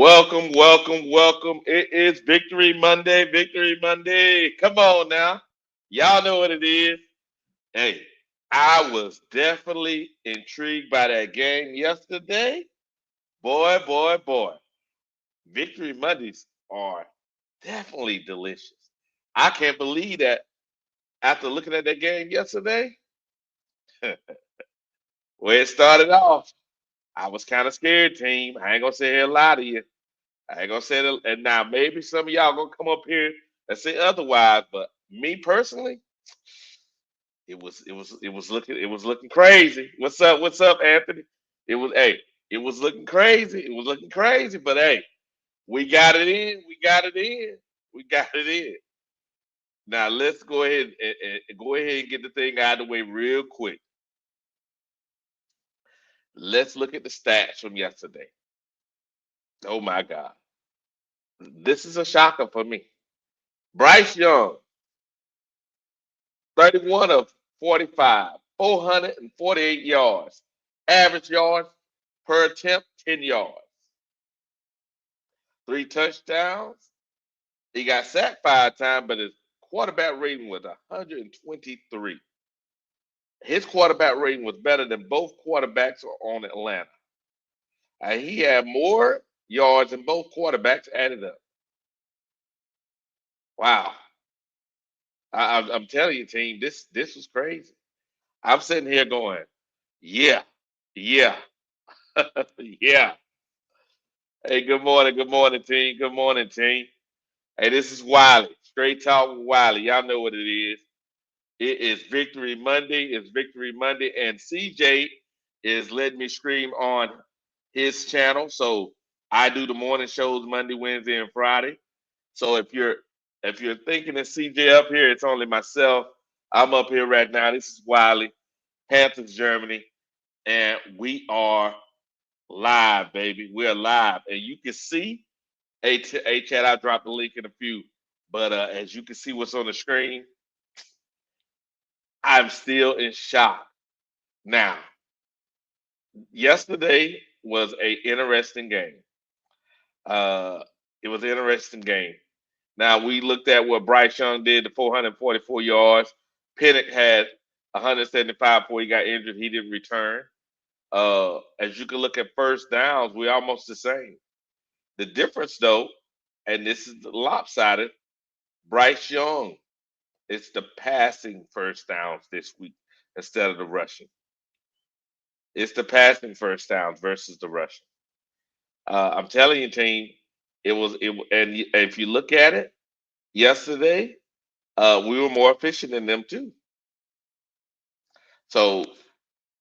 Welcome, welcome, welcome. It is Victory Monday, Victory Monday. Come on now. Y'all know what it is. Hey, I was definitely intrigued by that game yesterday. Boy, boy, boy. Victory Mondays are definitely delicious. I can't believe that after looking at that game yesterday, where it started off, I was kind of scared, team. I ain't gonna sit here and lie to you. I ain't gonna say that. And now maybe some of y'all gonna come up here and say otherwise, but me personally, it was looking crazy. What's up? What's up, Anthony? It was looking crazy. It was looking crazy, but hey, we got it in. We got it in. We got it in. Now let's go ahead and go ahead and get the thing out of the way real quick. Let's look at the stats from yesterday. Oh my God, this is a shocker for me. Bryce Young, 31 of 45, 448 yards. Average yards per attempt, 10 yards. Three touchdowns. He got sacked 5 times, but his quarterback rating was 123. His quarterback rating was better than both quarterbacks on Atlanta. He had more yards than both quarterbacks added up. Wow. I'm telling you, team, this was crazy. I'm sitting here going, yeah, yeah, yeah. Hey, good morning, team. Good morning, team. Hey, this is Wiley. Straight talk with Wiley. Y'all know what it is. It is Victory Monday. It's Victory Monday, and CJ is letting me stream on his channel. So I do the morning shows Monday, Wednesday, and Friday. So if you're thinking of CJ up here, it's only myself. I'm up here right now. This is Wiley, Panthers, Germany, and we are live, baby. We're live, and you can see. Hey, Chad, I'll drop the link in a few. But as you can see what's on the screen, I'm still in shock. Now, yesterday was a interesting game. Uh, it was an interesting game. Now, we looked at what Bryce Young did, the 444 yards. Pennick had 175 before he got injured. He didn't return. As you can look at first downs, we're almost the same. The difference, though, and this is the lopsided, Bryce Young. It's the passing first downs this week instead of the rushing. It's the passing first downs versus the rushing. I'm telling you, team, and if you look at it yesterday, we were more efficient than them too. So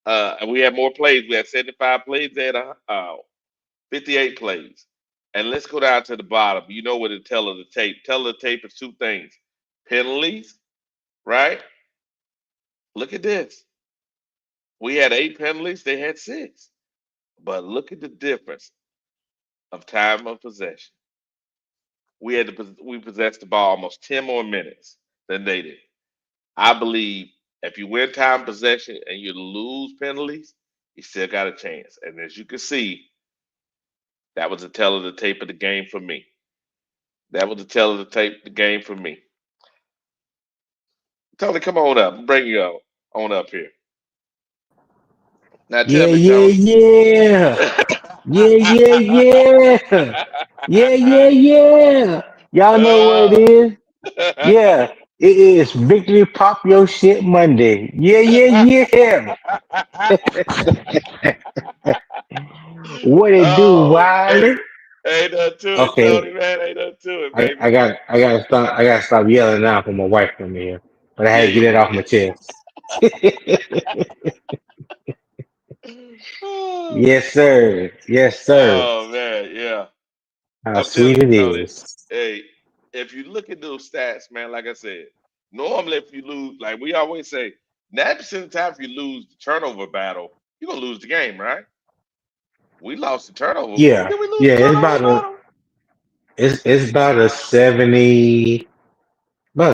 and we had more plays. We had 75 plays. They had 58 plays. And let's go down to the bottom. You know what it tell of the tape. Tell of the tape is two things: penalties, right? Look at this. We had 8 penalties. They had 6. But look at the difference of time of possession. We possessed the ball almost 10 more minutes than they did. I believe if you win time possession and you lose penalties, you still got a chance. And as you can see, that was the tell of the tape of the game for me. That was the tell of the tape the game for me. Tony, come on up. Bring you on up here. Now tell Yeah, me, yeah, Tony. yeah. Yeah, yeah, yeah. Yeah, yeah, yeah. Y'all know what Uh, it is? Yeah, it is Victory Pop Your Shit Monday. Yeah, yeah, yeah. What it do, oh man, Wiley? ain't nothing to it, Tony. Okay, Man, ain't nothing to it, I, baby. I got I gotta stop yelling now for my wife coming here. But I had Yeah, to get it off yeah. my chest. Oh, Yes, sir. Yes, sir. oh man, yeah. How I'm telling sweet you, it Tony. is. Hey, if you look at those stats, man, like I said, normally if you lose, like we always say, 90% of the time if you lose the turnover battle, you're gonna lose the game, right? We lost the turnover. Yeah, Did we lose yeah. the turnover battle? It's about a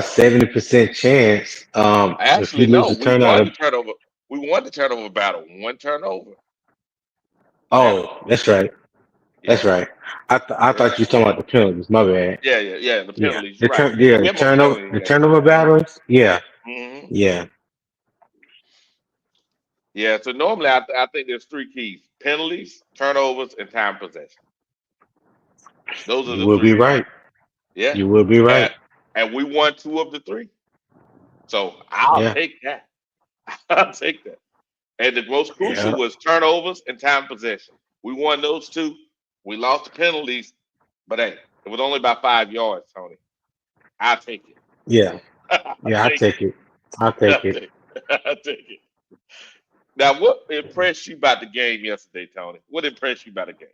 70% chance. If you Actually, lose no. the We turnout won of the turnover. We won the turnover battle. One turnover. Now, oh, that's right. That's Yeah, right. I yeah, thought you were talking about the penalties. My bad. yeah, yeah, yeah. The Yeah. penalties. You're right. Yeah, We have more penalties the than turnover battles. Yeah. hmm Yeah. Yeah. So normally, I think there's three keys: penalties, turnovers, and time possession. Those are You the will be three keys. right. Yeah, You will be and right. and we won two of the three. So I'll Yeah. take that. I'll take that. And the most crucial Yeah. was turnovers and time possession. We won those two. We lost the penalties, but hey, it was only by 5 yards, Tony. I'll take it. Yeah. I'll Yeah. I take take it. it. I I'll take it. take it. I'll take it. Now, what impressed you about the game yesterday, Tony? What impressed you about the game?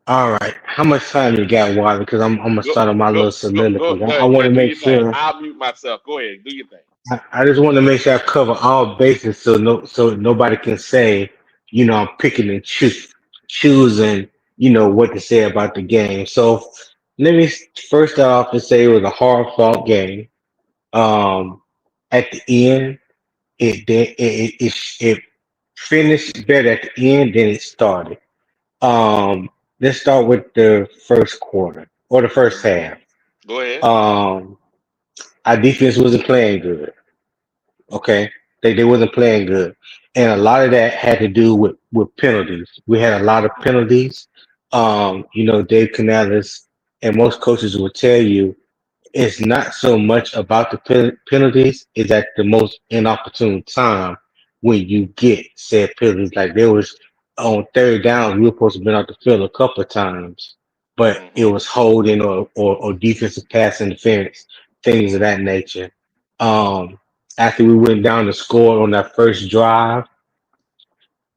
All right. How much time you got, Wiley? Because I'm gonna Go, start on my go, little go. soliloquy. I Yeah, want to do make your thing. sure. I'll mute myself. Go ahead, do your thing. I just want to make sure I cover all bases, so so nobody can say, I'm picking and choosing, what to say about the game. So let me first off and say it was a hard fought game. Um, at the end, it finished better at the end than it started. Let's start with the first quarter or the first hmm half. Go ahead. Um, our defense wasn't playing good. Okay, they wasn't playing good, and a lot of that had to do with penalties. We had a lot of penalties. Dave Canales and most coaches will tell you it's not so much about the penalties; it's at the most inopportune time when you get said penalties. Like there was on third down, we were supposed to have been out the field a couple of times, but it hmm was holding or defensive pass interference, things of that nature. Um, After we went down to score on that first drive,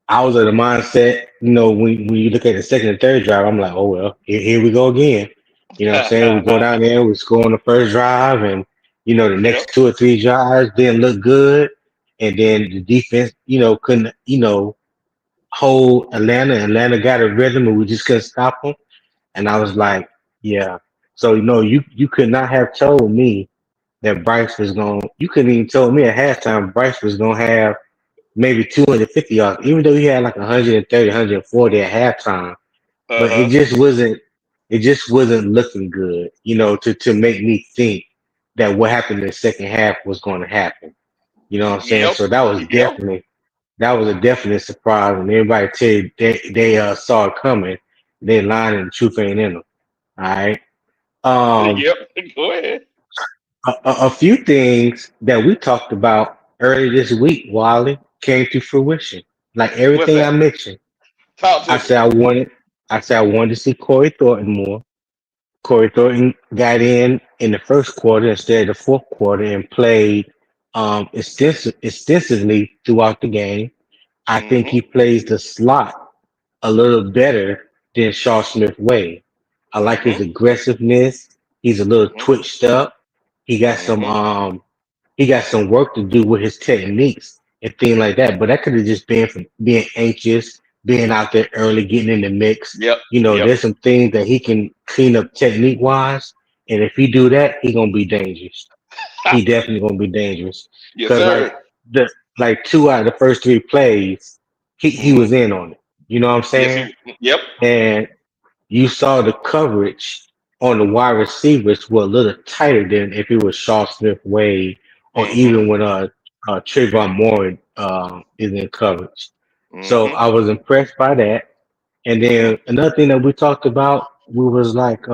I was of the mindset, when you look at the second and third drive, I'm like, oh well, here we go again. You know what I'm saying? We go down there, we score on the first drive, and the Yep. next two or three drives didn't look good, and then the defense, couldn't, hold Atlanta. Atlanta got a rhythm, and we just couldn't stop them. And I was hmm like, yeah. So you could not have told me that Bryce was going. You couldn't even told me at halftime Bryce was going to have maybe 250 yards, even though he had like 130, 140 at halftime. But Uh-huh. it just wasn't looking good, to make me think that what happened in the second half was going to happen. You know what I'm saying? Yep. So Yep. that was a definite surprise, and everybody tell you they saw it coming. They lying and the truth ain't in them. All right. Um, Yep. Go ahead. a few things that we talked about earlier this week, Wally, came to fruition. Like What's everything I that? mentioned. Talk I to me. said I said I wanted to see Corey Thornton more. Corey Thornton got in the first quarter instead of the fourth quarter and played extensively throughout the game. I think hmm he plays the slot a little better than Shaw Smith Way. I like his hmm aggressiveness. He's a little hmm twitched up. He got some hmm um he got some work to do with his techniques and things like that. But that could have just been from being anxious, being out there early, getting in the mix. Yep. Yep. There's some things that he can clean up technique wise. And if he do that, he gonna be dangerous. He definitely gonna be dangerous. Yes, Cause sir. the like two out of the first three plays, he hmm was in on it. You know what I'm Yes, saying? he. Yep. And you saw the coverage on the wide receivers were a little tighter than if it was Shaw Smith Wade or hmm even when Trayvon Moore is in coverage. So hmm I was impressed by that. And hmm then another thing that we talked about, we was like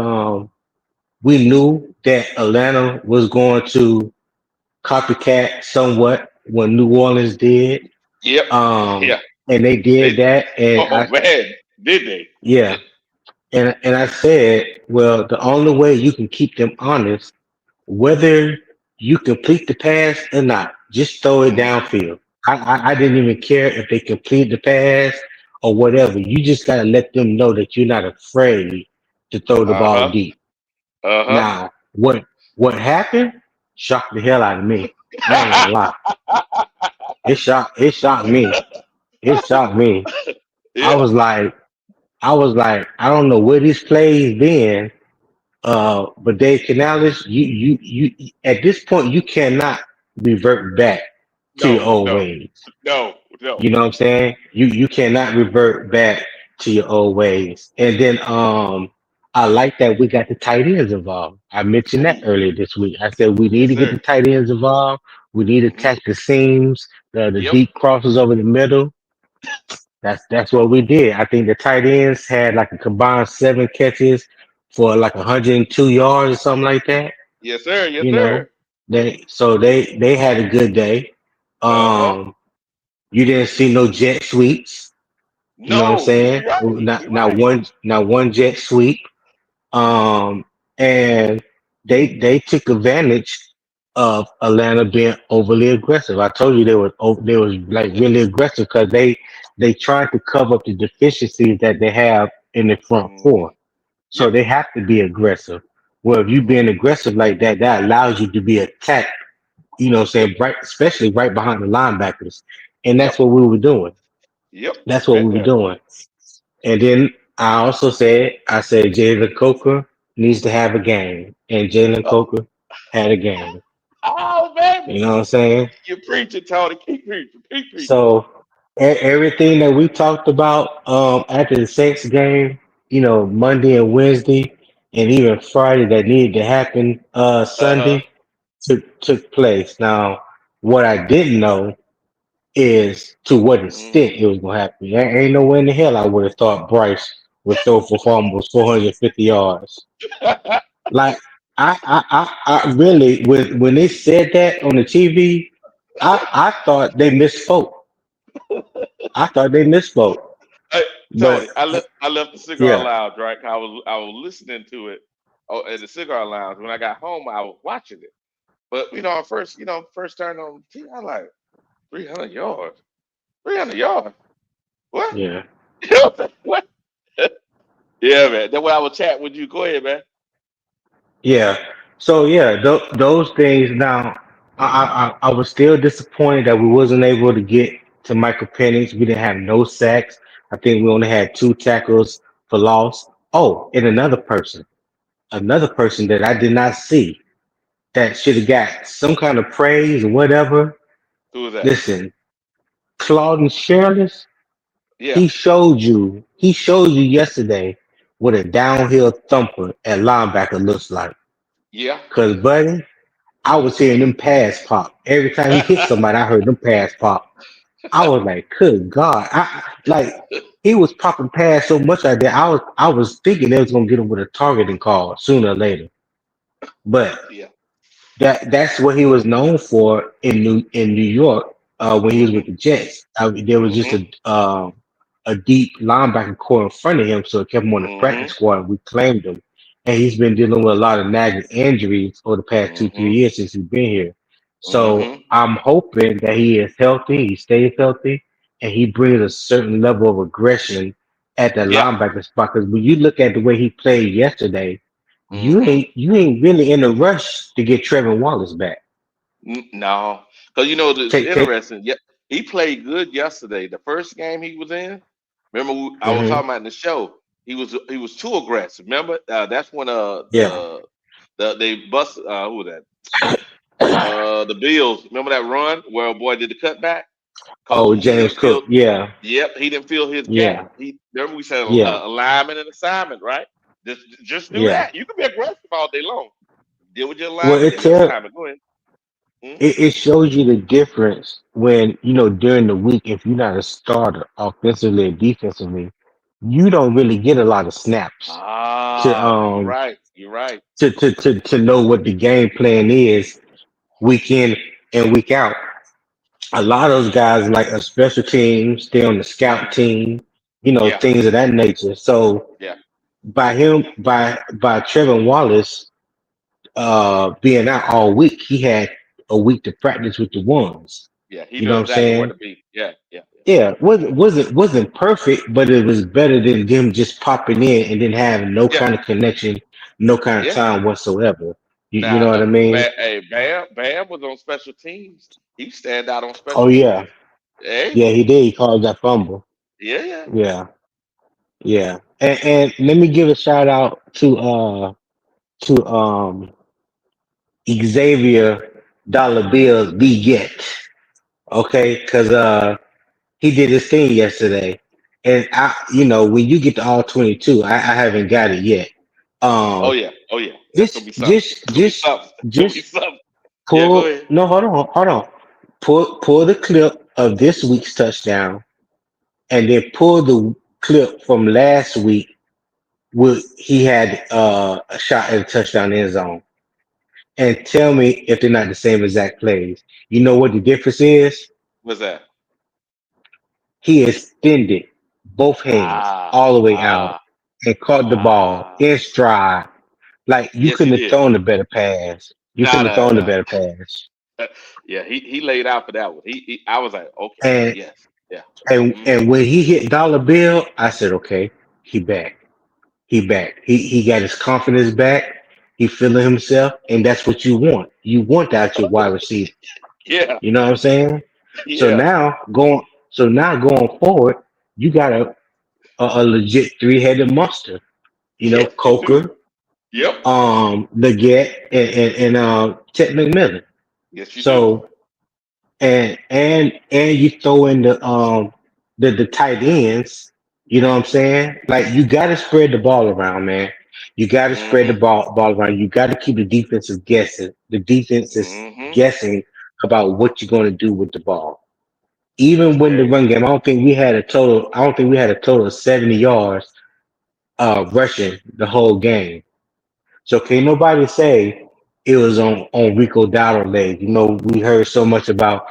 we knew that Atlanta was going to copycat somewhat when New Orleans did. Yep. Um Yeah. and they did They. that and Oh man, did they? yeah, and I said, well, the only way you can keep them honest, whether you complete the pass or not, just throw it hmm downfield. I didn't even care if they complete the pass or whatever. You just gotta let them know that you're not afraid to throw the Uh ball huh. deep. Uh huh. Now, what happened shocked the hell out of me. I ain't gonna lie. It shocked me. It shocked me. I yeah. was like, I don't know where these plays been. But Dave Canales, you at this point you cannot revert back to your No. old No. ways. No. No. You know what I'm saying? You cannot revert back to your old ways. And then I like that we got the tight ends involved. I mentioned that Ooh, earlier this week. I said we need yes, to get the sir. tight ends involved. We need to Hmm. attack the seams, the Yep. deep crosses over the middle. That's what we did. I think the tight ends had like a combined 7 catches for like 102 yards or something like that. Yes, sir. Yes, You know, sir. they had a good day. Uh huh. Um, you didn't see no jet sweeps. You know what I'm No, saying? you're right. Not You're right. not one jet sweep. And they took advantage of Atlanta being overly aggressive. I told you they was like really aggressive because they tried to cover up the deficiencies that they have in the front Hmm. four. So Yep. they have to be aggressive. Well, if you being Hmm. aggressive like that, that allows you to be attacked. You know, what I'm Yep. saying right, especially right behind the linebackers, and Yep. that's what we were doing. Yep. That's what Right we were there. doing. And then I said Jalen Coker needs to have a game, and Jalen Oh, Coker had a game. oh, baby. You know what I'm saying? You're preaching, Tony. Keep preaching. Keep preaching. So everything that we talked about after the Saints game, you know, Monday and Wednesday, and even Friday that needed to happen Uh huh. Sunday took place. Now, what I didn't know is to what Hmm. extent it was gonna happen. There ain't no way in the hell I would have thought Bryce would throw for almost 450 yards. Like I really when they said that on the TV, I thought they misspoke. I thought they misspoke. Hey, But Tony, I left the cigar yeah, lounge, right? 'Cause I was listening to it at the cigar lounge. When I got home, I was watching it. But I first first turned on the TV, I like 300 yards. 300 yards. What? yeah. What? Yeah, man. That's why I was chatting with you. Go ahead, man. Yeah. So yeah, those things. Now, I was still disappointed that we wasn't able to get to Michael Penix. We didn't have no sacks. I think we only had 2 tackles for loss. Oh, and another person that I did not see that should have got some kind of praise or whatever. Who was that? Listen, Claude Shirless, Yeah. he showed you yesterday what a downhill thumper at linebacker looks like. Yeah. Cause buddy, I was hearing them pass pop. Every time he hit somebody, I heard them pass pop. I was like, good God. Like he was popping pass so much out there. I was thinking they was gonna get him with a targeting call sooner or later. But Yeah. that's what he was known for in New York when he was with Mhm. the Jets. There was just Mhm. a deep linebacker core in front of him, so it kept him on the practice Mhm. squad. We claimed him, and he's been dealing with a lot of nagging injuries over the past 2 3 Mhm. years since he's been here. So Mhm. I'm hoping that he is healthy, he stays healthy, and he brings a certain level of aggression at the Yeah. linebacker spot. Because when you look at the way he played yesterday, Mhm. you ain't really in a rush to get Trevor Wallace back. No, because it's Take interesting. Yeah, he played good yesterday. The first game he was in, remember I was hmm talking about in the show. He was too aggressive. Remember that's when yeah. they bust who was that the Bills. Remember that run where a boy did the cutback because Oh, he James didn't feel. Cook. Yeah, Yep, he didn't feel his gap. yeah, He remember we said yeah, alignment and assignment, right? Just do yeah. that. You can be aggressive all day long. Deal with your Well, alignment and your assignment. Go ahead. Hmm. it shows you the difference when during the week if you're not a starter offensively or defensively, you don't really get a lot of snaps to Ah, you're right. You're right. to know what the game plan is week in and week out. A lot of those guys like a special teams, stay on the scout Hmm. team, Yeah. things of that nature. So Yeah. by Trevor Wallace being out all week, he had a week to practice with the ones. Yeah. He You know knows what I'm exactly where saying? to be. Yeah. Yeah. Yeah, wasn't perfect, but it was better than them just popping in and then having no Yeah. kind of connection, no kind of Yeah. time whatsoever. You Now, know what I mean? Bam was on special teams. He stand out on Oh special yeah, teams. Hey. yeah, he did. He caused that fumble. Yeah. Yeah. Yeah, yeah. And let me give a shout out to Xavier Dollar Bills B Get. Okay, because he did his thing yesterday. And when you get to all 22, I haven't got it yet. Oh Um, yeah, oh yeah. That's gonna be just, something. just, It's gonna be just, something. It's gonna be just something. Yeah, go pull. ahead. No, hold on. Pull the clip of this week's touchdown, and then pull the clip from last week. Where he had a shot at a touchdown in his zone, and tell me if they're not the same exact plays. You know what the difference is? What's that? He extended both hands Ah, all the way out ah, and caught the ball ah. in stride. Like you Yes, he couldn't have did. thrown a better pass. You Nah, couldn't have nah, thrown a nah. better pass. Yeah, he laid out for that one. I was like, okay, And yes, yeah. and Mm-hmm. and when he hit dollar bill, I said, okay, he back. He back. He got his confidence back. He feeling himself, and that's what you want. You want that your wide receiver. Yeah, You know what I'm saying? So yeah. now going going forward, you got a legit three-headed monster. Yes, you do. Coker, Yep. Leggett, and Chet McMillan. Yes, you do. So and you throw in the tight ends. You know what I'm saying? Like you got to spread the ball around, man. You got to spread the Mm-hmm. ball around. You got to keep the defenses guessing. The defense is Mm-hmm. guessing about what you're going to do with the ball. Even when the There you run go. game, I don't think we had a total. I don't think we had a total of 70 yards rushing the whole game. So can nobody say it was on Rico Dowdle leg? We heard so much about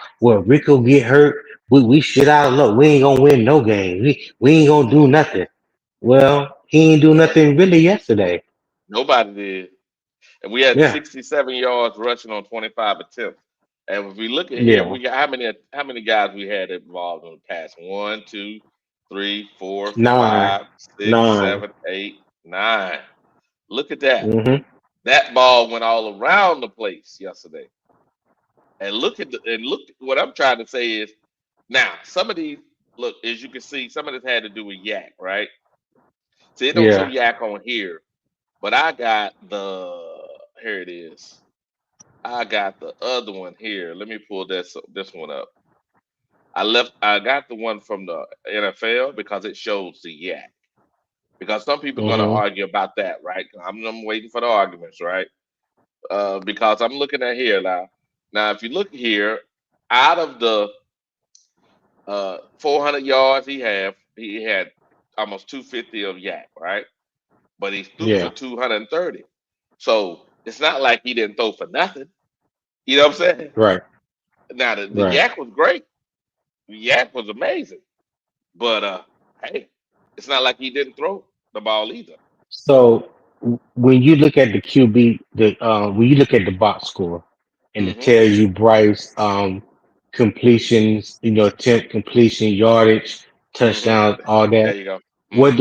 Rico get hurt, we shit out of luck. We ain't gonna win no game. We ain't gonna do nothing. Well, he ain't do Well, nothing really yesterday. nobody did. And we had Yeah, 67 yards rushing on 25 attempts. And if we look at here, yeah. we got how many guys we had involved in the pass? One, two, three, four, Nine, five, six, nine. 7, 8, 9. Look at that. Mm-hmm. That ball went all around the place yesterday. And look what I'm trying to say is now some of these look as you can see, some of this had to do with yak, right? See, it don't show Yeah. yak on here, but I got here it is. I got the other one here. Let me pull this one up. I got the one from the NFL because it shows the yak. Because some people are gonna Mm-hmm. argue about that, right? I'm waiting for the arguments, right? Because I'm looking at here now. Now, if you look here, out of the 400 yards he had almost 250 of yak, right? But he threw for Yeah. 230. So it's not like he didn't throw for nothing. You know what I'm saying? Right. Now the Right. yak was great. The yak was amazing. But hey, it's not like he didn't throw the ball either. So when you look at the QB, when you look at the box score, and it Hmm. tells you Bryce completions, attempt completion, yardage, Hmm. touchdowns, all There that. you go. What Hmm.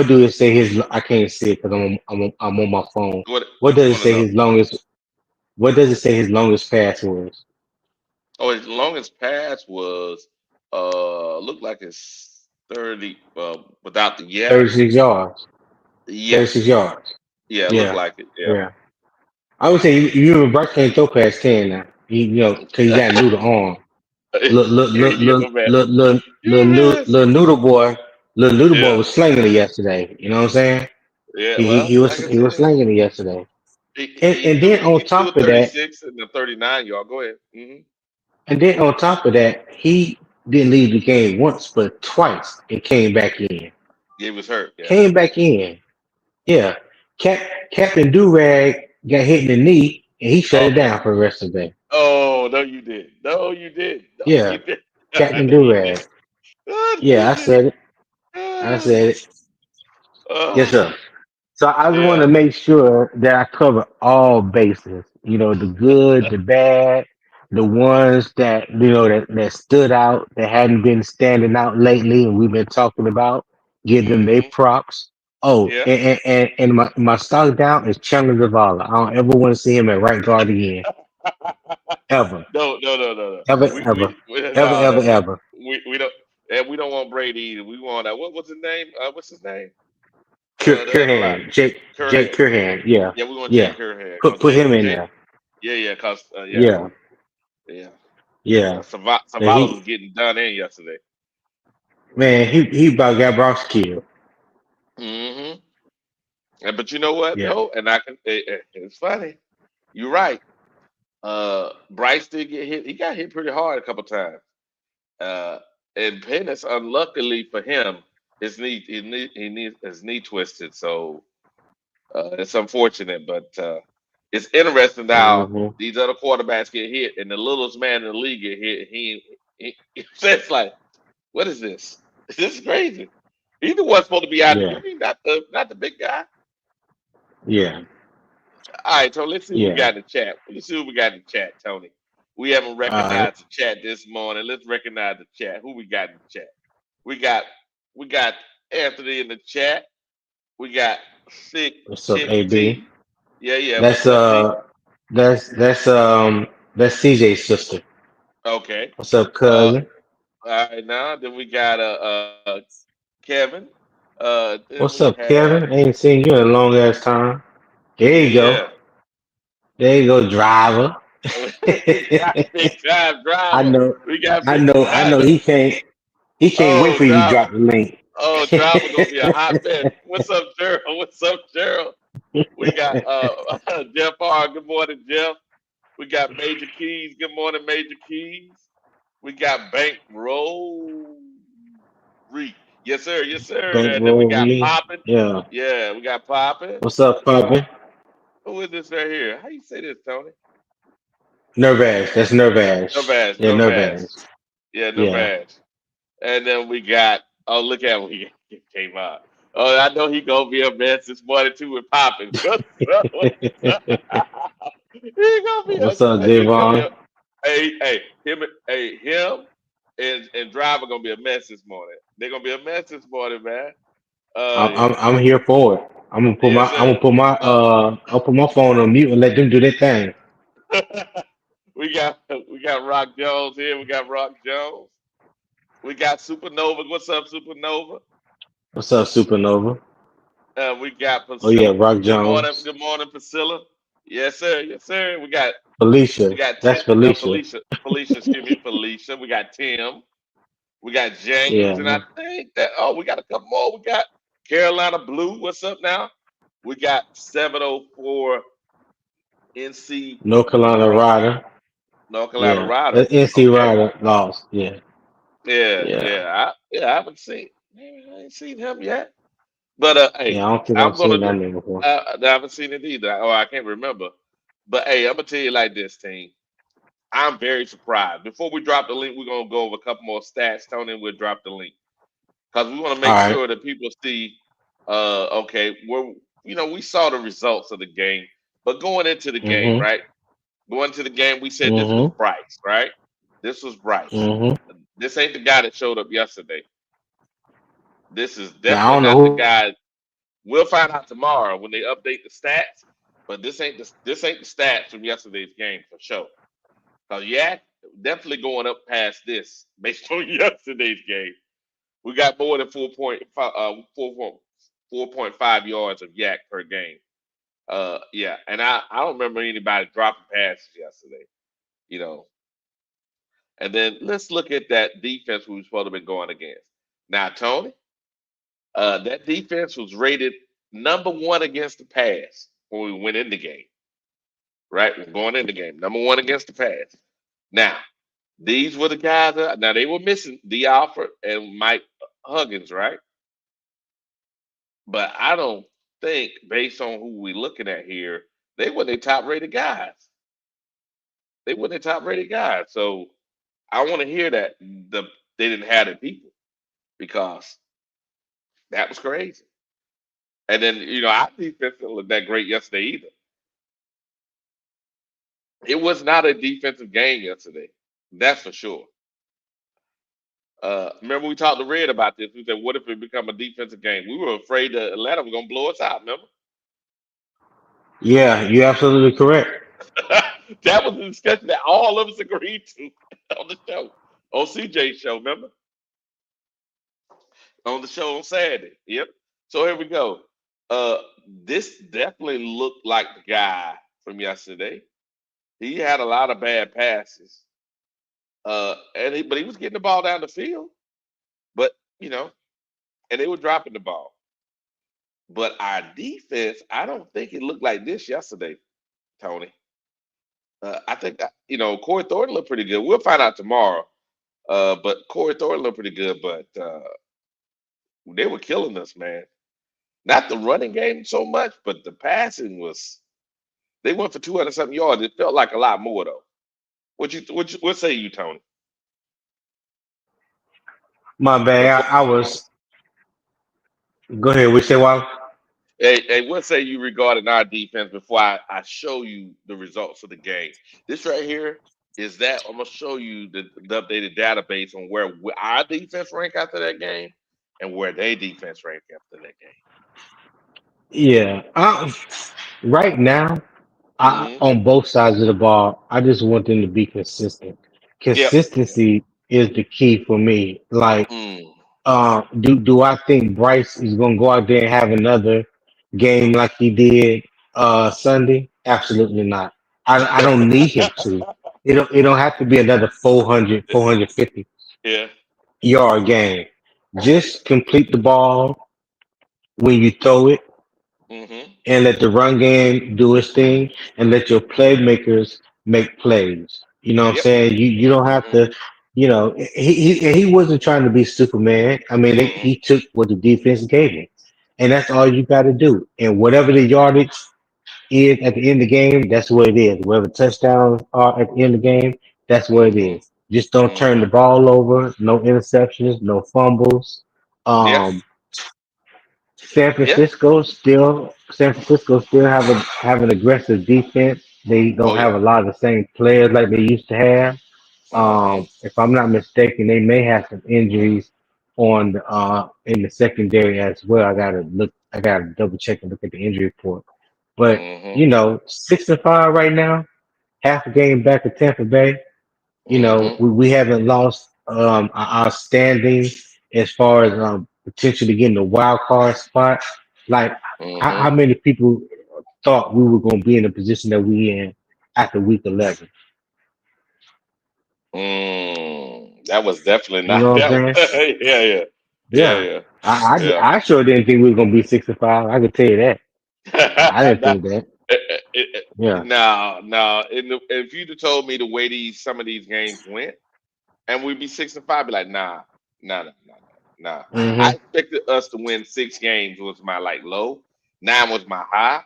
do it say his? I can't see it because I'm on my phone. What What you does it want to say know? his longest? What does it say his longest pass was? Oh, his longest pass was looked like it's 30 without the yak. 36 yards. 36 Yes. yards. Yeah, it looked Yeah, like it. Yeah. yeah. I would say you remember Bryce can't throw past 10 now. Because he got new to arm. Yeah, man. Yes. Little noodle boy, little noodle boy Yeah. was slinging it yesterday. You know what I'm saying? Yeah. He he, Well, he was like I he was said, slinging it yesterday. he, And he and threw then on he threw a top of that, 36 and a 39 yard. Go ahead. and then on top of that, he didn't leave the game once but twice and came back in. He was hurt. Yeah. Came back in. Yeah. Cap Captain Durag got hit in the knee and he shut it Oh, down for the rest of the day. oh no, you did. No, you did. No, you Yeah. did. Captain No, you did. Durag. Oh, no, Yeah, you I did. said it. I Oh, said it. Yes, oh, sir. So I just want yeah. to make sure that I cover all bases. The good, the bad, the ones that that stood out, that hadn't been standing out lately, and we've been talking about. Give them their Hmm. props. Oh, Yeah. and my stock down is Chandler Zavala. I don't ever want to see him at right guard again. Ever, No, no, no, no, no. ever, We ever, we, we ever, no, ever, no. ever. We don't and we don't want Brady either. We want what's his name? What's his name? The other line, Curhan, Jake Curhan. Curhan. Yeah, Yeah, we want yeah. Jake Curhan Put because put Jake him in Jake. there. Yeah, yeah, cause yeah, Yeah, yeah. yeah. And Savalas was he getting done in yesterday. Man, he about got Bronx killed. Hmm. But you know what Yeah. though, and it's funny. You're right. Bryce did get hit. He got hit pretty hard a couple times. Uh, and Pennis, unluckily for him, his knee twisted. So it's unfortunate, but it's interesting now. Hmm. These other quarterbacks get hit, and the littlest man in the league get hit. It's like, what is this? This is crazy. He's the one supposed to be out of the Yeah. game, not the big guy. Yeah. All right, Tony. Let's see what we Yeah. got in the chat. Let's see what we got in the chat, Tony. We haven't All right. recognized the chat this morning. Let's recognize the chat. Who we got in the chat? We got we got Anthony in the chat. We got Sick What's up, Chick AB? T. Yeah, yeah. That's What's up, T? that's that's that's CJ's sister. Okay. What's up, Uh, cousin? all right. Now then we got Kevin. Then What's we up, have Kevin? Ain't seen you in a long ass time. There you go. yeah. There you go, driver. We got big time I driver. know, We got I big know, I time. know. He can't wait Oh, for you to driver. drop the link. Oh, driver gonna be a hot mess. What's up, Gerald? What's up, Gerald? We got Jeff R. Good morning, Jeff. We got Major Keys. Good morning, Major Keys. We got Bank Roll. Yes, sir. Yes, sir. And then we Bankroll got me. Poppin. Yeah. Yeah, we got Poppin. What's up, Poppin? Who is this right here? How you say this, Tony? Nervage. That's No Nervage. badge. Yeah, No badge. Nervage. Yeah, no Yeah. badge. And then we got. Oh, look at what he came out. Oh, I know he gonna be a mess this morning too with Poppin. He gonna be What's up, he gonna be Javon? a him and driver gonna be a mess this morning. They're gonna be a mess this morning, man. I'm, Yeah. I'm I'm here for it. Yes, sir. Uh, I'll put my phone on mute and let them do their thing. we got Rock Jones here. We got Rock Jones. We got Supernova. What's up, Supernova? What's up, Supernova? We got Oh yeah, Priscilla. Rock Good morning. Jones. Good morning, Priscilla. Yes, sir. Yes, sir. We Felicia. got That's Felicia. Felicia. Felicia. Excuse me, Felicia. We got Tim. We got Yeah. James, and I think that we got a couple more. We got Carolina Blue. What's up now? We got 704 NC North Carolina Rider. North Carolina Yeah. Rider. NC Okay. Rider lost. Yeah. Yeah, Yeah. yeah. I haven't seen maybe I ain't seen him yet. But Yeah. hey, I don't think I'm I've gonna seen that do. name before. I haven't seen it either. Oh, I can't remember. But hey, I'm gonna tell you like this, team. I'm very surprised. Before we drop the link, we're gonna go over a couple more stats. Tony, and we'll drop the link because we want to All make right. sure that people see. Okay, we saw the results of the game, but going into the game, Mm-hmm. right? Going to the game, we said this was Mm-hmm. Bryce, right? This was Bryce. Mm-hmm. This ain't the guy that showed up yesterday. This is Now I definitely don't not the know guy. We'll find out tomorrow when they update the stats. But this ain't the stats from yesterday's game for sure. Cause Yak definitely going up past this based on yesterday's game. We got more than 4.5 yards of Yak per game. Yeah, and I don't remember anybody dropping passes yesterday. You know, and then let's look at that defense we were supposed to be going against. Now, Tony, that defense was rated number one against the pass when we went in the game. Right, we're going in the game, number one against the pass. Now, these were the guys. Now they were missing D. Alford and Mike Huggins, right? But I don't think, based on who we're looking at here, they were the top rated guys. They were the top rated guys. So I want to hear that they didn't have the people because that was crazy. And then our defense didn't look that great yesterday either. It was not a defensive game yesterday. That's for sure. Remember we talked to Red about this. We said, "What if it become a defensive game?" We were afraid that Atlanta was gonna blow us out. Remember? Yeah, you're absolutely correct. That was the discussion that all of us agreed to on the show, on CJ's show. Remember, on the show on Saturday. Yep. So here we go. Uh, this definitely looked like the guy from yesterday. He had a lot of bad passes. But he was getting the ball down the field. But you know, and they were dropping the ball. But our defense, I don't think it looked like this yesterday, Tony. I think Corey Thornton looked pretty good. We'll find out tomorrow. But Corey Thornton looked pretty good, but they were killing us, man. Not the running game so much, but the passing was. They went for 200 something yards. It felt like a lot more though. What say you, Tony? My bad. Before, I was. Go ahead. We say why? hey, what say you regarding our defense before I show you the results of the game? This right here is that I'm gonna show you the updated database on where our defense ranked after that game and where their defense ranked after that game. Yeah. Right now, Mm-hmm. on both sides of the ball, I just want them to be consistent. Yep. Consistency is the key for me. Like, Mm. do I think Bryce is gonna go out there and have another game like he did Sunday? Absolutely not. I don't need him to. It don't have to be another 400, 450 Yeah. yard game. Just complete the ball when you throw it Mm-hmm. and let the run game do its thing and let your playmakers make plays. You know what I'm Yep. saying? You don't have Mm-hmm. to, he wasn't trying to be Superman. I mean, Mm-hmm. he took what the defense gave him. And that's all you got to do. And whatever the yardage is at the end of the game, that's what it is. Whatever touchdowns are at the end of the game, that's what it Mm-hmm. is. Just don't turn the Mm-hmm. ball over, no interceptions, no fumbles. Yeah. Um, Yeah. San Francisco still have an aggressive defense. They Oh don't have yeah. a lot of the same players like they used to have. Mm-hmm. If I'm not mistaken, they may have some injuries on in the secondary as well. I gotta double check and look at the injury report. But Mm-hmm. 6-5 right now, half a game back at Tampa Bay. Mm-hmm. We haven't lost our standing as far as potentially getting the wild card spot. Like, how Mm-hmm. many people thought we were going to be in the position that we in after week 11? That was definitely You not know what that. I'm saying? Yeah, yeah, yeah, Yeah. yeah, I, yeah. I, I sure didn't think we were going to be 6-5. I could tell you that. I didn't Nah, think that. Yeah. no, no. If you'd have told me the way some of these games went, and we'd be 6-5, be like, nah, nah, nah, nah, nah, nah. I Hmm. expected us to win 6 games was my like low, 9 was my high.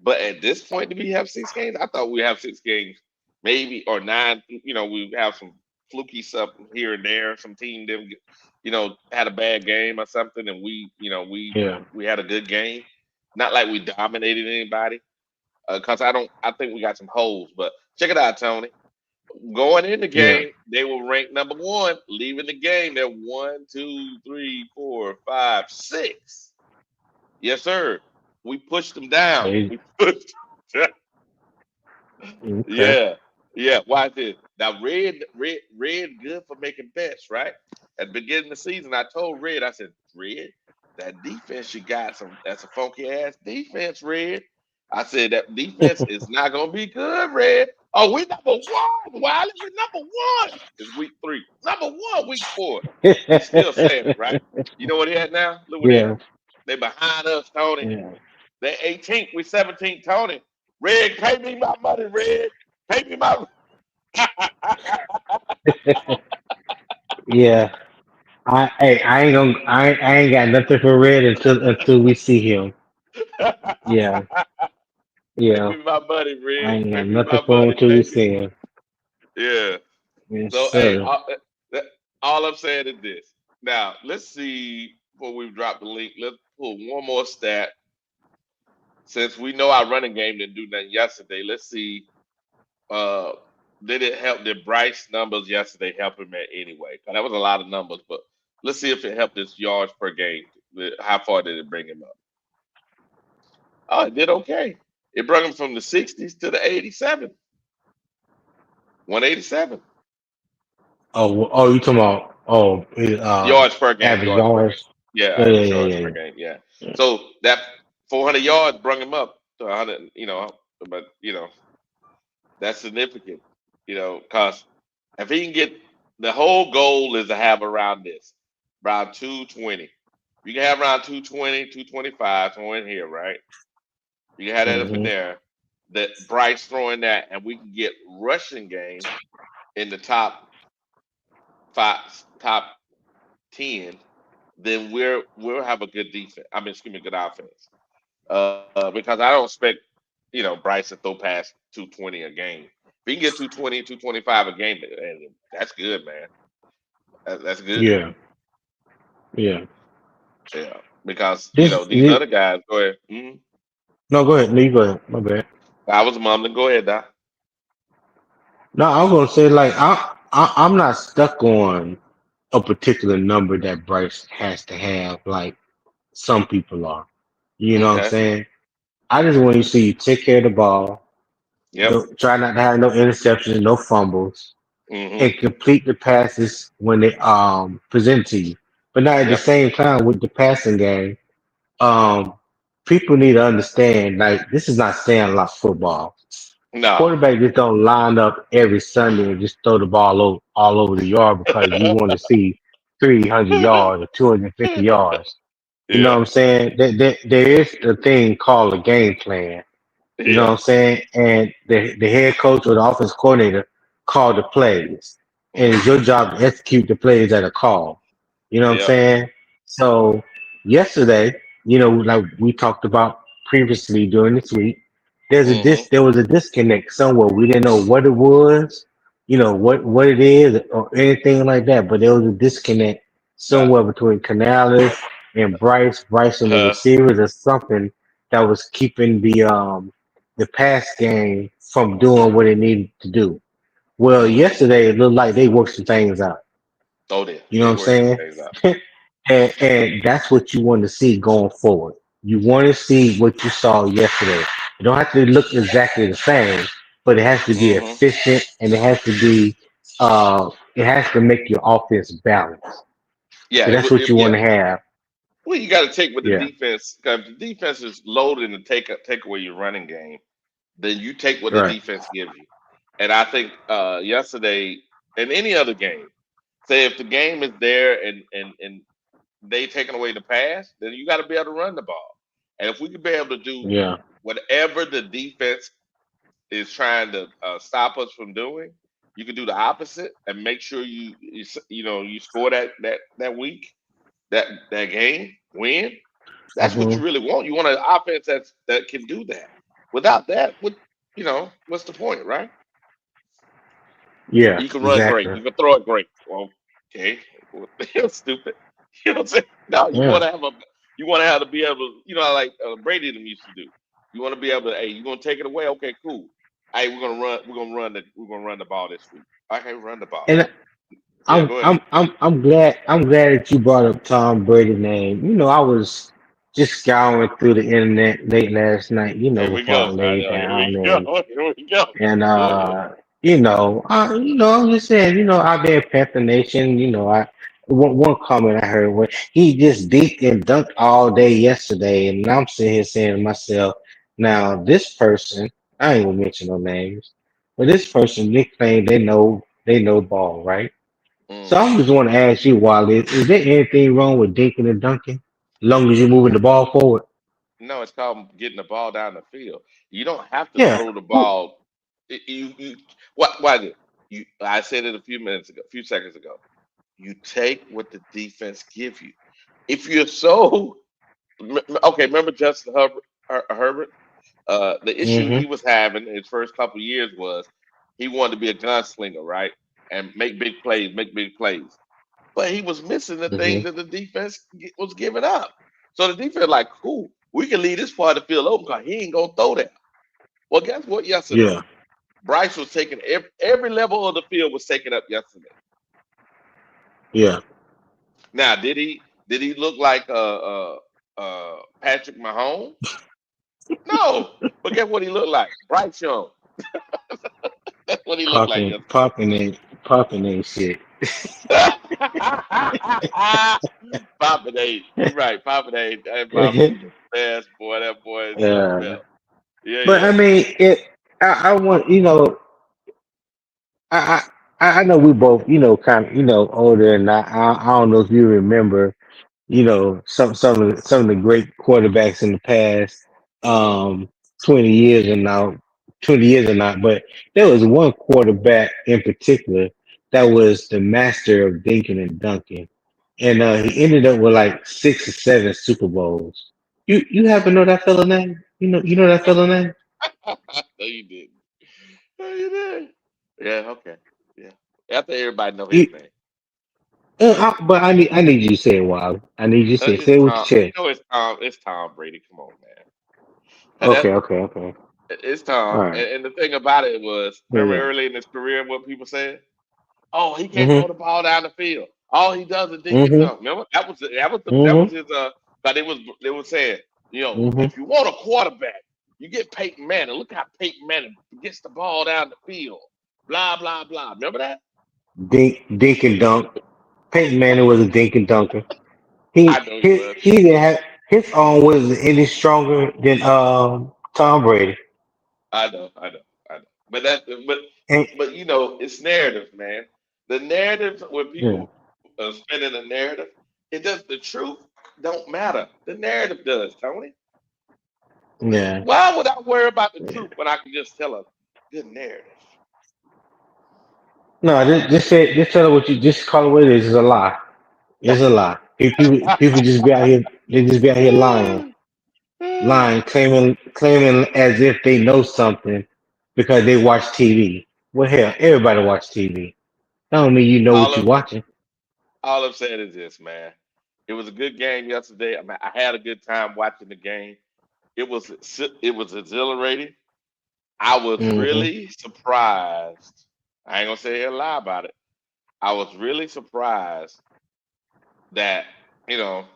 But at this point, do we have 6 games? I thought we have 6 games, maybe or 9. We have some fluky stuff here and there. Some team them, had a bad game or something, and Yeah. we had a good game. Not like we dominated anybody, because I think we got some holes. But check it out, Tony. Going in the Yeah. game, they were ranked number one. Leaving the game, they're 1, 2, 3, 4, 5, 6. Yes, sir. We pushed them down. Hey, We pushed. okay. Yeah, yeah. Watch this. Now, Red, good for making bets, right? At the beginning of the season, I told Red, I said, Red, that defense you got that's a funky ass defense, Red. I said that defense is not gonna be good, Red. Oh, we number one, Wiley. We number one. It's week 3. Number one, week 4. He's still saying it, right? You know what he at now? Look what they at. Yeah. They behind us, Tony. Yeah. They 18th, we 17th, Tony. Red, pay me my money, Red. Pay me my. Yeah. I ain't got nothing for Red until we see him. Yeah. Pay Yeah. me my money, I Red. ain't Pay got me nothing my for him money. until we Pay me. see him. Yeah. Yes, So, hey, sir. that- all I'm saying is this. Now, let's see before we drop the link. Let's pull one more stat. Since we know our running game didn't do nothing yesterday, let's see. Uh, did it help? Did Bryce numbers yesterday help him at anyway? 'Cause that was a lot of numbers, but let's see if it helped his yards per game. How far did it bring him up? Oh, it did okay. It brought him from the 60s to the 87, 187 Oh, you talking about yards per game. average Yards per game. yards? Yeah, Yeah, yeah, average yeah, yards yeah, per yeah. game. Yeah. Yeah. So that 400 yards brought him up to 100. But that's significant. Because if he can get the whole goal is to have around this. around 220. You can have around 220, 225, somewhere in here, right? You can have that up in Hmm. there. That Bryce throwing that, and we can get rushing game in the top five, top 10. Then we'll have a good defense. I mean, excuse me, good offense. Because I don't expect Bryce to throw past 220 a game. If he can get 220, 225 a game, and that's good, man. That's good. Yeah, yeah. Yeah, because This, these this other guys. Go ahead. no, go ahead. No, you go ahead. My bad. I was mumbling. Go ahead, Doc. No, I'm gonna say like I'm not stuck on a particular number that Bryce has to have like some people are. You know what I'm Okay. saying? I just want to see you take care of the ball. Yep. Try not to have no interceptions, no fumbles, Hmm. and complete the passes when they present to you. But now at the Yep. same time with the passing game, um people need to understand like this is not sandlot football. No. Quarterback just don't line up every Sunday and just throw the ball all over the yard because you want to see 300 yards or 250 yards. You know Yeah. what I'm saying? There is a thing called a game plan. You know what Yeah. I'm saying? And the head coach or the offense coordinator call the plays. And it's your Hmm. job to execute the plays that are called. You know what I'm Yep. saying? So yesterday, like we talked about previously during this week, Hmm. there was a disconnect somewhere. We didn't know what it was, what it is or anything like that, but there was a disconnect Nah. somewhere between Canales and Bryce and the Uh, receivers or something that was keeping the pass game from doing what it needed to do. Well, hmm. yesterday it looked like they worked some things out. Oh, there. You know They what I'm worked some saying? things out. And that's what you want to see going forward. You want to see what you saw yesterday. It don't have to look exactly the same, but it has to be Hmm. efficient and it has to make your offense balanced. Yeah. So that's what you want Yeah. to have. Well, you got to take with the Yeah. defense. Because if the defense is loaded and take away your running game, then you take what the Right. defense gives you. And I think yesterday and any other game, say if the game is there and they taking away the pass, then you got to be able to run the ball. And if we can be able to do Yeah. whatever the defense is trying to stop us from doing, you can do the opposite and make sure you score that week, that game, win. That's what Hmm. you really want. You want an offense that can do that. Without that, what's the point, right? Yeah. You can run great. Exactly. You can throw it great. Well, okay, it's stupid. You know what I'm saying? No, Yeah. you want to have to be able to, like Brady them used to do. You want to be able to, hey, you gonna take it away? Okay, cool. Hey, we're gonna run the ball this week. Okay, run the ball. And Yeah, I'm go ahead. I'm I'm I'm glad that you brought up Tom Brady's name. I was just scouring through the internet late last night, Here we before I go. I laid know. Here down we go. Here we go. and Go ahead. I'm just saying, out there in Panther Nation, one comment I heard was he just deeked and dunked all day yesterday, and I'm sitting here saying to myself, now this person, I ain't gonna mention no names, but this person they claim they know ball, right? So Hmm. I just want to ask you, Wally, is there anything wrong with dinking and dunking? As long as you're moving the ball forward? No, it's called getting the ball down the field. You don't have to Yeah. throw the Well, ball. You what? Why did you? I said it a few seconds ago. You take what the defense give you. If you're okay, remember Justin Herbert? The issue mm-hmm, he was having his first couple years was he wanted to be a gunslinger, right, and make big plays. But he was missing the mm-hmm. things that the defense was giving up. So the defense like, cool, we can leave this part of the field open because he ain't gonna throw that. Well, guess what? Yesterday, Yeah, Bryce was taking every level of the field was taken up yesterday. yeah. Now, did he look like Patrick Mahomes? No, but guess what he looked like? Bryce Young. That's what he looked like Popping, yesterday. popping ain't, popping ain't shit. Papa Day, you right. Papa Day, that Papa be the best boy. That boy is something Yeah. else. Yeah, But I yeah. mean, I want, I know we both, kind of, older, and I don't know if you remember, some of the great quarterbacks in the past, Hmm. um, 20 years and now, 20 years or not, but there was one quarterback in particular that was the master of dinking and dunking, and he ended up with like 6 or 7 Super Bowls. You happen to know that fella name? You know that fella name? No, you didn't. No, you didn't. Yeah. Okay. Yeah. I think everybody know his You, name. but I need you to say it, Wild. I need you to It's say it with Tom. your You chest. know it's Tom. It's Tom Brady. Come on, man. And Okay, that okay, okay. it's All Tom. right. And the thing about it was, Yeah, remember yeah. early in his career, what people said? Oh, he can't throw Mhm. the ball down the field. All he does is dink and Mhm. dunk. Remember that was Mhm. his. But they was saying, Mhm. if you want a quarterback, you get Peyton Manning. Look how Peyton Manning gets the ball down the field. Blah blah blah. Remember that? Dink and dunk. Peyton Manning was a dink and dunker. I He know he he was. he didn't have his arm was any stronger than Tom Brady. I know, I know. But that, but, And but it's narrative, man. The narrative when yeah, people are spinning a narrative, it does. The truth don't matter. The narrative does, Tony. yeah, Why would I worry about the yeah. truth when I can just tell a good narrative? No, just tell her what you just call it what it is. It's a lie. It's a lie. People just be out here. They just be out here lying, claiming as if they know something because they watch TV. Well, hell, everybody watch TV. That don't mean you know all what you're of watching. all I'm saying is this, man. It was a good game yesterday. I mean, I had a good time watching the game. It was exhilarating. I was Hmm. really surprised. I ain't gonna say a lie about it. I was really surprised that you know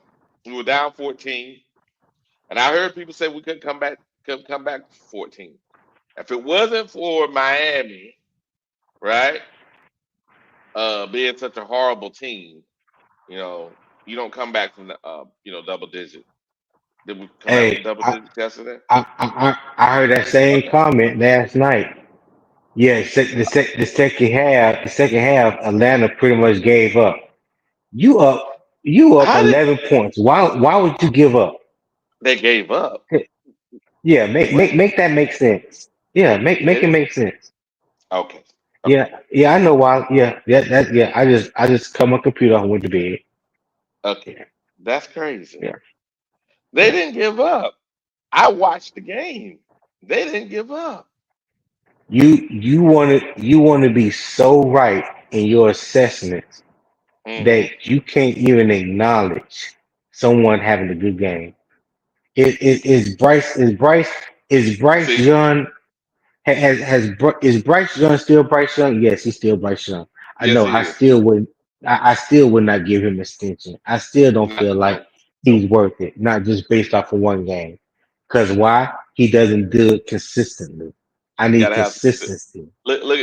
we were down 14, and I heard people say we couldn't come back 14. If it wasn't for Miami, right, being such a horrible team, you don't come back from the double digit. Did we come back from Hey, double digits yesterday? I heard that same comment last night. Yeah, the second half, Atlanta pretty much gave up. You up How did 11 points. Why would you give up? they gave up? Yeah, make What? make make that make sense. Yeah, make They it didn't. make sense. Okay. Okay. Yeah, I know why. Yeah. I just cut my computer off and went to bed. Okay. Yeah, That's crazy. yeah. They Yeah. didn't give up. I watched the game. They didn't give up. You want to be so right in your assessments Hmm. that you can't even acknowledge someone having a good game. Is Bryce See, Young is Bryce Young still Bryce Young? Yes, he's still Bryce Young. I yes, know. he I is. still would. I still would not give him extension. I still don't Not, feel like no, he's nope. worth it. Not just based off of one game. Because why? He doesn't do it consistently. I You need gotta have consistent. consistency.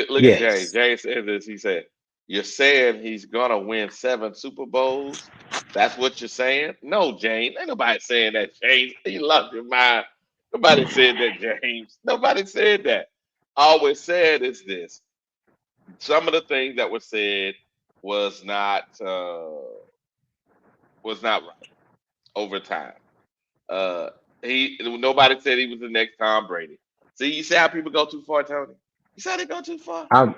Look at James. Yes. James said this. He said, "You're saying he's gonna win 7 Super Bowls? That's what you're saying?" No, James. Ain't nobody saying that, James. You lost your mind. Nobody said that, James. Nobody said that. All we said is this: some of the things that were said was not uh, was not right over time. Uh, nobody said he was the next Tom Brady. See, you see how people go too far, Tony. You saw they go too far. I'm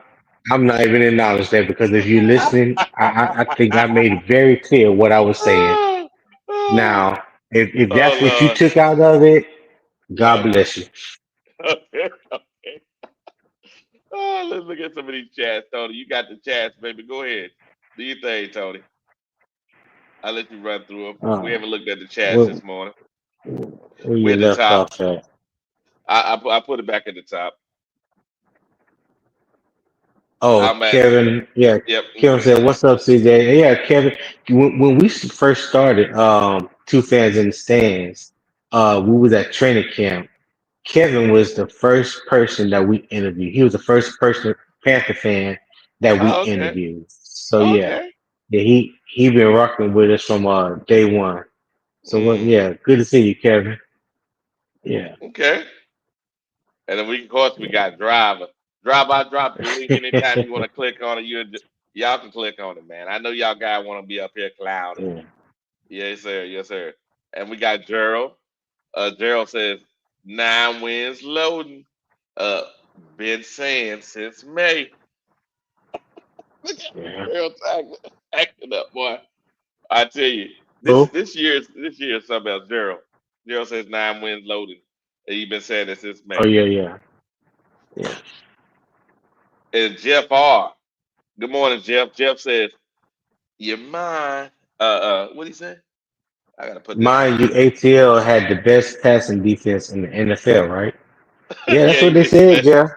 I'm not even acknowledge that because if you listen, I think I made it very clear what I was saying. oh, oh, Now, if oh, that's what you Lord. took out of it, God Okay. bless you. Okay. Okay. Oh, let's look at some of these chats, Tony. You got the chats, baby. Go ahead. Do your thing, Tony. I'll let you run through them. We Uh, haven't looked at the chats where, this morning. where We're you at the left top. off at? I put it back at the top. Oh, I'm at, Kevin. Yeah, yep. Kevin said, "What's up, CJ?" Yeah, Kevin. When we first started, two fans in the stands, we was at training camp. Kevin was the first person that we interviewed. He was the first person, Panther fan, that we Oh, okay. interviewed. So yeah, Okay. yeah, he been rocking with us from day one. So what? Mm, Yeah, good to see you, Kevin. Yeah, okay. And then of course, we yeah. got driver. Drop by drop the link anytime you want to click on it. Y'all can click on it, man. I know y'all guys want to be up here clowning. Yeah. Yes, sir. Yes, sir. And we got Gerald. Gerald says 9 wins loading. Uh, been saying since May. Look at Yeah. Gerald acting up, boy. I tell you, this Who? this year this year is something else. Gerald. Gerald says 9 wins loading. And you've been saying this since Oh May. yeah, yeah, yeah. And Jeff R. Good morning, Jeff. Jeff says, "You mind?" What he say? I gotta put this in. Mind you, ATL had the best passing defense in the NFL, right? Yeah, that's Yeah, what he they did said, say Jeff.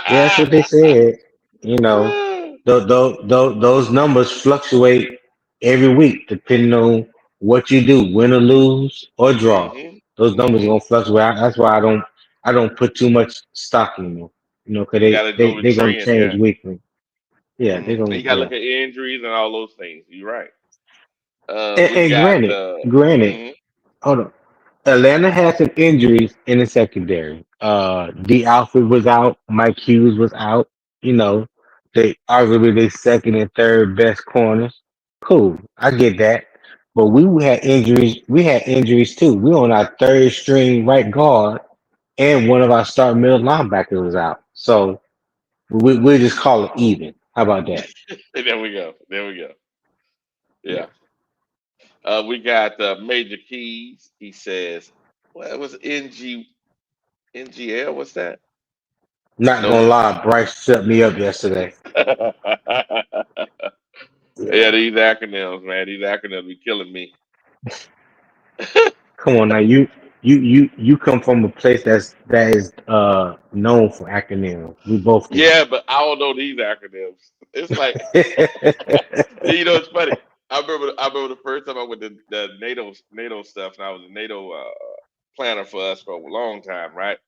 Yeah, that's what they said. You know, that. those numbers fluctuate every week depending on what you do, win or lose or draw. hmm Those numbers are hmm gonna fluctuate. That's why I don't put too much stock in them. You know, because You gotta go with they're gonna trend, change yeah. weekly. Yeah, they're You gonna gotta yeah. look at injuries and all those things. You're right. We And got granted, hold on. Atlanta had some injuries in the secondary. D Alfred was out, Mike Hughes was out. You know, they arguably they second and third best corners. Cool, I get that. But we had injuries. We had injuries too. We on our third string right guard, and one of our starting middle linebackers was out. So we just call it even. How about that? there we go. There we go. Yeah. Yeah. We got Major Keys. He says, "Well, it was NGL. What's that? Not No." gonna lie, Bryce shut me up yesterday. Yeah, Yeah. these acronyms, man. These acronyms be killing me. Come on now, you come from a place that is known for acronyms. We both do. Yeah, but I don't know these acronyms. It's like, it's funny. I remember the first time I went to the NATO stuff, and I was a NATO planner for us for a long time, right?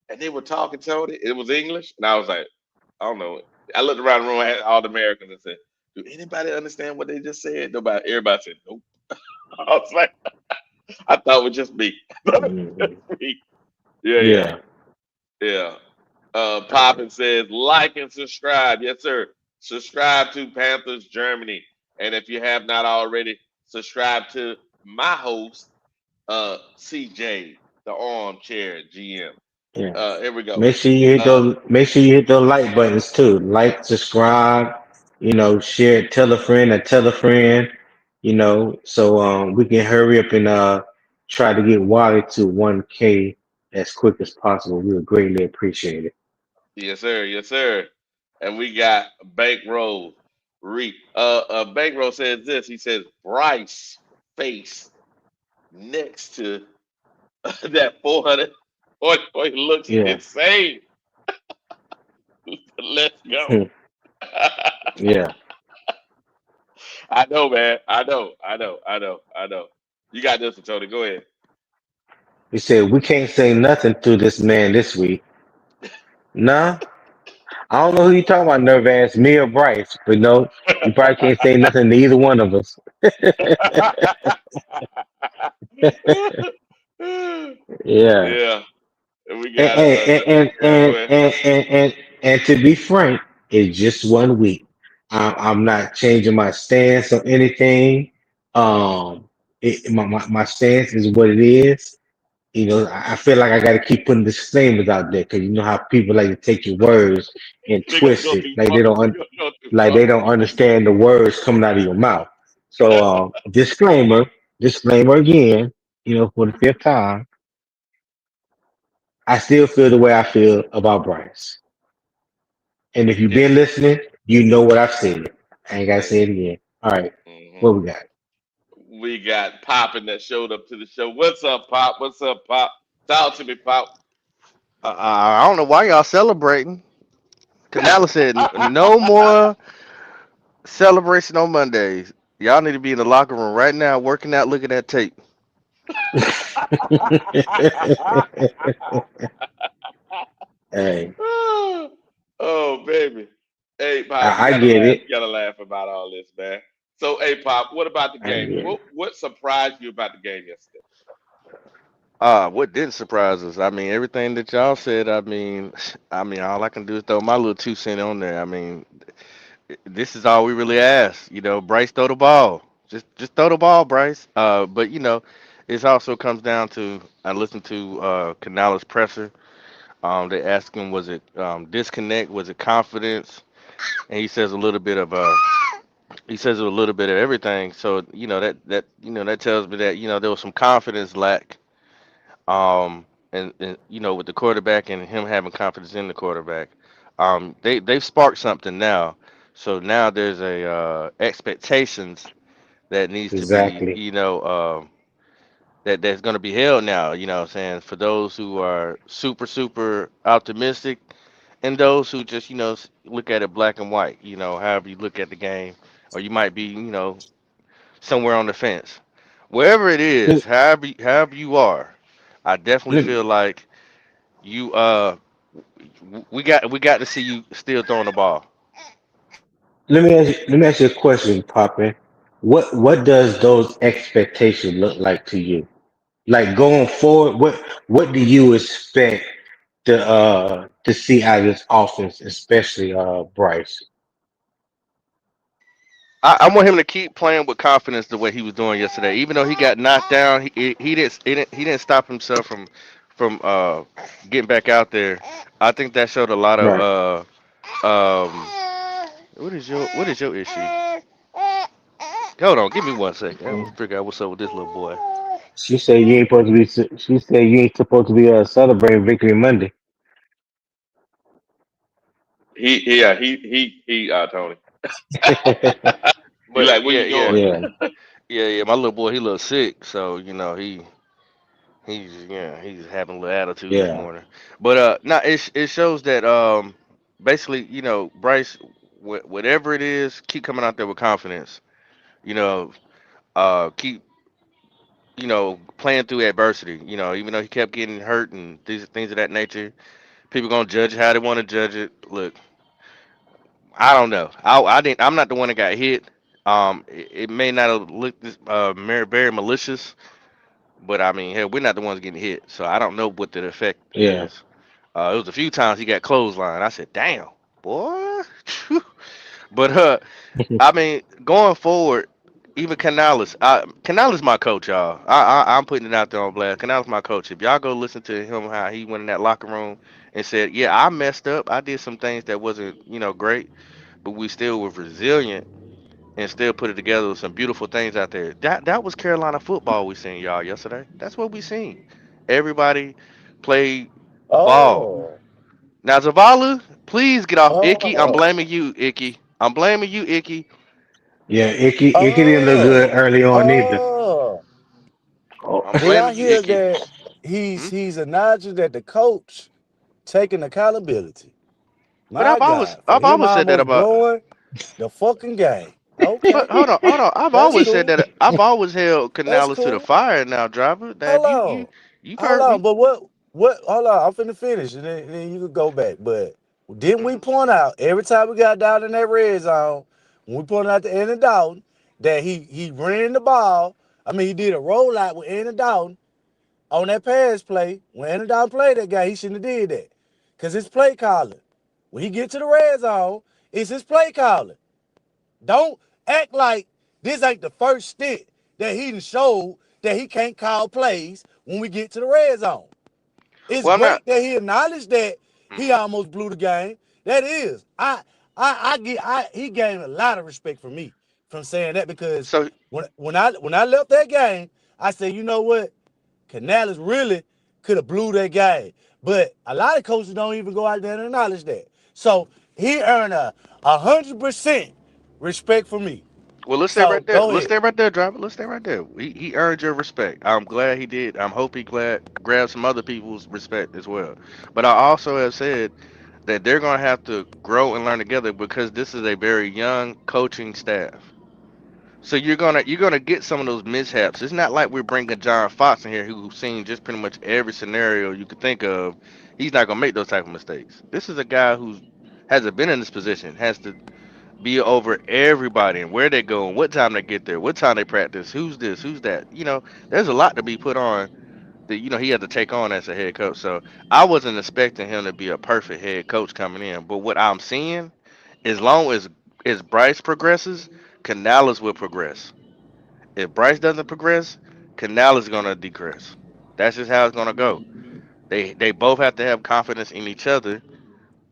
And they were talking Tony. It was English, and I was like, I don't know. I looked around the room, I had all the Americans, and said, "Do anybody understand what they just said?" Nobody. Everybody said, "Nope." I was like, I thought it was just me. I thought it was Mhm. just me. Yeah, yeah, Yeah. yeah. Poppin says, like and subscribe. Yes, sir. Subscribe to Panthers Germany. And if you have not already, subscribe to my host, CJ, the armchair GM. Yeah. Here we go. Make sure you hit Uh, those. Make sure you hit those like buttons too. Like, subscribe. Share, it, tell a friend, or tell a friend. So we can hurry up and try to get Wally to 1K as quick as possible. We would greatly appreciate it. yes, sir. Yes, sir. And we got Bankroll. Bankroll says this. He says, Bryce face next to that 400 point looks Yeah. insane. Let's go. Yeah. I know, man. I know. You got this one, Tony. Go ahead. He said we can't say nothing to this man this week. Nah, I don't know who you talking about, nerve ass, me or Bryce, but no, you probably can't say nothing to either one of us. Yeah. Yeah, and we And got and and yeah. Go and ahead. and and, and, and to be frank, it's just 1 week. I'm not changing my stance on anything. Um, my stance is what it is. I feel like I got to keep putting disclaimers out there because you know how people like to take your words and They gonna twist go it too far. They gonna go too like far. they don't understand the words coming out of your mouth. So, disclaimer again. For the fifth time, I still feel the way I feel about Bryce. And if you've been Yes. listening, you know what I've said. I ain't gotta Hey. say it again. All right, hmm what we got? We got Poppin that showed up to the show. What's up, Pop? What's up, Pop? Talk to me, Pop. I don't know why y'all celebrating. Canala said no more celebration on Mondays. Y'all need to be in the locker room right now, working out, looking at tape. Hey, Oh, baby. Hey, Pop, we I gotta get laugh. it. We gotta laugh about all this, man. So, hey, Pop, what about the I game? get it. What surprised you about the game yesterday? What didn't surprise us? I mean, everything that y'all said. I mean, I mean, all I can do is throw my little 2 cent on there. I mean, this is all we really ask. You know, Bryce, throw the ball. Just throw the ball, Bryce. But you know, it also comes down to I listened to Canales presser. They asked him, was it disconnect? Was it confidence? And he says a little bit of everything. So you know that tells me that there was some confidence lack. And with the quarterback and him having confidence in the quarterback, they've sparked something now. So now there's a expectations that needs to be Exactly. that's going to be held now. You know what I'm saying, for those who are super optimistic and those who just look at it black and white. However you look at the game, or you might be somewhere on the fence. Wherever it is, Let, however you are, I definitely let, feel like you we got to see you still throwing the ball. let me ask you a question, Poppin. What does those expectations look like to you? Like going forward, what do you expect to see out of this offense, especially Bryce? I want him to keep playing with confidence the way he was doing yesterday. Even though he got knocked down, he didn't stop himself from getting back out there. I think that showed a lot Right. of what is your issue? Hold on, give me 1 second. I'm gonna figure out what's up with this little boy. She said you ain't supposed to be. She said you ain't supposed to be celebrating Victory Monday. He Tony. He But like, where yeah, you going? Yeah, yeah. My little boy, he look sick, so he's having a little attitude this yeah, morning. But no, it shows that basically, Bryce, whatever it is, keep coming out there with confidence. You know, keep playing through adversity. Even though he kept getting hurt and these things of that nature, people gonna judge how they want to judge it. Look, I don't know. I didn't. I'm not the one that got hit. It may not have looked very malicious, but I mean, hell, we're not the ones getting hit, so I don't know what the effect yeah. is. It was a few times he got clothesline. I said, "Damn, boy." But I mean, going forward, even Canales my coach, y'all. I'm putting it out there on blast. Canales my coach. If y'all go listen to him, how he went in that locker room and said, "Yeah, I messed up. I did some things that wasn't great, but we still were resilient and still put it together with some beautiful things out there." That was Carolina football we seen y'all yesterday. That's what we seen. Everybody played ball. Oh, Now Zavala, please get off Icky. I'm oh, blaming you, Icky. I'm blaming you, Icky. Yeah, Icky didn't look good oh, early on either. oh. Oh, I'm Did I blaming you, hear Icky. that Hmm? he's acknowledging that the coach taking accountability? But My God, for I've him always said that almost about. blowing the fucking game. But Okay, hold on. I've that's always said cool. that. I've always held That's Canales to the cool. fire. Now, driver, that Hold you on. you've Hold heard on. me. But what hold on, I'm finna finish and then you can go back. But didn't we Hmm. point out every time we got down in that red zone, when we pointed out to Andy Dalton, that he ran the ball. I mean he did a rollout with Andy Dalton on that pass play. When Andy Dalton played that guy, he shouldn't have did that. Cause it's play calling. When he get to the red zone, it's his play calling. Don't act like this ain't the first stint that he done showed that he can't call plays when we get to the red zone. It's Well, I'm not. great that he acknowledged that he Hmm. almost blew the game. That is, he gained a lot of respect from me from saying that because So when I left that game, I said, you know what, Canales really could have blew that game, but a lot of coaches don't even go out there and acknowledge that. So he earned 100% respect for me. well, let's stay So right there. go Let's ahead. stay right there, driver. Let's stay right there. He earned your respect. I'm glad he did. I'm hope he grabbed some other people's respect as well. But I also have said that they're gonna have to grow and learn together because this is a very young coaching staff. So you're gonna get some of those mishaps. It's not like we're bringing John Fox in here who's seen just pretty much every scenario you could think of. He's not gonna make those type of mistakes. This is a guy who hasn't been in this position, has to be over everybody and where they go and what time they get there, what time they practice, who's this, who's that. There's a lot to be put on that he had to take on as a head coach. So I wasn't expecting him to be a perfect head coach coming in. But what I'm seeing, as long as Bryce progresses, Canales will progress. If Bryce doesn't progress, Canales is gonna decrease. That's just how it's gonna go. They both have to have confidence in each other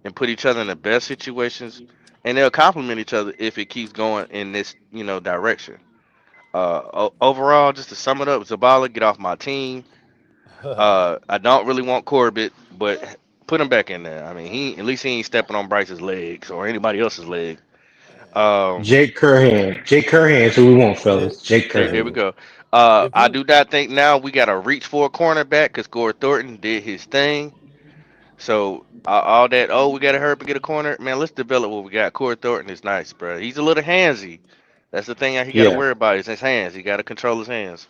and put each other in the best situations, and they'll complement each other if it keeps going in this direction. Overall, just to sum it up, Zabala, get off my team. I don't really want Corbett, but put him back in there. I mean, he at least he ain't stepping on Bryce's legs or anybody else's leg. Um, Jake Curhan. Jake Curhan's who we want, if, fellas. Jake there we Curhan. go. if I you do not think now we got to reach for a cornerback because Gore Thornton did his thing. So all that, oh, we got to hurry up and get a corner. Man, let's develop what we got. Gore Thornton is nice, bro. He's a little handsy. That's the thing that he got to Yeah, worry about is his hands. He got to control his hands.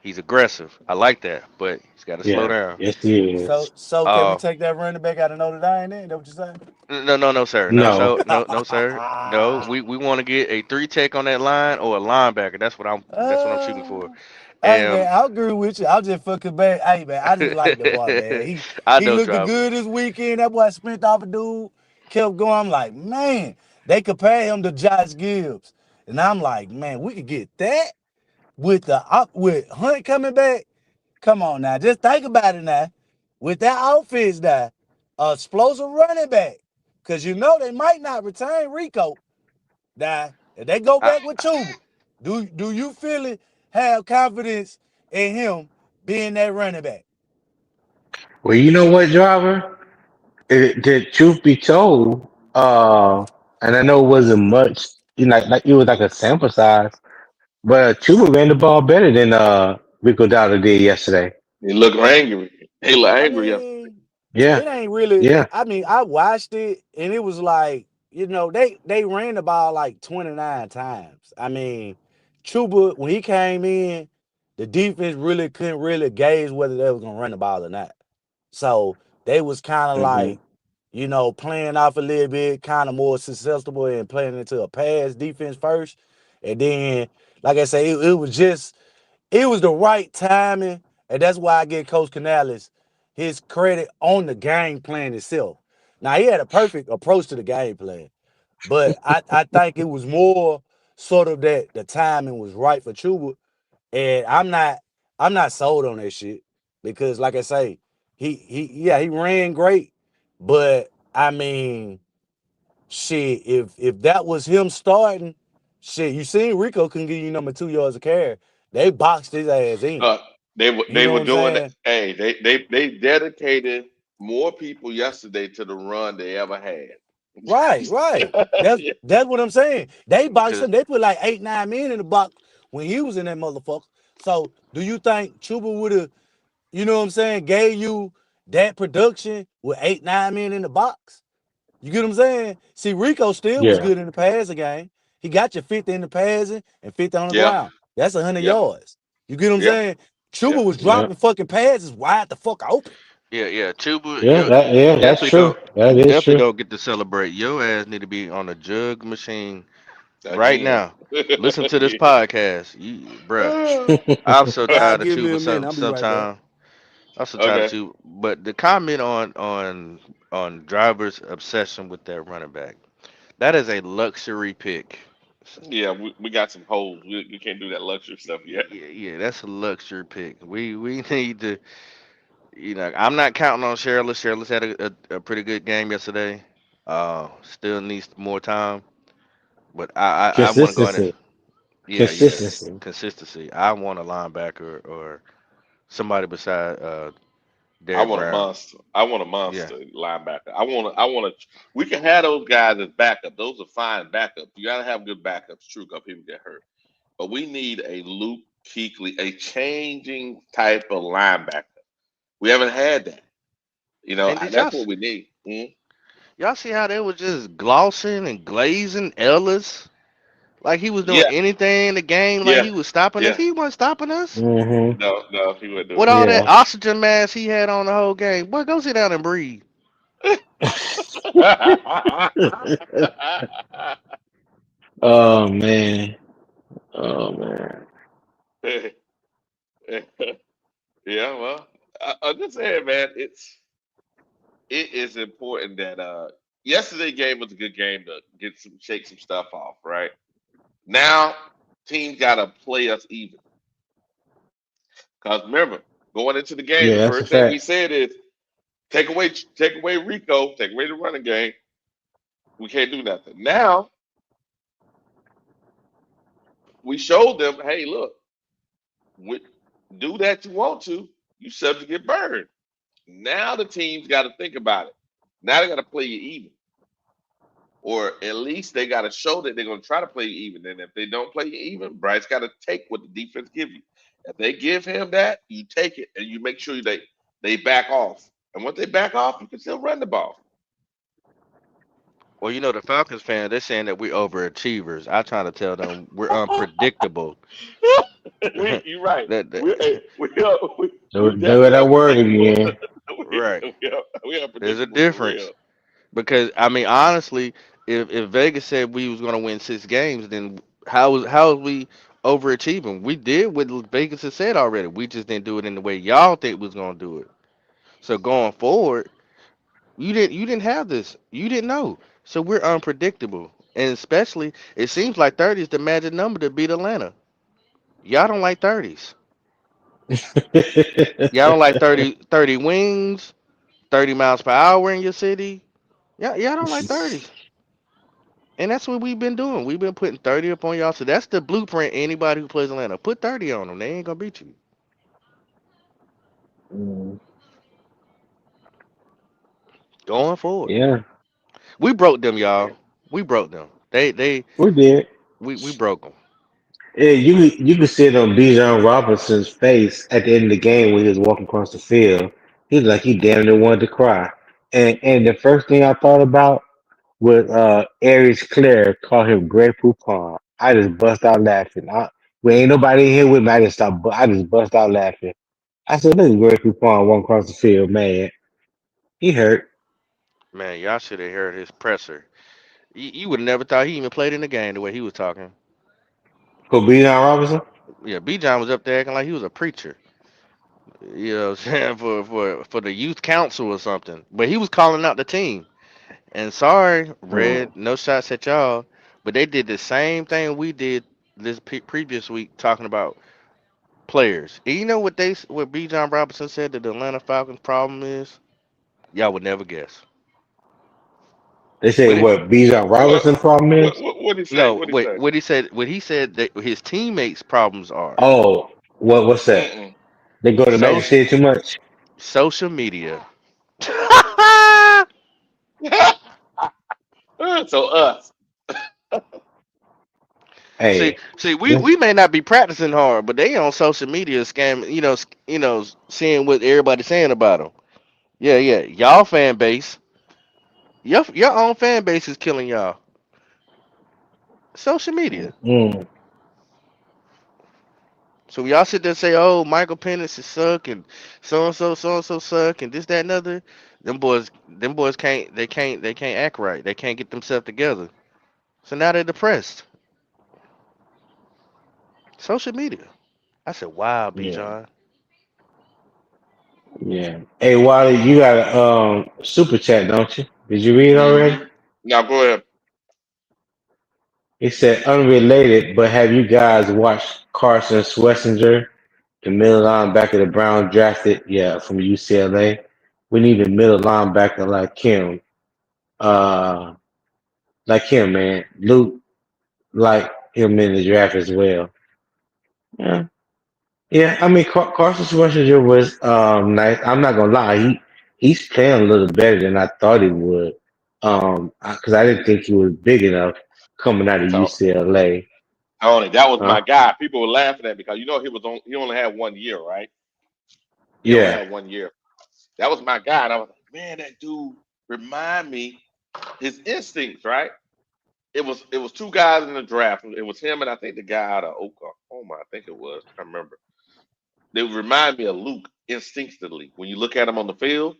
He's aggressive. I like that, but he's got to slow yeah. down. Yes, he is. so can we Uh, take that running back out of Notre Dame? Then that what you saying? no, no, no, sir. No, No. so no, sir. No, we want to get a three tech on that line or a linebacker. That's what I'm shooting for. uh, Hey man, And I agree with you. I'll just fucking back. Hey man, I just like the boy, man. He I he know looked driver. good this weekend. That boy sprint off a dude, kept going. I'm like, man, they compare him to Josh Gibbs, and I'm like, man, we could get that with with Hunt coming back. Come on now, just think about it now. With that outfit now, explosive running back, cause you know they might not retain Rico. Now, if they go I, back with Chuba, do you feel it? Have confidence in him being that running back? Well, you know what, driver? The truth be told, and I know it wasn't much, like it was like a sample size, but Chuba ran the ball better than Rico Dowdle did yesterday. He looked angry. He looked I angry yesterday. mean, Yeah, it ain't really. yeah. I mean, I watched it and it was like, they ran the ball like 29 times. I mean, Chuba when he came in, the defense really couldn't really gauge whether they was gonna run the ball or not. So they was kind of Hmm. like, playing off a little bit, kind of more susceptible and playing into a pass defense first. And then, like I say, it was the right timing. And that's why I give Coach Canales his credit on the game plan itself. Now he had a perfect approach to the game plan, but I think it was more sort of that the timing was right for Chuba, and I'm not sold on that shit because like I say, he ran great, but I mean shit, if that was him starting, shit, you seen Rico couldn't give you number 2 yards of carry. They boxed his ass in. Uh, they were You they know were what I'm doing that. saying? Hey, they dedicated more people yesterday to the run they ever had. Right, right. That's Yeah. that's what I'm saying. They boxed cause him. They put like 8, 9 men in the box when he was in that motherfucker. So do you think Chuba would have, what I'm saying, gave you that production with 8, 9 men in the box? You get what I'm saying? See, Rico still was Yeah, good in the passing game. He got you 50 in the passing and 50 on the Yeah. ground. That's 100 Yeah. yards. You get what I'm Yeah. saying? Yeah. Chuba was yeah, dropping fucking passes wide the fuck open. yeah, Chuba, yeah. Yeah, that's definitely true. don't That is definitely true. don't get to celebrate. Your ass need to be on a jug machine right Again. now. Listen to this Yeah. podcast, bruh. I'm so Y'all tired of give me Chuba. a minute. I'll be right back. Sometimes I'm so tired of Okay. Chuba. But the comment on driver's obsession with that running back, that is a luxury pick. Yeah, we got some holes. We can't do that luxury stuff yet. Yeah, yeah, that's a luxury pick. We need to, I'm not counting on Shirley. Shirley's had a pretty good game yesterday. Still needs more time, but I want to go in there. Consistency. Yeah, yeah, Consistency. consistency. I want a linebacker or somebody beside I Derek want a Brown. monster. I want a Yeah, monster linebacker. I want to. We can have those guys as backup. Those are fine backups. You got to have good backups. True, because people get hurt. But we need a Luke Kuechly, a changing type of linebacker. We haven't had that. and did That's what we need. Mhm. y'all see how they was just glossing and glazing Ellis like he was doing Yeah, anything in the game, like yeah, he was stopping us. yeah. He wasn't stopping us. Hmm. No, no, he wasn't With doing all that. that Yeah. oxygen mask he had on the whole game, boy, go sit down and breathe. Oh man. Oh man. Yeah, well, I'm just saying, man. It is important that yesterday game was a good game to get some shake some stuff off, right? Now teams got to play us even. Cause remember, going into the game, the Yeah, that's a first thing we fact. said is take away Rico, take away the running game. We can't do nothing. Now we showed them, hey, look, we, do that you want to, you subject to get burned. Now the team's got to think about it. Now they got to play you even, or at least they got to show that they're going to try to play you even. And if they don't play you even, Bryce got to take what the defense give you. If they give him that, you take it and you make sure they back off. And once they back off, you can still run the ball. Well, the Falcons fan, they're saying that we're overachievers. I try to tell them we're unpredictable. You're right. that, We that we There with definitely that word unpredictable. again. right. We There's a unpredictable for difference real. because I mean, honestly, if Vegas said we was gonna win 6 games, then how was we overachieving? We did what Vegas had said already. We just didn't do it in the way y'all think we was gonna do it. So going forward, you didn't have this. You didn't know. So we're unpredictable. And especially it seems like 30 is the magic number to beat Atlanta. Y'all don't like 30s. Y'all don't like 30 wings, 30 miles per hour in your city. Y'all don't like 30s. And that's what we've been doing. We've been putting 30 up on y'all. So that's the blueprint. Anybody who plays Atlanta, put 30 on them. They ain't gonna beat you. Mm, Going forward, yeah, we broke them, Yeah. y'all. We broke them. They we did. we broke them. Yeah, you could see it on Bijan Robinson's face at the end of the game when he was walking across the field. He was like he damn near wanted to cry. And the first thing I thought about was Aries Claire called him Grey Poupon. I just bust out laughing. We ain't nobody in here with me. I just bust out laughing. I said, look at Grey Poupon walking across the field, man. He hurt. Man, y'all should have heard his presser. You would have never thought he even played in the game the way he was talking. For Bijan Robinson? Yeah, B. John was up there acting like he was a preacher. You know what I'm saying? For the youth council or something. But he was calling out the team. And sorry, Mm. Red, no shots at y'all. But they did the same thing we did this previous week talking about players. And you know what B. John Robinson said that the Atlanta Falcons problem is? Y'all would never guess. They say What it what Bijan What Robinson problem is? what did he say? no, What did he wait, say? what he said that his teammates' problems are Oh, what's that? Mm-mm. They go to Magic social City too much? social media. So us. Hey, See, we, this, we may not be practicing hard, but they on social media scamming, seeing what everybody's saying about them. Yeah, yeah, y'all fan base, your own fan base is killing y'all. Social media. mm, So when y'all sit there and say, "Oh, Michael Penix is suck and so and so suck and this, that, and other," them boys they can't act right. They can't get themselves together. So now they're depressed. Social media. I said, "Wow, B. yeah, John." yeah. Hey, Wally, you got a super chat, don't you? Did you read it already? Mm-hmm. Now go ahead. It said unrelated, but have you guys watched Carson Schlesinger, the middle linebacker the Brown drafted? Yeah, from UCLA. We need a middle linebacker uh, like him, man. Luke like him in the draft as well. Yeah, yeah. I mean, Carson Schwarzenegger was nice. I'm not gonna lie. He's playing a little better than I thought he would. Because I didn't think he was big enough coming out of So UCLA. Tony, that was Huh? my guy. People were laughing at me because he only had 1 year, right? He only Yeah. had 1 year. That was my guy. And I was like, man, that dude remind me his instincts, right? It was two guys in the draft. It was him and I think the guy out of Oklahoma. I think it was. I can't remember. They remind me of Luke instinctively when you look at him on the field.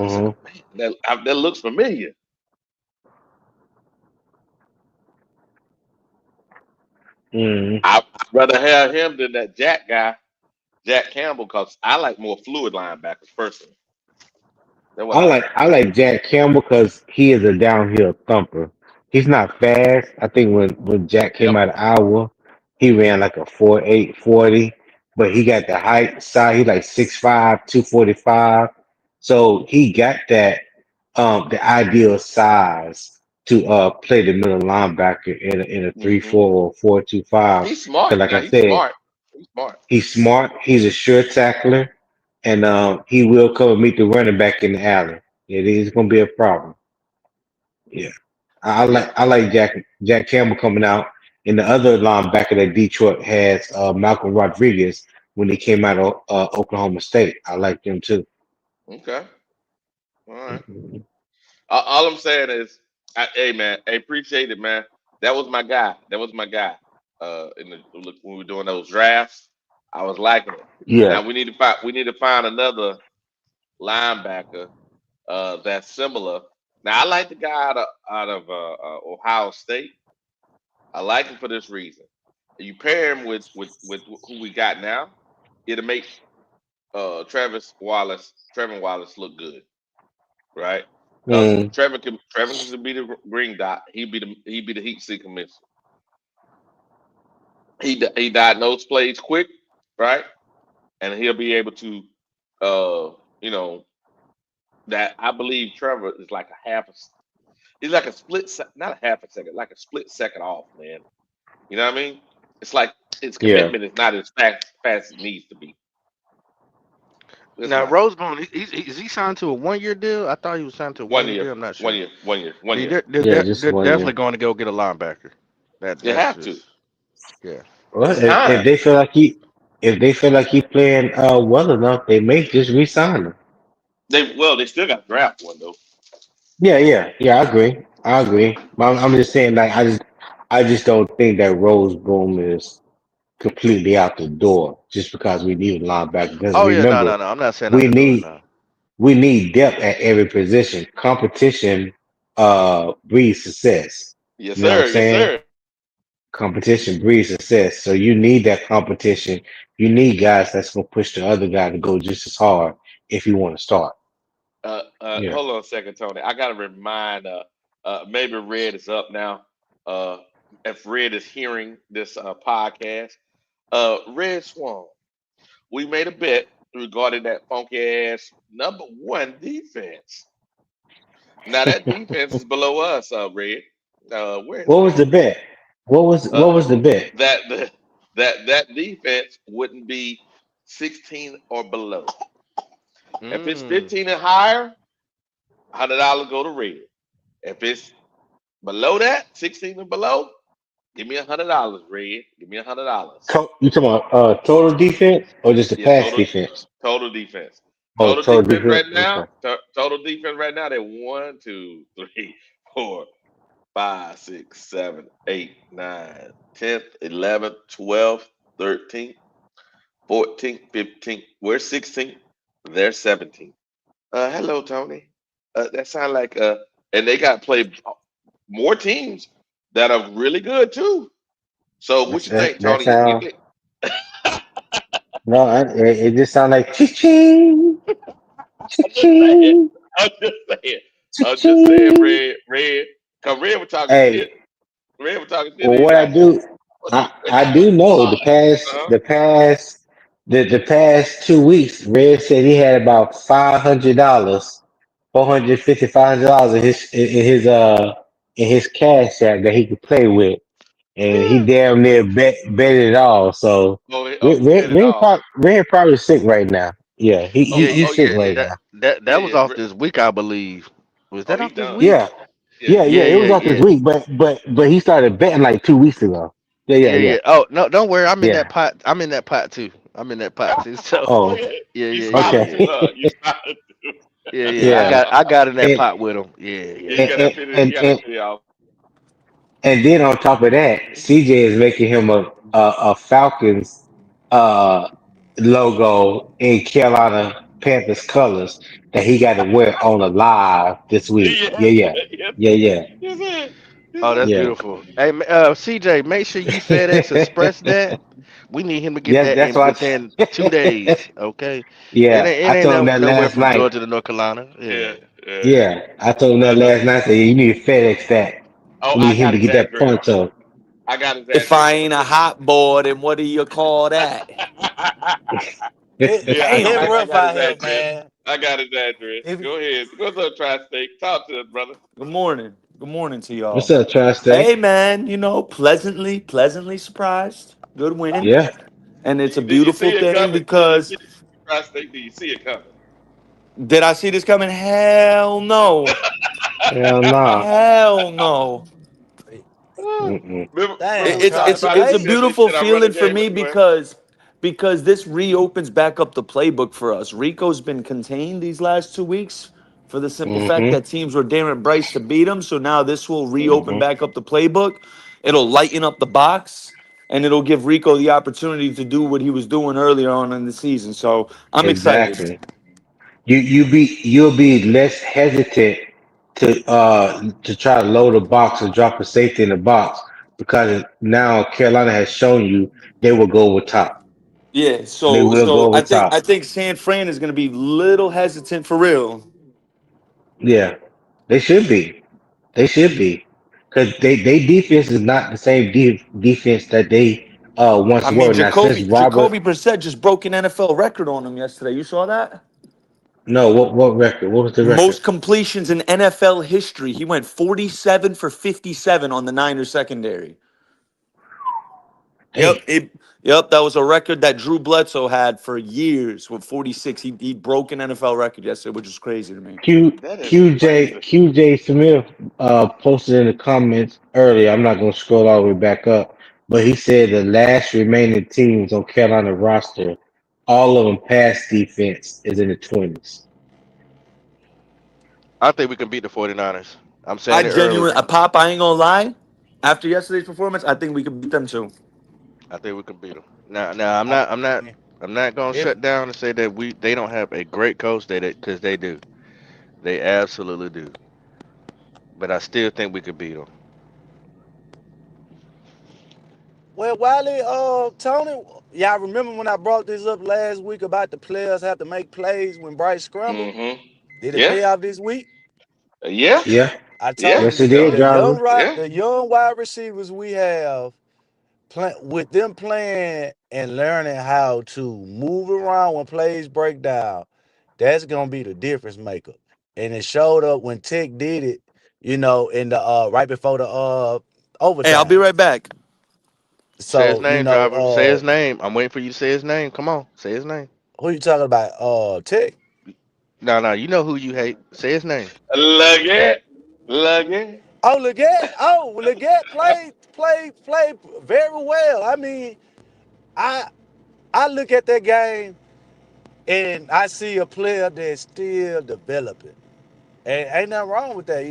I said, Uh-huh. man, that looks familiar. Mm. I'd rather have him than that Jack guy. Jack Campbell because I like more fluid linebackers personally. That's what I I like like. I like Jack Campbell because he is a downhill thumper. He's not fast. I think when Jack came Yep. out of Iowa, he ran like a 4.8 40, but he got the height side. He like 6'5", 245. So he got that the ideal size to play the middle linebacker in a three Hmm. four or 4-2-5. He's smart. Because like Now I he's said, smart. He's smart. he's smart. He's a sure tackler, and he will come and meet the running back in the alley. It is going to be a problem. Yeah, Yeah. I like Jack Campbell coming out, and the other linebacker that Detroit has, Malcolm Rodriguez, when he came out of Oklahoma State. I like them too. Okay. All right. Mhm. All I'm saying is, hey man, I appreciate it, man. That was my guy. That was my guy. In the look when we were doing those drafts, I was liking it. Yeah. Now we need to find another linebacker that's similar. Now I like the guy out of Ohio State. I like him for this reason. You pair him with who we got now, it'll make Trevor Wallace look good, right? Because Mm, Trevor can be the green dot. He be the heat seeker missile. He diagnose plays quick, right? And he'll be able to, uh, you know, that I believe Trevor is like a he's like a not a half a second, like a split second off, man. You know what I mean? It's like his yeah. commitment is not as fast as it needs to be. That's Now my thing. Rosebone, is he signed to a 1 year deal? I thought he was signed to a one One year year, deal. I'm not one sure. year, 1 year, 1 year. They're, Yeah, they're, just they're one definitely year. going to go get a linebacker. You That's have to. just yeah. Well, It's if time. they feel like he playing well enough, they may just re-sign him. They still got to draft one though. Yeah, yeah, yeah. I agree. I agree. But I'm just saying, like, I just don't think that Rose Boom is completely out the door just because we need a linebacker. Because Oh yeah, no, remember, no, no. I'm not saying out we the door. need No. we need depth at every position. Competition breeds success. Yes, You know what I'm sir. Yes, saying? sir. Competition breeds success. So you need that competition. You need guys that's gonna push the other guy to go just as hard if you want to start. Yeah. Hold on a second, Tony. I gotta remind. Maybe Red is up now. Uh, if Red is hearing this podcast, Red Swan, we made a bet regarding that funky ass number one defense. Now that defense is below us, Red. Where's What was the Red? bet? What Uh, was the bet? that the that defense wouldn't be 16 or below. If it's Mm. 15 and higher, $100 go to Red. If it's below that, 16 and below, give me $100, Red. Give me $100. You talking about total defense or just the Yeah, pass total defense? total defense. Oh, Total total defense defense. right Okay. now. Total defense right now. They're 1, 2, 3, 4, 5, 6, 7, 8, 9, 10th, 11th, 12th, 13th, 14th, 15th. We're 16th. They're 17th. Hello, Tony. That sound like and they got to play more teams that are really good too. So what you think, That Tony? You sound think? no. It just sound like ching I'm just saying. ching I'm just saying. I'm just saying, ching. Red. Cause Red was talking shit. Hey, Red was talking shit. well, He's what I like, do, what you? I do know Uh-huh. the past 2 weeks, Red said he had about $500, 450, $500 in his cash app that he could play with, and he Yeah. damn near bet it all. So He bet it all. Red probably sick right now. Yeah, Yeah, yeah, he's sick Yeah, right yeah, that now. that was yeah. off this week, I believe. Was Oh, that he off this done. Yeah, week? Yeah, yeah. Yeah, It yeah, was off this yeah. week, but he started betting like 2 weeks ago. Yeah, yeah, Yeah, yeah, yeah. Oh no, don't worry. I'm in yeah. that pot. I'm in that pot too. I'm in that pot too. So Look Oh, at it. yeah, You yeah, yeah, smiling yeah, too, huh? okay. You smiling yeah, too. yeah. I Yeah, got I got in that and pot with him. Yeah, Yeah, yeah, you and got yeah. that video. You and got that and, video. and then on top of that, CJ is making him a Falcons uh logo in Carolina Panthers colors that he got to wear on a live this week. Yes, Yeah, yeah, yes, yeah, yeah, yes, Oh, that's Yeah. beautiful. Hey, CJ, make sure you FedEx Express that. We need him to get Yes, that that's in what within 2 days. Okay. It yeah, ain't I it ain't told him that nowhere last from night. Georgia to North Carolina. Yeah, Yeah. yeah. Yeah, I told him that No, no. last night. I said, you need to FedEx that. Oh, We I need him got to his get that address. pronto. I got his If address. I I'm gonna ain't a send it to hot boy, then what do you call that? you. It, Yeah, it I rough got out his here, address. man. I got his address. If Go ahead. What's up, Tri-State? Talk to us, brother. Good morning. Good morning to What's y'all. up, Tri-State? Hey man, pleasantly surprised. Good win. Yeah. And it's a Did you beautiful see it thing coming? Did you because see Tri-State? Did you see it coming? did I see this coming? Hell no. Hell nah. Hell no. Mm-mm. Remember It, we it's was it's talking it's about it? it's You a said Tri-State. they beautiful said our running feeling for game me looked well. because this reopens back up the playbook for us. Rico's been contained these last 2 weeks for the simple fact Mm-hmm. that teams were daring Bryce to beat him. So now this will reopen Mm-hmm. back up the playbook. It'll lighten up the box and it'll give Rico the opportunity to do what he was doing earlier on in the season. So I'm excited. Exactly. You'll be less hesitant to try to load a box or drop a safety in the box because now Carolina has shown you they will go over top. Yeah. They So will go so over I think top. I think San Fran is going to be little hesitant for real. Yeah, they should be. They should be because they defense is not the same defense that they I once mean, were. Now since Robert, Jacoby Brissett just broke an NFL record on him yesterday. You saw that? no, what record? What was the record? Most completions in NFL history. He went 47 for 57 on the Niners secondary. Damn. Yep, yep, that was a record that Drew Bledsoe had for years with 46. He broke an NFL record yesterday, which is crazy to me. That is crazy. QJ Smith posted in the comments earlier. I'm not gonna scroll all the way back up, but he said the last remaining teams on Carolina roster, all of them pass defense is in the 20s. I think we can beat the 49ers. I'm I saying it early. genuinely, Pop, I ain't gonna lie. After yesterday's performance, I think we could beat them too. I think we can beat them. Now I'm I, not I'm not I'm not gonna if shut down and say that they don't have a great coach. Because they do. They absolutely do. But I still think we could beat them. Well, Wiley, Tony, y'all remember when I brought this up last week about the players have to make plays when Bryce scrambled? Mm-hmm. Did it Yeah. pay off this week? Yeah. Yeah, I Yeah. told yes you it Yeah. did, driver. Yeah. the young wide receivers we have with them playing and learning how to move around when plays break down, that's gonna be the difference maker. And it showed up when Tech did it, in the right before the Hey, I'll be overtime. right back. Say his So, name, driver. Say his name. I'm waiting for you to say his name. Come on, say his name. who you talking about? Tech. No, no, you know who you hate. Say his name. Look at. Look at. Oh, Leggett. Oh, Leggett played very well. I mean, I I look at that game and I see a player that's still developing. And ain't nothing wrong with that,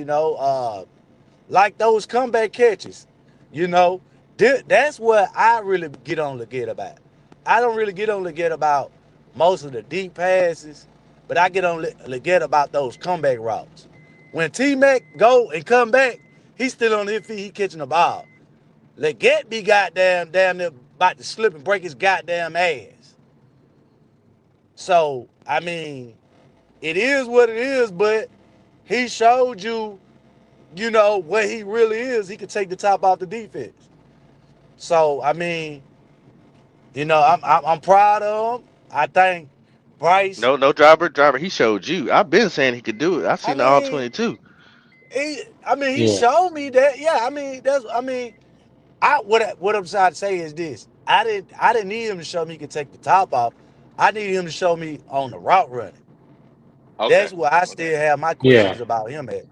like those comeback catches, you know. That's what I really get on Leggett about. I don't really get on Leggett about most of the deep passes, but I get on Leggett about those comeback routes. When T Mac go and come back, he's still on his feet, he catching the ball. Leggett be goddamn damn near about to slip and break his goddamn ass. So, I mean, it is what it is, but he showed you, what he really is. He could take the top off the defense. So, I mean, I'm proud of him. I think Bryce, No, no, driver. He showed you. I've been saying he could do it. I've I seen the all mean, 22. he Yeah, showed me that. Yeah, what I'm trying to say is this. I didn't need him to show me he could take the top off. I need him to show me on the route running. Okay. That's where I Okay. still have my yeah, questions about him at.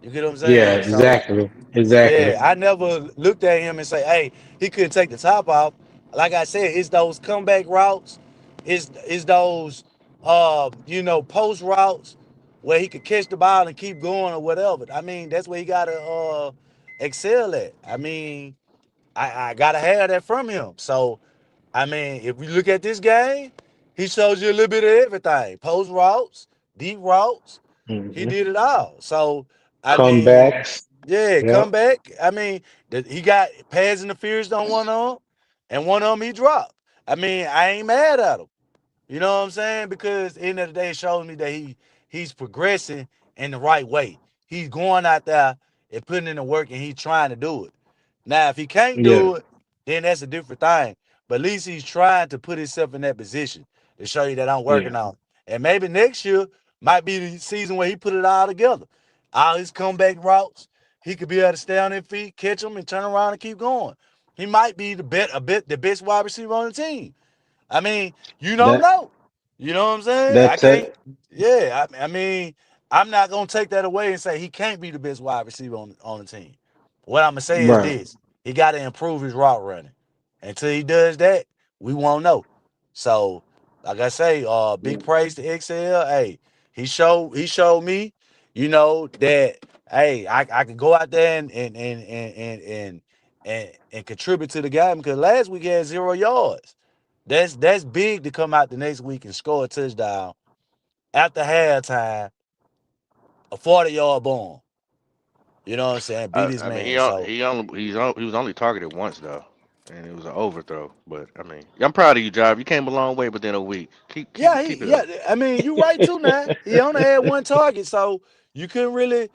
You get what I'm yeah, saying? So exactly, exactly. yeah, I never looked at him and say, "Hey, he couldn't take the top off." Like I said, it's those comeback routes, it's those post routes where he could catch the ball and keep going or whatever. I mean, that's where he gotta excel at. I mean, I gotta have that from him. So I mean, if we look at this game, he shows you a little bit of everything: post routes, deep routes. He Hmm. did it all. So I mean, Comebacks. Yeah, come Yep. back. I mean, he got pads interference on one of them, and one of them he dropped. I mean, I ain't mad at him. You know what I'm saying? Because at the end of the day, it shows me that he's progressing in the right way. He's going out there and putting in the work, and he's trying to do it. Now, if he can't Yeah. do it, then that's a different thing. But at least he's trying to put himself in that position to show you that I'm Yeah. working on it. And maybe next year might be the season where he put it all together. All his comeback routes, he could be able to stay on his feet, catch them, and turn around and keep going. He might be the best wide receiver on the team. I mean, you don't That know. You know what I'm saying? I that's can't. it. Yeah, I mean, I'm not gonna take that away and say he can't be the best wide receiver on the team. What I'm gonna say is Right. this: he got to improve his route running. Until he does that, we won't know. So, like I say, big praise to XL. Hey, he showed me, that hey, I could go out there and contribute to the game because last week he had 0 yards. That's big to come out the next week and score a touchdown after halftime, a 40-yard bomb. You know what I'm saying? Beat his I mean, man. So he was only targeted once though, and it was an overthrow. But I mean, I'm proud of you, Jive. You came a long way within a week. Keep it yeah. up. I mean, you right too now. He only had one target, so you couldn't really,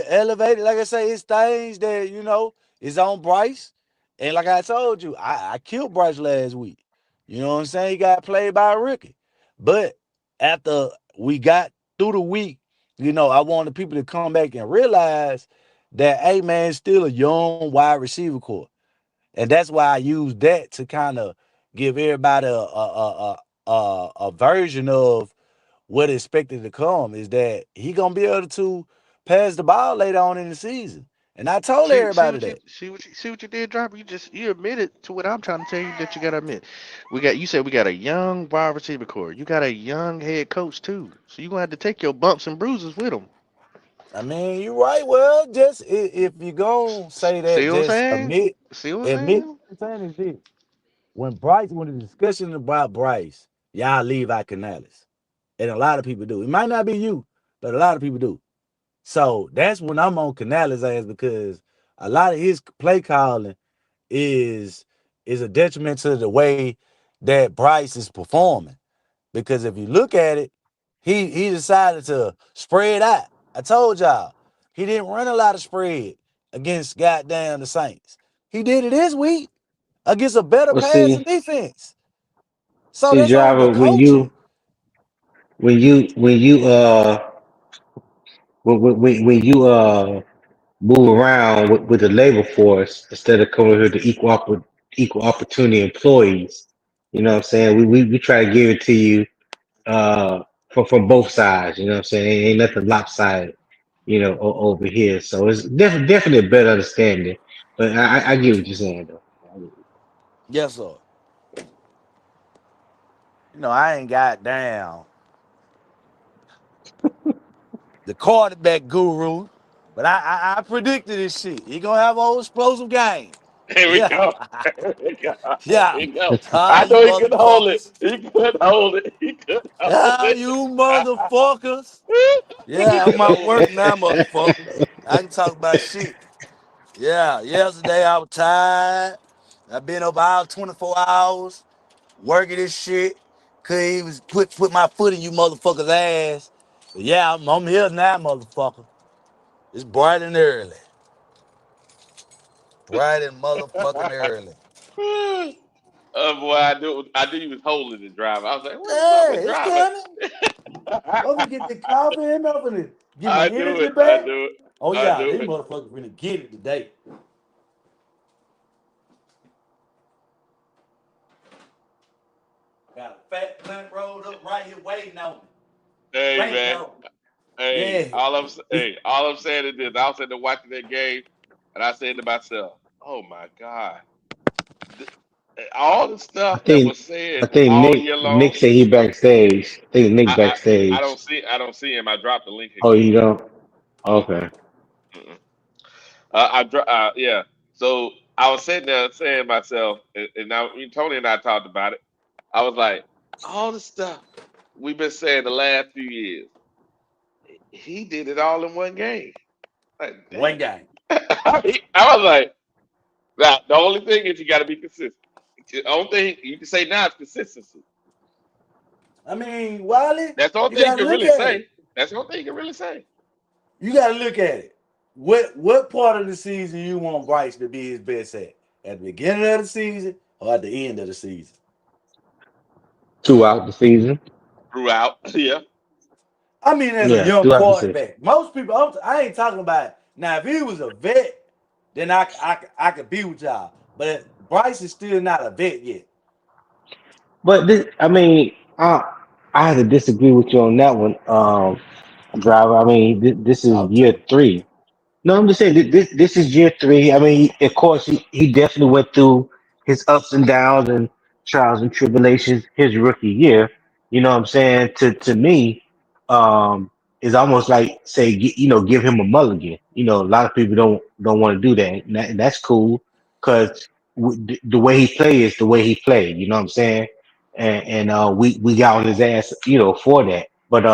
elevate it. Like I say, it's things that is on Bryce, and like I told you, I killed Bryce last week. You know what I'm saying? He got played by a rookie, but after we got through the week, I wanted people to come back and realize that, hey man, it's still a young wide receiver core. And that's why I use that to kind of give everybody a version of what expected to come is that he gonna be able to pass the ball later on in the season. And I told everybody that. See what you did, Driver. You admitted to what I'm trying to tell you that you gotta admit. You said we got a young wide receiver core. You got a young head coach too. So you gonna have to take your bumps and bruises with him. I mean, you're right. Well, just if you gonna say that, See what I'm just saying? admit, See what I'm admit. saying? What I'm saying is this: when the discussion about Bryce, y'all leave out Canales, and a lot of people do. It might not be you, but a lot of people do. So that's when I'm on Canales' ass because a lot of his play calling is is a detriment to the way that Bryce is performing. Because if you look at it, he decided to spread out. I told y'all he didn't run a lot of spread against goddamn the Saints. He did it this week against a better Well, passing see, defense. So see, that's on the driver, coaching. when you when you move around with the labor force instead of coming here to equal opportunity employees. You know what I'm saying? We try to give it to you from both sides. You know what I'm saying? Ain't nothing lopsided. Over here. So it's definitely a better understanding. But I get what you're saying though. Yes, sir. I ain't got down the quarterback guru, but I predicted this shit. He gonna have an old explosive game. Here we Yeah, go. Here we go. Here yeah. we go. Ah, I you know he couldn't hold it. motherfuckers. He couldn't hold it. He couldn't hold Ah, it. you motherfuckers. Yeah, I'm at work now, motherfucker. I can talk about shit. Yeah, yesterday I was tired. I've been up all 24 hours working this shit. Couldn't even put my foot in you motherfuckers' ass. But yeah, I'm here now, motherfucker. It's bright and early. Bright and motherfucking early. Oh boy, I knew he was holding the driver. I was like, what is up Hey, with it's driving? coming. Let me get the coffee and up and get my I knew energy it. I back. knew it. Oh I yeah, knew these it. motherfuckers really get it today. Got a fat blunt rolled up right here waiting on me. Hey Waiting man. on me. Hey, Yeah. It's, all I'm saying is this. I was sitting there watching that game, and I said to myself, "Oh my God, Th- all the I stuff that think was I said think all year Nick long." said he backstage. I think Nick I backstage. don't see him. I dropped the link Oh, you again. don't? Mm-mm, Okay. mm-mm. Yeah. So I was sitting there saying to myself, and now Tony and I talked about it. I was like, all the stuff we've been saying the last few years, he did it all in one game. Like, One damn. game. I was like, now the only thing is you got to be consistent. The only thing you can say now is consistency. I mean, Wiley, That's the only you thing you gotta can look really at it. say. That's the only thing you can really say. You gotta look at it. What part of the season you want Bryce to be his best at? At the beginning of the season or at the end of the season? throughout the season. Throughout, yeah. I mean, as a Yeah, young throughout the season. quarterback, most people. I ain't talking about now. If he was a vet, then I could be with y'all. But Bryce is still not a vet yet. But this, I mean, I had to disagree with you on that one, driver. I mean, this is Talk year to me. 3. No, I'm just saying this is year 3. I mean, of course, he definitely went through his ups and downs and trials and tribulations his rookie year. You know what I'm saying? To me, it's almost like say give him a mulligan. You know, a lot of people don't want to do that, and that's cool because the way he plays is the way he played. You know what I'm saying? And we got on his ass, for that. But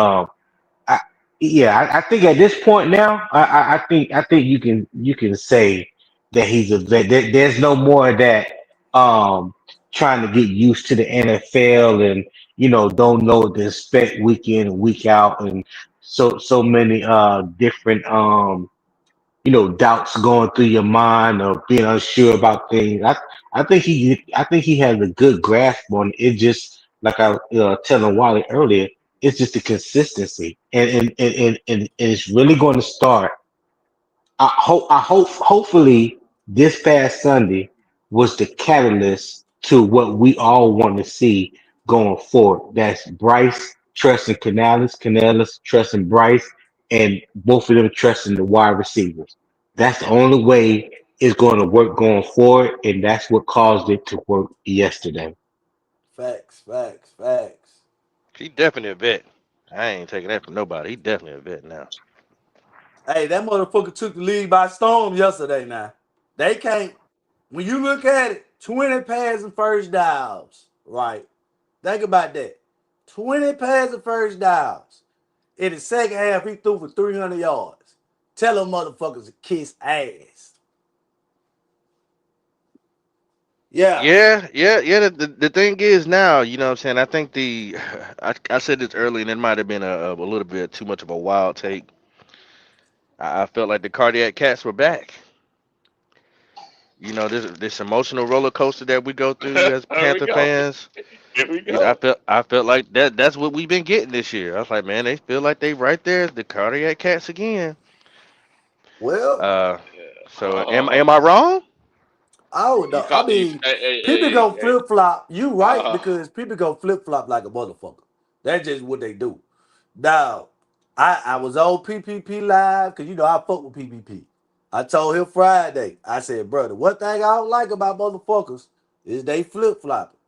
I, yeah, I think at this point now, I think you can say that he's a vet. There's no more of that um trying to get used to the NFL and don't know what to expect week in and week out and so many different doubts going through your mind or being unsure about things. I think he has a good grasp on it. It just like I telling Wally earlier, it's just the consistency, and it's really going to start. Hopefully this past Sunday was the catalyst to what we all want to see going forward. That's Bryce trusting Canales, Canales trusting Bryce, and both of them trusting the wide receivers. That's the only way it's going to work going forward, and that's what caused it to work yesterday. Facts, facts, facts. He definitely a vet. I ain't taking that from nobody. He definitely a vet now. Hey, that motherfucker took the league by storm yesterday. Now they can't. When you look at it, 20 passing first downs. Right. Think about that. 20 passing first downs. In the second half, he threw for 300 yards. Tell them motherfuckers to kiss ass. Yeah. Yeah, yeah, yeah. The thing is now, you know what I'm saying? I think I said this earlier and it might have been a little bit too much of a wild take. I felt like the cardiac cats were back. You know, this emotional roller coaster that we go through as There we Panther go. fans. Here we You know, I go. felt I felt like that's what we've been getting this year. I was like, man, they feel like they right there, the cardiac cats again. Well, Uh, so am Uh, I wrong? I would you know. I call you mean, hey, hey, people hey, go hey, flip flop. You right uh, because people go flip flop like a motherfucker. That's just what they do. Now, I was on PPP live because I fuck with PPP. I told him Friday. I said, brother, one thing I don't like about motherfuckers is they flip flopping.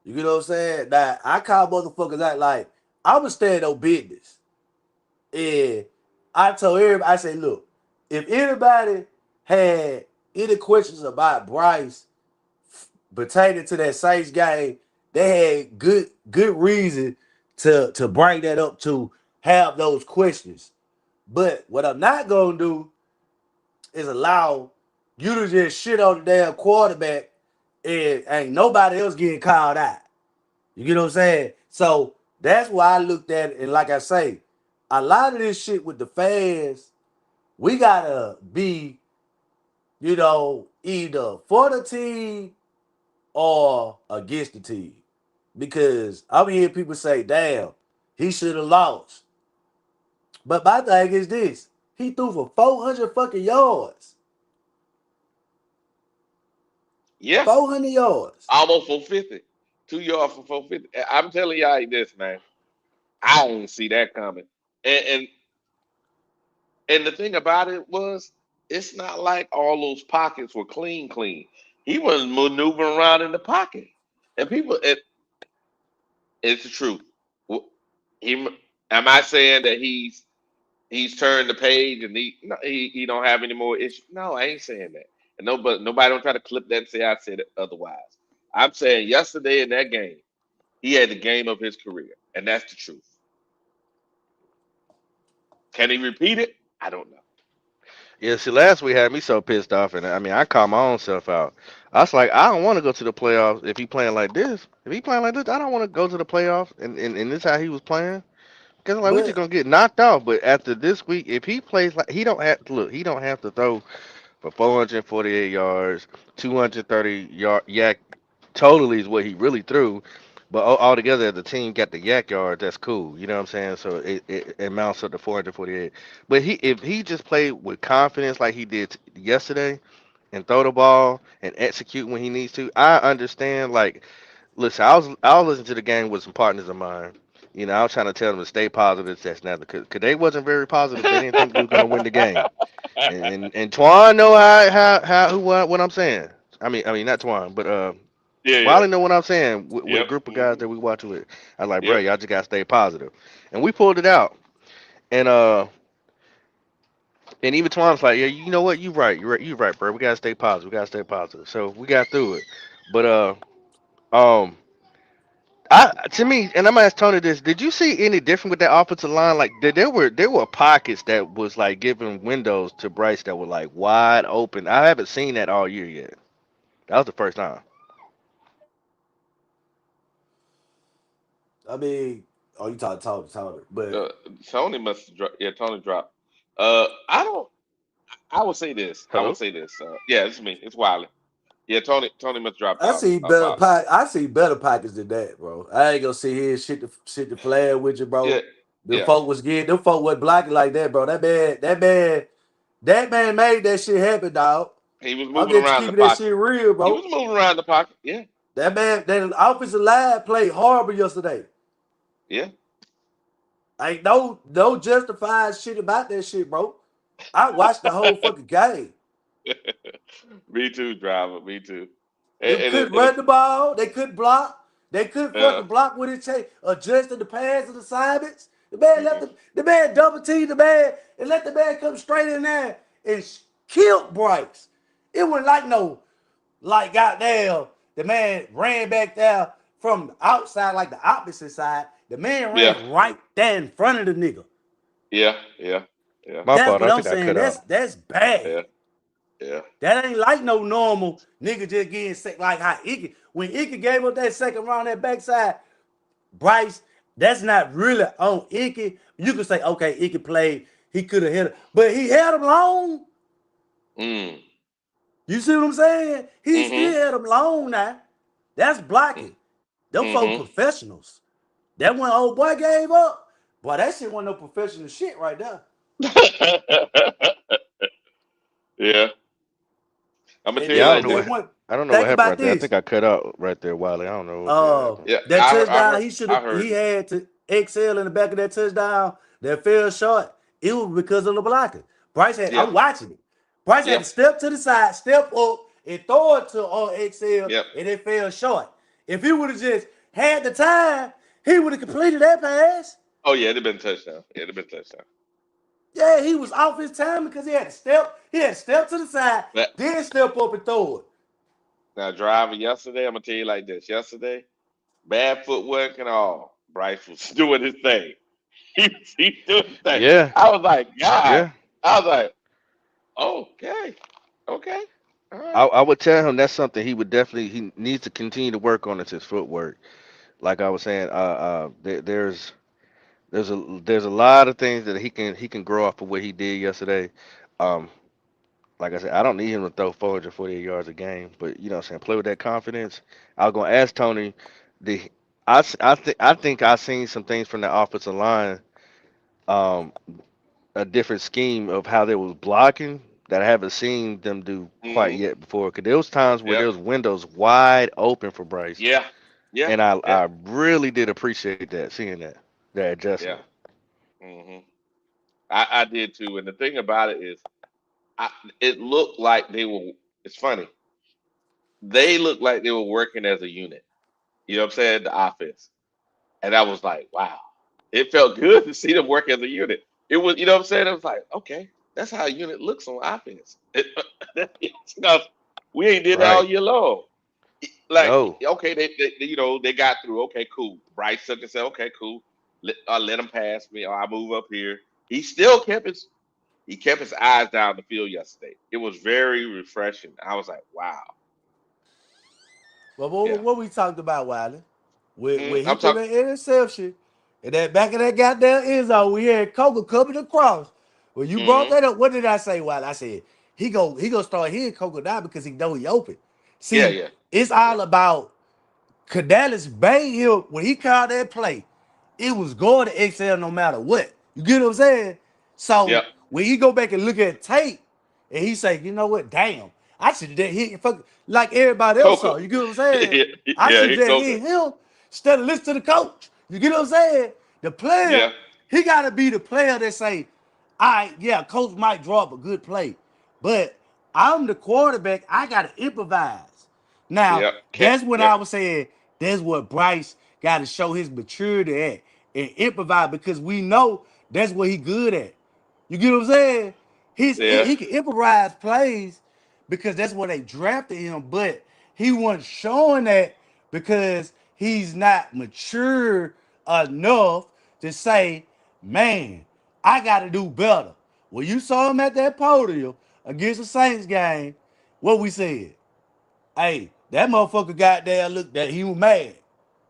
You know what I'm saying? Now I call motherfuckers out like I'ma stand on business. And I told everybody, I said, look, if anybody had any questions about Bryce pertaining to that Saints game, they had good reason to bring that up to have those questions. But what I'm not gonna do is allow you to just shit on the damn quarterback and ain't nobody else getting called out. You get what I'm saying? So that's why I looked at it, and like I say, a lot of this shit with the fans, we gotta be, either for the team or against the team. Because I'm hearing people say, damn, he should have lost. But my thing is this. He threw for 400 fucking yards. yeah, 400 yards. almost 450. 2 yards for 450. I'm telling y'all this, man. I didn't see that coming. And the thing about it was, it's not like all those pockets were clean. He was maneuvering around in the pocket, and it's the truth. He, am I saying that he's turned the page and he don't have any more issues? No, I ain't saying that. And nobody don't try to clip that and say I said it otherwise. I'm saying yesterday in that game, he had the game of his career, and that's the truth. Can he repeat it? I don't know. Yeah, see, last week had me so pissed off, and I mean, I called my own self out. I was like, I don't want to go to the playoffs if he playing like this. If he playing like this, I don't want to go to the playoffs, and this how he was playing. Because like we just But gonna get knocked off. But after this week, if he plays like he don't have to look, he don't have to throw for 448 yards, 230 yak totally is what he really threw. But altogether, the team got the yak yards. That's cool. You know what I'm saying? So it amounts up to 448. But if he just played with confidence like he did yesterday and throw the ball and execute when he needs to, I understand. Like, listen, I was listening to the game with some partners of mine. You know, I was trying to tell them to stay positive. That's not because they wasn't very positive. They didn't think they were gonna win the game. And Twan know how who what I'm saying. I mean not Twan, but Yeah, yeah. Wiley know what I'm saying with a Yep. group of guys Hmm. that we watch with. I was like, bro, Yep. y'all just gotta stay positive, and we pulled it out. And and even Twan was like, yeah, you know what, you right, bro. We gotta stay positive. We gotta stay positive. So we got through it. But um. I to me, and I'm gonna ask Tony this: did you see any different with that offensive line? Like there were pockets that was like giving windows to Bryce that were like wide open. I haven't seen that all year yet. That was the first time. I mean, oh, you talk, but Uh, Tony must drop. Yeah, Tony dropped. I don't. I would say this. I would Hello. say this. Yeah, it's me. It's Wiley. Yeah, Tony must dropped I out. see Up better out. pack. I see better pockets than that, bro. I ain't gonna sit here and shit the flag with you, Yeah, bro. yeah. Them folk was blocking like that, bro. That man made that shit happen, dog. He was I'm moving just around the keeping that pocket. shit real, He was bro. moving around the pocket. Yeah, That offensive line played horrible yesterday. yeah. Ain't no justified shit about that shit, bro. I watched the whole fucking game. Me too, driver. Me too. They And couldn't run the ball. They couldn't block. They couldn't uh, fucking block what it take. Adjusting the pass and assignments. The man left mm-mm. the man double teamed the man and let the man come straight in there and killed Bryce. It wasn't like no like goddamn the man ran back there from the outside like the opposite side. The man Yeah, ran right there in front of the nigga. yeah, yeah, yeah, My That's fault. what I I'm think I saying. cut out. That's bad. yeah, yeah, That ain't like no normal nigga just getting sick like how Icky. When Icky gave up that second round that backside, Bryce, that's not really on Icky. You could say, okay, Icky played, he could have hit it, but he held him long. mm, You see what I'm saying? He still mm-hmm, held him long now. That's blocking. Them folk mm-hmm. professionals. That one old boy gave up. Boy, that shit wasn't no professional shit right there. Yeah, I'm gonna And tell you Yeah, I don't then like know that this. one, I don't know what think happened about right there. I this. think I cut out right there, Wiley. I don't know what the hell happened. Yeah, That touchdown I he heard you. had to excel in the back of that touchdown that fell short. It was because of the blocking. Bryce had Yeah, I'm watching it. Bryce had yeah, to step to the side, step up, and throw it to Excel, yep. and it fell short. If he would have just had the time, he would have completed that pass. Oh yeah, it'd have been touchdown. Yeah, it'd have been touchdown. Yeah, he was off his time because he had to step to the side, But then step up and throw it. now driving yesterday, I'm gonna tell you like this. Yesterday, bad footwork and all. Bryce was doing his thing. He was doing his thing. Yeah, I was like, God. yeah. I was like, okay, okay, all I, right. I would tell him that's something he needs to continue to work on is his footwork. Like I was saying, there's a lot of things that he can grow off of what he did yesterday. Um, like I said, I don't need him to throw 448 yards a game, but you know what I'm saying, play with that confidence. I was gonna ask Tony, the I think I seen some things from the offensive line, um, a different scheme of how they was blocking that I haven't seen them do quite Mm-hmm. yet before. Cause there was times where Yep. there was windows wide open for Bryce, Yeah. Yeah. and I Yeah. I really did appreciate that, seeing that Yeah. adjustment. Hmm. I did too. And the thing about it is, I, it looked like they were. It's funny. They looked like they were working as a unit. You know what I'm saying? The offense. And I was like, wow. It felt good to see them work as a unit. It was, you know what I'm saying? I was like, okay, that's how a unit looks on offense. Because we ain't did that all Right? year long. Like, No. okay, they got through. Okay, cool. Bryce took and said, okay, cool. Let him pass me, or I move up here. He still kept his. He kept his eyes down the field yesterday. It was very refreshing. I was like, wow. But Yeah. what we talked about, Wiley, when he I'm threw talking. that interception and that back of that goddamn end zone, we had Coker coming across. When you brought Hmm. that up, what did I say, Wiley? I said he gonna start hitting Coker now because he know he open. Yeah, See, yeah, it's yeah, all about Cadellus banged him when he called that play. It was going to XL no matter what. You get what I'm saying? yeah. So when he go back and look at tape, and he say, you know what? Damn, I should have hit fuck like everybody else Coker. saw. You get what I'm saying? Yeah, I should hit have Coker. hit him instead of listen to the coach. You get what I'm saying? The player, Yeah, he gotta be the player that say, all right, yeah, coach might drop a good play, but I'm the quarterback. I gotta improvise. Now, yeah, that's what yeah. I was saying. That's what Bryce got to show his maturity at and improvise because we know that's what he good at. You get what I'm saying? Yeah. He can improvise plays because that's what they drafted him, but he wasn't showing that because he's not mature enough to say, man, I got to do better. When you saw him at that podium against the Saints game, what we said? Hey, that motherfucker got there, looked that he was mad.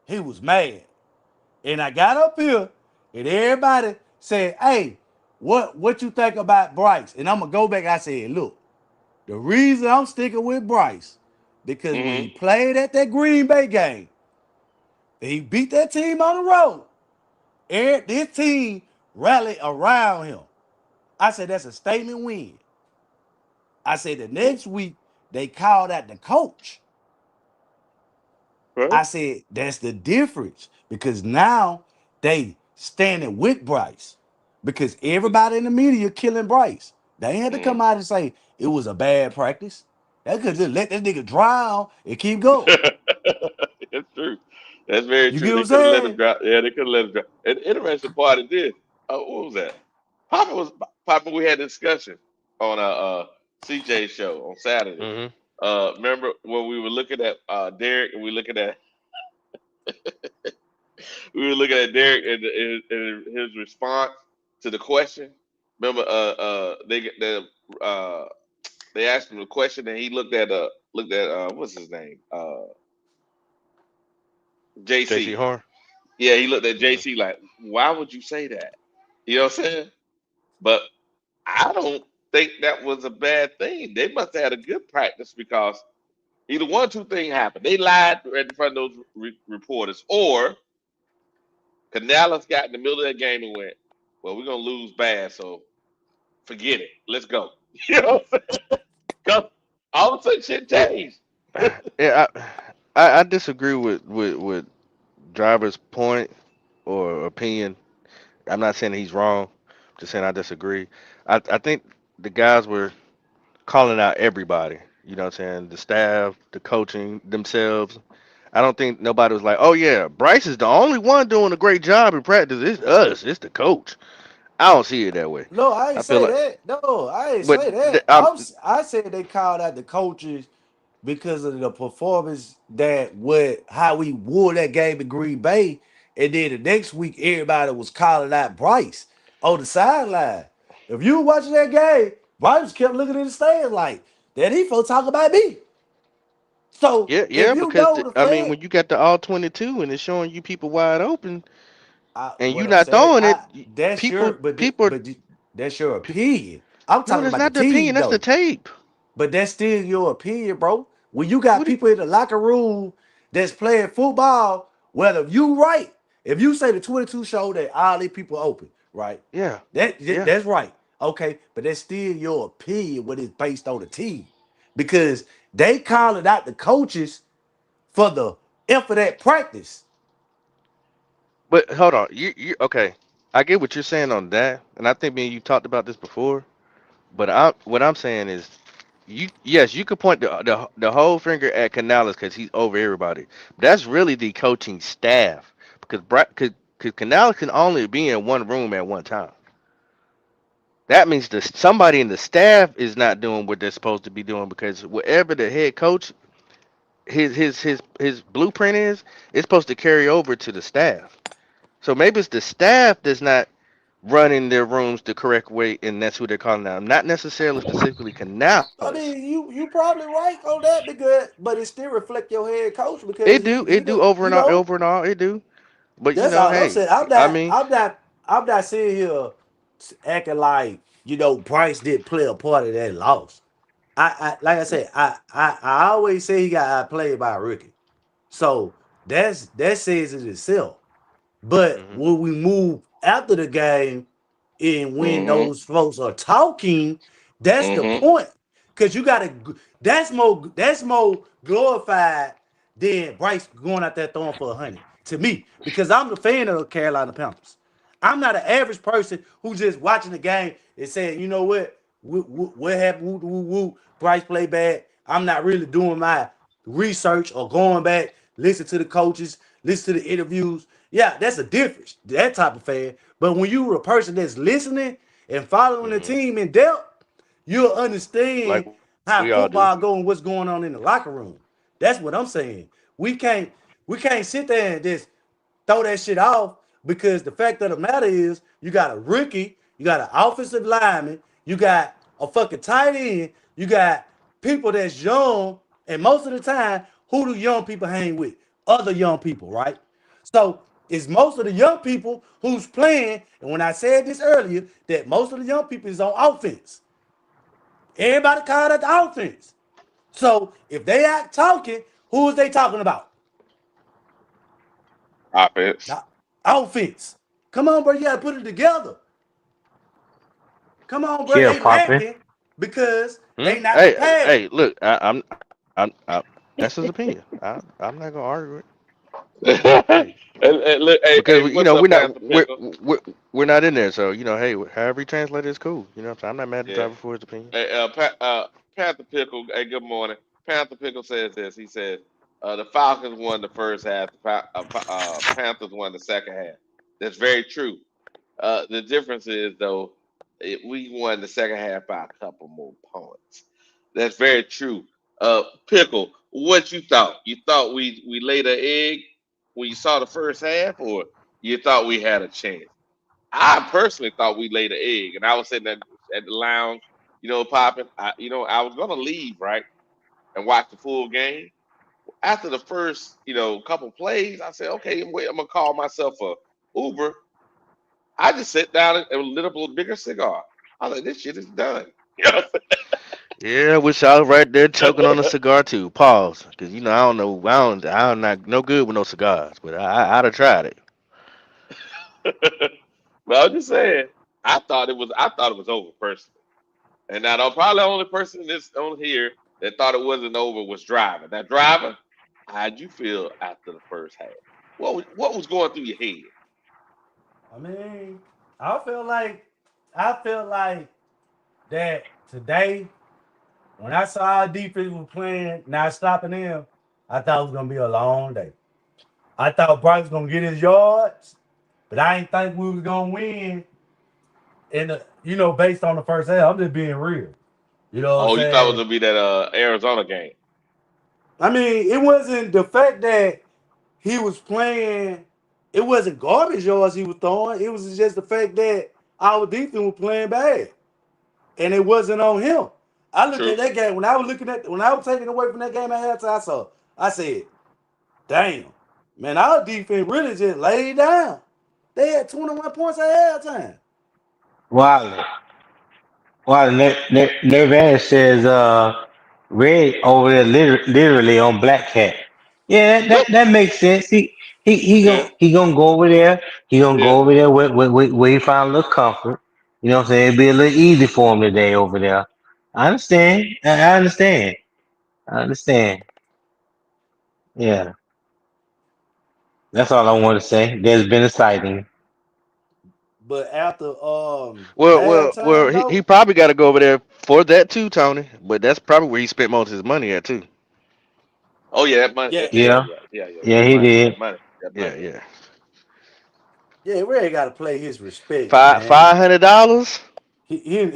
He was mad. And I got up here and everybody said, hey, what you think about Bryce? And I'm gonna go back. I said, look, the reason I'm sticking with Bryce, because when he Hmm. played at that Green Bay game, he beat that team on the road. And this team rallied around him. I said that's a statement win. I said the next week they called out the coach. Right. I said that's the difference because now they standing with Bryce because everybody in the media killing Bryce. They ain't had to Hmm. come out and say it was a bad practice. They could just let that nigga drown and keep going. That's true. That's very You true. get what They I'm could have let him saying? drop. Yeah, they could have let him drop. And the interesting part of this, what was that? Papa was Papa. We had a discussion on CJ show on Saturday. Hmm. Remember when we were looking at Derek and we were looking at Derek and his response to the question. Remember, uh, they asked him a question and he looked at what's his name, JC JC. Horn. Yeah, he looked at Hmm. JC like, why would you say that? You know what I'm saying? But I don't think that was a bad thing. They must have had a good practice because either one or two things happened. They lied right in front of those reporters, or Canales got in the middle of that game and went, "Well, we're gonna lose bad, so forget it. Let's go." You know what I'm saying? 'Cause all of a sudden shit changed. Yeah, I disagree with driver's point or opinion. I'm not saying he's wrong. I'm just saying I disagree. I think the guys were calling out everybody. You know what I'm saying? The staff, the coaching themselves. I don't think nobody was like, "Oh yeah, Bryce is the only one doing a great job in practice. It's us. It's the coach." I don't see it that way. No, I I ain't feel say like, that. No, I ain't but say that. I said they called out the coaches because of the performance that what how we wore that game in Green Bay, and then the next week everybody was calling out Bryce on the sideline. If you were watching that game, Bryce kept looking in the stands like that. He folks talk about me. So yeah, if yeah, you because know the I mean, fan, when you got the all 22 and it's showing you people wide open and you what I'm not saying, throwing it, that's your people, that's your pe- opinion. I'm no, talking that's about the not the opinion. team That's the though. tape. But that's still your opinion, bro. When you got What? people in the locker room that's playing football, whether you right, if you say the 22 show that all these people open, right? Yeah, That yeah. that's right. Okay, but that's still your opinion when it's based on the team. Because they calling out the coaches for the effort at practice. But hold on, you okay? I get what you're saying on that, and I think me and you talked about this before. But what I'm saying is, yes, you could point the whole finger at Canales because he's over everybody. That's really the coaching staff because because Canales can only be in one room at one time. That means that somebody in the staff is not doing what they're supposed to be doing because whatever the head coach his blueprint is, it's supposed to carry over to the staff. So maybe it's the staff that's not. running their rooms the correct way, and that's who they're calling out. Not necessarily specifically I Canales. mean, you probably right on that because, but it still reflect your head coach because It he do, he it do the over you and all, know over and all, it do. But that's all I'm hey, saying. I mean, I'm not sitting here acting like Bryce didn't play a part of that loss. I like I said, I always say he got outplayed by a rookie. So that says it itself. But hmm when we move after the game and when Mm-hmm. those folks are talking, that's the Mm-hmm. point. Cause you gotta that's more glorified than Bryce going out there throwing for 100 to me. Because I'm the fan of the Carolina Panthers. I'm not an average person who just watching the game and saying, you know what happened? Woo, woo, woo. Bryce played bad. I'm not really doing my research or going back, listen to the coaches, listen to the interviews. Yeah, that's a difference. That type of fan. But when you're a person that's listening and following the hmm team in depth, you'll like understand we all do. how football go and what's going on in the locker room. That's what I'm saying. We can't we can't sit there and just throw that shit off because the fact of the matter is you got a rookie, you got an offensive lineman, you got a fucking tight end, you got people that's young, and most of the time, who do young people hang with? Other young people, right? So it's most of the young people who's playing, and when I said this earlier, that most of the young people is on offense. Everybody called it the offense. So if they act talking, who is they talking about? Offense. The offense. Come on, bro. You gotta put it together. Come on, bro. Chill, They popping. lacking because Hmm? they not Hey, prepared. hey, look, that's his opinion. I'm not gonna argue it. Hey, And look, hey, because hey, what's we're up, not Panther Pickle? we're not in there, so hey, however you translate it is cool. You know what I'm saying? I'm not mad at the Yeah. driver for his opinion. Hey, Panther Pickle. Hey, good morning. Panther Pickle says this. He says the Falcons won the first half. The Panthers won the second half. That's very true. The difference is though, we won the second half by a couple more points. That's very true. Pickle, what you thought? You thought we laid an egg when you saw the first half, or you thought we had a chance? I personally thought we laid an egg, and I was sitting at the lounge, popping. I was gonna leave right and watch the full game. After the first, couple plays, I said, okay, wait, I'm gonna call myself a Uber. I just sat down and lit up a bigger cigar. I was like, this shit is done. Yeah, I wish I was right there choking on a cigar too. Pause, because I don't know, I'm not no good with no cigars, but I'd have tried it. But I'm just saying, I thought it was over personally. And now the probably the only person that's on here that thought it wasn't over was driving. Now driving, how'd you feel after the first half? What was going through your head? I mean, I feel like I feel like that today when I saw our defense was playing, not stopping them, I thought it was gonna be a long day. I thought Bryce was gonna get his yards, but I didn't think we was gonna win. And based on the first half, I'm just being real. You know what I'm Oh, you thought it was saying? gonna be that Arizona game? I mean, it wasn't the fact that he was playing. It wasn't garbage yards he was throwing. It was just the fact that our defense was playing bad, and it wasn't on him. I looked True. at that game when I was taking away from that game at halftime. I said, "Damn, man, our defense really just laid down. They had 21 points at halftime." Wiley. Wiley, Nirvana says, Red over there literally on Black Cat. Yeah, that makes sense. Yeah. He gonna go over there. He gonna Yeah. go over there where he find a little comfort. You know what I'm saying? It'll be a little easy for him today over there. I understand. I understand. I understand. Yeah, that's all I want to say. There's been a sighting. But after Well, halftime he though, probably got to go over there for that too, Tony. But that's probably where he spent most of his money at too. Oh yeah, that money. yeah, Yeah, Yeah, yeah, yeah, yeah. yeah, That he money. did. That money. That Yeah, money. yeah. yeah, Ray got to play his respect, Five man. $500. He in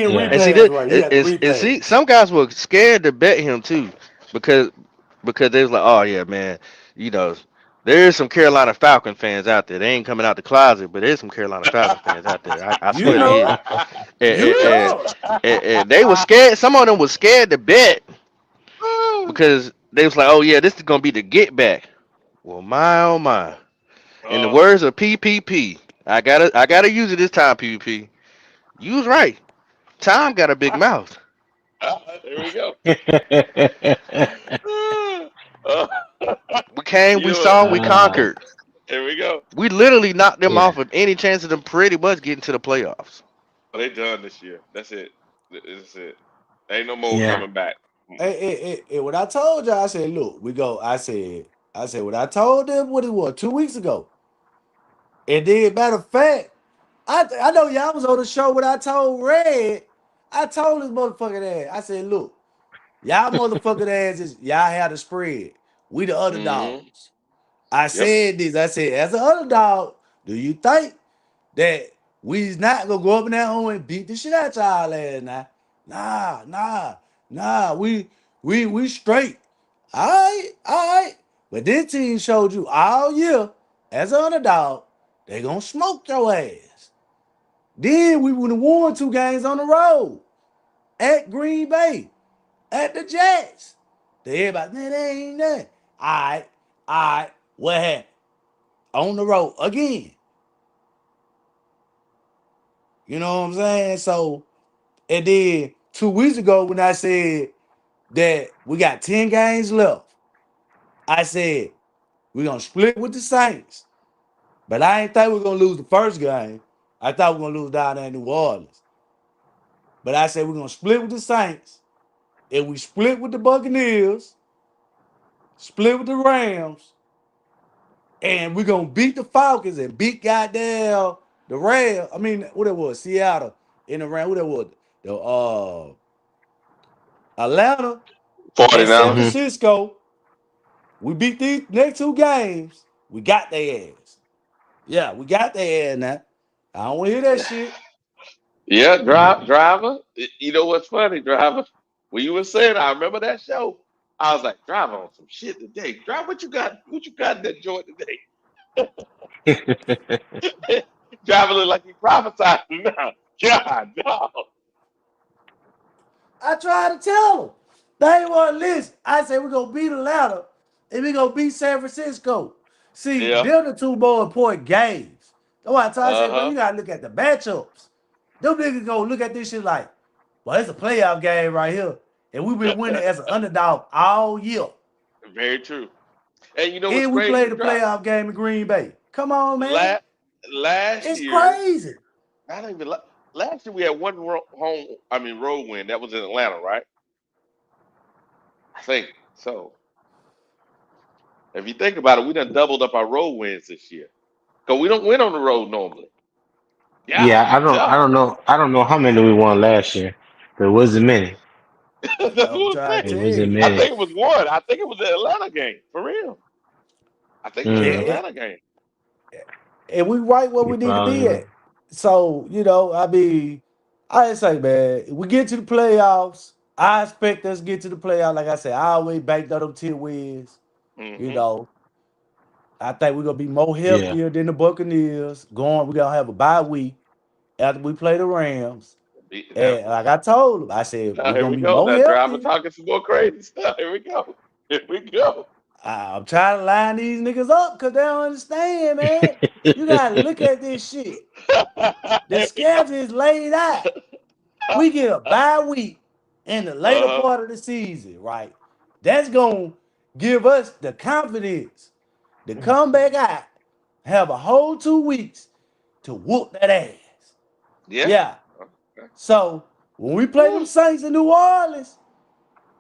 Yeah. And see repass this, right. He got the and see, repass. some guys were scared to bet him too, because they was like, oh yeah, man, you know. There's some Carolina Falcon fans out there. They ain't coming out the closet, but there's some Carolina Falcon fans out there. I You swear there is. know, And, you and, and, know. and they were scared. Some of them was scared to bet because they was like, "Oh yeah, this is gonna be the get back." Well, my oh my. In the uh, words of PPP, I gotta use it this time. PPP, you was right. Time got a big mouth. there we go. Uh, We came, you we know what? saw, we conquered. Here we go. We literally knocked them Yeah, off of any chance of them pretty much getting to the playoffs. Oh, they done this year. That's it. That's it. Ain't no more yeah. coming back. Mm-mm. What I told y'all, I said, look, we go. I said, what I told them, what it was, 2 weeks ago. And then, matter of fact, I know y'all was on the show when I told Red, I told this motherfucking ass, I said, look, y'all motherfucking asses, y'all had the spread. We the Mm-hmm. underdogs. I Yep. said this. I said, as an underdog, do you think that we's not gonna go up in that home and beat the shit out y'all last night? Nah. We straight. All right. But this team showed you all year as an underdog, they gonna smoke your ass. Then we would have won 2 games on the road at Green Bay, at the Jets. Everybody, man, they ain't that. All right. What happened? On the road again. You know what I'm saying? So, and then 2 weeks ago when I said that we got 10 games left, I said we're gonna split with the Saints. But I ain't think we are gonna lose the first game. I thought we are gonna lose down there in New Orleans. But I said we're gonna split with the Saints. If we split with the Buccaneers, split with the Rams, and we're gonna beat the Falcons and beat goddamn the Rams. I mean, what it was, Seattle in the Rams, what it was, the Atlanta and San 49ers. Hmm. Francisco. We beat these next 2 games. We got their ass. Yeah, we got their ass now. I don't want to hear that shit. Yeah, driver. You know what's funny, driver? When you were saying, I remember that show. I was like, driver on some shit today. Drive, what you got? What you got in that joint today? Driver look like he prophesied now. God, no. I tried to tell them. They ain't want to listen. I said we're gonna beat Atlanta and we're gonna beat San Francisco. See, Yeah. they're the 2 more important games. That's why I Uh said, bro, huh. you gotta look at the matchups. Them niggas gonna look at this shit like, well, it's a playoff game right here. And we've been winning as an underdog all year. Very true. And you know what's And we crazy, played the driver? playoff game in Green Bay. Come on, man. Last last It's year, crazy. I don't even. Last year we had one home. I mean road win. That was in Atlanta, right? I think so. If you think about it, we done doubled up our road wins this year. Cause we don't win on the road normally. Yeah, Yeah, dog. I don't know how many we won last year, but it wasn't many. That's I'm what I'm trying to It saying. tell wasn't you. I many. think it was one. I think it was the Atlanta game. For real. I think it was the Mm, And, Atlanta game. and we right where you we need to probably be right. at. So, I mean, I just say, man, if we get to the playoffs, I expect us to get to the playoffs. Like I said, I always banked on them 10 wins. You Hmm. know, I think we're gonna be more Yeah. healthier than the Buccaneers. We're gonna have a bye week after we play the Rams. Now, And like I told them, I said, now we're here gonna we be go. more Now driver healthy. talking some more crazy stuff. Here we go. Here we go. I'm trying to line these niggas up because they don't understand, man. You gotta look at this shit. The Here we go. schedule is laid out. We get a bye week in the later Uh-huh. part of the season, right? That's gonna give us the confidence to come back out, have a whole 2 weeks to whoop that ass. Yeah. Yeah. Okay. So when we play them Whew. Saints in New Orleans,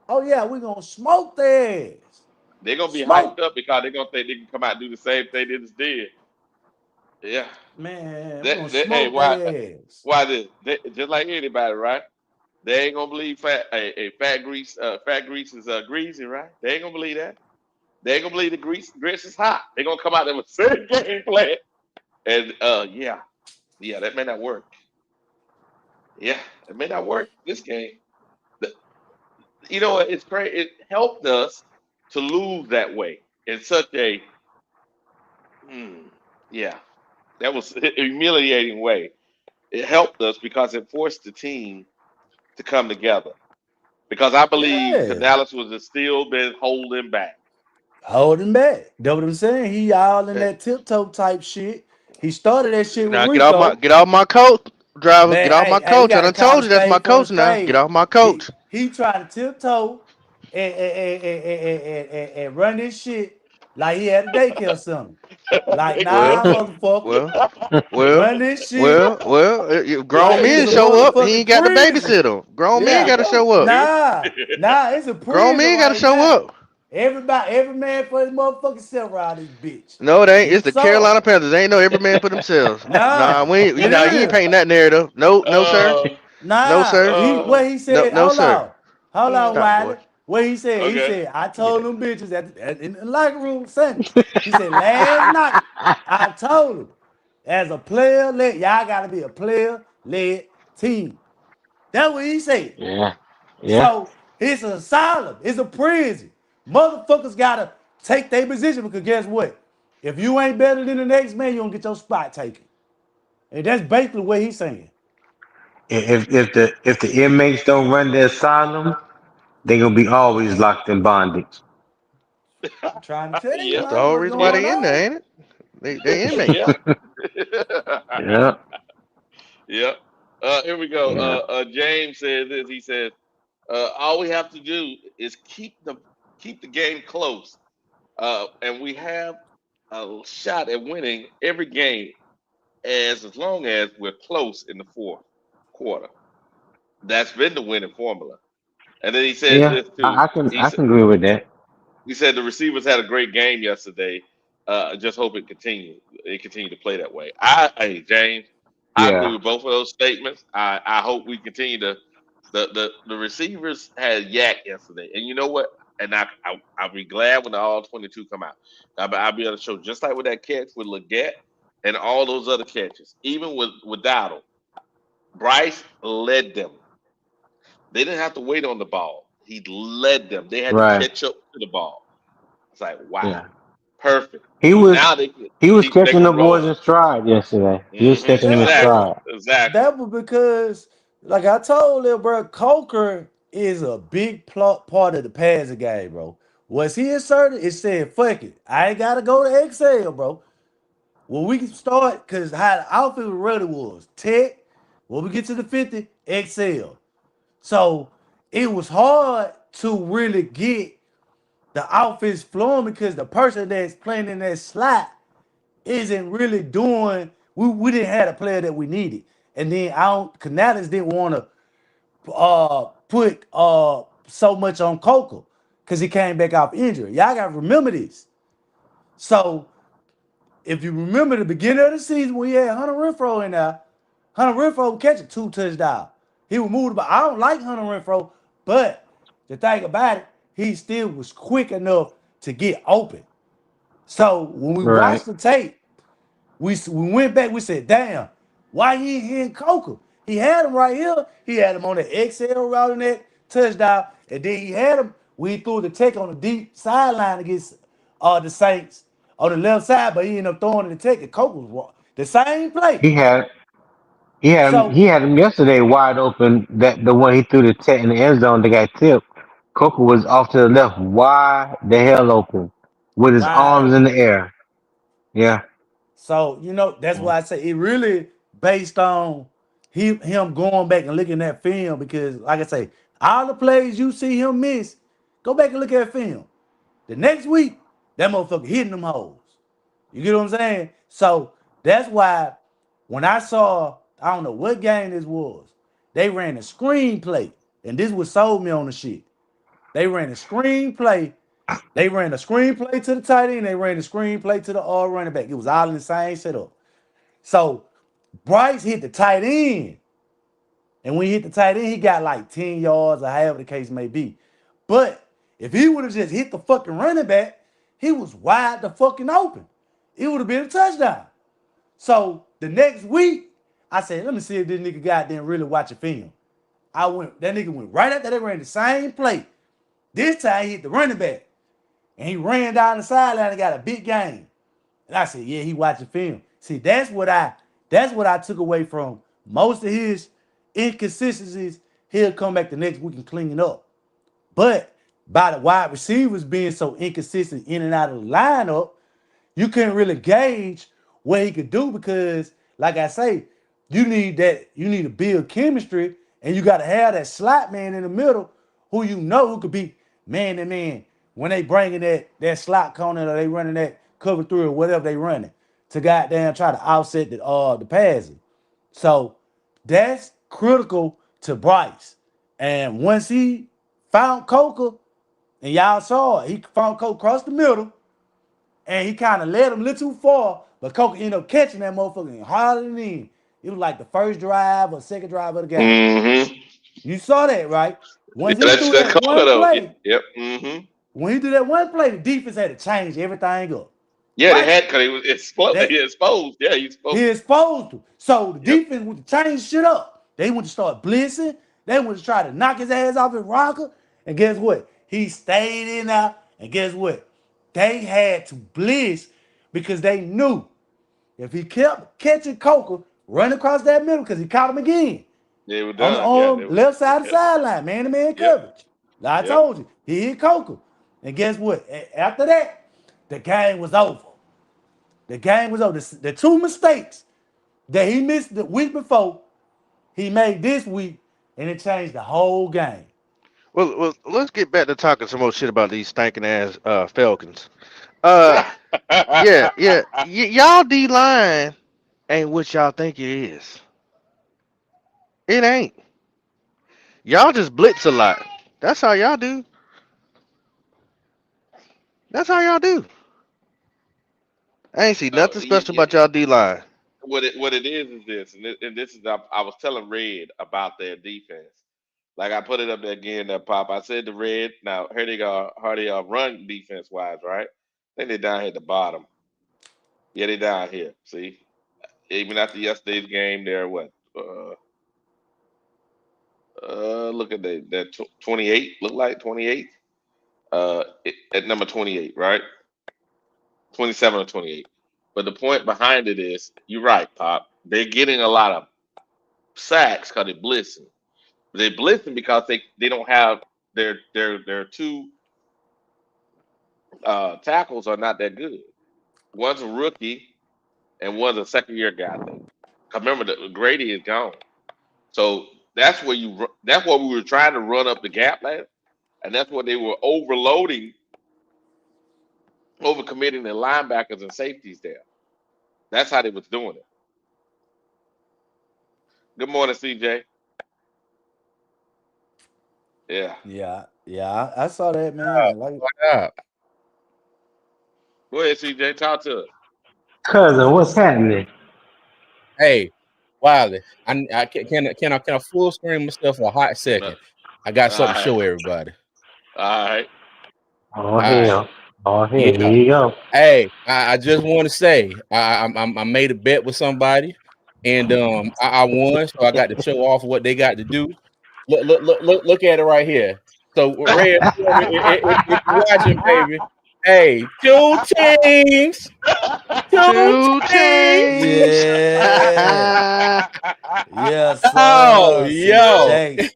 oh yeah, we gonna smoke their ass. They're gonna be hyped Smoke. up because they're gonna think they can come out and do the same thing they just did. Yeah. Man, we gonna Hey, smoke their ass. why this? Just like anybody, right? They ain't gonna believe fat grease is greasy, right? They ain't gonna believe that. They ain't gonna believe the grease is hot. They gonna come out there with the same game plan. And yeah, that may not work. Yeah, it may not work this game. The- You know what? It's crazy. It helped us to lose that way in such a Mm, yeah, that was a humiliating way. It helped us because it forced the team to come together. Because I believe Yeah. Canales was still been holding back. Holding back. That's what I'm saying. He all in Hey, that tiptoe type shit. He started that shit with now Rico. get off my coach, driver. Man, Get off my hey, we coach. I gotta done call a told you that's my spade for a coach now. Get spade. off my He coach. he trying to tiptoe and run this shit like he had a daycare center. Like, They Well, nah, can't. motherfucker. well, well, Run this shit grown like it's men a show up. He motherfucking ain't got to prison. babysit him. Grown There men you got Yeah. to go. show up. See? Nah, it's a Grown prison men got to right show now. up. Every man for his motherfucking self around this bitch. No, it ain't. You It's the saw it. Carolina Panthers. Ain't no every man for themselves. Nah, Nah, we ain't. it Nah, you ain't is. painting that narrative. No, no, sir. uh, No, Nah, sir. he uh, what he No, said. no, sir. Hold on, uh, Stop, boy. Wiley. What he said? He okay. said, I told them bitches in the locker room Sunday. He said last night I told them as a player led, y'all got to be a player led team. That's what he said. Yeah. Yeah. So it's an asylum. It's a prison. Motherfuckers gotta take their position because guess what? If you ain't better than the next man, you don't get your spot taken. And that's basically what he's saying. If the inmates don't run the asylum, they gonna be always locked in bondage. I'm trying to tell you, Yep. That's the man, whole what's reason why going they in there, on. ain't it? They Yep. inmates. Yeah. Yep. Here we go. Yeah. James says this. He says, all we have to do is keep the game close, and we have a shot at winning every game as long as we're close in the fourth quarter. That's been the winning formula. And then he says Yeah. this too. I can agree with that. He said the receivers had a great game yesterday. Just hope it continue. They continue to play that way. Hey James, I agree Yeah. with both of those statements. I hope we continue to. The receivers had yak yesterday, and you know what? And I'll be glad when the all 22 come out. I'll be able to show just like with that catch with Leggett and all those other catches, even with Dowdle. Bryce led them. They didn't have to wait on the ball. He led them. They had to Right. catch up to the ball. It's like, wow, Yeah. perfect. He was Now they catching the can boys roll. in stride yesterday. He was catching them in Yeah, Exactly, stride. exactly. that was because, like I told you, bro, Coker is a big part of the passing game, bro. Was he inserted? It said, fuck it. I ain't gotta go to Excel, bro. When we can start, because how the outfit really was. Tech, when we get to the 50, Excel. So it was hard to really get the outfits flowing because the person that's playing in that slot isn't really doing. We didn't have a player that we needed, and then I don't. Canales didn't want to put so much on Coco because he came back off injury. Y'all got to remember this. So if you remember the beginning of the season when he had Hunter Renfro in there, Hunter Renfro would catch it 2 touchdowns. He would move the ball. I don't like Hunter Renfro, but the thing about it, he still was quick enough to get open. So when we Right. watched the tape, we went back. We said, "Damn, why he ain't hitting Coker? He had him right here. He had him on the XL route in that touchdown, and then he had him. We threw the tech on the deep sideline against the Saints on the left side, but he ended up throwing the tech. And Coker was wrong. The same play. He had So he had him yesterday wide open. That the one he threw the tech in the end zone that got tipped. Coker was off to the left, wide the hell open, with his wide arms in the open. air. Yeah. So that's Yeah. why I say it really based on him going back and looking at film because, like I say, all the plays you see him miss, go back and look at film. The next week, that motherfucker hitting them holes. You get what I'm saying? So that's why when I saw, I don't know what game this was, they ran a screenplay, and this was sold me on the shit. They ran a screenplay. They ran a screenplay to the tight end. They ran a screenplay to the running back. It was all in the same setup. So Bryce hit the tight end. And when he hit the tight end, he got like 10 yards or however the case may be. But if he would have just hit the fucking running back, he was wide the fucking open. It would have been a touchdown. So the next week, I said, let me see if this nigga goddamn really watch a film. That nigga went right after they ran the same play. This time he hit the running back. And he ran down the sideline and got a big game. And I said, yeah, he watching film. See, that's what I took away from most of his inconsistencies. He'll come back the next week and clean it up. But by the wide receivers being so inconsistent in and out of the lineup, you couldn't really gauge what he could do because, like I say, you need to build chemistry, and you got to have that slot man in the middle who could be man to man when they bringing that slot corner or they running that cover three or whatever they running to goddamn try to offset the passing. So that's critical to Bryce. And once he found Coker, and y'all saw it, he found Coker across the middle, and he kind of led him a little too far, but Coker ended up catching that motherfucker and hauling it in. It was like the first drive or second drive of the game. Mm-hmm. You saw that, right? Yeah, Once he that's threw that that color one though. Yeah, play, yep. Mm-hmm. when he threw that one play, the defense had to change everything up. Yeah, they Right? had because he was That exposed. Yeah, he's he exposed. exposed to. So the Yep. defense went to change shit up. They went to start blitzing. They went to try to knock his ass off his rocker. And guess what? He stayed in there. And guess what? They had to blitz because they knew if he kept catching Coker running across that middle, because he caught him again They were on the done. Yeah, arm left side of the yep. sideline, man to man Yep. coverage. Like I Yep. told you, he hit Coker. And guess what? After that, the game was over. The game was over. The two mistakes that he missed the week before, he made this week, and it changed the whole game. Well, let's get back to talking some more shit about these stinking ass Falcons. Uh, yeah. Y'all D line ain't what y'all think it is. It ain't. Y'all just blitz a lot. That's how y'all do. That's how y'all do. I ain't see no, nothing special about y'all D line. what it is this, and this is I was telling Red about their defense. Like I put it up there again, that pop. I said to Red, now here they go, how they are run defense wise, right? I think they're down here at the bottom. Yeah, they down here. See, even after yesterday's game, they're what? Look at that 28. Look like 28. At number 28, right? 27 or 28. But the point behind it is, you're right, Pop. They're getting a lot of sacks because they're blitzing. They're blitzing because they don't have their two tackles are not that good. One's a rookie and one's a second year guy, I think. 'Cause remember, Grady is gone, so that's what we were trying to run up the gap last, and that's what they were overloading, overcommitting the linebackers and safeties there. That's how they was doing it. Good morning, CJ. Yeah, Yeah, I saw that, man. Like, Yeah. go ahead, CJ. Talk to us. Cousin, what's happening? Hey, Wiley, can I full screen myself for a hot No. second? I got All something to right, show everybody. all right. Oh All right. hell. Oh hell, here Yeah. you go. Hey, I just want to say I made a bet with somebody, and I won, so I got to show off what they got to do. Look at it right here. So Red, if you're watching, baby, hey, two Two teams. teams. yeah, yes, Oh, sir, yo. CJ.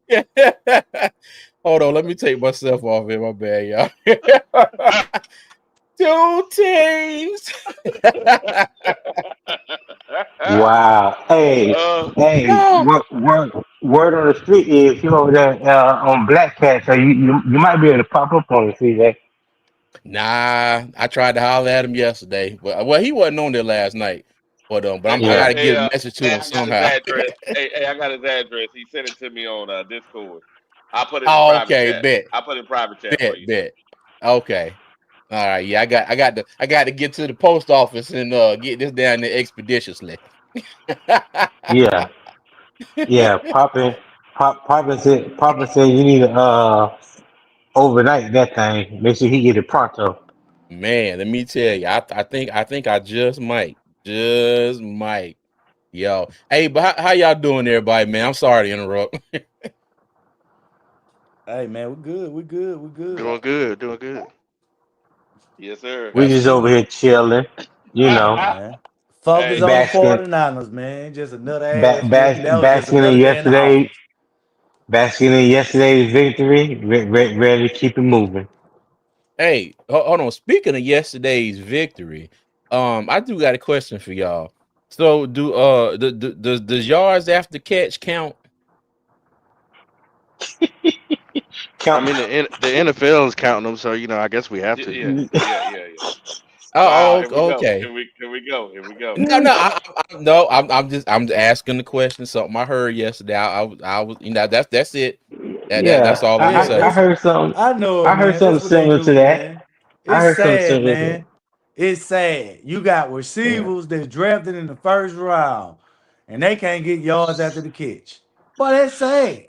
Hold on, let me take myself off here. My bad, y'all. Two teams. Wow. Hey, uh, hey, Oh, word on the street is you over there on Black Cat, so you might be able to pop up on it, see that? nah, I tried to holler at him yesterday, but well, he wasn't on there last night. But I Yeah. got to get a message to hey, him I got his somehow. address. Hey, I got his address. He sent it to me on Discord. I put it in Oh, private okay, chat. bet, I put it in private chat for bet, you too. bet. Okay, all right. Yeah, I got to get to the post office and get this down there expeditiously. Yeah. Yeah. Papa said you need to overnight that thing. Make sure he get it pronto. Man, let me tell you, I think I just might. Yo, hey, but how y'all doing, everybody? Man, I'm sorry to interrupt. Hey, man, we good. We good. We good. Doing good. Doing good. Yes, sir. We Got to just see. over here chilling. You All right, know, man. Focus Hey, on the basking, 49ers, man. Just another ass whooping. That was just basking another in day in the yesterday, office. basking in yesterday's victory. Ready to keep it moving. Hey, hold on. Speaking of yesterday's victory, I do got a question for y'all. So, does yards after catch count? I Count. mean, the NFL is counting them, so I guess we have to. yeah, yeah, yeah, yeah. Wow, Oh, here we go. okay. Here we go. Here we go. No, no, no. I'm just asking the question. Something I heard yesterday. I was, that's it. That's Yeah, all I'm gonna Yeah, I say. that's heard something. I know it, I heard man. That's something what they similar do, to that. man. I It's heard something sad, similar to that. man. It's sad. You got Yeah. receivers that's drafted in the first round, and they can't get yards after the catch. But it's sad.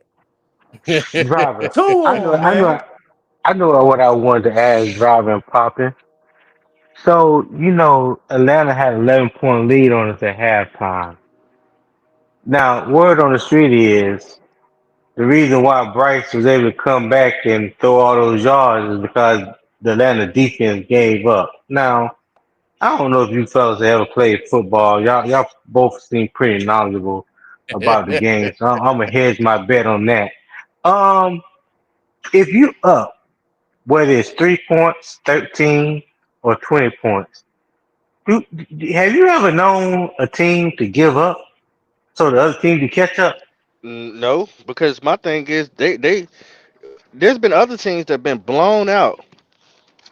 Driving. Two I know. on 'em, I know. man. I know what I wanted to ask driving and popping. So Atlanta had 11-point lead on us at halftime. Now, word on the street is the reason why Bryce was able to come back and throw all those yards is because the Atlanta defense gave up. Now, I don't know if you fellas ever played football. Y'all both seem pretty knowledgeable about the game, so I'm gonna hedge my bet on that. Um, if you up, whether it's 3 points, 13, or 20 points, have you ever known a team to give up so the other team can catch up? No, because my thing is there's been other teams that have been blown out.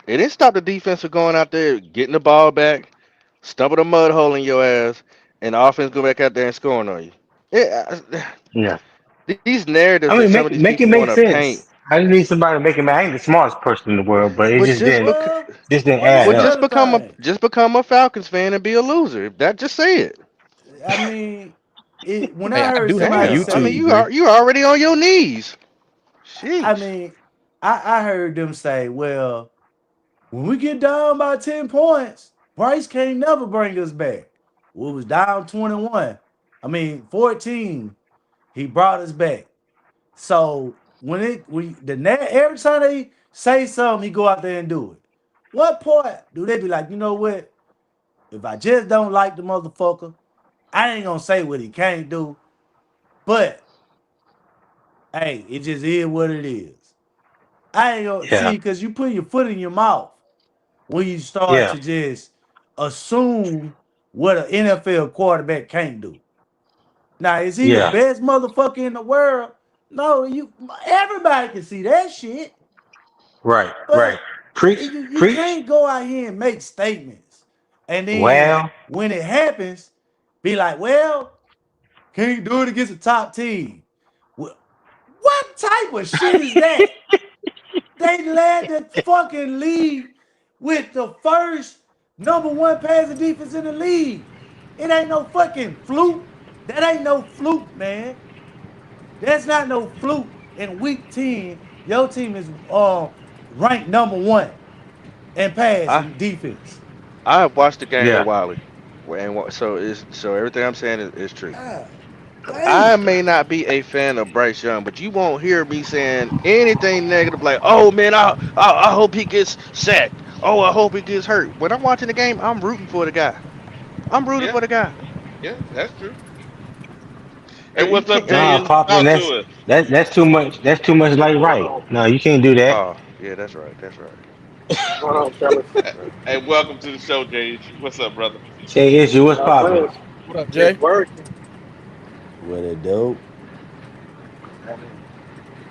It didn't stop the defense from going out there, getting the ball back, stumping a mud hole in your ass, and the offense go back out there and scoring on you. Yeah. These narratives that I some mean, of these make people it want make to paint, sense. I just need somebody to make it. I ain't the smartest person in the world, but it but just just didn't bec- Well, well, add well, this up. other thing. just become a Falcons fan and be a loser. If that, just say it. I mean, when Hey, I I heard do have a somebody Damn, I mean YouTube say, degree. you already on your knees. I Sheesh. mean, I heard them say, well, when we get down by 10 points, Bryce can't never bring us back. We was down 21. I mean, 14. He brought us back. So every time they say something, he go out there and do it. What point do they be like, you know what? If I just don't like the motherfucker, I ain't gonna say what he can't do. But hey, it just is what it is. I ain't gonna Yeah, see because you put your foot in your mouth when you start yeah, to just assume what an NFL quarterback can't do. Now, is he the yeah. best motherfucker in the world? No, everybody can see that shit. Right, right. But Preach, you preach. can't go out here and make statements. And then Well, when it happens, be like, well, can't do it against a top team. Well, what type of shit is that? They led the fucking league with the first number one passing defense in the league. It ain't no fucking fluke. That ain't no fluke, man. That's not no fluke. In week 10, your team is ranked number one in I passing defense. I have watched the game with yeah, Wiley, so everything I'm saying is true. God I damn. may not be a fan of Bryce Young, but you won't hear me saying anything negative like, "Oh man, I hope he gets sacked. Oh, I hope he gets hurt." When I'm watching the game, I'm rooting for the guy. I'm rooting Yeah, for the guy. yeah, that's true. Hey, You what's up, can't. nah, James? popping. Talk to us. That's too much. That's too much like right. No, you can't do that. Oh yeah, that's right. That's right. Going on, fellas? Hey, Right. hey, welcome to the show, James. What's up, brother? Say issue. What's Not popping? much. What up, Just Jay? working. What it do?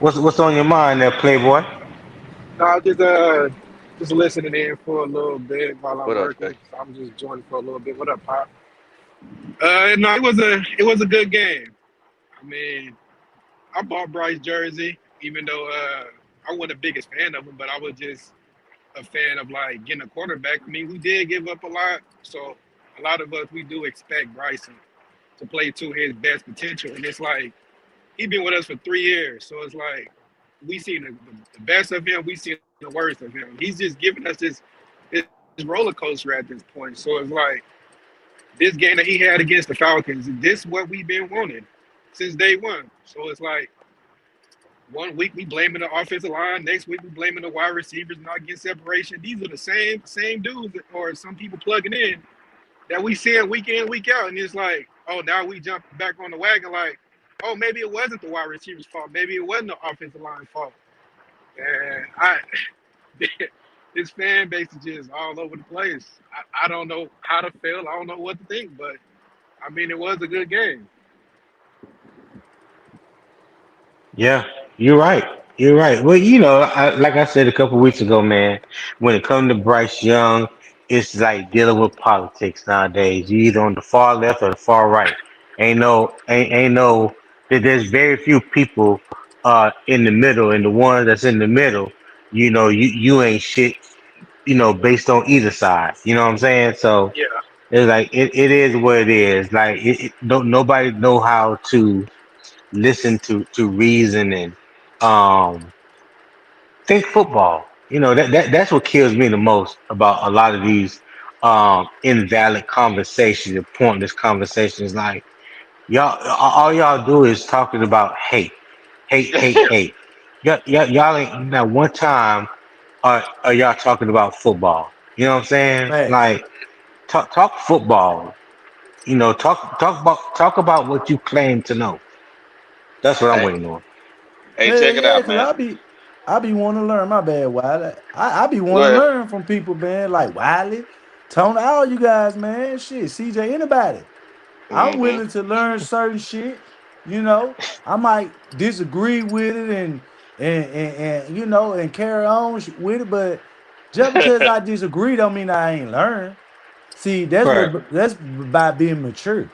What's on your mind there, Playboy? No, just listening in for a little bit while I'm What up, working. Jay? So I'm just joining for a little bit. What up, Pop? No, it was a good game. I mean, I bought Bryce jersey, even though I wasn't the biggest fan of him, but I was just a fan of like getting a quarterback. I mean, we did give up a lot, so a lot of us we do expect Bryson to play to his best potential, and it's like he been with us for 3 years, so it's like we seen the best of him, we seen the worst of him. He's just giving us this roller coaster at this point. So it's like this game that he had against the Falcons, this what we've been wanting since day one. So it's like one week we blaming the offensive line, next week we blaming the wide receivers not getting separation. These are the same dudes, or some people plugging in. that we see it week in, week out, and it's like, oh, now we jump back on the wagon, like, oh, maybe it wasn't the wide receiver's fault, maybe it wasn't the offensive line's fault, and this fan base is just all over the place. I don't know how to feel, I don't know what to think, but I mean, it was a good game. Yeah, you're right. You're right. Well, like I said a couple weeks ago, man, when it comes to Bryce Young, it's like dealing with politics nowadays. You either on the far left or the far right. Ain't no. There's very few people in the middle, and the ones that's in the middle, you ain't shit. Based on either side. You know what I'm saying? So Yeah, it's like it is what it is. Like don't nobody know how to listen to reason and um think football. That's what kills me the most about a lot of these invalid conversations and pointless conversations. Like all y'all do is talking about hate. Y'all ain't not one time are y'all talking about football. You know what I'm saying? Facts. Like talk football. Talk about what you claim to know. That's what I'm Hey, waiting on. hey, Hell check it yeah, out, cause man. I be wanting to learn. My bad, Wiley. I be wanting to Well, learn from people, man, like Wiley, Tony, all you guys, man. Shit, CJ, anybody. I'm mm-hmm. willing to learn certain shit. You know, I might disagree with it and and carry on with it, but just because I disagree don't mean I ain't learn. See, Right. that's by being mature.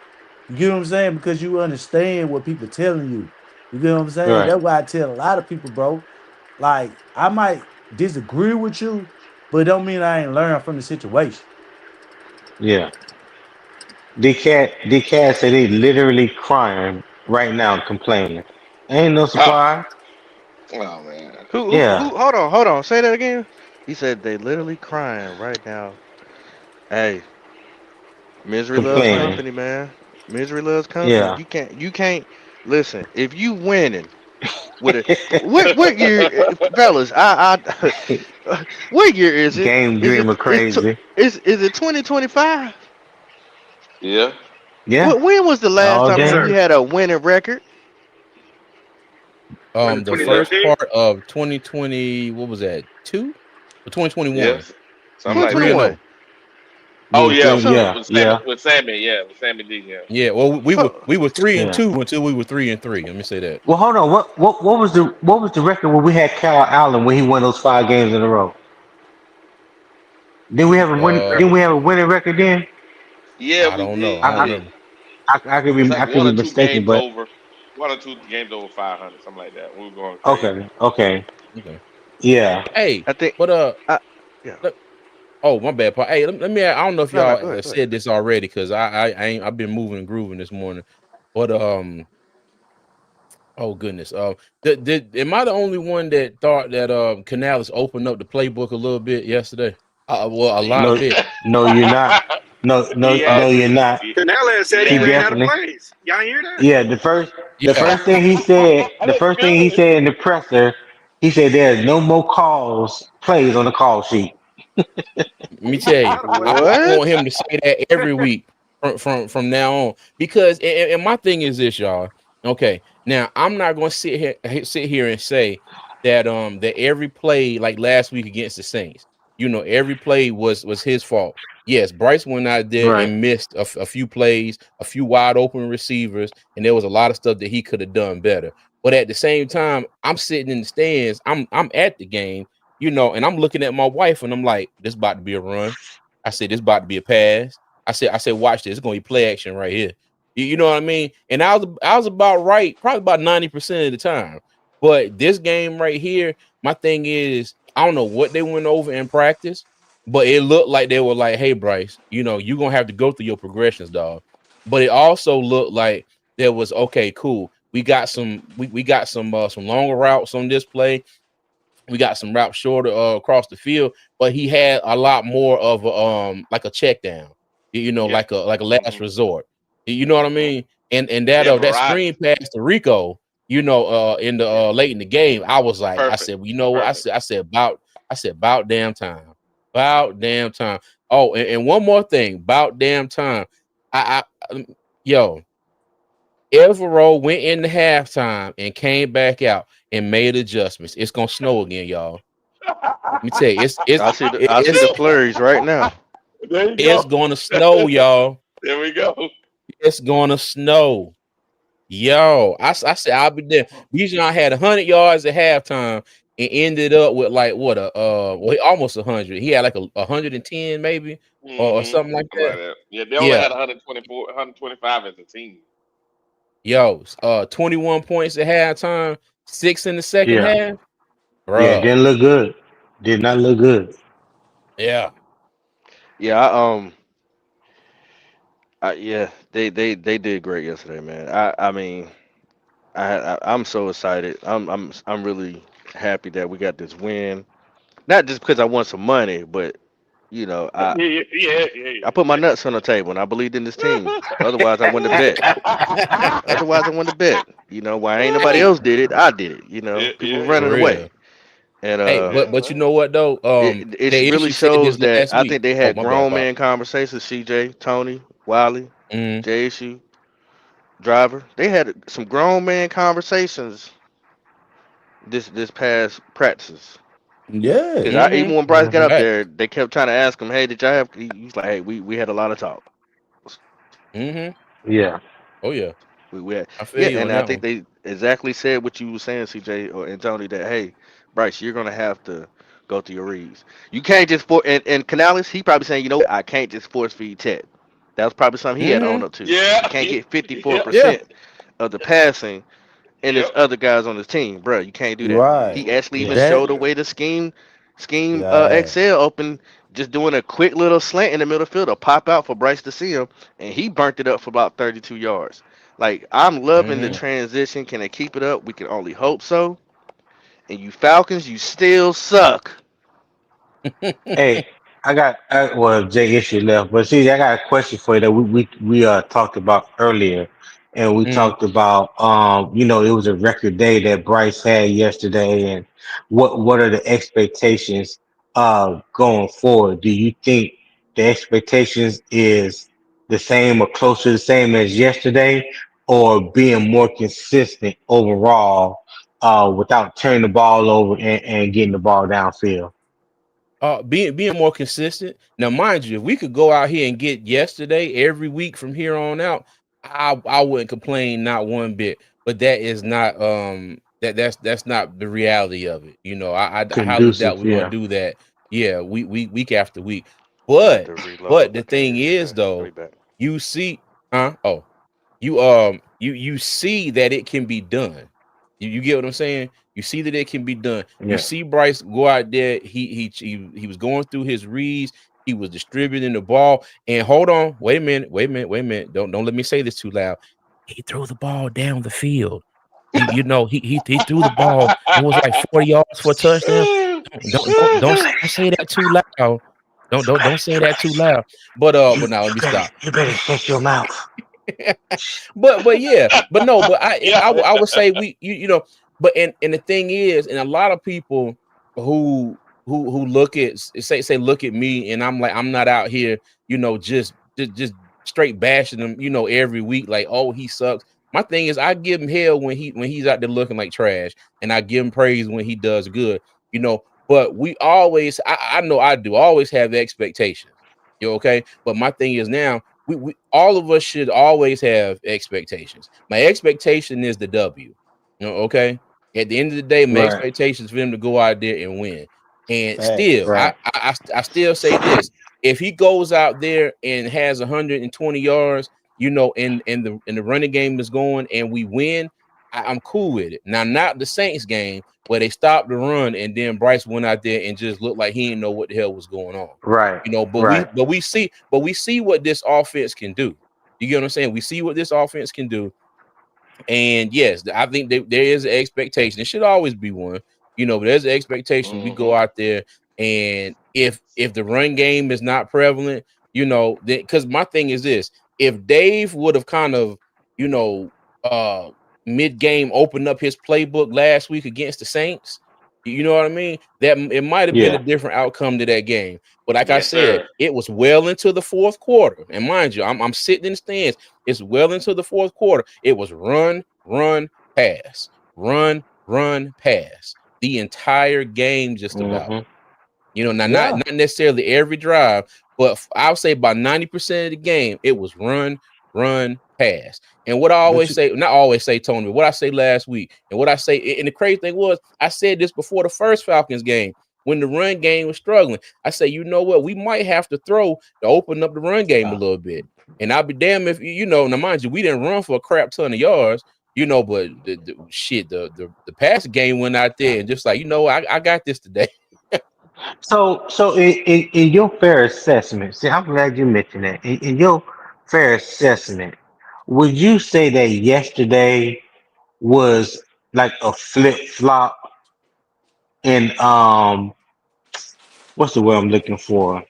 You get what I'm saying? Because you understand what people telling you. You get what I'm saying? Right. That's why I tell a lot of people, bro. Like I might disagree with you, but it don't mean I ain't learned from the situation. Yeah. The cat said he literally crying right now, complaining. Ain't no oh, surprise. oh man. Yeah. Who? Hold on. Say that again. He said they literally crying right now. Hey, misery loves Complaining. company, man. Misery loves company. Yeah. You can't listen. If you winning with a what year, fellas? What year is it? Game Is dreamer it crazy. is it 2025? Yeah. Yeah. When was the last All time yes, that day. we sir. had a winning record? Was it The Yeah. first 2019? part of 2020, what was that? 2021. Yes. We Something were like 3 and that. 2021. 0. Oh We yeah, three. So Yeah. with Sammy, Yeah. with Sammy D. Yeah. Yeah, well, so we were 3 and Yeah. 2 until we were 3 and 3. Let me say that. Well, hold on. What was the record when we had Kyle Allen when he won those 5 games in a row? Didn't we have a win? Uh, Didn't we have a winning record then? Yeah, I we don't know. did. I We don't I did. remember. I could It's be like I could one be or two mistaken, games but over, 1 or 2 games over 500, something like that. We were going crazy. okay. Okay. Okay. Yeah. Hey, I think but I yeah. let- oh my bad, Paul. Hey, let me. I don't know if No, no, y'all go ahead, go ahead. said this already because I ain't. I've been moving and grooving this morning, but oh goodness. Am I the only one that thought that Canales opened up the playbook a little bit yesterday? Well, a lot No, bit. no, you're not. No, He no, no, has. you're not. Canales He said he He ran has. out of definitely. plays. Y'all hear that? Yeah, the Yeah. first thing he said, the Let's first thing he go. said in the presser, he said there's no more plays on the call sheet. Let me tell you, Out of I plays. want What? him to say that every week from now on. Because and my thing is this, y'all. Okay, now I'm not going to sit here and say that every play like last week against the Saints, every play was his fault. Yes, Bryce went out there Right. and missed a few plays, a few wide open receivers, and there was a lot of stuff that he could have done better. But at the same time, I'm sitting in the stands. I'm at the game, and I'm looking at my wife and I'm like, this about to be a run. I said, this about to be a pass. I said, watch this. It's gonna be play action right here. You know what I mean? And I was about right, probably about 90% of the time. But this game right here, my thing is, I don't know what they went over in practice, but it looked like they were like, hey, Bryce, you're gonna have to go through your progressions, dog. But it also looked like there was okay, cool. We got some longer routes on this play. We got some routes shorter across the field, but he had a lot more of like a check down, Yeah. like a last Hmm. resort. You know what I Hmm. mean? And Yeah, that variety. screen pass to Rico, in the Yeah. late in the game, I was like, I Perfect. said, well, you know what? Perfect. I said about damn time. About damn time. Oh, and one more thing. About damn time. Yo, Evero went into halftime and came back out and made adjustments. It's gonna snow again, y'all. Let me tell you, I see the it's flurries right now. There you it's go. gonna snow, y'all. There we go. It's gonna snow. Yo, I said I'll be there. Usually I had 100 yards at halftime and ended up with like what well almost 100. He had like a 110 maybe or Mm-hmm. something like Something like that. that. Yeah, they only Yeah, had 124, 125 as a team. yo, 21 points at halftime, 6 in the second Yeah, half, yeah, bruh. didn't look good. Did not look good. Yeah. Yeah, yeah, they did great yesterday, man. I mean, I'm so excited. I'm really happy that we got this win. Not just because I won some money, but you know, Yeah, yeah, yeah, I put my yeah, nuts on the table and I believed in this team. Otherwise, I wouldn't have bet. yeah. Otherwise, I wouldn't have bet. Why ain't nobody else did it? I did it. Yeah, People yeah, were For running yeah, away, real. and Hey, yeah. but you know what though? it They really issue said shows this that last I week. think they Oh, had my bad, grown Pop. man conversations. CJ, Tony, Wiley, Mm, J issue, Driver. They had some grown man conversations this past practices. Because Yeah. I even when mm-hmm. Bryce got Hmm. up Facts. there, they kept trying to ask him, "Hey, did y'all have?" He was like, "Hey, we had a lot of talks. Mm-hmm. Yeah, Oh yeah. We had I feel yeah." you And on I that think one. they exactly said what you were saying, CJ or and Tony. That hey, Bryce, you're gonna have to go through your reads. You can't just and Canales. He probably saying, you know what? I can't just force feed Ted. That was probably something he had to own Mm-hmm. up to. Yeah, You can't get yeah, Yeah. 54% of the passing and there's yep. other guys on his team, bro. You can't do that. Right. He Mm-hmm. actually even yeah, That. showed a Yeah. way to scheme Yeah. XL open, just doing a quick little slant in the middle field to pop out for Bryce to see him, and he burnt it up for about 32 yards. Like I'm loving the Mm-hmm. transition. Can they keep it up? We can only hope so. And you Falcons, you still suck. hey, well, Jay issue left, but see, I got a question for you that we talked about earlier, and we Mm-hmm. talked about it was a record day that Bryce had yesterday, and what are the expectations going forward? Do you think the expectations is the same or close to the same as yesterday, or being more consistent overall without turning the ball over and getting the ball downfield? Being more consistent. Now, mind you, if we could go out here and get yesterday every week from here on out, I wouldn't complain not one bit. But that is not that's not the reality of it. I highly doubt Conducive, we're gonna yeah. do that. Yeah, week after week. I had But to reload. but I the can't thing hear you, is CJ. I'll be though, back. you see, huh? Oh, you see that it can be done. You get what I'm saying? You see that it can be done. You Yeah. see Bryce go out there. He was going through his reads. He was distributing the ball. And hold on, wait a minute, wait a minute, wait a minute. Don't let me say this too loud. He threw the ball down the field. He threw the ball. It was like 40 yards for a touchdown. Don't say that too loud. Don't say that too loud. But now let me stop. You better shut your mouth. But yeah, but no, but Yeah. I would say but and the thing is, and a lot of people who who look at say look at me, and I'm like I'm not out here, just straight bashing him, every week like, oh, he sucks. My thing is, I give him hell when he's out there looking like trash, and I give him praise when he does good, you know. But we always, I know I do always have expectations. You okay? But my thing is now we all of us should always have expectations. My expectation is the W. Okay. At the end of the day, my Right, expectation is for him to go out there and win. And Facts. still, right, I still say this: if he goes out there and has 120 yards, and the running game is going, and we win, I'm cool with it. Now, not the Saints game where they stopped the run and then Bryce went out there and just looked like he didn't know what the hell was going on. right, But we right, but we see what this offense can do. You get what I'm saying? We see what this offense can do. And yes, I think there is an expectation. It should always be one. But there's an expectation. We go Mm-hmm. out there, and if the run game is not prevalent, because my thing is this: if Dave would have kind of, you know, uh, mid game opened up his playbook last week against the Saints, You know what I mean? That it might have been a Yeah. different outcome to that game. But like I Yes, said, sir. it was well into the fourth quarter. And mind you, I'm sitting in the stands. It's well into the fourth quarter. It was run, run, pass, run, pass. The entire game, just about. Hmm. You know, now not Yeah. not necessarily every drive, but I would say about 90% of the game, it was run, pass. And what I But always you, say, not always say, Tony, but what I say last week, and what I say, and the crazy thing was, I said this before the first Falcons game when the run game was struggling. I say, you know what, we might have to throw to open up the run game a uh, little bit. And I'll be damned if you know. Now, mind you, we didn't run for a crap ton of yards, you know, but the shit, the pass game went out there and just like, you know, I got this today. So in your fair assessment, see, I'm glad you mentioned that. In your fair assessment, would you say that yesterday was like a flip flop in what's the word I'm looking for?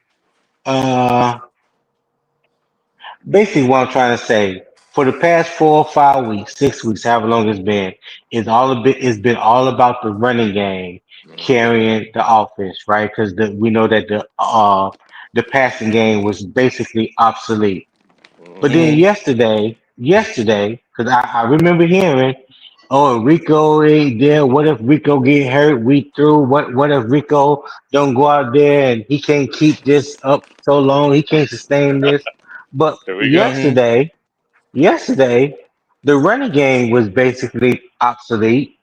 Uh, Basically what I'm trying to say, for the past 4 or 5 weeks, 6 weeks, however long it's been, it's been all about the running game Hmm. carrying the offense, right? Because we know that the passing game was basically obsolete. But then Hmm. Mhm. yesterday, because I remember hearing, oh, Rico ain't there. What if Rico get hurt week through? What if Rico don't go out there and he can't keep this up so long? He can't sustain this. But Here we go. Mhm. yesterday, the running game was basically obsolete.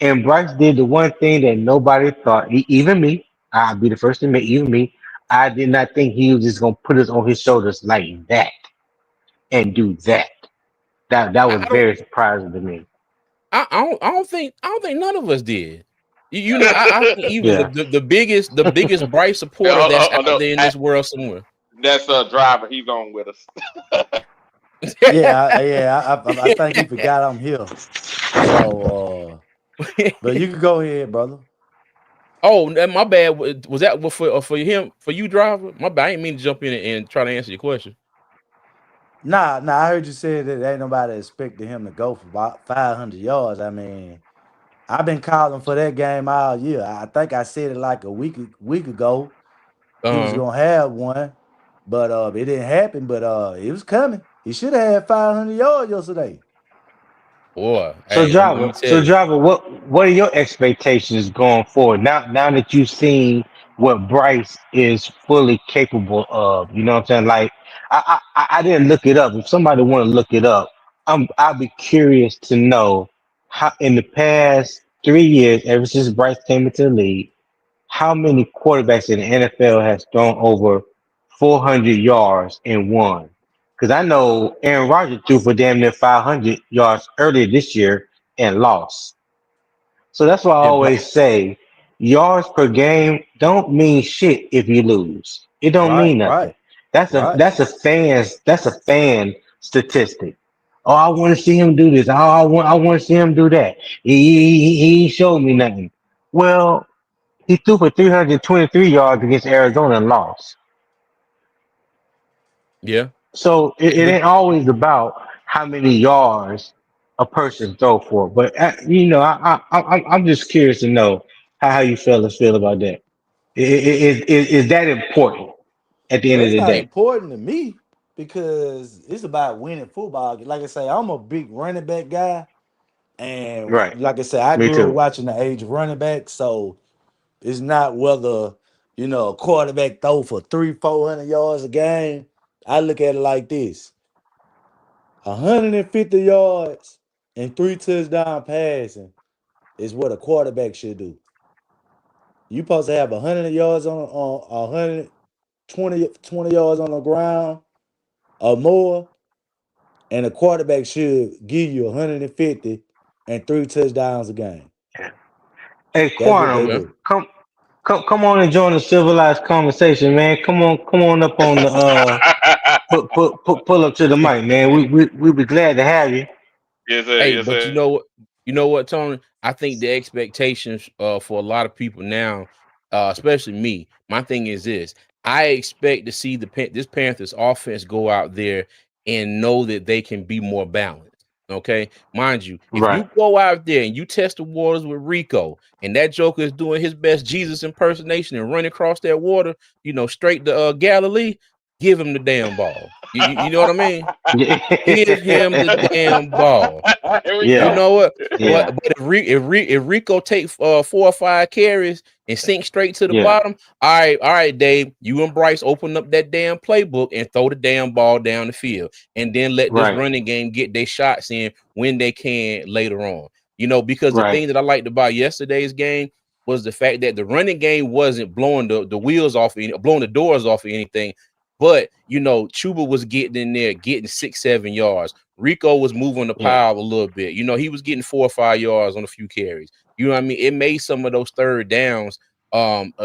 And Bryce did the one thing that nobody thought, even me, I'll be the first to admit, even me, I did not think he was just gonna put us on his shoulders like that and do that. That was I don't very surprising to me. I don't think none of us did. You know, I think even Yeah. the biggest bright supporter Oh, that's oh, out no, there in this world somewhere. that's a driver. He's on with us. yeah, I think he forgot I'm here. So, but you can go ahead, brother. Oh, my bad. Was that for him for you, driver? My bad. I didn't mean to jump in and try to answer your question. Nah, I heard you say that ain't nobody expecting him to go for about 500 yards. I mean, I've been calling for that game all year. I think I said it like a week ago. He was Uh, gonna have one, but it didn't happen. But it was coming. He should have had 500 yards yesterday. boy, So hey, let me tell you. Java, what are your expectations going forward now that you've seen what Bryce is fully capable of? You know what I'm saying? Like I didn't look it up. If somebody want to look it up, I'll be curious to know how in the past 3 years, ever since Bryce came into the league, how many quarterbacks in the NFL has thrown over 400 yards in one? Because I know Aaron Rodgers threw for damn near 500 yards earlier this year and lost. So that's why I Yeah, but always say yards per game don't mean shit if you lose. It don't Right, mean nothing. right, right. That's a fan statistic. Oh, I want to see him do this. Oh, I want to see him do that. He ain't showed me nothing. Well, he threw for 323 yards against Arizona and lost. yeah, So it but ain't always about how many yards a person throw for. But I'm just curious to know how you fellas feel about that. Is that important at the end Well, of it's the not day? important to me because it's about winning football. Like I say, I'm a big running back guy, and Right. like I said, I Me grew up too. watching the age of running back. So it's not whether a quarterback throw for 300-400 yards a game. I look at it like this: 150 yards and 3 touchdown passing is what a quarterback should do. You supposed to have 100 yards on 120 yards on the ground or more, and a quarterback should give you 150 and 3 touchdowns a game. Yeah. Hey, That's what they Quantum, okay. do. come on and join the civilized conversation, man. Come on up on the pull up to the mic, man. We be glad to have you. Yes, sir. Hey, Yes, but sir. you know what, Tony? I think the expectations for a lot of people now, especially me, my thing is this: I expect to see this Panthers offense go out there and know that they can be more balanced. Okay, mind you, if Right. you go out there and you test the waters with Rico, and that Joker is doing his best Jesus impersonation and running across that water, straight to Galilee, give him the damn ball. You know what I mean? Give him the damn ball. Here we You Yeah. go. know what? But Yeah. if Rico take 4 or 5 carries and sink straight to the Yeah. bottom, all right, Dave. You and Bryce open up that damn playbook and throw the damn ball down the field, and then let this Right. running game get their shots in when they can later on. Because the Right. thing that I liked about yesterday's game was the fact that the running game wasn't blowing the wheels off, blowing the doors off of anything. But Chuba was getting in there, getting 6, 7 yards. Rico was moving the Yeah. pile a little bit. He was getting 4 or 5 yards on a few carries. You know what I mean? It made some of those third downs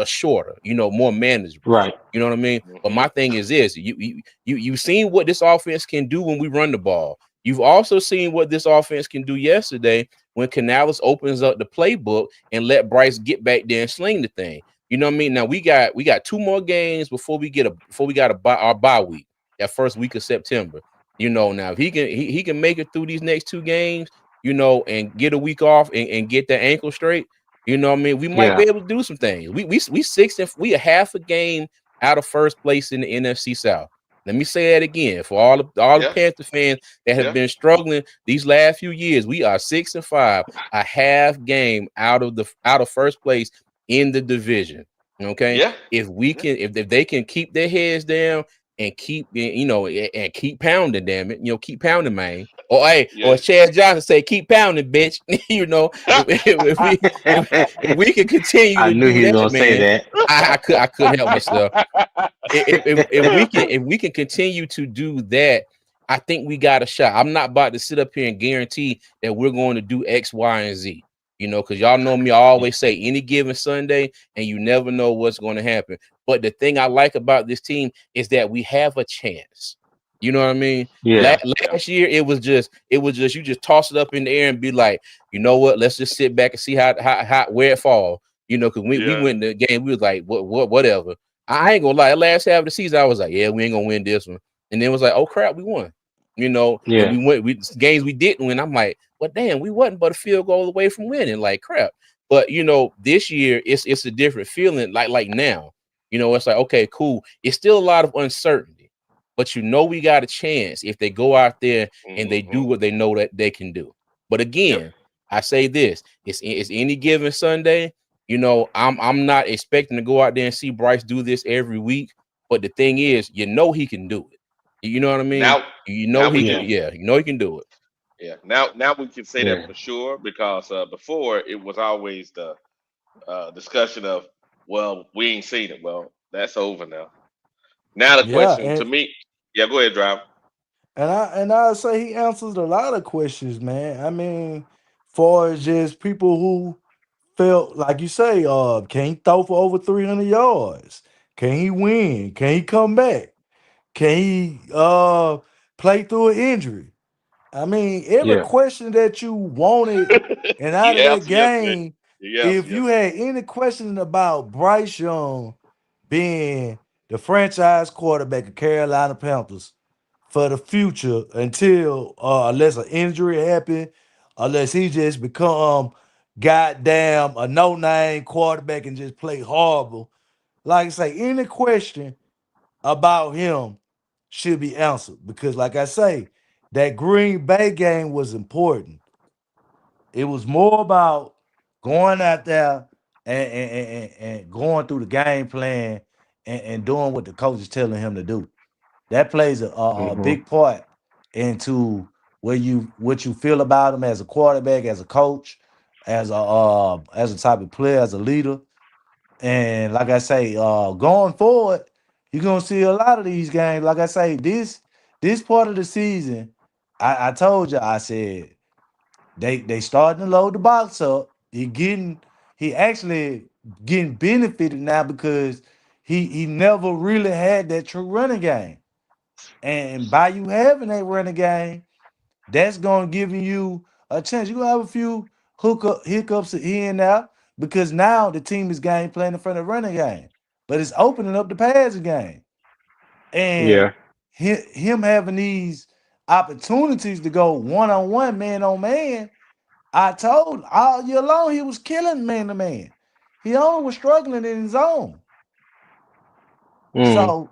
shorter, more manageable. Right. You know what I mean? But Hmm. my thing is this: you've seen what this offense can do when we run the ball. You've also seen what this offense can do yesterday when Canales opens up the playbook and let Bryce get back there and sling the thing. You know what I mean? Now we got 2 more games before we got our bye week, that first week of September. Now if he can make it through these next 2 games, and get a week off and get that ankle straight, what I mean, we might be Yeah. able to do some things. We six and we a half a game out of first place in the NFC South. Let me say that again for all the Yeah, Panther fans that have yeah, been struggling these last few years. We are 6-5, a half game out of first place in the division. Okay, yeah, if we yeah, can, if they can keep their heads down and keep and keep pounding, damn it, keep pounding, man. Or hey, or yeah. as Chad Johnson say, keep pounding, bitch. If we can continue I to knew do he was that, gonna say man, that. I couldn't help myself. If we can continue to do that, I think we got a shot. I'm not about to sit up here and guarantee that we're going to do X, Y, and Z. Because y'all know me, I always say any given Sunday, and you never know what's going to happen. But the thing I like about this team is that we have a chance. You know what I mean? Yeah. Yeah, Last year it was just you just toss it up in the air and be like, you know what? Let's just sit back and see how where it fall. Because we yeah, went in the game, we was like, whatever. I ain't gonna lie. The last half of the season, I was like, yeah, we ain't gonna win this one. And then it was like, oh crap, we won. And Yeah. we games we didn't win. I'm like, well, damn, we wasn't but a field goal away from winning. Like crap. But this year it's a different feeling. Like now, it's like, okay, cool. It's still a lot of uncertainty, but we got a chance if they go out there and they do hmm, what they know that they can do. But yep, again, I say this: it's any given Sunday. I'm not expecting to go out there and see Bryce do this every week. But the thing is, he can do it. You know what I mean? now now we He can. Yeah. can, Yeah, he can do it. yeah, now we can say that Yeah. for sure, because before it was always the discussion of, well, we ain't seen it. Well, that's over now. Now the Yeah, question to me, yeah, go ahead, drive. and I say he answers a lot of questions, man. I mean, far as just people who felt like you say, can he throw for over 300 yards? Can he win? Can he come back? Can he play through an injury? I mean, every Yeah. question that you wanted and out You of that answer yesterday. game, You answer if you yesterday. had any question about Bryce Young being the franchise quarterback of Carolina Panthers for the future until unless an injury happen, unless he just become goddamn a no-name quarterback and just play horrible. Like I say, any question about him should be answered because, like I say, that Green Bay game was important. It was more about going out there and going through the game plan and doing what the coach is telling him to do. That plays a Hmm. big part into what you feel about him as a quarterback, as a coach, as a type of player, as a leader. And like I say, going forward, you're gonna see a lot of these games. Like I say, this part of the season, I told you, I said they starting to load the box up. He actually getting benefited now because he never really had that true running game. And by you having that running game, that's gonna give you a chance. You're gonna have a few hiccups here and there because now the team is game planning for the running game, but it's opening up the passing game. And Yeah. him having these opportunities to go one on one, man on man. I told all year long he was killing man to man. He only was struggling in his zone. Mm. So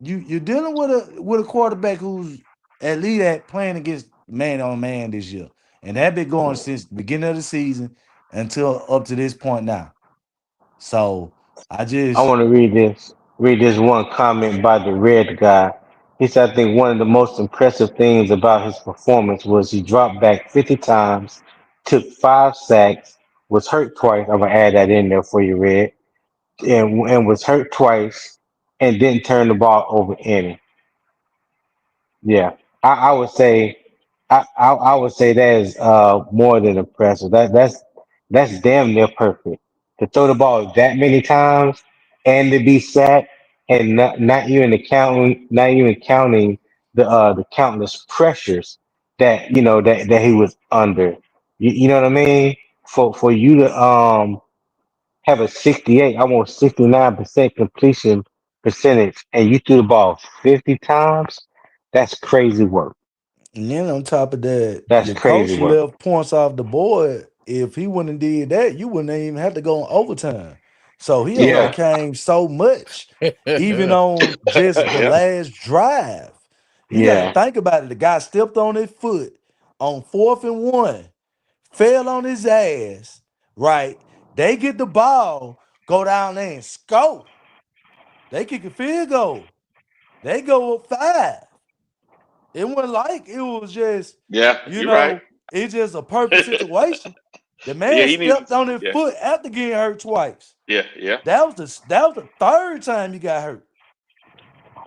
you're dealing with a quarterback who's at least at playing against man on man this year, and that been going since the beginning of the season until up to this point now. So I I just want to read this one comment by the red guy. He said, I think one of the most impressive things about his performance was he dropped back 50 times, took 5 sacks, was hurt twice. I'm gonna add that in there for you, Red, and was hurt twice, and didn't turn the ball over any. Yeah, I would say, I would say that is more than impressive. That's damn near perfect to throw the ball that many times and to be sacked and not even counting the countless pressures that that he was under. You know what I mean? For you to have a 68, almost 69% completion percentage, and you threw the ball 50 times, that's crazy work. and then on top of that, That's your crazy coach work. left points off the board. If he wouldn't have did that, you wouldn't even have to go in overtime. So he Yeah, Yeah. overcame so much, even on just the Yeah. last drive. You got to yeah. think about it. The guy stepped on his foot on 4th and 1, fell on his ass. Right? They get the ball, go down there and score. They kick a field goal. They go up 5. It wasn't like it was just, Yeah. you You're right. know, it's just a perfect situation. The Yeah. man He needs. stepped on his Yeah. foot after getting hurt twice. Yeah. Yeah. That was the third time he got hurt.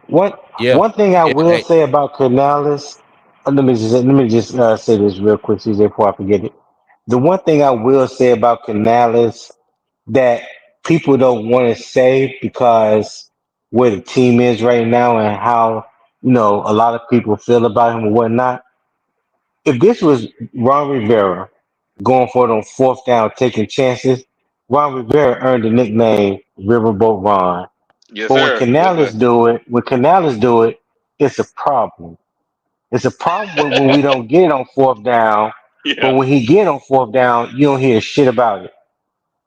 One Yeah. one thing I Hey, will hey, say about Canales, let me just say this real quick, CJ, before I forget it. The one thing I will say about Canales that people don't want to say because where the team is right now and how a lot of people feel about him and whatnot. If this was Ron Rivera going for it on fourth down, taking chances, Ron Rivera earned the nickname Riverboat Ron. Yes, But when sir. Yes, Canales sir. do it, it's a problem. It's a problem when we don't get it on fourth down. But Yeah. when he get on fourth down, you don't hear shit about it.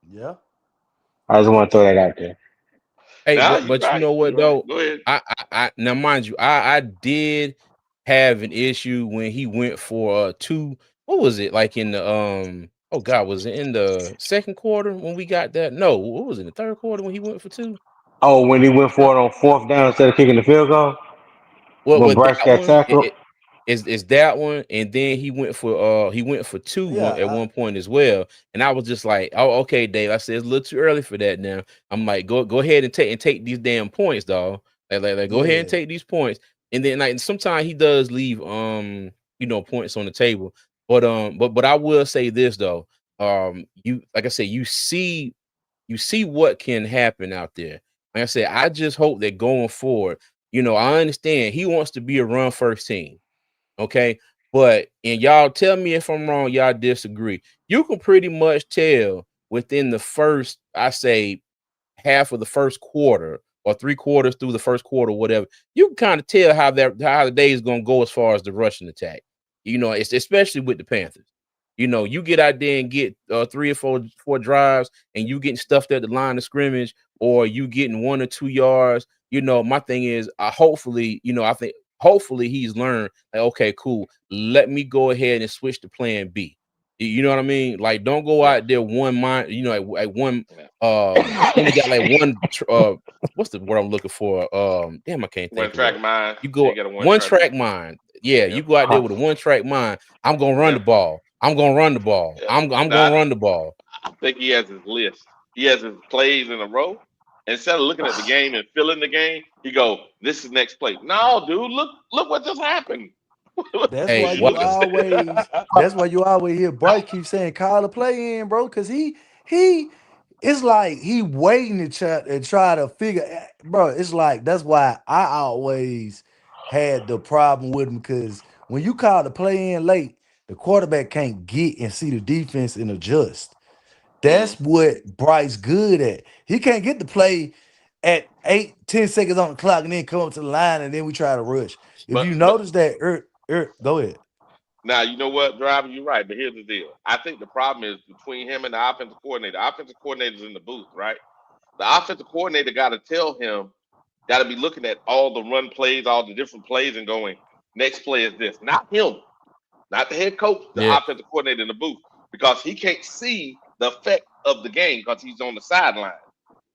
Yeah. I just want to throw that out there. hey, Now but you're but you right. know You're what right. though? Go ahead. I now mind you, I did have an issue when he went for two. What was it like in the Oh God, was it in the second quarter when we got that? No, what was it in the third quarter when he went for two? Oh, when he went for it on fourth down instead of kicking the field goal, Well, when with Bryce that got one, tackled. is that one, and then he went for two Yeah. one at one point as well, and I was just like, oh, okay, Dave. I said it's a little too early for that now. I'm like, go ahead and take these damn points, dog. Like go ahead and Yeah. take these points, and then like sometimes he does leave points on the table, but I will say this though, you like I said, you see what can happen out there. Like I said, I just hope that going forward, I understand he wants to be a run first team. Okay. But and y'all tell me if I'm wrong, y'all disagree. You can pretty much tell within the first, I say, half of the first quarter or 3 quarters through the first quarter, whatever, you can kind of tell how the day is gonna go as far as the rushing attack. It's especially with the Panthers. You get out there and get 3 or 4 drives, and you getting stuffed at the line of scrimmage, or you getting 1 or 2 yards. My thing is, hopefully, I think hopefully he's learned like, okay, cool. Let me go ahead and switch to plan B. You know what I mean? Like, don't go Yeah. out there one mind, at one Yeah. only got like one what's the word I'm looking for? Damn, I can't One think of track it. mind. You Yeah, go you got a one one track track mind. mind. Yeah, you Yep. go out there Huh. with a one track mind. I'm gonna run the Yep. ball. I'm gonna run the ball. Yep. I'm Now, gonna run the ball. I think he has his list. He has his plays in a row. Instead of looking at the game and filling the game, he go, "This is next play." No, dude, look what just happened. That's why Hey, you look at. always that's why you always hear Bryce keep saying call the play in, bro. Cause he it's like he waiting to try to figure, bro. It's like that's why I always had the problem with him. Cause when you call the play in late, the quarterback can't get and see the defense and adjust. Mm. That's what Bryce good at. He can't get the play at 8, 10 seconds on the clock and then come up to the line and then we try to rush. If But you but notice that, Go ahead. Now, you know what, Driver, you're right, but here's the deal. I think the problem is between him and the offensive coordinator. The offensive coordinator's in the booth, right? The offensive coordinator got to tell him, got to be looking at all the run plays, all the different plays, and going, next play is this. Not him, not the head coach, the Yeah. offensive coordinator in the booth, because he can't see the effect of the game because he's on the sideline.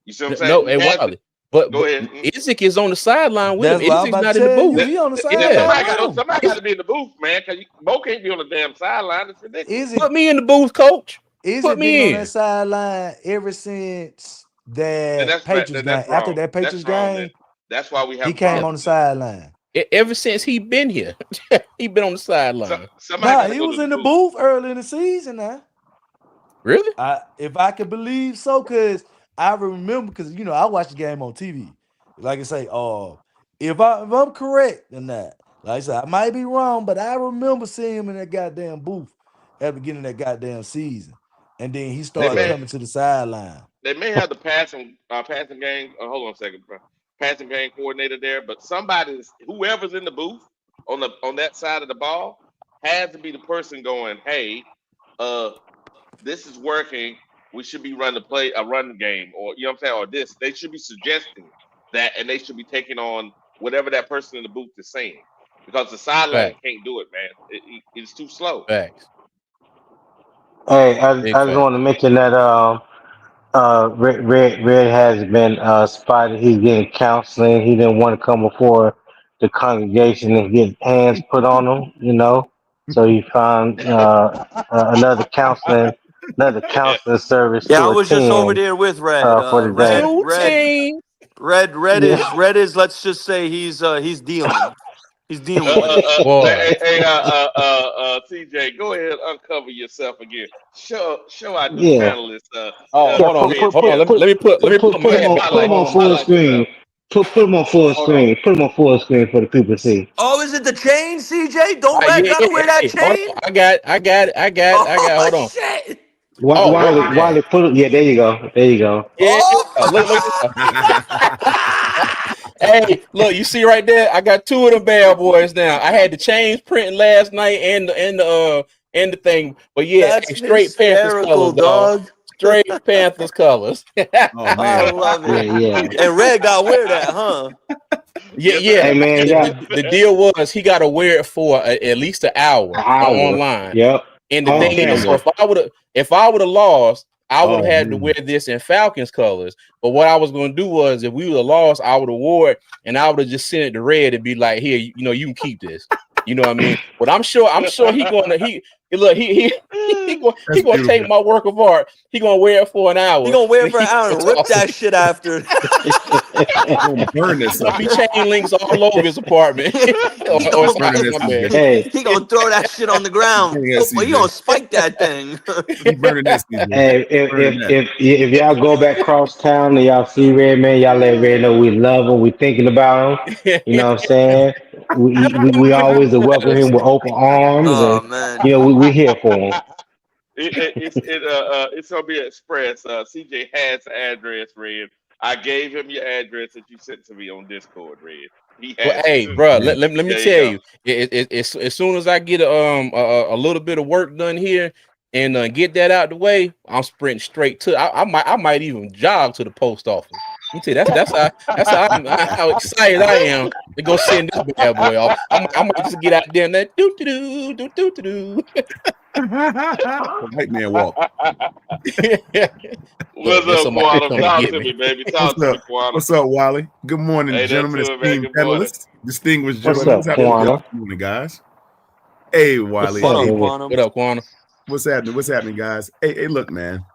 You see what I'm saying? No, He hey has to Wiley. But go ahead. Izzik is on the sideline with him. That's what I'm Izzik's about to not in the tell you. booth. That, He on the that Yeah. sideline with him. somebody got to be in the booth, man, because Bo can't be on the damn sideline. It's ridiculous. Is it Put me in the booth, coach. Put been me on in. that sideline ever since Then that that's right. Patriots Then game? that's After wrong. that That's Patriots wrong. Then game, that's why we he have came on problems. the sideline. Ever since he been here, he been on the sideline. Somebody Nah, got to he go to was the in the booth. booth early in the season now. Really? If I could believe so, because I remember, because I watched the game on TV. Like I say, if I'm correct in that, like I said, I might be wrong, but I remember seeing him in that goddamn booth at the beginning of that goddamn season, and then he They started may Okay. coming to the sideline. they may have the passing game. Hold on a second, bro. Passing game coordinator there, but whoever's in the booth on that side of the ball has to be the person going, hey, uh, this is working. We should be running a run game, or you know what I'm saying, or this. They should be suggesting that, and they should be taking on whatever that person in the booth is saying, because the sideline Fact. can't do it, man. It's too slow. Facts. Hey, Big I just want facts. to mention that Red has been spotted. He's getting counseling. He didn't want to come before the congregation and get hands put on him. So he found another counseling service Yeah, I to was just over attend there with Red. for the day. Routine. Red Yeah, is. Let's just say he's dealing. He's dealing with it. Boy. CJ, go ahead, uncover yourself again. Show our new yeah, panelist, Oh, yeah. hold on. Put Red put Hold on. here. put put Let me put my put him hat on back put him on. on Hold on. full Highlight screen. yourself. Put him on full Hold on. screen. Put him on full screen for the people to see. Oh, is it the chain, CJ? Don't Red Yeah, yeah, gotta wear that hey, hold on. chain? Hold Oh on. shit! Oh, what? Wiley, put it. Yeah, there you go. There you go. Yeah. Look. Hey, look, you see right there? I got two of them bad boys now. I had the chains printing last night and the thing. But yeah, That's hey, straight Panthers hysterical, colors, dog. dog. Straight Panthers colors. Oh I man. love Yeah, it. yeah. And Red gotta wear that, huh? Yeah, Yes, yeah. Hey sir. man, The, you got the, the deal was he got to wear it for at least an an hour hour. online. Yep. And the On thing is, so camera. if I would have lost, I would have Oh had to wear man. this in Falcons colors. But what I was going to do was, if we would have lost, I would have wore it, and I would have just sent it to Red and be like, "Here, you can keep this." You know what I mean? But I'm sure he That's gonna take beautiful. my work of art. He gonna wear it for an He hour, gonna wear and it for an he hour gonna and rip toss it. that shit after. Gonna burn this Gonna be sucker. chain links all over his apartment he or his gonna house. Burning this My CJ. bad. Hey, he gonna throw that shit on the ground. Burning that He gonna CJ. spike that thing. He burning that CJ. hey, Burning that. if y'all go back cross town and y'all see Red Man, y'all let Red know we love him. We thinking about him. You know what I'm saying? We always welcome him with open arms, Oh and man. we here for him. It's gonna be express. CJ has the address, Red. I gave him your address that you sent to me on Discord, Red. He Well, has it hey, too. bro, Yeah. let me There you tell go. you, as soon as I get a little bit of work done here and get that out the way, I'm sprinting straight to. I might even jog to the post office. Let me tell you, how excited I am to go send this bad boy off. I might just get out there and that do. The white man walk. Look, What's there's up, somebody Quantum? coming to Talk get to me. me, baby. What's Talk to me, up? Quantum. What's up, Wally? Good morning, Hey, that gentlemen, to it, man. esteemed Good morning. panelists, distinguished What's gentlemen. up, What's happening with y'all Quana? this morning, guys? Hey, What's Wally. What up, Hey, up, baby? What Quantum? up, Quanah? what's happening? What's happening, guys? Hey, look, man.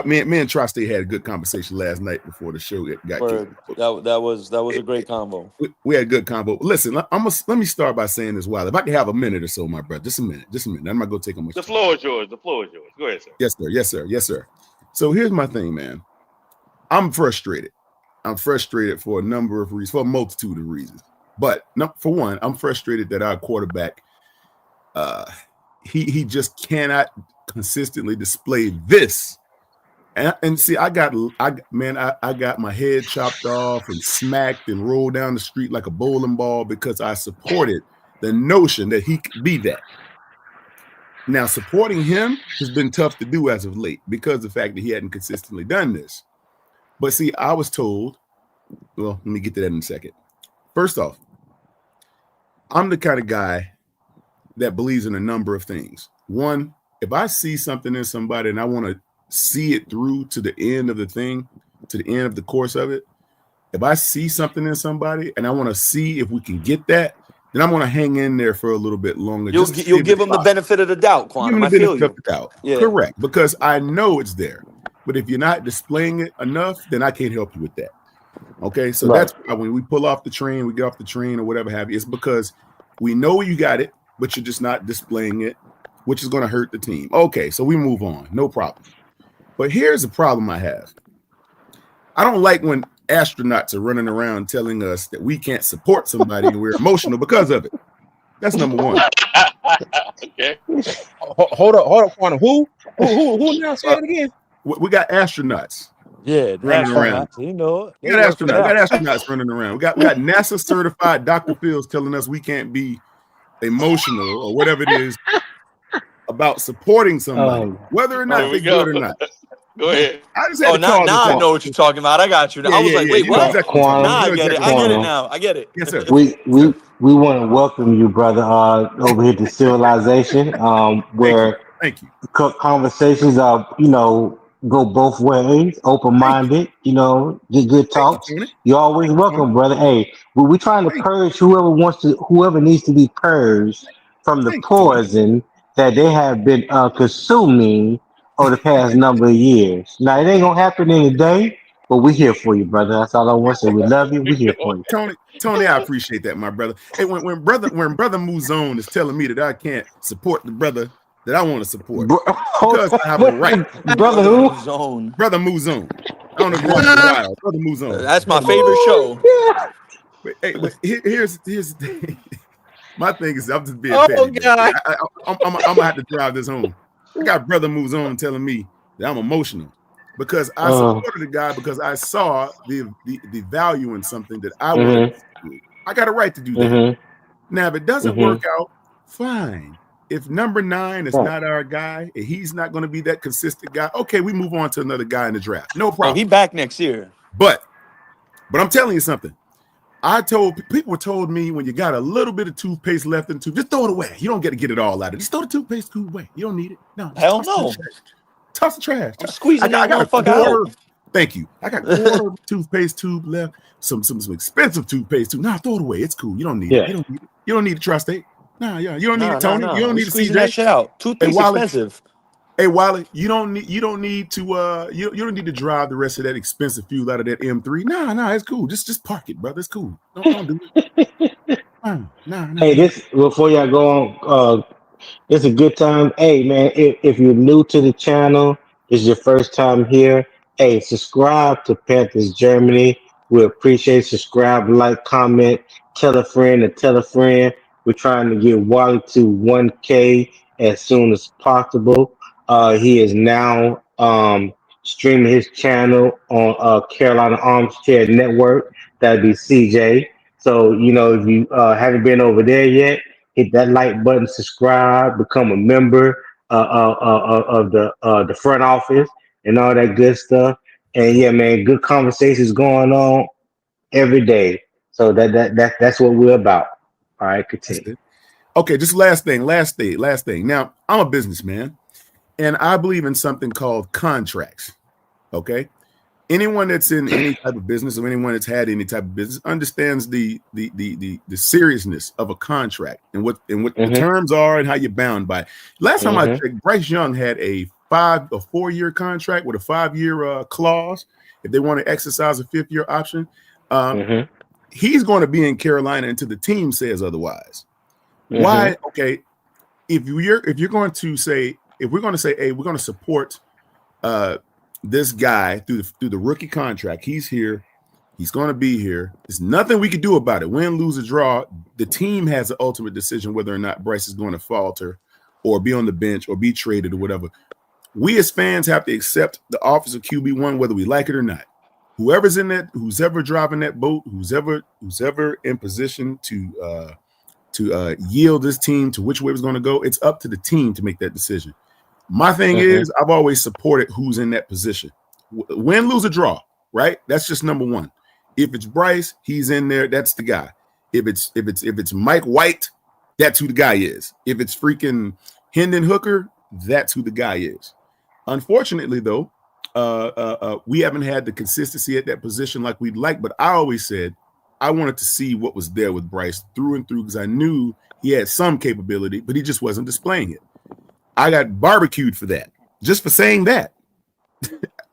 Me and Tri-State had a good conversation last night before the show got kicked. Word. That was a great combo. We had a good combo. Listen, let me start by saying this, Wally. If I can have a minute or so, my brother, just a minute. I'm not gonna take on much The time. floor is yours. The floor is yours. Go ahead, sir. Yes, sir. So here's my thing, man. I'm frustrated. I'm frustrated for a number of reasons, for a multitude of reasons. But for one, I'm frustrated that our quarterback, he just cannot consistently display this. And see, I got my head chopped off and smacked and rolled down the street like a bowling ball because I supported the notion that he could be that. Now, supporting him has been tough to do as of late because of the fact that he hadn't consistently done this. But see, I was told, well, let me get to that in a second. First off, I'm the kind of guy that believes in a number of things. One, if I see something in somebody and I want to see it through to the end of the thing, to the end of the course of it, if I see something in somebody and I want to see if we can get that, then I'm going to hang in there for a little bit longer. You'll give them the benefit of the doubt, Give them Quantum. the I feel benefit of you. the doubt. Yeah. Correct. Because I know it's there. But if you're not displaying it enough, then I can't help you with that. Okay. So Right. that's why when we pull off the train, we get off the train or whatever have you, it's because we know you got it, but you're just not displaying it, which is going to hurt the team. Okay. So we move on. No problem. But here's the problem I have. I don't like when astronauts are running around telling us that we can't support somebody and we're emotional because of it. That's number one. Okay. Hold up, Quantum. Who now? Say it again. We got astronauts Yeah, running around. astronauts. You know it. We got astronauts running around. We got NASA certified Dr. Phil's telling us we can't be emotional or whatever it is about supporting somebody, whether or not Here we they're good go. or not. Go ahead. I just had to now call this I out. know what you're talking about. I got you. Yeah, I was like, wait, you know what? exactly what I'm talking Nah, about. I You know get it. exactly I what get I'm it talking now. I get it. Yes, sir. We want to welcome you, brother, over here to Civilization, where Thank you. conversations are, go both ways, open Thank you. minded, get good Thank you, talks. Tony. You're always Thank you, Tony. welcome, brother. Hey, we trying to Thank you. purge whoever needs to be purged from the Thank you, Tony. poison that they have been consuming over the past number of years. Now, it ain't going to happen in a day, but we here for you, brother. That's all I want to say. We love you. We We here go. for you. Tony, I appreciate that, my brother. Hey, when brother Muzone is telling me that I can't support the brother that I want to support because I have a right. Brother who? Zone. Brother Muzone. I don't know if you watch The Wild. Brother Muzone. That's my favorite show. But here's the thing. My thing is, I'm just being Oh petty. God. I'm gonna have to drive this home. I got Brother Muzone telling me that I'm emotional because I supported the guy because I saw the value in something that I wanted to do. I got a right to do that. Now, if it doesn't work out, fine. If number 9 is not our guy, and he's not going to be that consistent guy, okay, we move on to another guy in the draft. No problem. Oh, he back next year. But I'm telling you something. People told me when you got a little bit of toothpaste left in tube, just throw it away. You don't get to get it all out of it. Just throw the toothpaste tube away. You don't need it. No. Hell no. Toss the trash. I'm squeezing that motherfucker out. Thank you. I got a quarter of the toothpaste tube left. Some expensive toothpaste tube. Nah, throw it away. It's cool. You don't need it. You don't need it. You don't need the tri-state. Nah, yeah. You don't need it, Tony. You don't need to squeezing that shit out. Toothpaste expensive. Hey Wally, you don't need to you don't need to drive the rest of that expensive fuel out of that M3. Nah, it's cool. Just park it, brother. It's cool. Don't do it. Nah. Hey, this before y'all go on, it's a good time. Hey man, if you're new to the channel, this is your first time here. Hey, subscribe to Panthers Germany. We appreciate subscribe, like, comment, tell a friend and tell a friend. We're trying to get Wally to 1K as soon as possible. He is now streaming his channel on Carolina Armchair Network. That'd be CJ. So, if you haven't been over there yet, hit that like button, subscribe, become a member of the front office and all that good stuff. And yeah, man, good conversations going on every day. So that's what we're about. All right, continue. Okay, just last thing. Now, I'm a businessman, and I believe in something called contracts. Okay, anyone that's in any type of business or anyone that's had any type of business understands the seriousness of a contract and what the terms are and how you're bound by it. Last time I checked, Bryce Young had a 4-year contract with a 5-year clause if they want to exercise a 5th-year option. He's going to be in Carolina until the team says otherwise. Why? Okay, if we're going to say, hey, we're going to support this guy through the rookie contract. He's here. He's going to be here. There's nothing we can do about it. Win, lose, or draw. The team has the ultimate decision whether or not Bryce is going to falter or be on the bench or be traded or whatever. We as fans have to accept the office of QB1 whether we like it or not. Who's ever driving that boat, who's ever in position to yield this team to which way it's going to go. It's up to the team to make that decision. My thing Mm-hmm. is, I've always supported who's in that position. Win, lose, or draw, right? That's just number one. If it's Bryce, he's in there. That's the guy. If it's Mike White, that's who the guy is. If it's freaking Hendon Hooker, that's who the guy is. Unfortunately, though, we haven't had the consistency at that position like we'd like. But I always said I wanted to see what was there with Bryce through and through because I knew he had some capability, but he just wasn't displaying it. I got barbecued for that, just for saying that.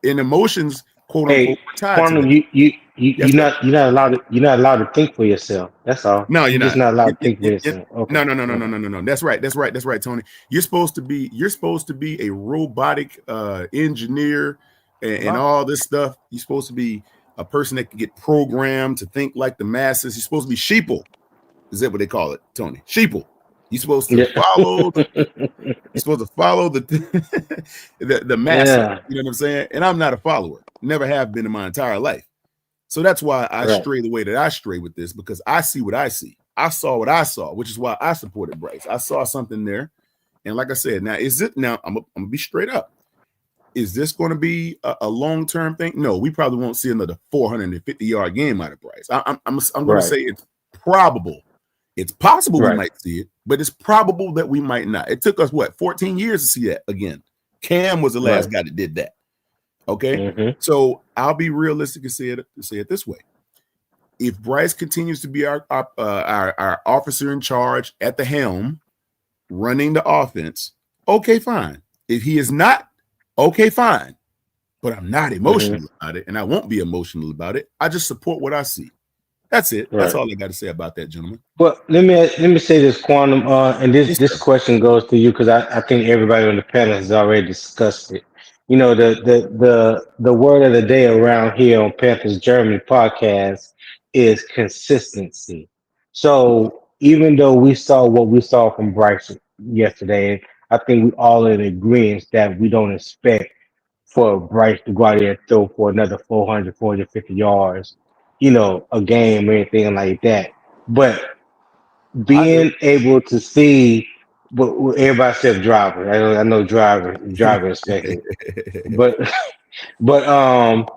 And emotions, quote unquote, tied to Quantum, that. you're not allowed to think for yourself. That's all. No, you're You're just not. not allowed to think for yourself. Okay. No. That's right, Tony. You're supposed to be a robotic engineer and all this stuff. You're supposed to be a person that can get programmed to think like the masses. You're supposed to be sheeple. Is that what they call it, Tony? Sheeple. You're supposed to follow. You're supposed to follow the the masses. Yeah. You know what I'm saying? And I'm not a follower. Never have been in my entire life. So that's why I stray the way that I stray with this, because I see what I see. I saw what I saw, which is why I supported Bryce. I saw something there. And like I said, I'm gonna be straight up. Is this going to be a long-term thing? No, we probably won't see another 450-yard game out of Bryce. I'm going to say it's probable. It's possible we might see it, but it's probable that we might not. It took us 14 years to see that again. Cam was the last guy that did that. Okay, so I'll be realistic and say it this way: if Bryce continues to be our officer in charge at the helm, running the offense, okay, fine. If he is not, okay, fine. But I'm not emotional about it, and I won't be emotional about it. I just support what I see. That's it. That's all I got to say about that, gentlemen. Well, let me say this, Quantum, and this question goes to you because I think everybody on the panel has already discussed it. You know, the word of the day around here on Panthers Germany podcast is consistency. So even though we saw what we saw from Bryce yesterday, I think we all in agreement that we don't expect for Bryce to go out there and throw for another 400, 450 yards, a game or anything like that. But being able to see what everybody said driver. I know driver expected, but but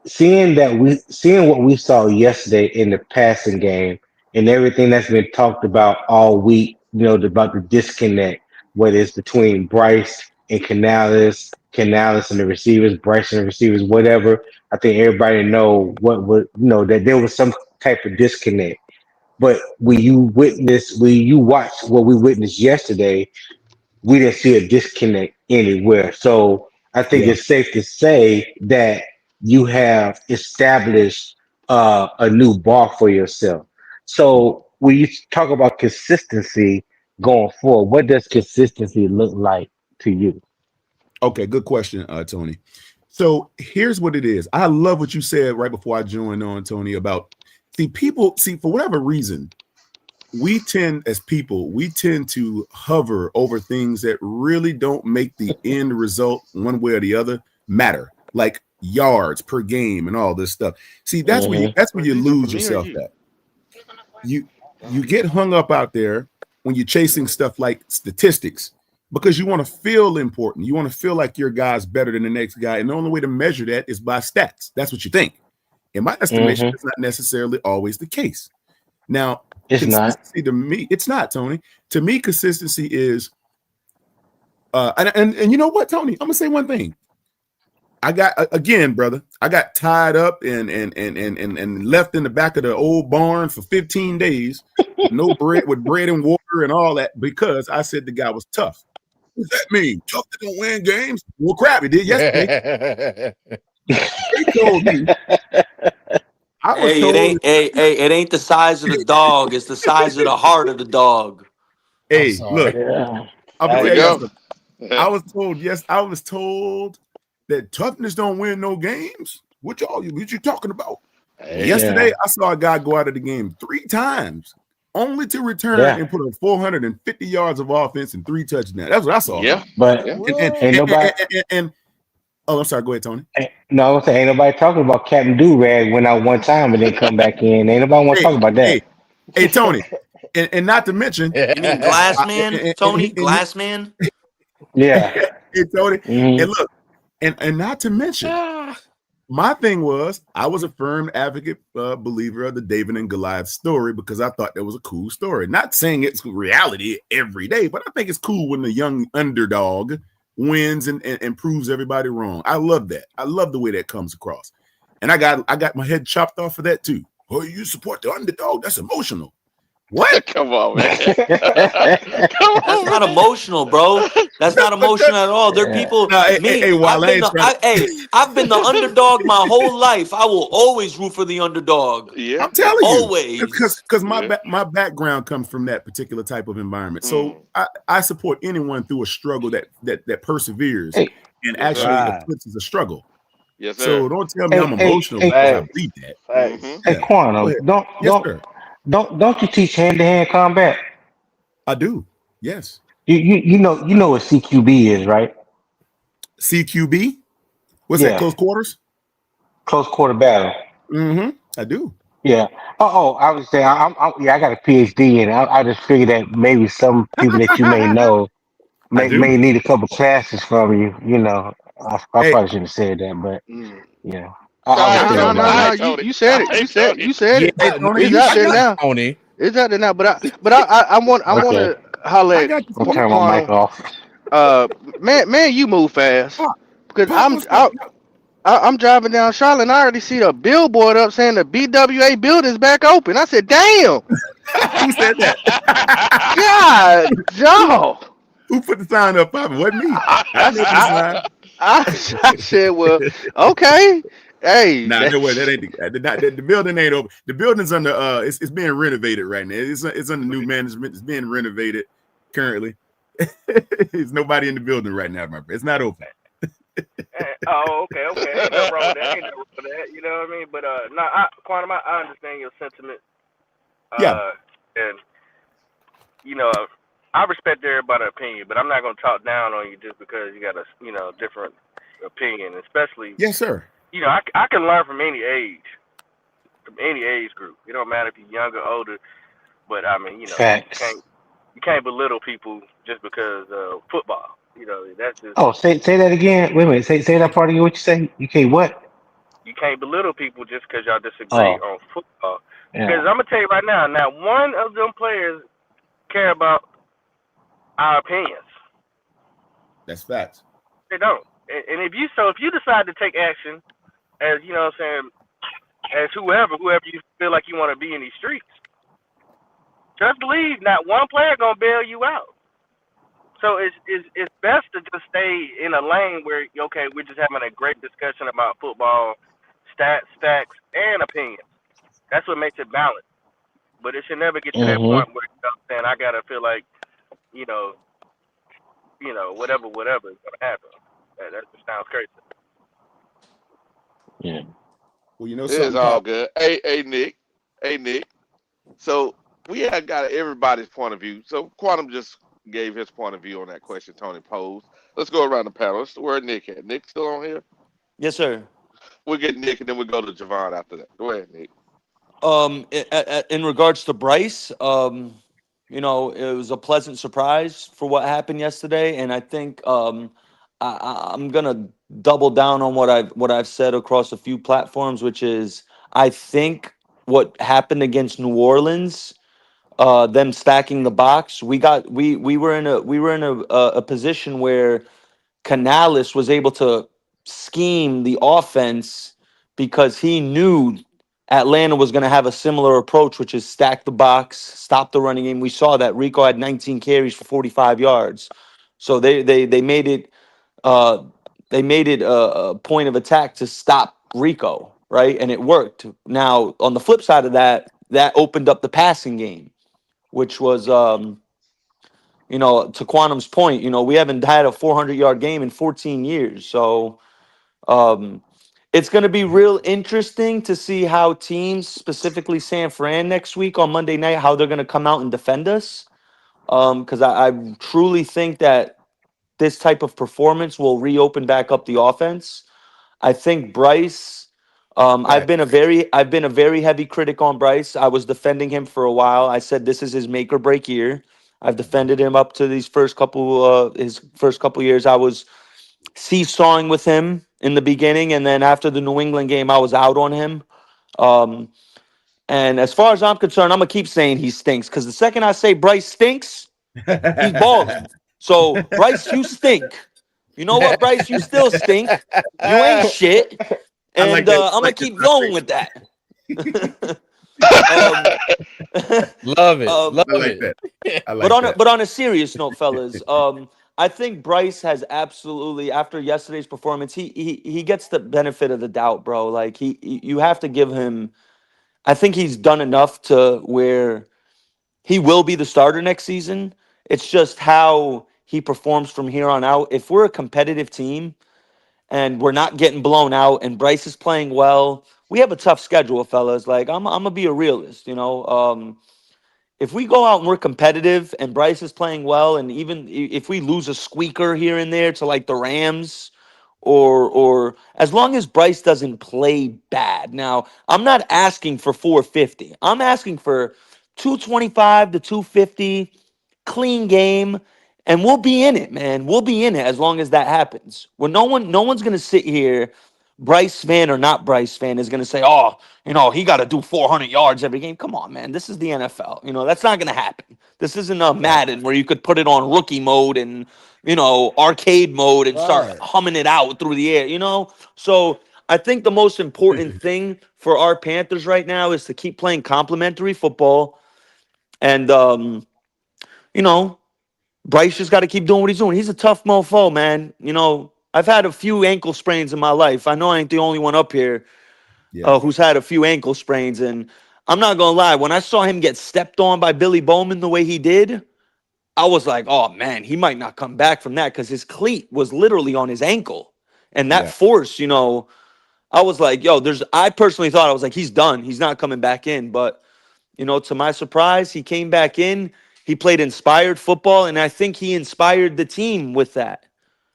seeing what we saw yesterday in the passing game and everything that's been talked about all week, about the disconnect, whether it's between Bryce and Canales and the receivers, Bryce and the receivers, whatever. I think everybody know that there was some type of disconnect. But when you watch what we witnessed yesterday, we didn't see a disconnect anywhere. So I think it's safe to say that you have established a new bar for yourself. So when you talk about consistency going forward, what does consistency look like to you? Okay, good question, Tony. So here's what it is. I love what you said right before I joined on, Tony, about people for whatever reason, we tend to hover over things that really don't make the end result one way or the other matter, like yards per game and all this stuff. See, that's where you lose yourself at. You get hung up out there when you're chasing stuff like statistics because you want to feel important. You want to feel like your guy's better than the next guy. And the only way to measure that is by stats. That's what you think. In my estimation, it's not necessarily always the case. Now, consistency to me, it's not, Tony. To me, consistency is, and you know what, Tony? I'm gonna say one thing. I got tied up and left in the back of the old barn for 15 days, with bread and water and all that because I said the guy was tough. What does that mean? Tough that don't win games? Well, crap, he did yesterday. They told me. It ain't the size of the dog. It's the size of the heart of the dog. Hey, look, I'm gonna tell you something. I was told that toughness don't win no games. What you talking about? Yesterday, I saw a guy go out of the game 3 times, only to return and put up 450 yards of offense and 3 touchdowns. That's what I saw. Yeah, but ain't nobody. Oh, I'm sorry. Go ahead, Tony. No, I'm saying ain't nobody talking about Captain Durag went out one time and then come back in. Ain't nobody want to talk about that. Hey Tony, and not to mention, You mean Glass I, Man, and Tony? he, Glass Man? Yeah. hey Tony, Hmm. and look, and not to mention, my thing was I was a firm advocate, believer of the David and Goliath story because I thought that was a cool story. Not saying it's reality every day, but I think it's cool when the young underdog wins and proves everybody wrong. I love that. I love the way that comes across. And I got my head chopped off for that too. Oh, you support the underdog? That's emotional. What? Come on, man. Come That's on, not emotional, bro. That's not But emotional at all. There are Yeah. people. no, Me, hey, while I've I been ain't the. trying to, I've been the underdog my whole life. I will always root for the underdog. yeah, I'm telling you, Always. because yeah. my background comes from that particular type of environment. So Mm, I support anyone through a struggle that perseveres Hey, and yes, actually sir. Right. eclipses a struggle. Yes, sir. So don't tell me I'm hey, hey, emotional hey, because I Facts. believe that. Mm-hmm. Facts. hey, Yeah, go Quantum, ahead. don't Yes, don't sir. don't you teach hand to hand combat? I do. Yes. You know what CQB is, right? CQB. What's that? Yeah, Close quarters. close quarter battle. Mm-hmm. I do. Yeah. I was saying, yeah, I got a PhD in it. I just figured that maybe some people that you may know I may do. need a couple classes from you. You know, I Hey, probably shouldn't have said that, but Mm. you know, I All was right, No, thinking no, Tony. no, All about no. it. right, You Tony. you All said it. right, You said Tony. you said Yeah, it. hey, Tony, It's you, out I there got now. Tony. It's out there now. I want Okay, to holler I at got you I'm for you. turning my mic Quantum. off. Man, you move fast Pop, because pop, what's up? I'm driving down Charlotte and I already see a billboard up saying the BWA building's back open. I said, damn, Who said that? God, Joe. Who put the sign up, Papa? Wasn't me. I didn't open the I, sign. I said, well, okay. Hey, Nah, no way. That that's ain't the building ain't open. The building's under it's being renovated right now. It's under new management. It's being renovated currently. There's nobody in the building right now, my friend. It's not open. Oh, okay, okay. Ain't nothing wrong with that. Ain't nothing wrong with that. You know what I mean? But no, Quantum, I understand your sentiment. Yeah. And you know, I respect everybody's opinion, but I'm not gonna talk down on you just because you got a different opinion. Especially, Yes, sir. I can learn from any age group. It don't matter if you're younger, older. But I mean, Facts. you can't belittle people just because football. That's just Oh, say that again. Wait a minute. Say that part again. What you say? You can't what? you can't belittle people just because y'all disagree Oh, on football. Because yeah. I'm gonna tell you right now, not one of them players care about our opinions. That's facts. They don't. And if you decide to take action as what I'm saying, as whoever you feel like you want to be in these streets, just believe not one player gonna bail you out. So it's best to just stay in a lane where okay, we're just having a great discussion about football, stats, facts, and opinions. That's what makes it balanced. But it should never get to that Mm-hmm. point where saying I gotta feel like you know whatever is gonna happen. That just sounds crazy. Yeah. Well, you know It's something, all Pop. good. Hey, Nick. Hey, Nick. So we had got everybody's point of view. So Quantum just gave his point of view on that question Tony posed. Let's go around the panel. Where Nick at? Nick still on here? Yes, sir. We'll get Nick and then we'll go to Javon after that. Go ahead, Nick. In regards to Bryce, it was a pleasant surprise for what happened yesterday, and I think I'm gonna double down on what I've said across a few platforms, which is I think what happened against New Orleans, them stacking the box, we were in a position where Canales was able to scheme the offense because he knew Atlanta was going to have a similar approach, which is stack the box, stop the running game. We saw that Rico had 19 carries for 45 yards, so they made it a point of attack to stop Rico, right, and it worked. Now on the flip side of that, that opened up the passing game, which was to Quantum's point, we haven't had a 400-yard game in 14 years. So um, it's going to be real interesting to see how teams, specifically San Fran next week on Monday night, how they're going to come out and defend us. Because I truly think that this type of performance will reopen back up the offense. I think Bryce I've Right. been a very heavy critic on Bryce. I was defending him for a while. I said this is his make or break year. I've defended him up to these his first couple years. I was seesawing with him in the beginning, and then after the New England game, I was out on him. Um, and as far as I'm concerned, I'm gonna keep saying he stinks because the second I say Bryce stinks, he's balling. So Bryce, you stink. You know what, Bryce? You still stink. You ain't shit. I like And that. I I'm gonna like that keep going with that. um, Love it. um, I Love like it. that. I like that. but on a serious note, fellas, I think Bryce has absolutely after yesterday's performance, he gets the benefit of the doubt, bro. Like you have to give him. I think he's done enough to where he will be the starter next season. It's just how he performs from here on out. If we're a competitive team and we're not getting blown out and Bryce is playing well, we have a tough schedule, fellas. Like I'm gonna be a realist, you know. If we go out and we're competitive and Bryce is playing well, and even if we lose a squeaker here and there to like the Rams, or as long as Bryce doesn't play bad. Now, I'm not asking for 450. I'm asking for 225 to 250, clean game, and we'll be in it, man. We'll be in it as long as that happens. Well, no one's gonna sit here, Bryce fan or not Bryce fan, is gonna say, oh, he got to do 400 yards every game. Come on, man. This is the NFL. That's not going to happen. This isn't a Right. Madden where you could put it on rookie mode and, arcade mode and start Right. humming it out through the air. So I think the most important thing for our Panthers right now is to keep playing complementary football. And, you know, Bryce just got to keep doing what he's doing. He's a tough mofo, man. I've had a few ankle sprains in my life. I know I ain't the only one up here Yeah. who's had a few ankle sprains. And I'm not gonna lie, when I saw him get stepped on by Billy Bowman the way he did, I was like, oh man, he might not come back from that because his cleat was literally on his ankle. And that Yeah. force, I was like, yo, I personally thought I was like, he's done. He's not coming back in. But, to my surprise, he came back in. He played inspired football, and I think he inspired the team with that.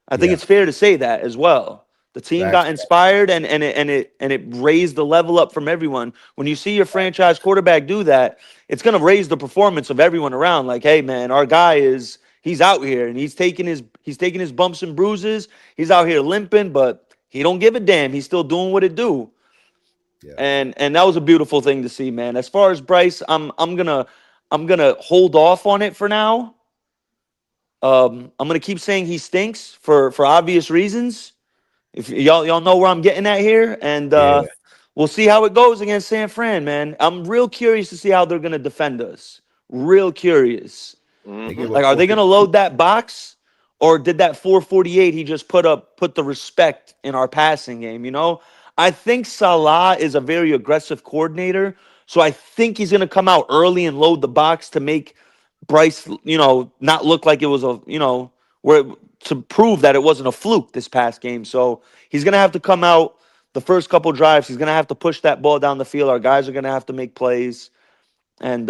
I think Yeah. it's fair to say that as well. The team Facts. got inspired and it raised the level up from everyone. When you see your franchise quarterback do that, it's gonna raise the performance of everyone around. Like, hey man, our guy he's out here and he's taking his bumps and bruises. He's out here limping, but he don't give a damn. He's still doing what it do. Yeah. And that was a beautiful thing to see, man. As far as Bryce, I'm gonna hold off on it for now. I'm gonna keep saying he stinks for obvious reasons. If y'all know where I'm getting at here, and Yeah. we'll see how it goes against San Fran, man. I'm real curious to see how they're gonna defend us. Real curious. They Hmm. gave Like, up are they gonna 450. load that box, or did that 448 he just put the respect in our passing game? I think Salah is a very aggressive coordinator, so I think he's gonna come out early and load the box to make Bryce, not look like it was where to prove that it wasn't a fluke this past game. So he's gonna have to come out the first couple drives. He's gonna have to push that ball down the field. Our guys are gonna have to make plays, and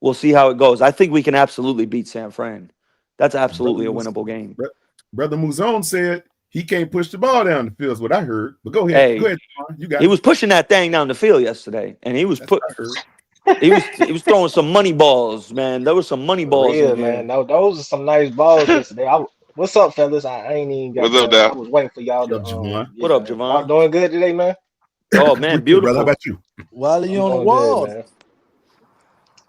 we'll see how it goes. I think we can absolutely beat San Fran. That's Brother absolutely a Muz- winnable game. Bro- Brother Muzone said he can't push the ball down the field, is what I heard. But go ahead. Go Hey, ahead, Jamar. You got he it. was pushing that thing down the field yesterday, and That's what I heard. he was throwing some money balls, man. There was some money For balls in real, there. man. Those are some nice balls yesterday. What's up, fellas? I ain't even got What's up, done. I now? was waiting for y'all What to up, Javon? get What up, done. Y'all Javon? doing good today, man? Oh We man, good, brother. How beautiful. about you? While you I'm on the doing good, wall, man.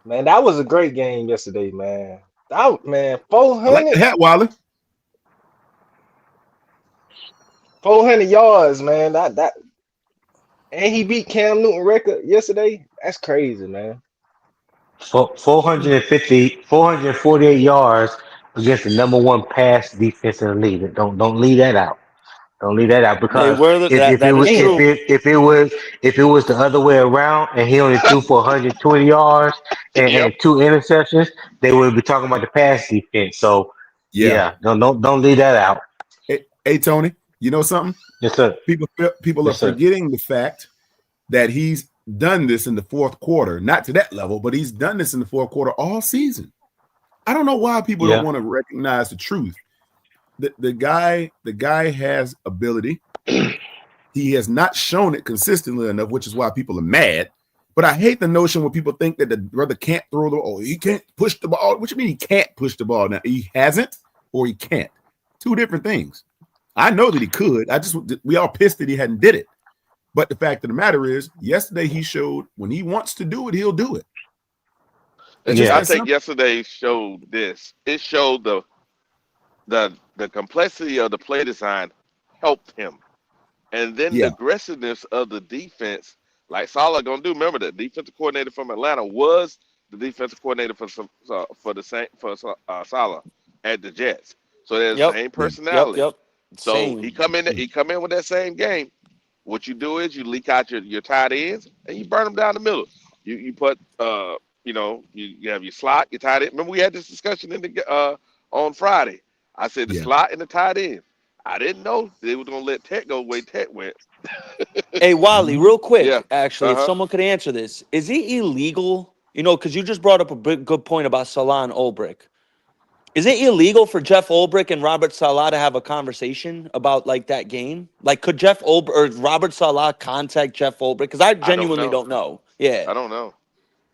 Man, that was a great game yesterday, man. Man, I like the hat, Wiley. 400 yards, man. That and he beat Cam Newton record yesterday. That's crazy, man. 450, 448 yards against the number one pass defense in the league. Don't leave that out. Don't leave that out They because were that if it that was is Damn. true. if it was the other way around and he only threw for 120 yards Yep. and two interceptions, they would be talking about the pass defense. So Yeah. yeah, don't leave that out. Hey, Tony, you know something? Yes sir. People are Yes sir. forgetting the fact that he's done this in the fourth quarter. Not to that level, but he's done this in the fourth quarter all season. I don't know why people don't Yeah. want to recognize the truth. The guy has ability. He has not shown it consistently enough, which is why people are mad. But I hate the notion when people think that the brother can't throw the ball. He can't push the ball. What you mean he can't push the ball? Now he hasn't or he can't. Two different things. I know that he could. We all pissed that he hadn't did it. But the fact of the matter is, yesterday he showed when he wants to do it, he'll do it. It's just I Yeah, that think simple. yesterday showed this. It showed the complexity of the play design helped him, and then the Yeah, aggressiveness of the defense. Like Salah gonna do. Remember that defensive coordinator from Atlanta was the defensive coordinator for the same for Salah at the Jets. So they're the Yep. same yeah, Yep. personality. Yep. So Same. he come in with that same game. What you do is you leak out your tight ends and you burn them down the middle. You put you have your slot, your tight end. Remember we had this discussion in the on Friday. I said the yeah. slot and the tight end. I didn't know they were gonna let Tech go the way Tech went. Hey, Wally, Mhm. real Yeah. quick, actually, if Uh someone could answer this, is it illegal? Because you just brought up a big, good point about Salah and Ulbrich. Is it illegal for Jeff Ulbrich and Robert Salah to have a conversation about like that game? Like, could Jeff Ulbrich or Robert Salah contact Jeff Ulbrich? Because I I don't genuinely know. don't know. Yeah, I don't know.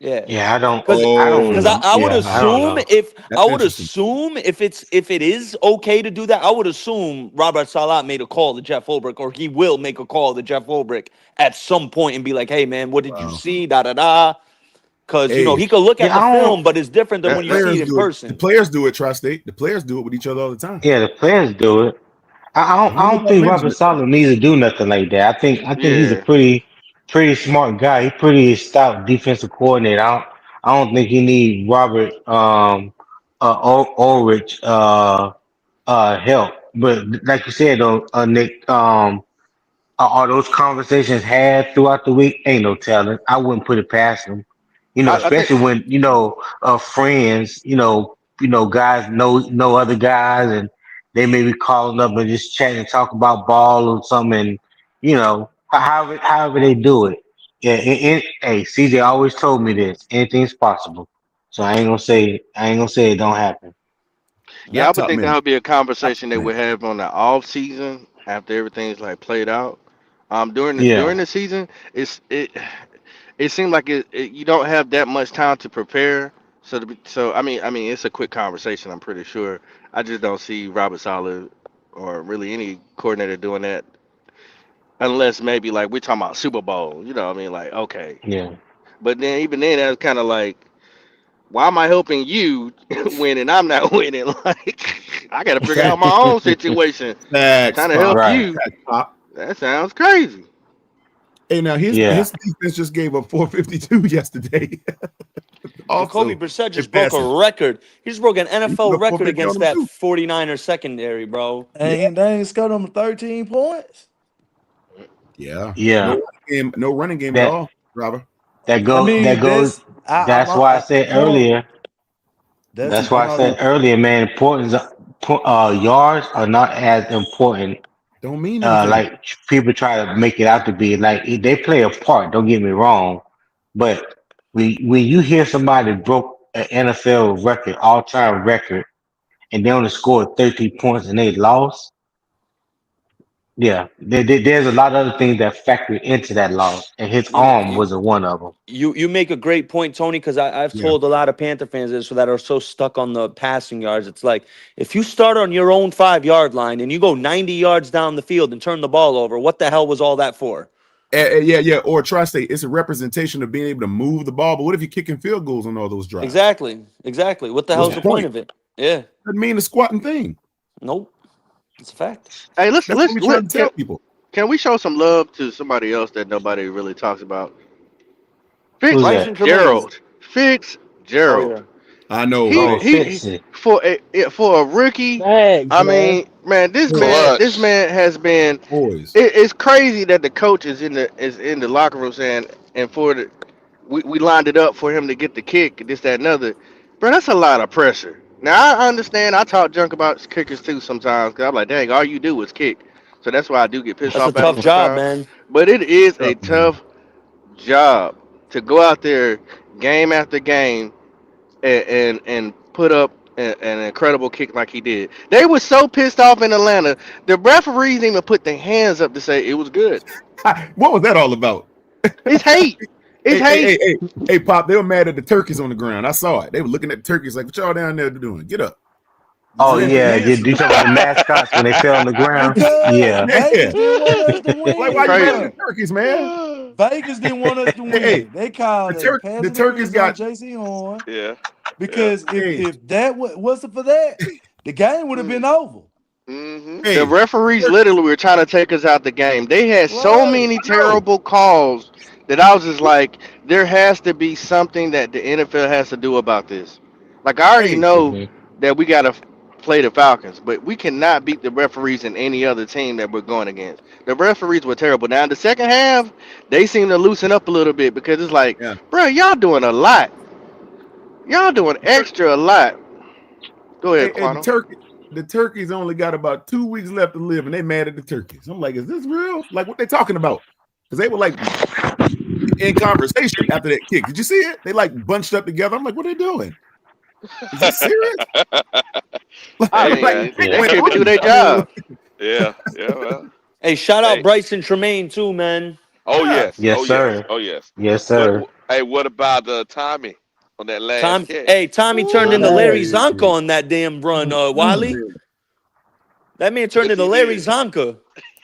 yeah. yeah. Because I don't Oh, because I, know. I would Yeah, I don't assume know. if I that's would interesting. assume if it is okay to do that, I would assume Robert Salah made a call to Jeff Ulbrich, or he will make a call to Jeff Ulbrich at some point and be like, "Hey, man, what did you Wow. see?" Da da da. Because Hey, he could look at Yeah, the I don't. film, but it's different than the when That, you that, see players it in do it. The person. players do it, Tri-State. The players do it with each other all the time. Yeah, the players do it. I I don't know don't about think Robert management. Sala needs to do nothing like that. I think he's a yeah. pretty smart guy. He's pretty stout defensive coordinator. I don't think he need Robert Ulrich help. But like you said though, Nick, are those conversations had throughout the week? Ain't no telling. I wouldn't put it past them. I think Especially when friends, guys know other guys, and they may be calling up and just chatting and talk about ball or something, and however they do it. Yeah, hey, CJ always told me this. Anything's possible. So I ain't gonna say it don't happen. yeah, I would Laptop think that man. would be a conversation Laptop they man. would have on the off season after everything's like played out. During Yeah, the season, it seemed like you don't have that much time to prepare. So I mean it's a quick conversation. I'm pretty sure. I just don't see Robert Saleh or really any coordinator doing that unless maybe like we're talking about Super Bowl. You know what I mean? Like okay, yeah, but then even then that's kind of like why am I helping you win and I'm not winning? Like I got to figure out my own situation. Facts, Trying to help pop. right, you. Facts, pop. That sounds crazy. Hey, now yeah. his defense just gave up 452 yesterday. Jacoby Also, Brissett in just broke passing, a record. He just broke an he put NFL up record 450 on against them that too. 49er secondary, bro. Yeah, They ain't scored them 13 points. yeah. Yeah, No running game at that all, Robert. I that mean, goes. That's why I said hold on. earlier. That's why I Hold said on. earlier, man. Importance yards are not as important. Don't mean anything. Like people try to make it out to be. Like they play a part. Don't get me wrong, but when you hear somebody broke an NFL record, all time record, and they only scored 13 points and they lost. Yeah, there's a lot of other things that factor into that loss, and his You know, arm wasn't one of them. you make a great point, Tony, because I've Yeah. told a lot of Panther fans this that are so stuck on the passing yards. It's like if you start on your own 5 yard line and you go 90 yards down the field and turn the ball over, what the hell was all that for? Yeah, yeah. Or Tri-State, it's a representation of being able to move the ball. But what if you're kicking field goals on all those drives? Exactly, exactly. What the What's hell's the Yeah, the point point? of it? Yeah, Doesn't mean the squatting thing. nope, it's a fact. Hey, That's what we trying to tell people. can we show some love to somebody else that nobody really talks about? who's Bryson that? Jermaine. Oh Fitzgerald. yeah, I know, He Oh, right? he, he Fitzy. for a rookie. Thanks, I man. mean, man, this Clutch. man has been. Boys. It's crazy that the coach is in the locker room saying, and we lined it up for him to get the kick, this, that, and other. Bro, that's a lot of pressure. Now I understand. I talk junk about kickers too sometimes, cause I'm like, dang, all you do is kick. So that's why I do get pissed that's a off at him tough job, sometimes. man. But it is a Tough, man. tough job to go out there game after game and put up. an incredible kick like he did. They were so pissed off in Atlanta. The referees didn't even put their hands up to say it was good. What was that all about? It's hate. It's Hey, hey, hey, hate. hey, hey, Pop, they were mad at the turkeys on the ground. I saw it. They were looking at the turkeys like, what y'all down there doing? Get up. Oh Put your yeah, hands you talking about the mascots when they fell on the ground? Because Yeah. up. Vegas Yeah. didn't want us to Like, It's why win, you mad at crazy. the bro. turkeys, man? Vegas didn't want us to Hey, hey, win. They called a the pass turkeys interference on got, J.C. Horn Yeah, yeah. because hey, if that wasn't for that, the game would have been over. Mm-hmm. The hey, referees turkeys. literally were trying to take us out the game. They had so Right. many I know. terrible calls that I was just like, there has to be something that the NFL has to do about this. Like I already Hey, know Hmm. that we gotta play the Falcons, but we cannot beat the referees in any other team that we're going against. The referees were terrible. Now in the second half, they seem to loosen up a little bit because it's like, yeah. bro, y'all doing a lot. Y'all doing extra a lot. Go ahead, Hey, Quano. the turkeys only got about 2 weeks left to live, and they mad at the turkeys. I'm like, is this real? Like, what they talking about? Because they were like in conversation after that kick. Did you see it? They like bunched up together. I'm like, what are they doing? Is this serious? I Hey Like, man. mean, kick Yeah. they went came to do through. their I mean, job. Yeah, yeah. Well, Hey, shout out hey. Bryson Tremaine too, man. Oh yeah, yes. Yes, Oh yes. sir. Oh yes. Yes, What? sir. Hey, what about Tommy on that last catch? Tommy turned into Larry Ooh. Zonka on that damn run, Mm. Wiley. That man turned Yes, into he Larry did. Zonka.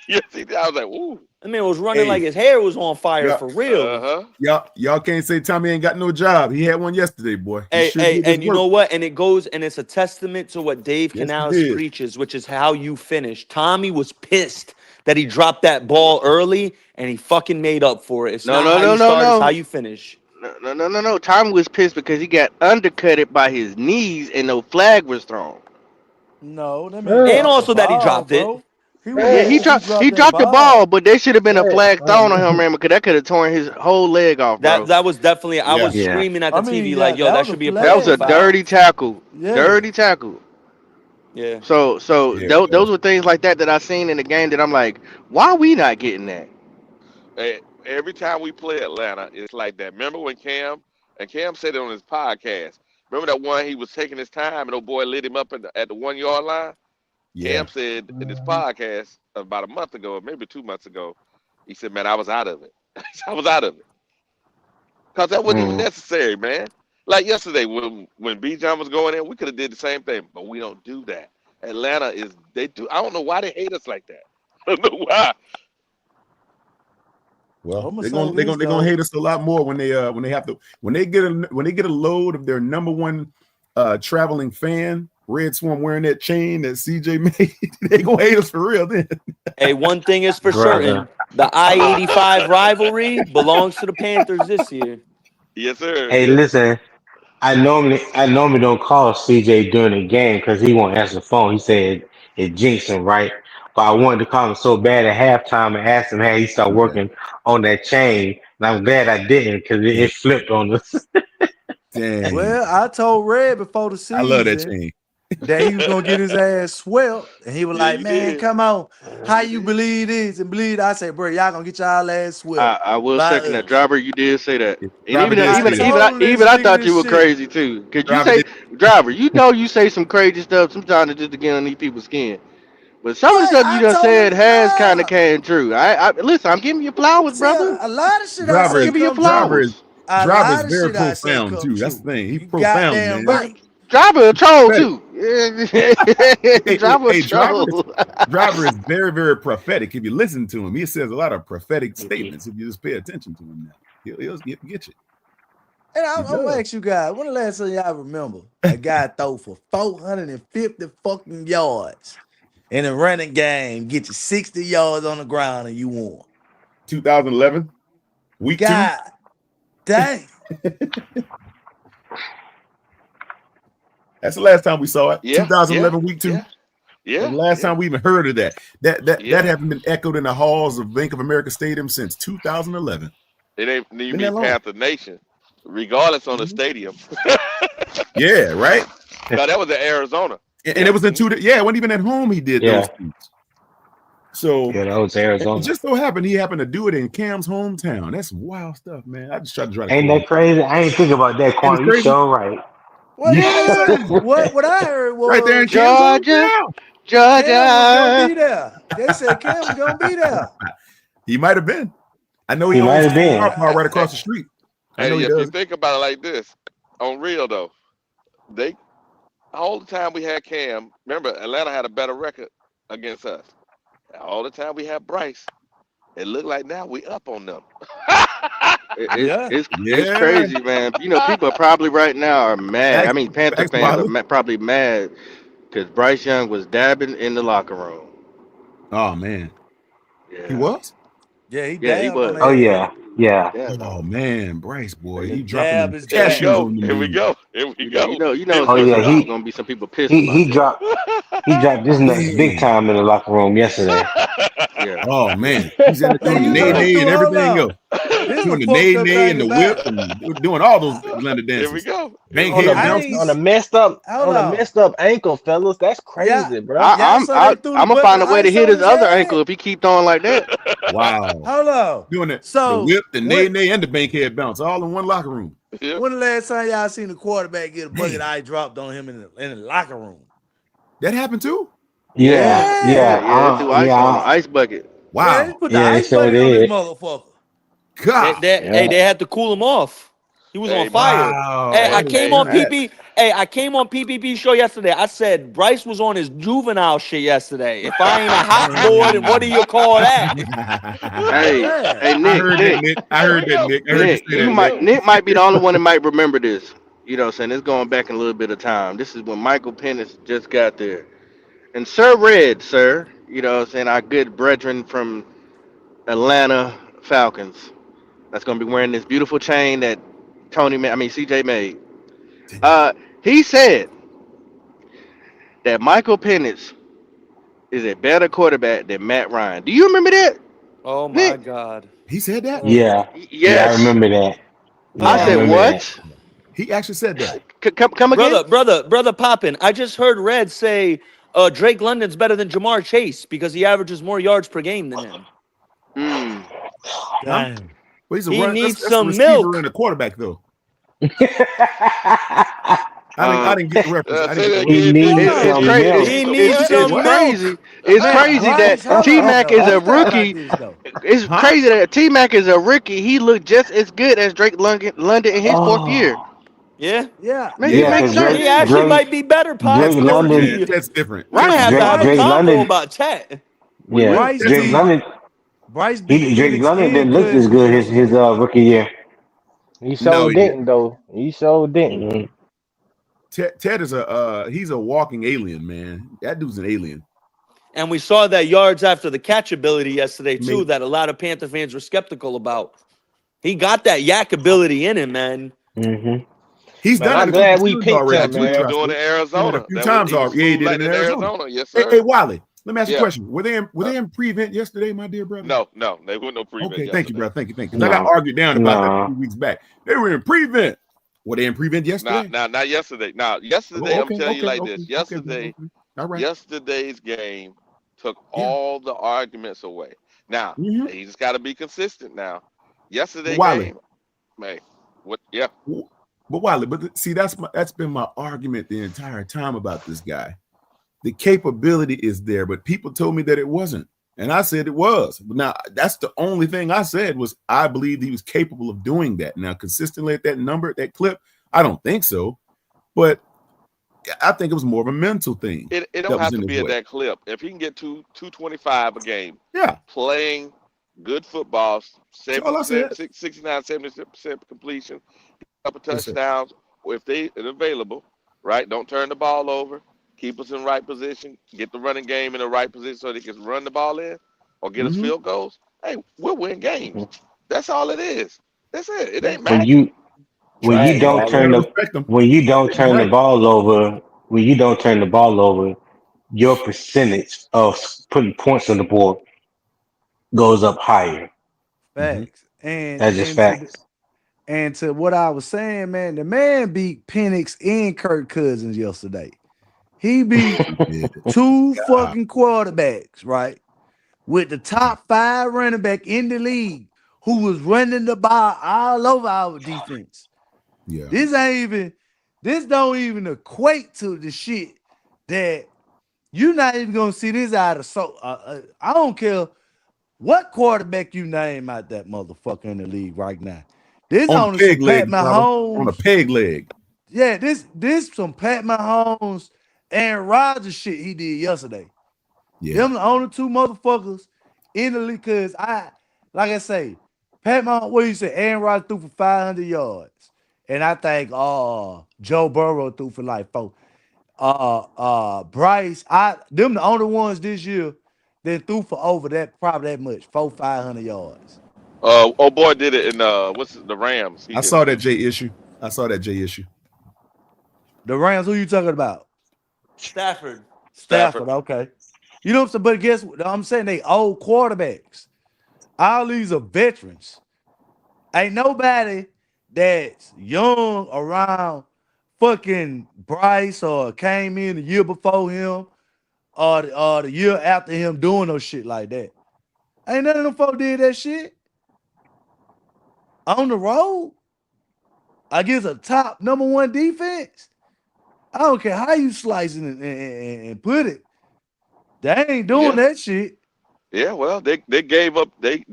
Yes, he did. I was like, ooh. That man was running like Hey, his hair was on fire yeah, for Uh real. huh. y'all can't say Tommy ain't got no job. He had one yesterday, boy. He Hey, sure hey, did his and you work. know what? And it goes, and it's a testament to what Dave Yes, he Canales did. preaches, which is how you finish. Tommy was pissed that he dropped that ball early, and he fucking made up for it. It's No, not no, how no, you no, start; it's how no. you finish. No. Tommy was pissed because he got undercutted by his knees and no flag was thrown. No, that man And Hey, dropped the also that he ball, dropped it. bro. He was Yeah, hey, pissed. He he dropped that dropped the ball, ball. but there should have been a hey. flag thrown on him, man, because that could have torn his whole leg off, bro. That was definitely. I Yeah. was Yeah. screaming at I the mean, TV yeah, like, "Yo, that that was a should be a That was personal a flag, foul." bro. dirty tackle. Yeah. Dirty tackle. Yeah. So Yeah. those were things like that that I seen in the game that I'm like, why we not getting that? Hey, every time we play Atlanta, it's like that. Remember when Cam said it on his podcast. Remember that one he was taking his time and old boy lit him up at the 1 yard line. Yeah. Cam said in his podcast about a month ago, or maybe 2 months ago, he said, "Man, I was out of it. I was out of it because that wasn't even Mm. necessary, man." Like yesterday when B John was going in, we could have did the same thing, but we don't do that. Atlanta is they do. I don't know why they hate us like that. I don't know why. Well, I'm gonna they're say gonna they're this gonna they're gonna though. hate us a lot more when they have to when they get a load of their number one traveling fan, Red Swarm wearing that chain that CJ made. They gonna hate us for real then. Hey, one thing is for Brother. certain: the I-85 rivalry belongs to the Panthers this year. Yes, sir. Hey, Yes. listen. I normally don't call CJ during the game because he won't answer the phone. He said it jinxed him, right? But I wanted to call him so bad at halftime and ask him how he started Yeah. working on that chain. And I'm glad I didn't because Dang. it flipped on us. Dang. Well, I told Red before the I love that season chain. that he was gonna get his ass swept, and he was Yeah, like, you "Man, did. come on, how You you did. believe this and believe that?" I said, "Bro, y'all gonna get y'all ass swept I will by second that. us." Driver, you did say that. Yeah, And Driver even did I say that. told him this I nigga thought you this were shit. crazy too. Cause you Driver say, did. driver, you say some crazy stuff sometimes just to get underneath people's skin. But some of the Right, stuff you I done told said him, has kind of nah. came true. I listen. I'm giving you flowers, Tell brother. a lot of shit I Driver I'm is say giving you come driver true. is flowers. A driver is lot of very shit I say profound come too. That's true. the thing. He's You profound, goddamn man. right. Driver a troll Prophetic. too. Hey, hey, Driver a hey, troll. driver is very, very prophetic. If you listen to him, he says a lot of prophetic Mhm. statements. If you just pay attention to him now, he'll get you. And He I'm gonna does. ask you guys, when the last time y'all remember a guy throw for 450 fucking yards in a running game, get you 60 yards on the ground and you won? 2011, week two. God dang. That's the last time we saw it. Yeah, yeah, 2011, week two. yeah, That's yeah, the last yeah, time we even heard of that. That yeah. hasn't been echoed in the halls of Bank of America Stadium since 2011. It ain't you Been that mean long. Panther Nation, regardless on the Mhm. stadium. Yeah, right. No, that was in Arizona. And Yeah. it was in two. Yeah, it wasn't even at home. He did those Yeah. tweets. So Yeah, that was it Arizona. just so happened he happened to do it in Cam's hometown. That's wild stuff, man. I just tried to draw the Ain't correlation. that crazy? I ain't think about that, And it's Quan. You crazy. sure right. Well, then they say what I heard Right there in was Cam's Georgia, hometown. Cam was gonna be Georgia. there. They said Cam was gonna be there. He might have been. I know he He might owns have a been. car park right Hey, across the street. I know hey, he if you does. think about it like this, on real though, they all the time we had Cam. Remember, Atlanta had a better record against us. All the time we had Bryce. It looked like now we up on them. It's Yeah. it's it's Yeah. crazy, man. You know, people are probably right now are mad. I Facts, mean, Panther facts, fans are Wiley. probably mad because Bryce Young was dabbing in the locker room. Oh man. He Yeah, was? Yeah, he yeah, he dabbed on was. Oh their ass. yeah, yeah. Yeah, Oh man, Bryce boy. yeah. He The dropping dab them is Here we dab. cashews go. on them Here we dudes. go. Here we go. You know, Here Oh some we yeah, people go. gonna be some people pissed he about that. dropped his nuts big Man. time in the locker room yesterday. Yeah, Oh man. He's in there Hey, doing the you nay heard him nay and do hold everything else. on. This is Doing the the fucked nay up nay thing and the about whip it. and doing all those Atlanta Here we dances. go. Here we Bank on a go. head I bounce. ain't on a messed up hold on. ankle, fellas. That's Yeah, crazy, bro. y'all saw they threw the I'm gonna bucket find of a way to ice hit on his his other head. ankle if he keep throwing like that. Wow. Hold on. Doing the So whip, the nay when nay, and the bank head bounce all in one locker room. Yep. when the last time y'all seen the quarterback get a bucket of Man, ice dropped on him in the locker room? that happened too? Yeah, Yeah, Yeah. yeah, yeah, yeah. They threw ice on him, yeah, ice bucket. Yeah, they Wow. put the yeah. They ice sure bucket on this did. motherfucker. God. Hey, Yeah. they had to cool him off. He was on Hey man. fire. Hey, Wow. Hey, I I didn't came Hey. know on that. PP. Hey, I came on PPP show yesterday. I said Bryce was on his juvenile shit yesterday. If I ain't a hot boy, then what do Man. you call that? hey, Yeah. hey, I Nick, heard that, Nick, Nick. I Here heard we that, go. Nick. I heard you Nick. say that, You Here we Nick. might, go. Nick might be the only one that might remember this. You know what I'm saying? It's going back in a little bit of time. This is when Michael Penix just got there. And Sir Red, sir, you know what I'm saying, our good brethren from Atlanta Falcons, that's going to be wearing this beautiful chain that CJ made. Uh, he said that Michael Penix is a better quarterback than Matt Ryan. Do you remember that, Oh my Nick? God. He said that? Yeah, yeah. I Yes. remember that. I Yeah, I Oh, said, remember that. what? He actually said that. Come again? brother Poppin. I just heard Red say Drake London's better than Jamar Chase because he averages more yards per game than him. Hmm. Huh? Damn. Well, he's a He run. needs That's a some receiver and milk. a quarterback, though. I Um, didn't get the reference. I didn't Say get that the He reference. again, Hold needs nigga. it's on. some crazy. He milk. He needs some needs what? He It's some need crazy. milk. It's man, crazy that Bryce, hold T on Mac though. is a Let's talk about rookie. this though. It's Huh? crazy that T Mac is a rookie. He looked just as good as Drake London in his fourth year. Oh, Yeah. Yeah, It yeah, Yeah. makes because I Drake, He sense, mean, actually Drake, might be better, That's Drake Pops. Low yeah, London, key. Ted's different. We're gonna Ted's right? have to different. Drake, have a Drake Bryce, convo London, about Chet. We yeah, will. Bryce Ted's Drake a beat London, Bryce beat Drake Penix London and didn't look as Cousins good his yesterday. rookie year. He no. sure He didn't. didn't though. He sure didn't. Hmm. Ted is a he's a walking alien, man. That dude's an alien. And we saw that yards after the catch ability yesterday I too, mean, that a lot of Panther fans were skeptical about. He got that yak ability in him, man. Hmm. he's Man, done it I'm a couple glad we times picked already. him, That's what he Too, was man. doing Trusted. in Done it a Arizona. few That was times he was already. Yeah, he smooth did it like in that in Arizona. Arizona. Yes, Hey, sir. Wiley, let me ask you a Yeah. question. Were Uh, they in prevent yesterday, my dear brother? no, they were no prevent Okay, thank you, yesterday. brother. Thank you. Because I got No, argued down about that a no. few weeks back. They were in prevent. Were they in prevent yesterday? Not yesterday. Now, Oh, yesterday, I'm okay, telling you okay, like okay, this. okay, brother. Okay. All right. Yesterday's game took Yeah. all the arguments away. Now, Mm-hmm. he just got to be consistent. Now, But yesterday Wiley, game, man, what? Yeah, but Wiley, see, that's been my argument the entire time about this guy. The capability is there, but people told me that it wasn't. And I said it was. But now that's the only thing I said was I believed he was capable of doing that. Now, consistently at that number, that clip, I don't think so. But I think it was more of a mental thing it don't that was have in to his be at way. that clip. If he can get 225 a game, Yeah. playing good football, That's all I said. 69, 70% completion, couple Yes, sir. touchdowns, or if they are available, right? Don't turn the ball over. Keep us in right position. Get the running game in the right position so they can run the ball in or get us Mm-hmm. field goals. Hey, we'll win games. That's all it is. That's it. It Yeah. ain't When magic. you when Right, you You don't Wally. turn gotta the respect them. when you don't They be turn the right. ball over, when you don't turn the ball over, your percentage of putting points on the board goes up higher. Mm-hmm. Facts. And That's just and to facts. and to what I was saying, man, the man beat Penix and Kirk Cousins yesterday. He beat Yeah. two Ah, fucking quarterbacks, right? With the top five running back in the league who was running the ball all over our defense. yeah. This ain't even This don't even equate to the shit that you're not even gonna see this out of. So I don't care what quarterback you name out that motherfucker in the league right now. This On a only some peg Pat leg, brother. On a Mahomes. peg leg. Yeah, this some Pat Mahomes and Rodgers shit he did yesterday. Yeah. Them the only two motherfuckers in the league. Cause like I say, Pat Mahomes, what you say? Aaron Rodgers threw for 500 yards, and I think Joe Burrow threw for like four. Bryce, them the only ones this year that threw for over that probably that much, 500 yards. Oh boy, did it in what's it, the Rams? He I did it saw that too. J issue. I saw that J issue. The Rams, who you talking about? Stafford. Stafford. Stafford, okay. You know what I'm saying? But guess what? I'm saying they old quarterbacks. All these are veterans. Ain't nobody that's young around fucking Bryce or came in the year before him or the year after him doing no shit like that. Ain't none of them folks did that shit on the road against a top number one defense. I don't care how you slice it and put it. They ain't doing Yeah, that shit. yeah. Well, they gave up. They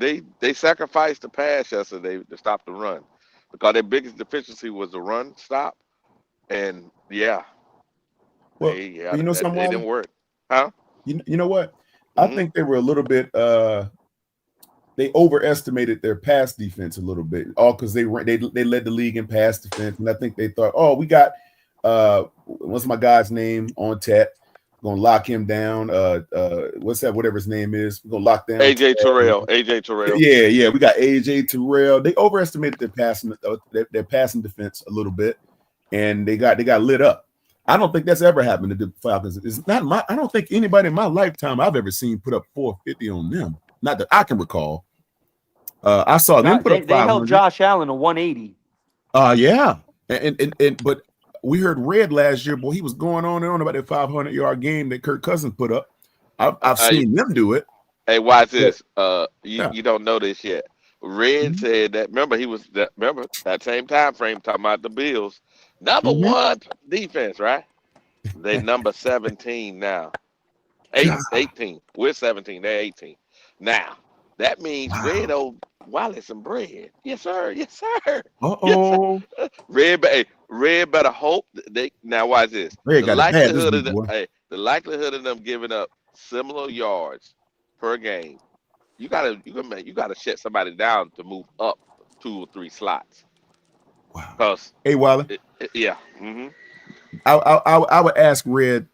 sacrificed the pass yesterday to stop the run because their biggest deficiency was the run stop. And yeah, Well, yeah you know that something, they Wally? didn't work, huh? You know what? I Hmm. think they were a little bit they overestimated their pass defense a little bit. All because they led the league in pass defense. And I think they thought, oh, we got what's my guy's name on tap? Gonna lock him down. What's that? Whatever his name is, we're gonna lock down. AJ Terrell. AJ Terrell. Yeah, yeah. We got AJ Terrell. They overestimated their passing defense a little bit, and they got lit up. I don't think that's ever happened to the Falcons. It's not my. I don't think anybody in my lifetime I've ever seen put up 450 on them. Not that I can recall. I saw them put They up they held 500. Josh Allen to 180. Yeah, and but we heard Red last year, boy, he was going on and on about that 500-yard game that Kirk Cousins put up. I've Hey, seen them do it, hey, watch but this. You yeah. you don't know this yet. Red Mm-hmm. said that. Remember, he was that. Remember that same time frame talking about the Bills. Number Mm-hmm. one defense, right? They number 17 now. God, 18. We're 17. They're 18. Now, that means Red wow. old Wally some bread. Yes, sir. Yes, sir. Yes, sir. Uh-oh. Red better hope they now watch this. Red got it bad this week, boy. The likelihood of them giving up similar yards per game, you gotta shut somebody down to move up 2 or 3 slots. Wow. Cause Hey, Wally, yeah. Hmm. I would ask Red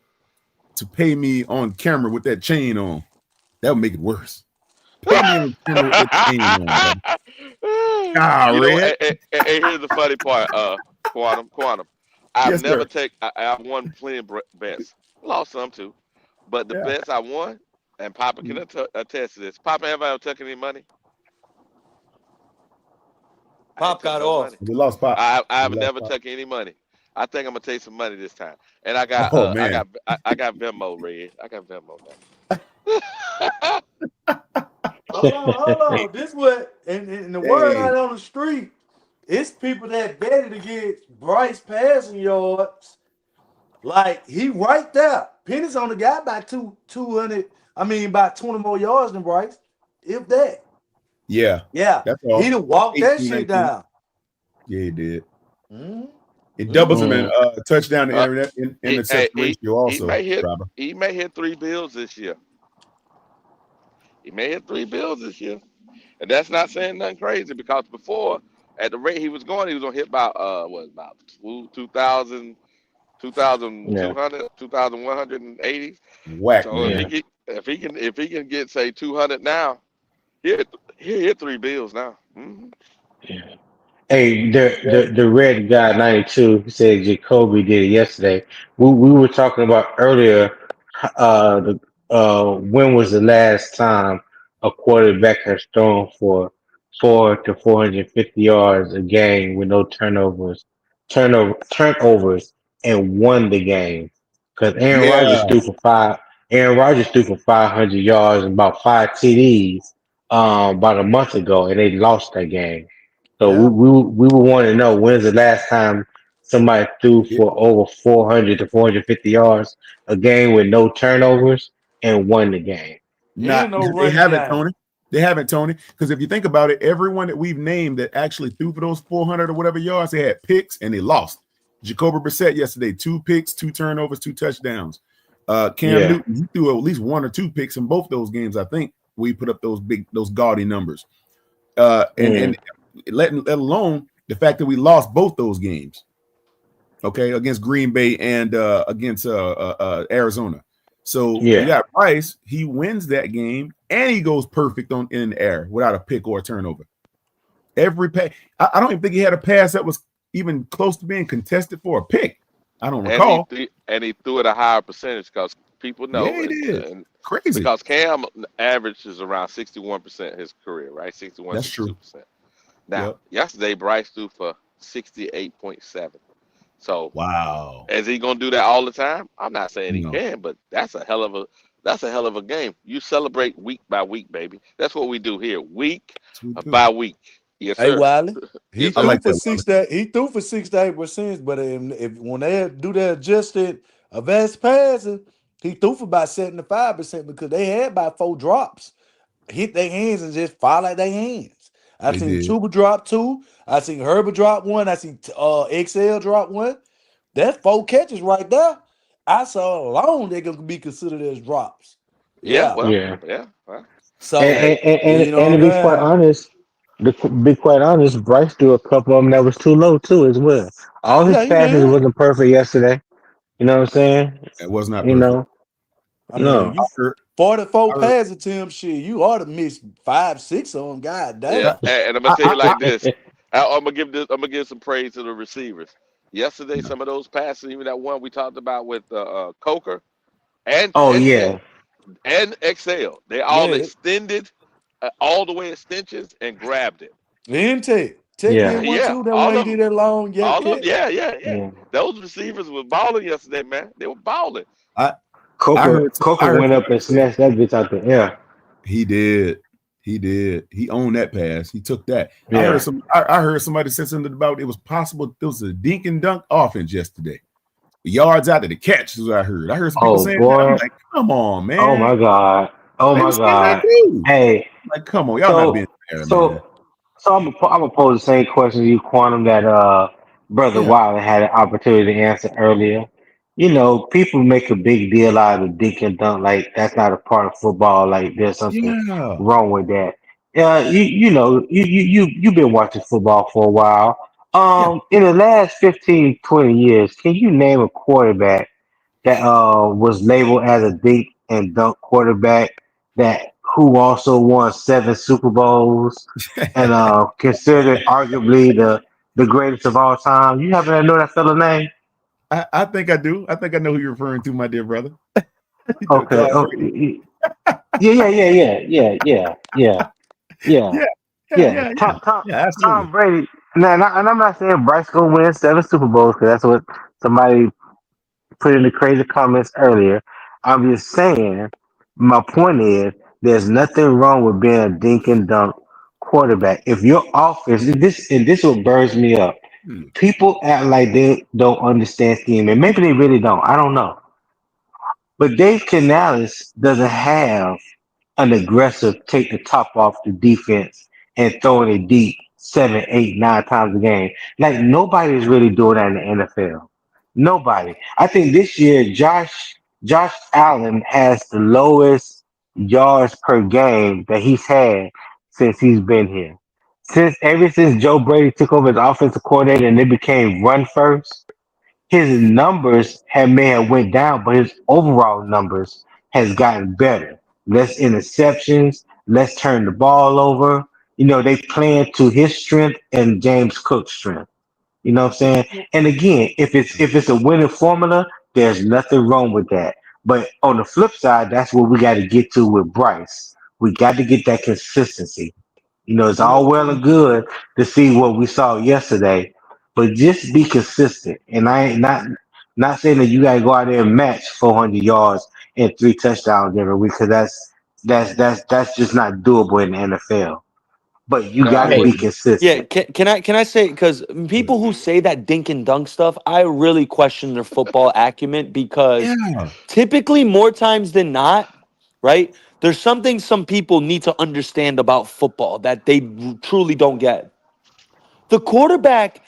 to pay me on camera with that chain on. That would make it worse. Pay me on camera with that chain on, brother. Ah, You know, Red. here's the funny part. Quantum. Yes, sir. I've won plenty of bets, lost some too, but the Yeah. bets I won, and Papa can attest to this. Papa, have I ever took any money? I ain't Pop took got no off. money. We lost Pop. We I've lost never Pop. took any money. I think I'm gonna take some money this time. And Oh man. I got Venmo, Red. I got Venmo now. Hold on. This what in the word Dang. out on the street, it's people that betted against Bryce passing yards. Like he right there. Penny's on the guy by 200. I mean by 20 more yards than Bryce. If that. Yeah. Yeah. That's He all. done walked that 18, shit 19. down. Yeah, he did. Mm-hmm. It doubles him Mm-hmm. in Mm. touchdown to uh, interception ratio also, Robert. he may hit 3 bills this year. He may hit 3 bills this year. And that's not saying nothing crazy because before, at the rate he was going, he was gonna hit about what about 2,000, Yeah, 2,180. Whack, So if yeah, man. he can get say 200 now, he hit 3 bills now. Hmm. yeah. Hey, the red guy 92 said Jacoby did it yesterday. We were talking about earlier. The when was the last time a quarterback has thrown for 400 to 450 yards a game with no turnovers, and won the game? Because Aaron Rodgers Yeah. threw for five. Aaron Rodgers threw for 500 yards and about five TDs about a month ago, and they lost that game. So Yeah. we would want to know when's the last time somebody threw Yeah. for over 400 to 450 yards a game with no turnovers and won the game. And Not no they running haven't, game. Tony. They haven't, Tony. Because if you think about it, everyone that we've named that actually threw for those 400 or whatever yards, they had picks and they lost. Jacoby Brissett yesterday, 2 picks, 2 turnovers, 2 touchdowns. Cam Yeah. Newton, he threw at least 1 or 2 picks in both those games. I think we put up those gaudy numbers. And Mm, let alone the fact that we lost both those games. Okay, against Green Bay and against Arizona. So you yeah. got Rice. He wins that game and he goes perfect on in the air without a pick or a turnover. Every pass, I don't even think he had a pass that was even close to being contested for a pick. I don't recall. And he threw at a higher percentage because people Yeah, know, he did. and Crazy. because Cam averages around 61% his career, right? 61, That's true. 62%. Now, Yep. yesterday Bryce threw for 68.7. So Wow. is he gonna do that all the time? I'm not saying he No, can, but that's a hell of a game. You celebrate week by week, baby. That's what we do here, week that's what we do. by week. Yes, Hey sir. Wiley, he Yes, I sir. threw like for that, Wally. 6 that he threw for 6 to 8%, but if when they do their adjusted advanced passing, he threw for about 75% because they had about 4 drops. Hit their hands and just fall out their hands. I They seen did. Chuba drop 2. I seen Herbert drop 1. I seen XL drop 1. That's 4 catches right there. I saw alone they can be considered as drops. Yeah, Yeah. well, Yeah. yeah. Well, And So hey, and, and, you and know and to what be quite I'm saying? honest, be quite honest, Bryce threw a couple of them that was too low too as well. All his Yeah, he passes did. wasn't perfect yesterday. You know what I'm saying? It was not You perfect. know, I mean, no. I you heard, 44 I heard, pass attempts, shit. You ought to miss 5, 6 of them. God yeah, damn. and I'm gonna I, tell you I, like this. I'm gonna give some praise to the receivers. Yesterday, no. some of those passes, even that one we talked about with Coker and oh and Tech yeah, and XL, they all Yeah, extended all the way extensions and grabbed it. Intake. Tech did yeah, one Yeah, too. That all one he of did them, that long yeah all of them. catch. Yeah, yeah, yeah. yeah. Those receivers were balling yesterday, man. They were balling. I I Coker heard Coker I heard went up somebody and say snatched that bitch out the air. he did. He did. He owned that pass. He took that. Yeah. I heard somebody say something about it was possible there was a dink and dunk offense yesterday. Yards out of the catch is what I heard. I heard some people Oh saying that. I'm boy. like, come on, Oh man. my God. Oh They were my saying that God. too. Hey, I'm like, come on, y'all not being so fair, man. so I'm gonna pose the same question to you, Quantum, that Brother Yeah, Wilder had an opportunity to answer earlier. You know, people make a big deal out of dink and dunk, like that's not a part of football. Like there's something yeah, wrong with that. You've been watching football for a while. yeah. In the last 15, 20 years, can you name a quarterback that was labeled as a dink and dunk quarterback that who also won 7 Super Bowls and considered arguably the greatest of all time? You happen to know that fella name? I think I do. I think I know who you're referring to, my dear brother. Okay. Tom Brady. Okay. Yeah. Yeah, yeah, Yeah. yeah, yeah, Tom, Tom, yeah. Absolutely. Tom Brady. Now, and I'm not saying Bryce gonna win 7 Super Bowls because that's what somebody put in the crazy comments earlier. I'm just saying, my point is, there's nothing wrong with being a dink and dunk quarterback. If your offense, this what burns me up. Hmm. People act like they don't understand scheme, and maybe they really don't. I don't know. But Dave Canales doesn't have an aggressive take the top off the defense and throwing it deep 7, 8, 9 times a game. Like nobody's really doing that in the NFL. Nobody. I think this year Josh Allen has the lowest yards per game that he's had since he's been here. Ever since Joe Brady took over as offensive coordinator and it became run first, his numbers may have went down, but his overall numbers has gotten better. Less interceptions, less turn the ball over. They playing to his strength and James Cook's strength. You know what I'm saying? And again, if it's a winning formula, there's nothing wrong with that. But on the flip side, that's what we got to get to with Bryce. We got to get that consistency. It's You know, all well and good to see what we saw yesterday, but just be consistent. And I ain't not saying that you got to go out there and match 400 yards and 3 touchdowns every week because that's just not doable in the NFL. but you No, got I to Hey, be wouldn't. Yeah, consistent. can I say, because people who say that dink and dunk stuff, I really question their football acumen, because Yeah. typically more times than not, right? There's something some people need to understand about football that they truly don't get. The quarterback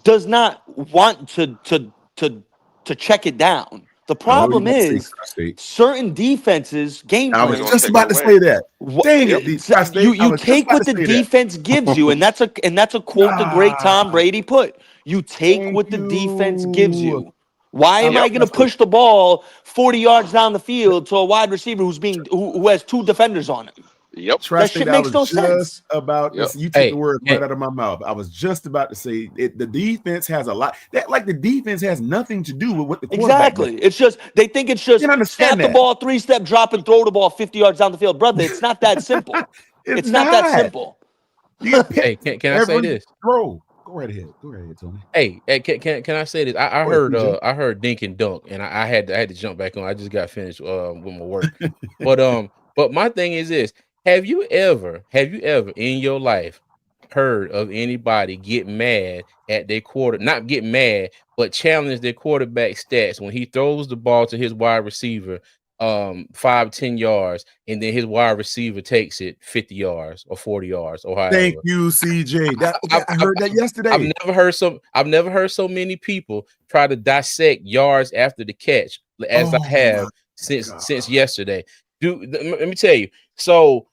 does not want to check it down. The Oh, you problem about to say is Tri-State. certain defenses game I They're was gonna plans. just take it about to away. say that. Dang Yep. it, the Tri-State. I You was just take about to what the say that. defense gives you, and that's a quote the great Ah, Tom Brady put. You take thank what the defense gives you. you. Why I am was I Yep. going to just push the ball 40 yards down the field to a wide receiver who has two defenders on him? Yep. That shit Tri-State. I makes was no just sense. about to Yep. say, you took the hey, words right hey, out of my mouth. I was just about to say it. The defense has a lot. That like the defense has nothing to do with what the quarterback does. Exactly. It's just they think it's You just can understand snap the that. ball, three-step drop, and throw the ball 50 yards down the field. Brother, it's not that simple. It's It's not that not. simple. You get picked hey, can I say every this? throw. Go right ahead. Go right ahead, Tony. Hey, can I say this? I Go ahead, heard CJ. I heard dink and dunk, and I had to jump back on. I just got finished with my work. But my thing is this: have you ever in your life heard of anybody get mad at their quarter, not get mad, but challenge their quarterback stats when he throws the ball to his wide receiver 5-10 yards, and then his wide receiver takes it 50 yards or 40 yards or Thank however? you, CJ. That okay, I've, I I've, heard that I've yesterday. never heard so many people try to dissect yards after the catch as I Oh my have God. since yesterday. Let me tell you. So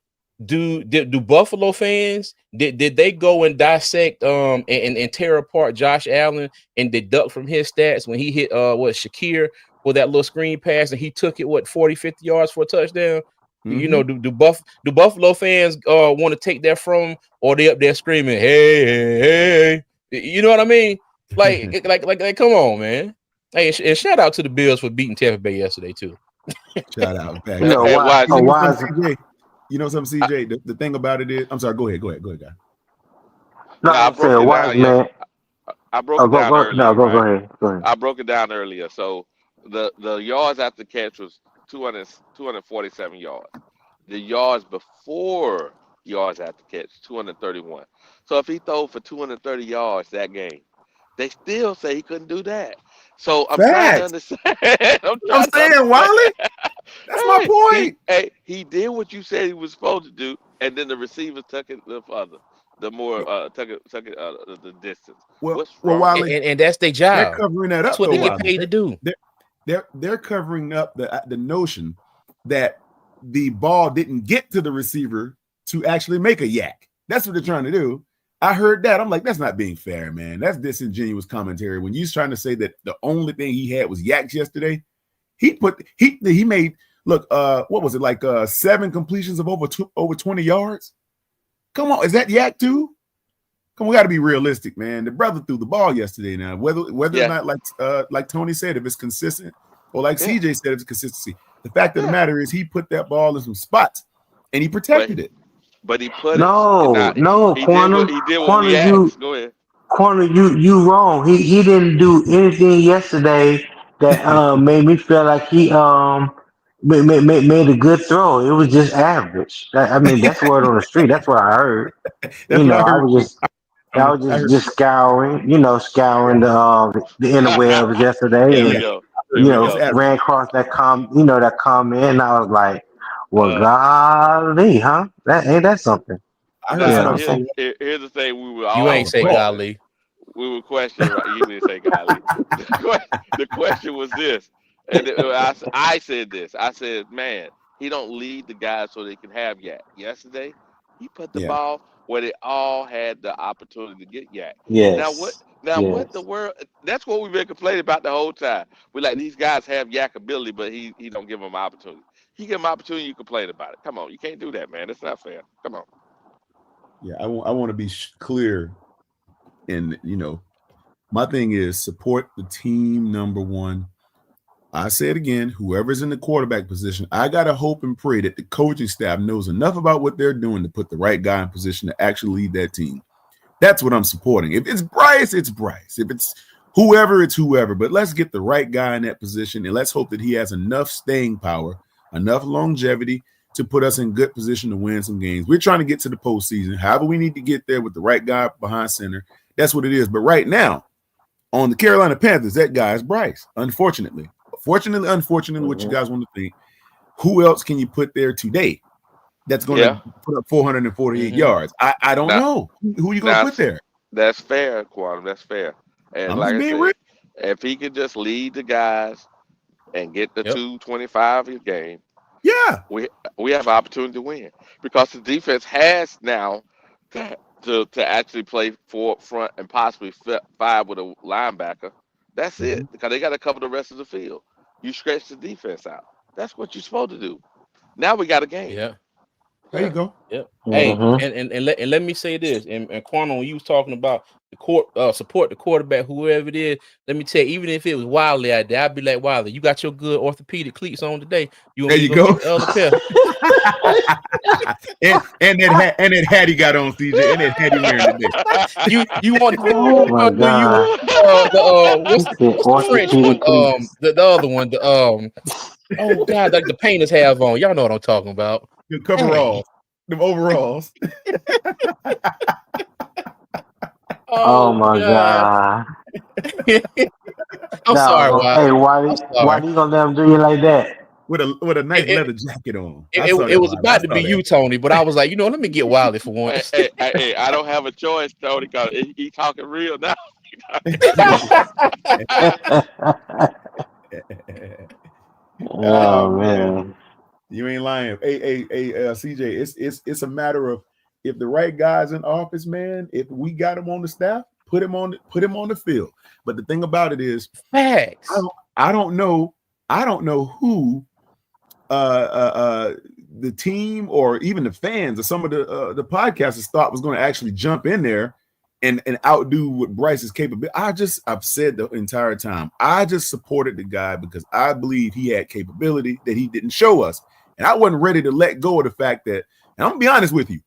do Buffalo fans did they go and dissect and tear apart Josh Allen and deduct from his stats when he hit Shakir for that little screen pass and he took it 40-50 yards for a touchdown? You know, Mm-hmm. do Buffalo fans want to take that from, or they up there screaming, hey, hey, hey? You know what I mean? Like, come on, man. Hey, and shout out to the Bills for beating Tampa Bay yesterday too. Shout out back. You know Hey, why? You A watch. know something, wise. CJ? You know something, I, CJ? The thing about it is, I'm sorry, go ahead, guy. No, no, I I was gonna say broke a it wise down. Yeah, man. I broke Oh, it down no, earlier, go right? ahead. Go ahead. I broke it down earlier. So the yards after catch was 247 yards. The yards before yards after catch, 231. So if he throw for 230 yards that game, they still say he couldn't do that. So I'm trying to Facts. understand. I'm I'm trying to saying, understand. Wiley, that's my point. He did what you said he was supposed to do, and then the receivers took it the further, the more took it the distance. What's Well, wrong with Wiley, that? And that's their they're job. covering that That's up what though, they get Yeah, Wiley. paid to do. They're covering up the notion that the ball didn't get to the receiver to actually make a yak. That's what they're trying to do. I heard that. I'm like, that's not being fair, man. That's disingenuous commentary. When you're trying to say that the only thing he had was yaks yesterday, he made look, what was it, like 7 completions of over 20 yards? Come on, is that yak too? Come on, we got to be realistic, man. The brother threw the ball yesterday. Now, whether or yeah, not, like Tony said, if it's consistent, or like yeah, CJ said, if it's consistency, the fact of the yeah. matter is he put that ball in some spots and he But protected it. but he put it No, not. no, He did what corner, we asked. Go ahead. you wrong. He didn't do anything yesterday that made me feel like he made a good throw. It was just average. I mean, that's word on the street. That's what I heard. That's You what know, I heard too. I was I heard just scouring, scouring the interwebs Here yesterday, we yeah, and go. I Here we heard it's go. average. ran across that comment, and I was like, well, Uh, golly, huh? That ain't that something? I heard You know Now what I'm somebody here, say saying? here's the thing we were You that all ain't was say ball. questioning. golly. We were questioning, right? You didn't say golly. The question was this, and I said this. I said, man, he don't lead the guys so they can have yak. Yesterday, he put the Yeah, ball where they all had the opportunity to get yak. Now what? Yes, Now what the yes. world? That's what we've been complaining about the whole time. We like these guys have yak ability, but he don't give them opportunity. He give them opportunity, you complain about it. Come on, you can't do that, man. That's not fair. Come on. yeah. I want to be clear, and my thing is support the team number one. I say it again, whoever's in the quarterback position, I got to hope and pray that the coaching staff knows enough about what they're doing to put the right guy in position to actually lead that team. That's what I'm supporting. If it's Bryce, it's Bryce. If it's whoever, it's whoever. But let's get the right guy in that position, and let's hope that he has enough staying power, enough longevity to put us in good position to win some games. We're trying to get to the postseason. However, we need to get there with the right guy behind center. That's what it is. But right now, on the Carolina Panthers, that guy is Bryce. Unfortunately, what you guys want to think. Who else can you put there today that's going Yeah. to put up 448 Mhm. yards? I don't Now, know. Who are you going to now put there? that's fair, Quantum. That's fair. And I'm like just I being real. said, if he could just lead the guys and get the Yep. 225 a game, Yeah. we we have an opportunity to win because the defense has now to actually play four front and possibly five with a linebacker. That's it Mhm. because they got to cover the rest of the field. You stretch the defense out. That's what you're supposed to do. Now we got a game. Yeah. There you Yeah. go. Yep. Hey, Mm-hmm. and let me say this, and Quantum, when you was talking about the court support the quarterback, whoever it is, let me tell you, even if it was Wiley out there, I'd be like, Wiley, you got your good orthopedic cleats on today. You want There me to you go go. get the other pair? and that hat he got on, CJ, and that hat he wearing today. You want Oh my do you want God. He said what's the French one? orthopedic cleats. The other one, oh God, like the painters have on. Y'all know what I'm talking about. The Dang. coveralls, them overalls. Oh Oh my God. God. I'm sorry, No, hey, Wiley. why I'm why sorry. you gonna let him do you like that? With a nice It, leather jacket on. it, I it, saw it that, was Bob. I about to saw be that. you, Tony, but I was like, let me get Wiley for once. I don't have a choice, Tony, because he talking real now. Oh Oh man, man. you ain't lying. Hey, CJ, it's a matter of if the right guy's in office, man. If we got him on the staff, put him on the field. But the thing about it is, I Facts. don't I don't know who the team or even the fans or some of the podcasters thought was going to actually jump in there and outdo what Bryce's capability. I've said the entire time, I just supported the guy because I believe he had capability that he didn't show us. And I wasn't ready to let go of the fact that, and I'm gonna be honest with you,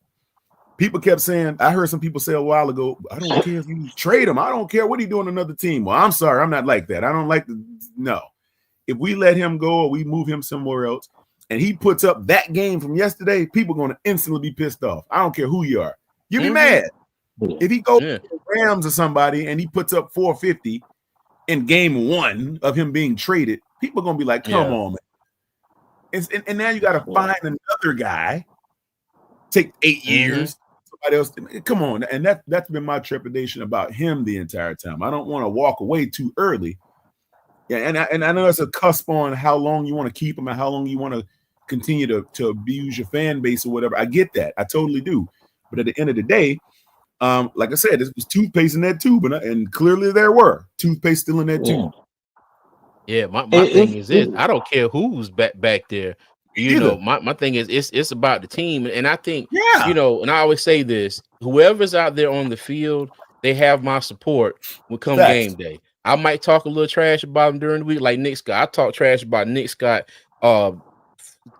people kept saying, I heard some people say a while ago, I don't care if you trade him, I don't care what he do on another team. Well, I'm sorry, I'm not like that. I don't like no. If we let him go or we move him somewhere else and he puts up that game from yesterday, people are going to instantly be pissed off. I don't care who you are. You'll be mad. If he goes Yeah. to the Rams or somebody and he puts up 450 in game one of him being traded, people are going to be like, come Yeah. on, man. And now you got to Yeah. find another guy, take 8 years, somebody else. Come on. And that's been my trepidation about him the entire time. I don't want to walk away too early. Yeah, and I know it's a cusp on how long you want to keep him and how long you want to continue to abuse your fan base or whatever. I get that. I totally do. But at the end of the day, like I said, this was toothpaste in that tube, and clearly there were toothpaste still in that Yeah. tube. Yeah, my thing It, is this. it, I don't care who's back there. Either. My thing is it's about the team. And I think, Yeah. and I always say this, whoever's out there on the field, they have my support when come Facts. game day. I might talk a little trash about him during the week, like Nick Scott. I talk trash about Nick Scott uh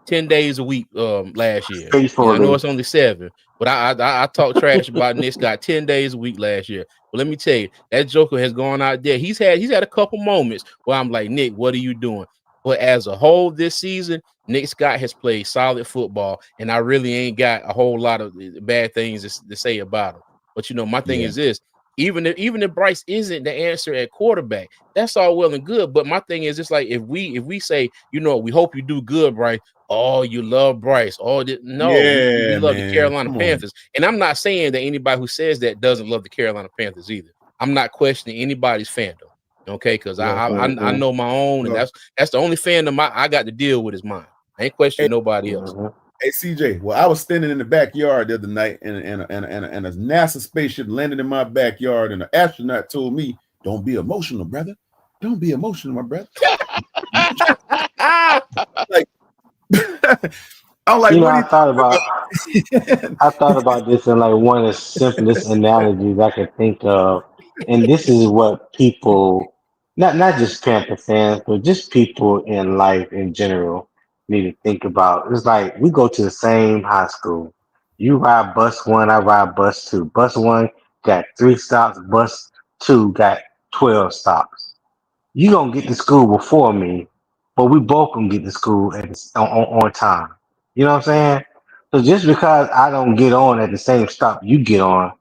10 days a week last year. I know faithfully. it's only 7, but I talk trash about Nick Scott 10 days a week last year. But let me tell you, that Joker has gone out there. He's had a couple moments where I'm like, Nick, what are you doing? But as a whole this season, Nick Scott has played solid football, and I really ain't got a whole lot of bad things to say about him. But my thing Yeah. is this: even if Bryce isn't the answer at quarterback, that's all well and good. But my thing is, it's like if we say, we hope you do good, Bryce. Oh, you love Bryce. Oh, no, we Yeah, love the man. Carolina Come on. Panthers. And I'm not saying that anybody who says that doesn't love the Carolina Panthers either. I'm not questioning anybody's fandom. Okay, because I know my own, and Well, that's the only fandom I got to deal with is mine. I ain't hey, questioning nobody else. hey, CJ. Well, I was standing in the backyard the other night, and a NASA spaceship landed in my backyard, and an astronaut told me, "Don't be emotional, brother. Don't be emotional, my brother." Like, I'm like, what are I you thought about talking I about? thought about this in like one of the simplest analogies I could think of, and this is what people, not just Panther fans, but just people in life in general, need to think about. It's like we go to the same high school. You ride bus one, I ride bus two. Bus one got 3 stops. Bus two got 12 stops. You gonna get to school before me, but we both gonna get to school on time. You know what I'm saying? So just because I don't get on at the same stop you get on,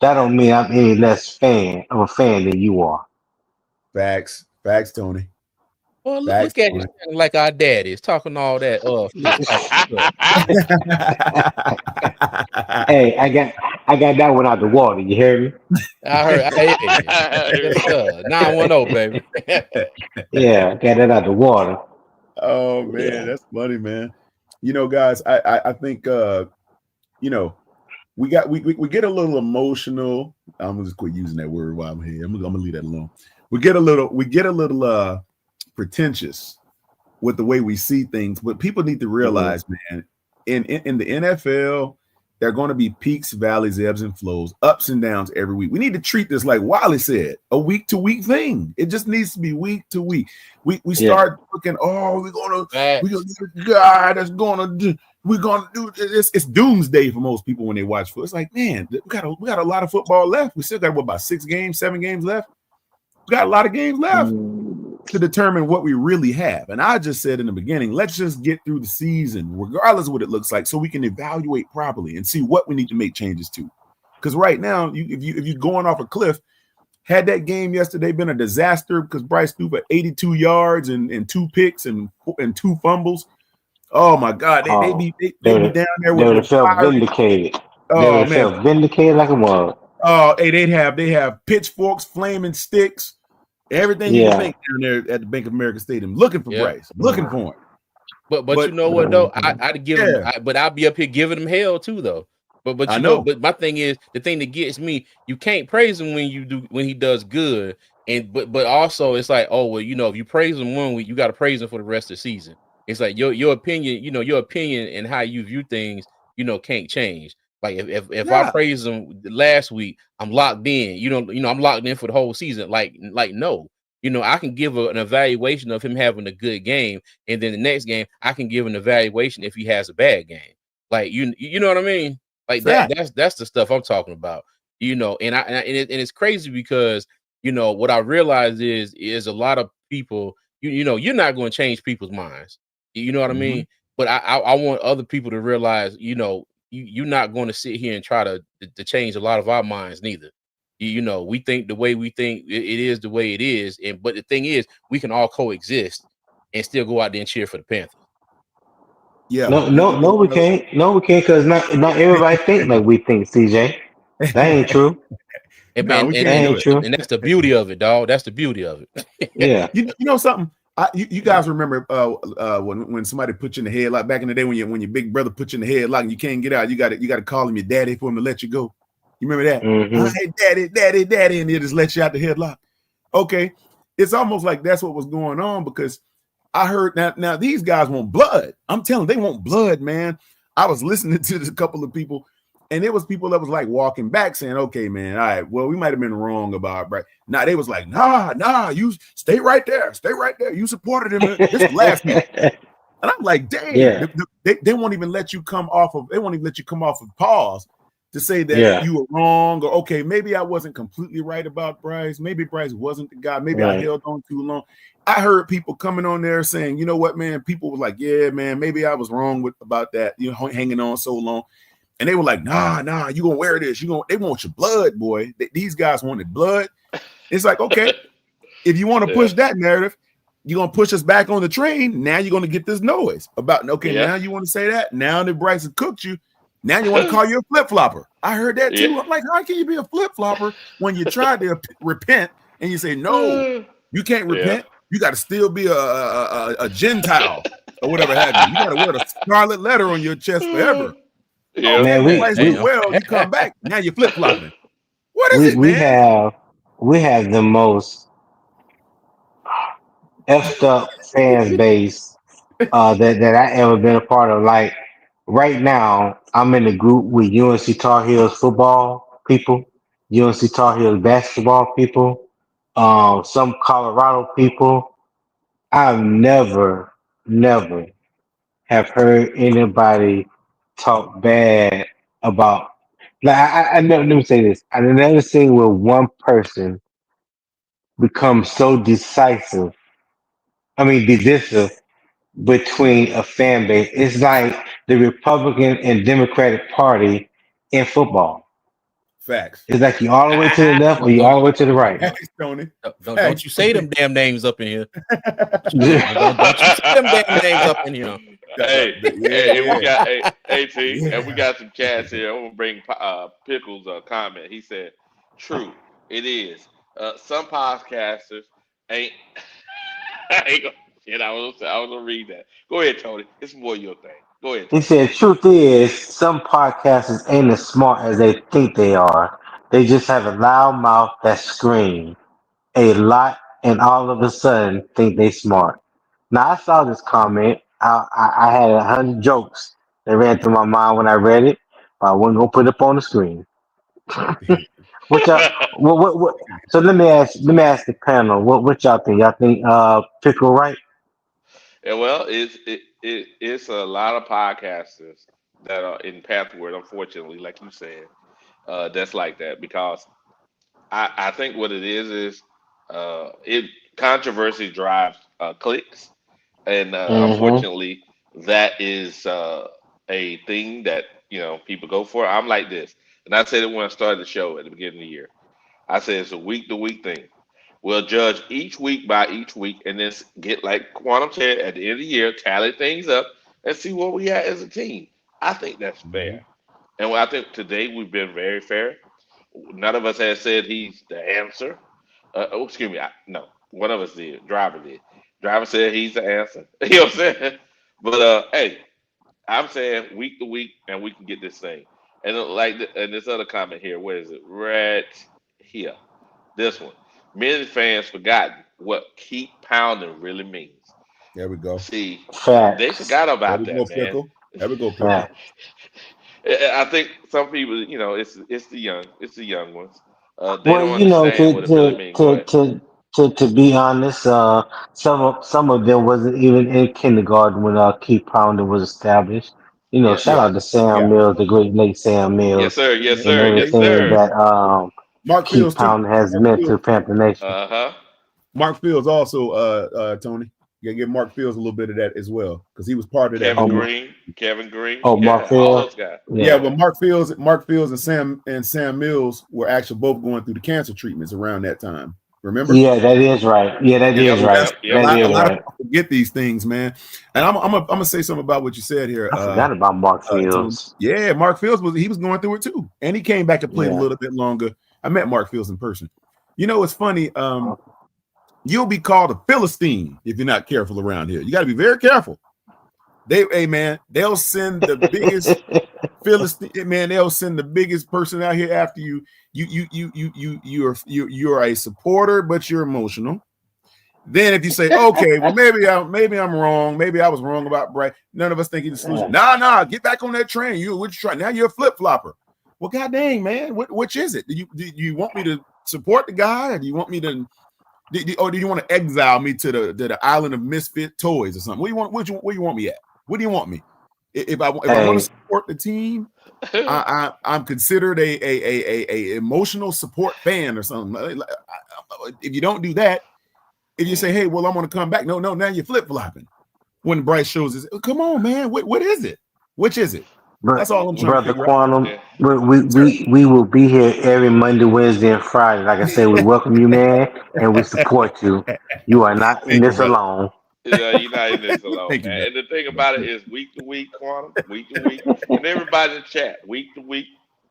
that don't mean I'm any less fan of a fan than you are. Facts. Facts, Tony. Well, Facts, look at you Tony. sounding like our daddies talking all that flip flop stuff. Hey, I got that one out the water. You hear me? I heard. I hear you. Yes, sir. 910, baby. Yeah, I got that out the water. Oh man, Yeah. that's funny, man. Guys, I think you know, we get a little emotional. I'm gonna just quit using that word while I'm here. I'm gonna leave that alone. We get a little pretentious with the way we see things, but people need to Mm, realize, man, in the NFL, there are going to be peaks, valleys, ebbs and flows, ups and downs every week. We need to treat this like Wiley said, a week to week thing. It just needs to be week to week. We yeah. start looking, oh, we're gonna Facts. get a guy that's gonna do. We're gonna do this. It's doomsday for most people when they watch football. It's like, man, we got a lot of football left. We still got what, about 6 games, 7 games left. We got a lot of games left Mm, to determine what we really have. And I just said in the beginning, let's just get through the season, regardless of what it looks like, so we can evaluate properly and see what we need to make changes to. Because right now, if you're going off a cliff, had that game yesterday been a disaster because Bryce threw for 82 yards and 2 picks and 2 fumbles, oh my God, oh, they be down there they would with have felt fire. vindicated. They would Oh have man, felt vindicated like a mug. oh hey, they have pitchforks, flaming sticks, everything you can Yeah. think down there at the Bank of America Stadium, looking for Yep. Bryce, looking for him. But you But know what though? Mhm. I'd give him, yeah, but I'd be up here giving him hell too though. But I you know, know. but my thing is the thing that gets me. You can't praise him when he does good, and but also it's like, oh well, if you praise him 1 week, you got to praise him for the rest of the season. It's like your opinion, your opinion and how you view things, can't change. Like if I Yeah, praise him last week, I'm locked in. I'm locked in for the whole season. Like no, I can give an evaluation of him having a good game, and then the next game I can give an evaluation if he has a bad game. Like you know what I mean? Like that fact. that's the stuff I'm talking about. And it's crazy because what I realize is a lot of people, you're not going to change people's minds. You know what I Hmm. mean? But I want other people to realize, you're not going to sit here and try to change a lot of our minds neither. We think the way we think it is the way it is. But the thing is, we can all coexist and still go out there and cheer for the Panthers. Yeah. No, no, no, we can't. No, we can't because not everybody think like we think, CJ. That ain't true. And No, and we and, That can't and, do ain't it. true. and that's the beauty of it, dog. That's the beauty of it. Yeah. You know something? You guys remember when somebody put you in the headlock back in the day when your big brother put you in the headlock and you can't get out, you got to call him your daddy for him to let you go. You remember that? Hmm. Hey, daddy, daddy, daddy, and he'll just let you out the headlock. Okay, it's almost like that's what was going on because I heard now these guys want blood. I'm telling you, they want blood, man. I was listening to a couple of people, and it was people that was like walking back saying, "Okay, man, all right, well, we might have been wrong about right." Now they was like, "Nah, you stay right there, stay right there. You supported him. This was last week." And I'm like, dang, Yeah. they won't even let you come off of, they won't even let you come off of pause to say that Yeah. you were wrong or okay, maybe I wasn't completely right about Bryce. Maybe Bryce wasn't the guy. Maybe I Right. held on too long. I heard people coming on there saying, you know what, man, people were like, yeah, man, maybe I was wrong about that, hanging on so long. And they were like, nah, you gonna wear this. They want your blood, boy. These guys wanted blood. It's like, okay, if you want to Yeah. push that narrative, you're gonna push us back on the train. Now you're gonna get this noise about okay. Yeah. Now you want to say that. Now that Bryce has cooked you. Now you want to call you a flip flopper. I heard that Yeah. too. I'm like, how can you be a flip flopper when you try to repent and you say no? You can't Yeah. repent. You got to still be a Gentile or whatever have you. You got to wear the scarlet letter on your chest forever. Yeah. Okay, Man, well we Bryce do we Damn. well. You come back. Now you're flip flopping. What is we it, we man? have we have the most effed up fan base that I ever been a part of. Like right now, I'm in a group with UNC Tar Heels football people, UNC Tar Heels basketball people, some Colorado people. I've never have heard anybody talk bad about. Like I never. Let me say this: I never seen where one person becomes so decisive. I mean, divisive between a fan base. It's like the Republican and Democratic Party in football. Facts. It's like you all the way to the left or you Don't all the way to the right. Facts, Tony. don't you say them damn names up in here. Yeah. Don't you say them damn names up in here. Hey, hey, and we Yeah, got hey, T, and we yeah. got some cats here. I'm gonna bring Pickles a comment. He said, "True, it is. Some podcasters ain't." I ain't gonna, shit, I was gonna read that. Go ahead, Tony. It's more your thing. Go ahead, He Tony. said, truth is, some podcasters ain't as smart as they think they are. They just have a loud mouth that scream a lot and all of a sudden think they smart. Now, I saw this comment. I had 100 jokes that ran through my mind when I read it, but I wasn't going to put it up on the screen. What y'all, what, so let me ask the panel, what y'all think? Y'all think, Pickle right? Yeah, well, it's a lot of podcasters that are in Pathward, unfortunately, like you said, that's like that because I think what it is it controversy drives clicks, and Mm-hmm. unfortunately, that is a thing that people go for. I'm like this, and I said it when I started the show at the beginning of the year. I said it's a week to week thing. We'll judge each week by each week, and then get like Quantum said at the end of the year, tally things up, and see where we at as a team. I think that's fair, Mhm. and I think today we've been very fair. None of us has said he's the answer. Excuse me. No, one of us did. Driver did. Driver said he's the answer. You know what I'm saying? But hey, I'm saying week to week, and we can get this thing. And and this other comment here. Where is it? Right here. This one. Many fans forgotten what keep pounding really means. There we go. See, they Facts. forgot There about we go, that, man. Pickle. There we go, Pickle. Facts. I think some people, it's the young ones. They Well, don't understand what it really means. Go ahead. to be honest, some of them wasn't even in kindergarten when Keith Pounder was established. Shout Yes. Yeah, out to Sam yeah. Mills, the great late Sam Yes, Mills, sir. Yes, and sir. Yes, everything sir. that Mark Keith Fields too. Pounder has Mark meant to Fields. Panther Nation. Uh huh. Mark Fields also, Tony. You gotta give Mark Fields a little bit of that as well, because he was part of that Kevin Oh, whole. Green. Kevin Green. oh, Mark Yeah, all Field, those guys. Yeah, yeah, well, Yeah. Mark Fields and Sam Mills were actually both going through the cancer treatments around that time. Remember? yeah, that is right. Yeah, that Yeah, Yep. is so that's right. Yep. a Yep. That lot. A is Yep. lot of right. people forget these things, man. And I'm gonna say something about what you said here, I forgot about Mark Tony. Fields. Yeah, Mark Fields was going through it too, and he came back and played a Yeah. little bit longer. I met Mark Fields in person. It's funny. You'll be called a Philistine if you're not careful around here. You got to be very careful. Hey man, they'll send the biggest Philistine, man. They'll send the biggest person out here after you. You're a supporter, but you're emotional. Then if you say, okay, well maybe I'm wrong, maybe I was wrong about Bright. None of us think he's the solution. Nah, get back on that train. What you try now? You're a flip flopper. Well, god dang, man, which is it? Do you want me to support the guy, or do you want me to? Or do you want to exile me to the island of misfit toys or something? Where you want me at? Where do you want me? If I want to Hey, support the team, I'm considered a emotional support fan or something. If you don't do that, if you say, hey, well, I'm going to come back. No, now you're flip flopping. When Bryce shows us, come on, man, what is it? Which is it? That's all I'm trying to Brother figure out. Quantum, Yeah. Sir, we will be here every Monday, Wednesday, and Friday. Like I said, we welcome you, man, and we support you. You are not in thank you, this brother. alone. You're not in this alone, Thank you, man. brother. And the thing about it is week to week, Quantum, week to week, and everybody in the chat, week to week.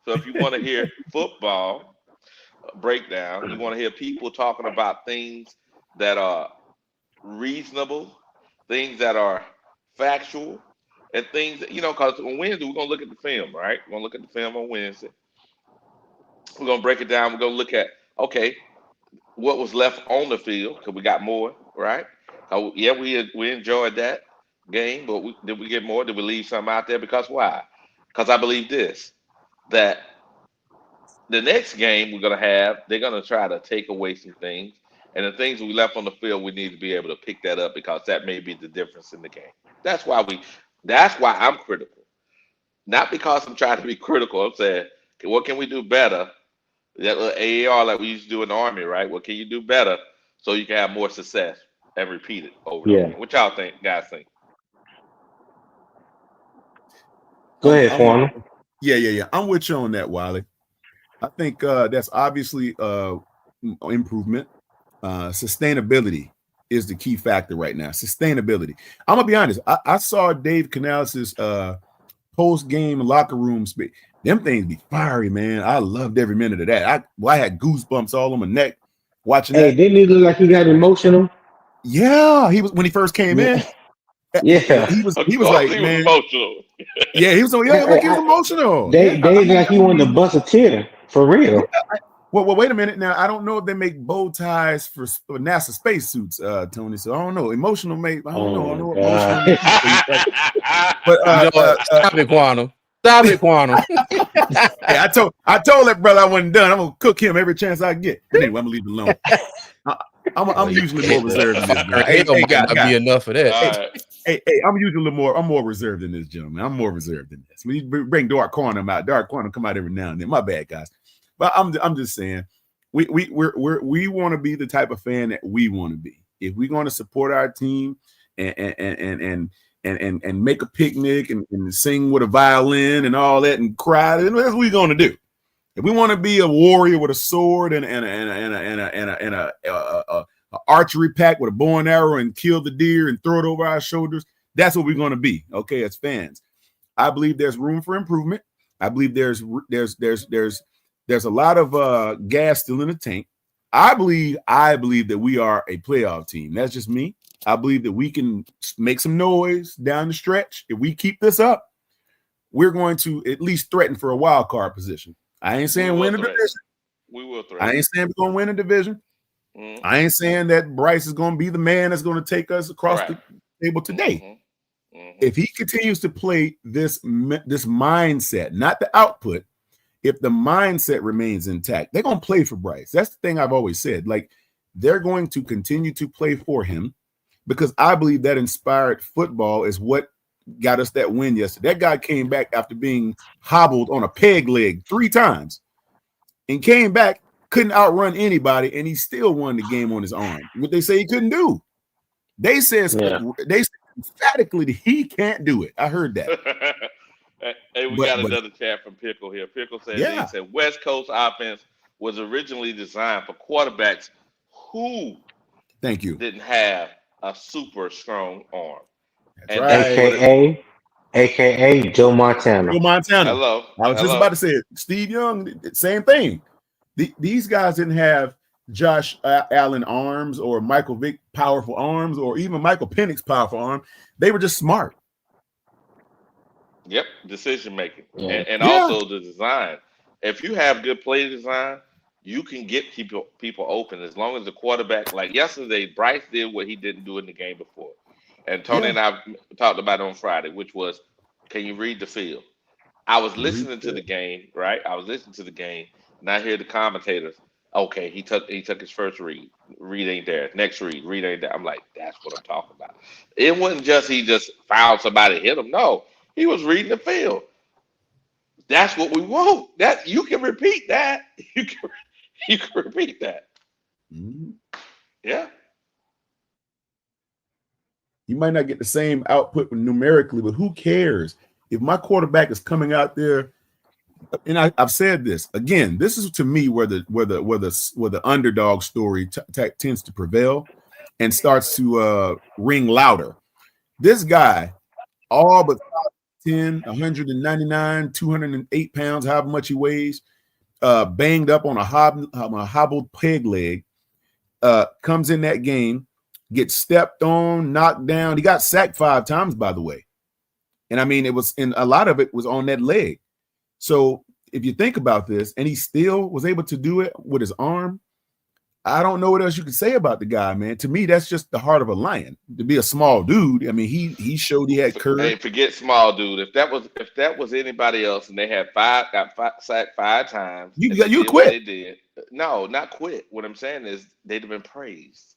So if you want to hear football breakdown, you want to hear people talking about things that are reasonable, things that are factual, and things that, because on Wednesday we're gonna look at the film, right? We're gonna look at the film on Wednesday. We're gonna break it down. We're gonna look at, okay, what was left on the field because we got more, right? Yeah, we enjoyed that game, but did we get more? Did we leave some out there? Because why? Because I believe this, that the next game we're gonna have, they're gonna try to take away some things, and the things we left on the field, we need to be able to pick that up because that may be the difference in the game. That's why we. That's why I'm critical, not because I'm trying to be critical. I'm saying, okay, what can we do better? That little AAR like we used to do in the army, right? What can you do better so you can have more success and repeat it over and over Yeah. again? What y'all think, guys think? Go ahead, I'm Foreman. yeah. I'm with you on that, Wiley. I think that's obviously improvement. Sustainability is the key factor right now. Sustainability. I'm gonna be honest. I saw Dave Canales' post game locker room speak. Them things be fiery, man. I loved every minute of that. I had goosebumps all on my neck watching Hey, that. didn't he look like he got emotional? Yeah, he was when he first came Yeah. in. Yeah. Of He was course, like, he was man, emotional. yeah, he was like he was emotional. Yeah, They I like he wanted to mean, bust a tear for yeah. real. Well, wait a minute. Now, I don't know if they make bow ties for NASA spacesuits, Tony. So I don't know. Emotional, mate. I don't know. I Oh know my emotional god. makes you feel right. But You know what? Stop it, Quantum. Stop it, Quantum. hey, I told that brother I wasn't done. I'm gonna cook him every chance I get. But anyway, I'm gonna leave it alone. I'm usually more reserved than this Fire guy. hell might not Guy. be enough for that. All right. Hey, I'm usually a little more. I'm more reserved than this gentleman. I'm more reserved than this. When you bring Dark Quantum out, Dark Quantum come out every now and then. My bad, guys. But I'm just saying, we want to be the type of fan that we want to be. If we're going to support our team and make a picnic and sing with a violin and all that and cry, then that's what we're going to do. If we want to be a warrior with a sword and a archery pack with a bow and arrow and kill the deer and throw it over our shoulders, that's what we're going to be. Okay, as fans, I believe there's room for improvement. I believe there's a lot of gas still in the tank. I believe that we are a playoff team. That's just me. I believe that we can make some noise down the stretch. If we keep this up, we're going to at least threaten for a wild card position. I ain't saying win a division. We will I threaten. ain't saying we're going to win a division. Mm-hmm. I ain't saying that Bryce is going to be the man that's going to take us across Right. the table today. Mm-hmm. Mm-hmm. If he continues to play this mindset, not the output, if the mindset remains intact, they're going to play for Bryce. That's the thing I've always said. Like, they're going to continue to play for him because I believe that inspired football is what got us that win yesterday. That guy came back after being hobbled on a peg leg 3 times and came back, couldn't outrun anybody, and he still won the game on his arm. What they say he couldn't do. They said emphatically that he can't do it. I heard that. Hey, we got another chat from Pickle here. Pickle said, he said West Coast offense was originally designed for quarterbacks who didn't have a super strong arm. That's right. AKA Joe Montana. Hello. I was just about to say it. Steve Young, same thing. These guys didn't have Josh Allen arms or Michael Vick powerful arms or even Michael Penix powerful arm. They were just smart. Yep, decision making. And also the design. If you have good play design, you can get people open as long as the quarterback, like yesterday, Bryce did what he didn't do in the game before. And Tony and I talked about it on Friday, which was, can you read the field? I was listening to the game, right? I was listening to the game, and I hear the commentators. Okay, he took his first read. Read ain't there. Next read ain't there. I'm like, that's what I'm talking about. It wasn't just he just fouled somebody, hit him. No, he was reading the field. That's what we want. That you can repeat that. You can repeat that. Mm-hmm. Yeah. You might not get the same output numerically, but who cares? If my quarterback is coming out there, and I've said this again, this is to me where the underdog story tends to prevail and starts to ring louder. This guy, all but 10, 199, 208 pounds, however much he weighs, banged up on a hobbled peg leg, comes in that game, gets stepped on, knocked down. He got sacked 5 times, by the way. And I mean, a lot of it was on that leg. So if you think about this, and he still was able to do it with his arm, I don't know what else you could say about the guy, man. To me, that's just the heart of a lion. To be a small dude, I mean, he showed he had courage. Hey, forget small dude. If that was anybody else, and they had sacked 5 times, you quit. They did. No, not quit. What I'm saying is they'd have been praised.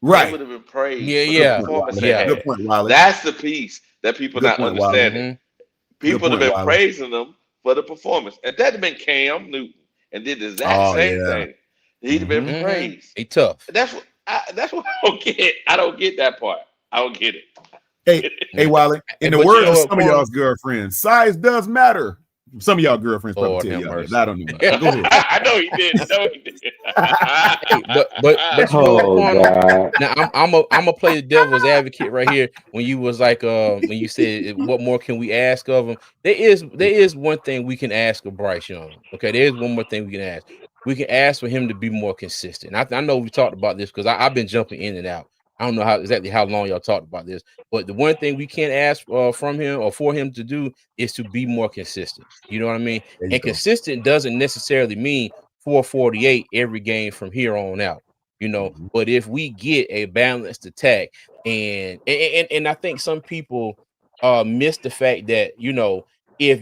Right. They would have been praised. Yeah. Good point, Wiley. That's the piece that people not understanding. Mm-hmm. People have been praising them for the performance. If that had been Cam Newton and did the exact same thing, he'd have been praised. He tough. That's what I don't get. I don't get that part. I don't get it. Hey, Wally. Hey, In the but you words know of what, some of Corner? y'all's girlfriends, size does matter. Some of y'all girlfriends probably Lord tell have y'all that. mercy. I don't know. Hey, But go ahead. I know he did. No, he did. but you know what, Oh Corner? God. Now I'm a play the devil's advocate right here. When you was like when you said what more can we ask of him? There is one thing we can ask of Bryce Young. Okay, there is one more thing we can ask. We can ask for him to be more consistent. I know we talked about this because I've been jumping in and out. I don't know exactly how long y'all talked about this, but the one thing we can't ask from him or for him to do is to be more consistent. You know what I mean? There you And go. consistent doesn't necessarily mean 448 every game from here on out. You know, Mhm. but if we get a balanced attack, and I think some people miss the fact that, you know, if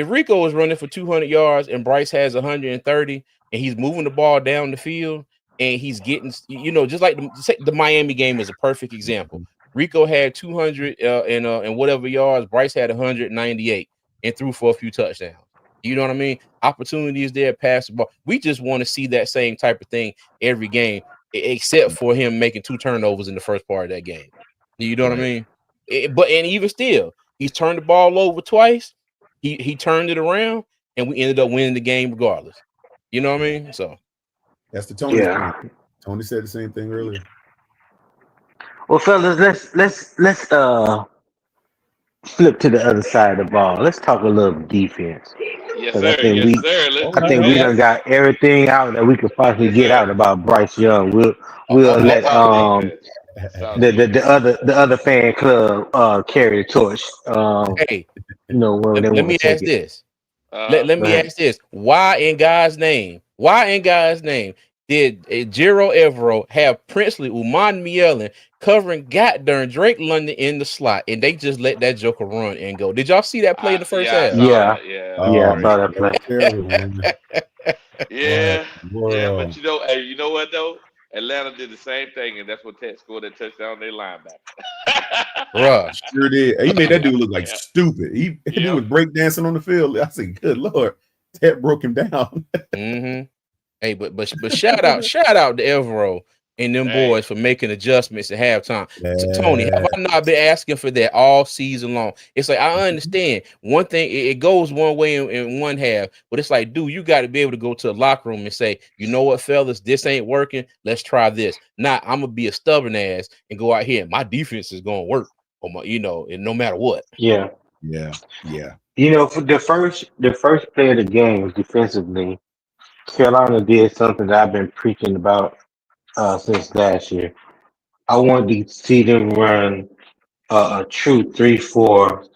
Rico is running for 200 yards and Bryce has 130 and he's moving the ball down the field and he's getting, you know, just like the Miami game is a perfect example. Rico had 200 and whatever yards, Bryce had 198 and threw for a few touchdowns. You know what I mean? Opportunities there, pass the ball. We just want to see that same type of thing every game, except for him making 2 turnovers in the first part of that game. You know what I Right. mean? But even still, he's turned the ball over twice. He turned it around, and we ended up winning the game regardless. You know what I mean? So That's the Tony's Yeah. point. Tony said the same thing earlier. Well, fellas, let's flip to the other side of the ball. Let's talk a little defense Yes, because I sir. think Yes, we sir. All I Let's think right. we man. done got everything out that we could possibly Yes, get sir. out about Bryce Young. We'll On let talk defense. Sounds good. the other fan club carry the torch. hey, You know when they let want me to take ask it. this. Uh huh. Go Me ahead. ask this: Why in God's name did Jero Evero have Princely Uman Mielen covering goddamn Drake London in the slot, and they just let that Joker run and go? Did y'all see that play in the first Yeah, I half? saw Yeah, that. Yeah, that was yeah, Oh I man, saw crazy. that that play. was terrible, man. What Yeah, in the yeah, but world? hey, you know what though? Atlanta did the same thing, and that's what Tech scored that touchdown. They linebacker. Bruh. Sure did. He made that Yeah. dude look like Yeah. stupid. That dude Yep. was breakdancing on the field. I said, "Good lord," that broke him down. Mm-hmm. Hey, but shout out to Evero and them Hey. boys for making adjustments at halftime. Tony, have Yeah. I not been asking for that all season long? It's like I understand one thing, it goes one way in one half, but it's like, dude, you got to be able to go to the locker room and say, you know what, fellas, this ain't working. Let's try this. Not I'm gonna be a stubborn ass and go out here and my defense is gonna work, or my, and no matter what. Yeah, Yeah. Yeah. you know, for the first play of the game was defensively. Carolina did something that I've been preaching about since last year. I wanted to see them run a true 3-4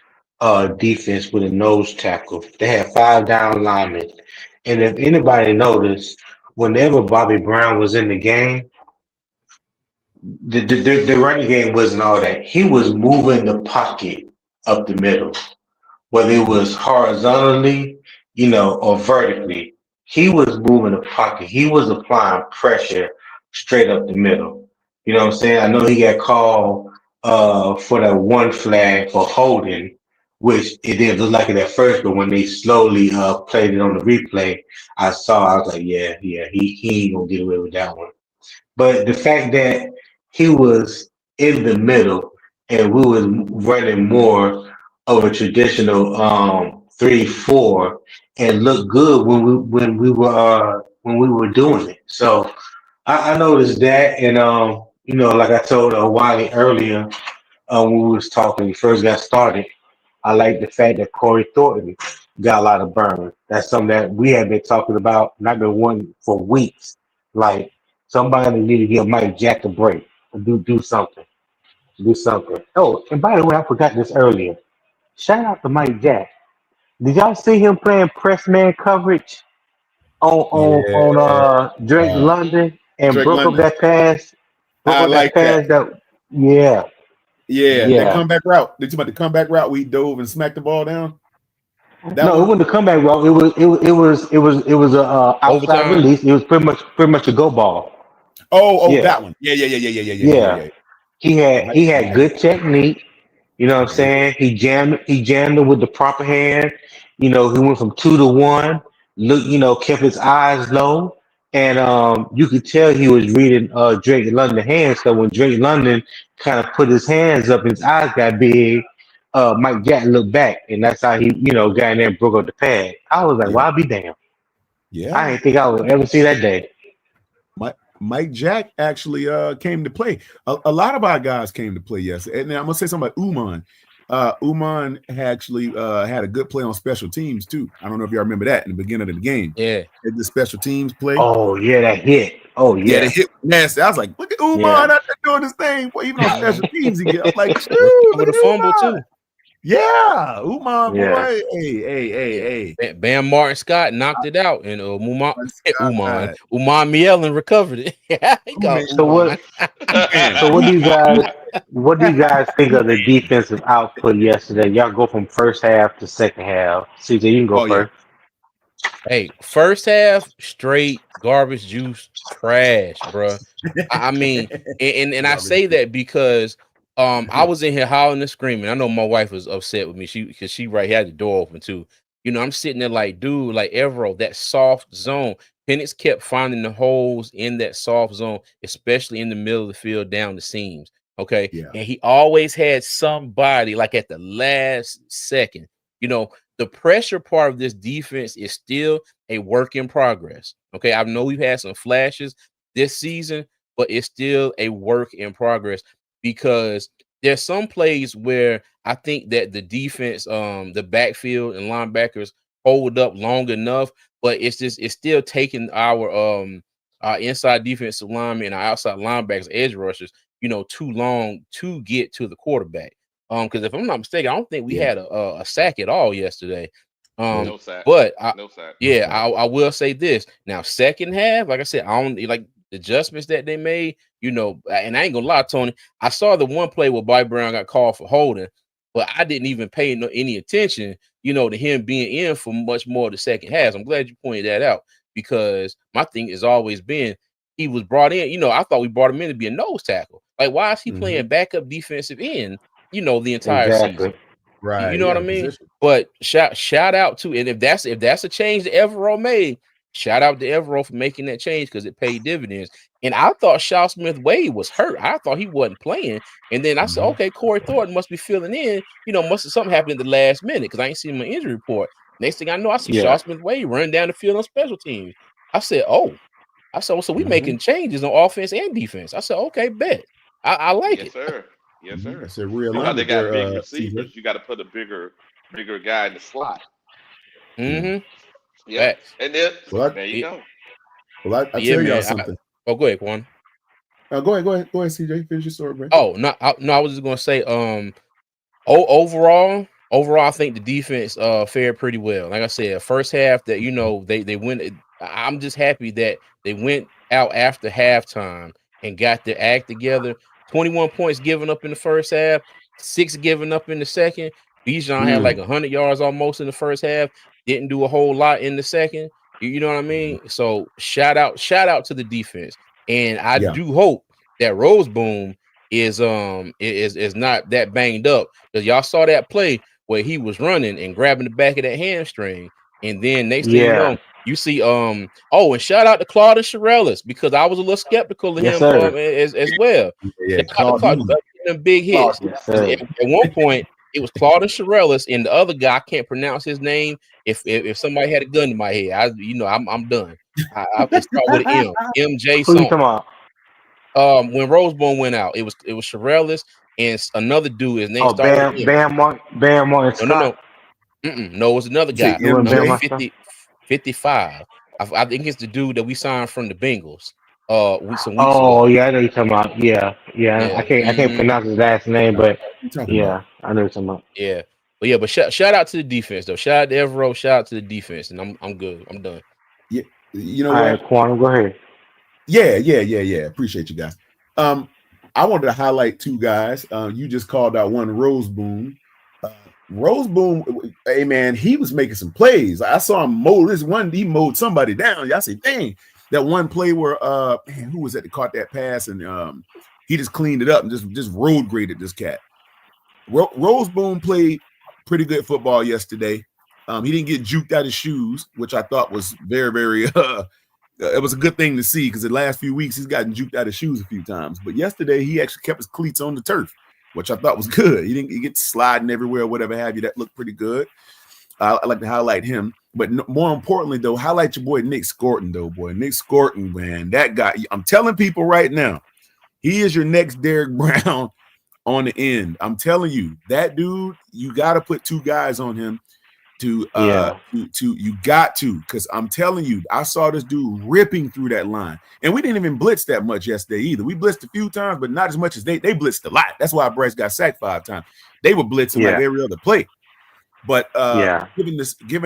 defense with a nose tackle. They had 5 down linemen, and if anybody noticed, whenever Bobby Brown was in the game, the running game wasn't all that. He was moving the pocket up the middle, whether it Mhm. was horizontally, or vertically. He was moving the pocket. He was applying pressure straight up the middle. You know what I'm saying? I know he got called for that one flag for holding, which it didn't look like it at first, but when they slowly played it on the replay, I was like, yeah, he ain't gonna get away with that one. But the fact that he was in the middle and we was running more of a traditional 3-4 and looked good when we were doing it. So I noticed that, and like I told Wiley earlier when we was talking, we first got started. I like the fact that Corey Thornton got a lot of burn. That's something that we have been talking about, and I've been wanting for weeks. Like somebody need to give Mike Jack a break. Do something. Do something. Oh, and by the way, I forgot this earlier. Shout out to Mike Jack. Did y'all see him playing press man coverage Yeah. Drake Uh, Mm-hmm. London and Drake broke up London. that pass? Broke I up that like that. pass that yeah, Yeah, that Mm-hmm. yeah. comeback route. They talking about the comeback route. We dove and smacked the ball down. That No, it one. wasn't a comeback route. It was a outside Overtime. release. It was pretty much a go ball. Oh, Yeah, that one. Yeah. yeah. He I had like good technique. You know what I'm that. saying? He jammed it with the proper hand. He went from 2 to 1. Look, kept his eyes low, and you could tell he was reading Drake London hands. So when Drake London kind of put his hands up, his eyes got big. Mike Jack looked back, and that's how he, got in there and broke up the pad. I was like, Yeah, "Well, I'll be damned." I yeah. didn't think I would ever see that day. Mike Jack actually came to play. A lot of our guys came to play yesterday. And I'm gonna say something about Uman. Uman actually had a good play on special teams too. I don't know if y'all remember that in the beginning of the game. Yeah. Had the special teams play. Oh yeah, that hit. Oh Yeah, they yeah, hit nasty. I was like, look at Uman yeah. out there doing this thing. Boy, even on special teams, he get. I'm like, shoot, Recovered look a at fumble Uman. too. Yeah, Uman Yeah. boy. Hey. Bam Martin Scott knocked it out, and God. Uman Mielen recovered it. He got Man, So Uman. man. so what do you guys think of the defensive output yesterday? Y'all go from first half to second half. CJ, you can go Oh yeah. first. Hey, first half straight garbage juice trash, bro. I mean, and I say that because I was in here howling and screaming. I know my wife was upset with me. Because she right had the door open too. I'm sitting there like, dude, like Evero, that soft zone. Penix kept finding the holes in that soft zone, especially in the middle of the field down the seams. Okay. Yeah. And he always had somebody like at the last second. The pressure part of this defense is still a work in progress. Okay. I know we've had some flashes this season, but it's still a work in progress because there's some plays where I think that the defense, the backfield and linebackers hold up long enough, but it's still taking our inside defensive linemen and our outside linebackers, edge rushers, too long to get to the quarterback. Because if I'm not mistaken, I don't think we Yeah. had a sack at all yesterday. Nope. No sack. But No sack. No yeah, sack. I will say this. Now, second half, like I said, I don't like the adjustments that they made, and I ain't gonna lie, Tony. I saw the one play where Bobby Brown got called for holding, but I didn't even pay any attention, to him being in for much more of the second half. I'm glad you pointed that out because my thing has always been he was brought in. I thought we brought him in to be a nose tackle. Like, why is he playing backup defensive end, the entire season? Exactly. You Right. know what Yeah. I mean? Position. But shout out to, and if that's a change that Evero made, shout out to Evero for making that change because it paid dividends. And I thought Shaw Smith Wade was hurt. I thought he wasn't playing. And then I said, okay, Corey Thornton must be filling in. Must have something happened at the last minute because I ain't seen my injury report. Next thing I know, I see Shaw Yeah. Smith Wade running down the field on special teams. I said, oh, so we Mhm. making changes on offense and defense. I said, okay, bet. I like Yes, it. sir. Yes, sir. That's a You know how they realignment got there, big CJ. receivers. You got to put a bigger guy in the slot. Yeah. Mm-hmm. Yeah, Facts. and then Well, there you Yeah, go. I yeah, tell y'all man. something. Go ahead, Quan. Go ahead, CJ. Finish your story, bro. Oh, no, I was just gonna say, overall, I think the defense fared pretty well. Like I said, first half that they went. I'm just happy that they went out after halftime and got their act together. 21 points given up in the first half, 6 given up in the second. Bijan had like 100 yards almost in the first half. Didn't do a whole lot in the second. You know what I mean? So shout out to the defense, and I Yeah. do hope that Rose Boom is not that banged up because y'all saw that play where he was running and grabbing the back of that hamstring, and then next thing you Yeah. know, you see and shout out to Claude and Shirellis because I was a little skeptical of Yes, him sir. as well. Yeah. Shout out to Claude Claudine. them big hits Yes, because sir. at one point it was Claude and Shirellis and the other guy I can't pronounce his name. If somebody had a gun to my head, I'm done. It start with an MJ Who you something. talking about? When Rosebone went out, it was Shirellis and another dude. His name Oh, started with M. Bam Martin No. Scott. No, it was another You say guy. It was Number Bam MJ? Martin Scott. 50, 55. I think it's the dude that we signed from the Bengals some weeks ago. Oh yeah, I know you're talking about. Yeah. Yeah. I can't pronounce his last name, What but you talking about? yeah, I know what you're talking about. Yeah. But shout out to the defense though. Shout out to Evero, shout out to the defense, and I'm good. I'm done. Yeah. You know All what? right, Quantum, go ahead. Yeah. Appreciate you guys. I wanted to highlight two guys. You just called out one, Rose Boom. Rose Boom, hey man, he was making some plays. I saw him mow this one. He mowed somebody down. I said, dang, that one play where man, who was that caught that pass and he just cleaned it up and just road graded this cat. Rose Boom played pretty good football yesterday. He didn't get juked out of his shoes, which I thought was very, very It was a good thing to see because the last few weeks he's gotten juked out of shoes a few times. But yesterday he actually kept his cleats on the turf, which I thought was good. He didn't get sliding everywhere, whatever have you. That looked pretty good. I like to highlight him. But more importantly, though, highlight your boy Nick Scorton, though, boy. Nick Scorton, man, that guy. I'm telling people right now, he is your next Derrick Brown on the end. I'm telling you, that dude, you got to put two guys on him to you got to, because I'm telling you, I saw this dude ripping through that line. And we didn't even blitz that much yesterday either. We blitzed a few times, but not as much as they blitzed a lot. That's why Bryce got sacked 5 times. They were blitzing like every other play. But given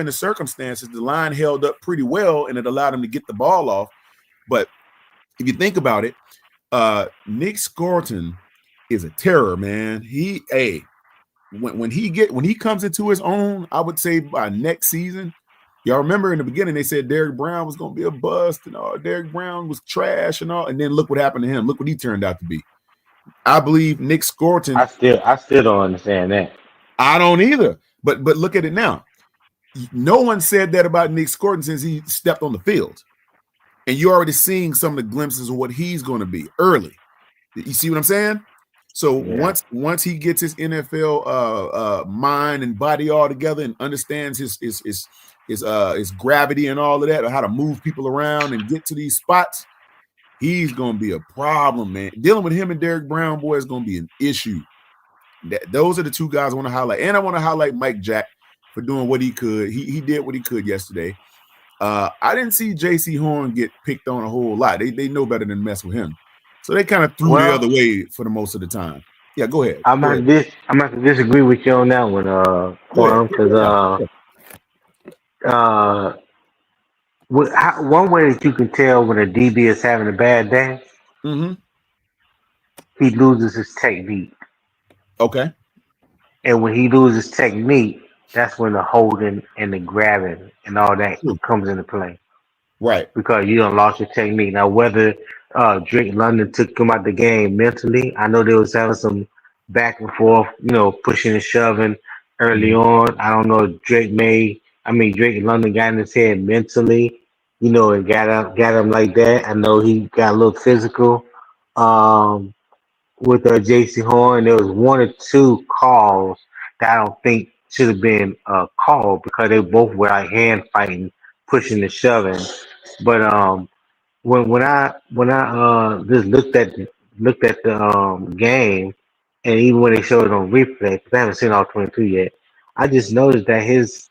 the circumstances, the line held up pretty well and it allowed him to get the ball off. But if you think about it, Nick Scorton is a terror, man. When he comes into his own, I would say by next season. Y'all remember in the beginning they said Derrick Brown was going to be a bust and all. Derrick Brown was trash and all, and then look what happened to him. Look what he turned out to be. I believe Nick Scorton. I still don't understand that. I don't either. But look at it now. No one said that about Nick Scorton since he stepped on the field, and you're already seeing some of the glimpses of what he's going to be early. You see what I'm saying? So once he gets his NFL mind and body all together and understands his gravity and all of that, or how to move people around and get to these spots, he's gonna be a problem, man. Dealing with him and Derrick Brown, boy, is gonna be an issue. Those are the two guys I want to highlight, and I want to highlight Mike Jack for doing what he could. He did what he could yesterday. I didn't see J.C. Horn get picked on a whole lot. They know better than mess with him. So they kind of threw the other way for the most of the time. Yeah, go ahead. I'm going to disagree with you on that one, Quantum, because one way that you can tell when a DB is having a bad day, he loses his technique. Okay. And when he loses technique, that's when the holding and the grabbing and all that comes into play. Right. Because you don't lost your technique. Now, whether Drake London took him out the game mentally, I know they was having some back and forth, pushing and shoving early on. I don't know if Drake London got in his head mentally, and got him like that. I know he got a little physical with J.C. Horn. There was one or two calls that I don't think should have been called because they both were like hand fighting, pushing and shoving. But when I just looked at the game, and even when they showed it on replay, because I haven't seen all 22 yet, I just noticed that his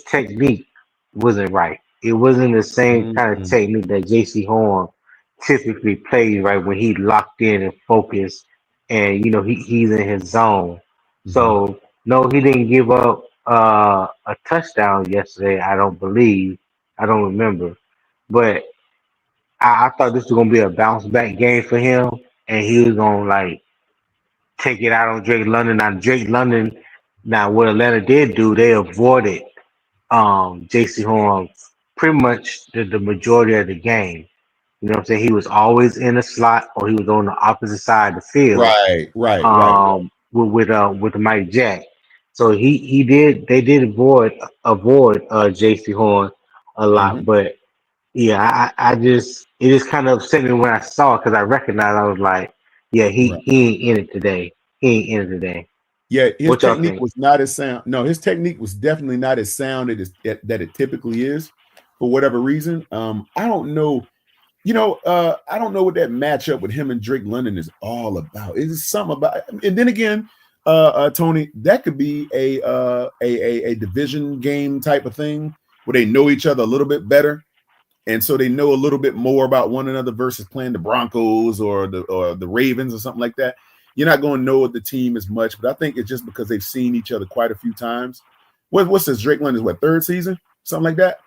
technique wasn't right. It wasn't the same kind of technique that J.C. Horn typically plays right when he locked in and focused, and he's in his zone. So no, he didn't give up a touchdown yesterday. I don't believe. I don't remember, but I thought this was gonna be a bounce back game for him, and he was gonna take it out on Drake London. Now what Atlanta did do, they avoided J.C. Horn pretty much the majority of the game. You know what I'm saying? He was always in the slot or he was on the opposite side of the field. Right. With Mike Jack. So they did avoid J.C. Horn a lot, but yeah, it just kind of upset me when I saw it because I recognized I was like, yeah, he ain't in it today. He ain't in it today. Yeah, his What y'all technique think? was not as sound. No, his technique was definitely not as sound that it typically is for whatever reason. I don't know. I don't know what that matchup with him and Drake London is all about. It's something about, and then again, Tony, that could be a division game type of thing where they know each other a little bit better, and so they know a little bit more about one another versus playing the Broncos or the Ravens or something like that. You're not going to know the team as much, but I think it's just because they've seen each other quite a few times. What's this? Drake London's third season, something like that.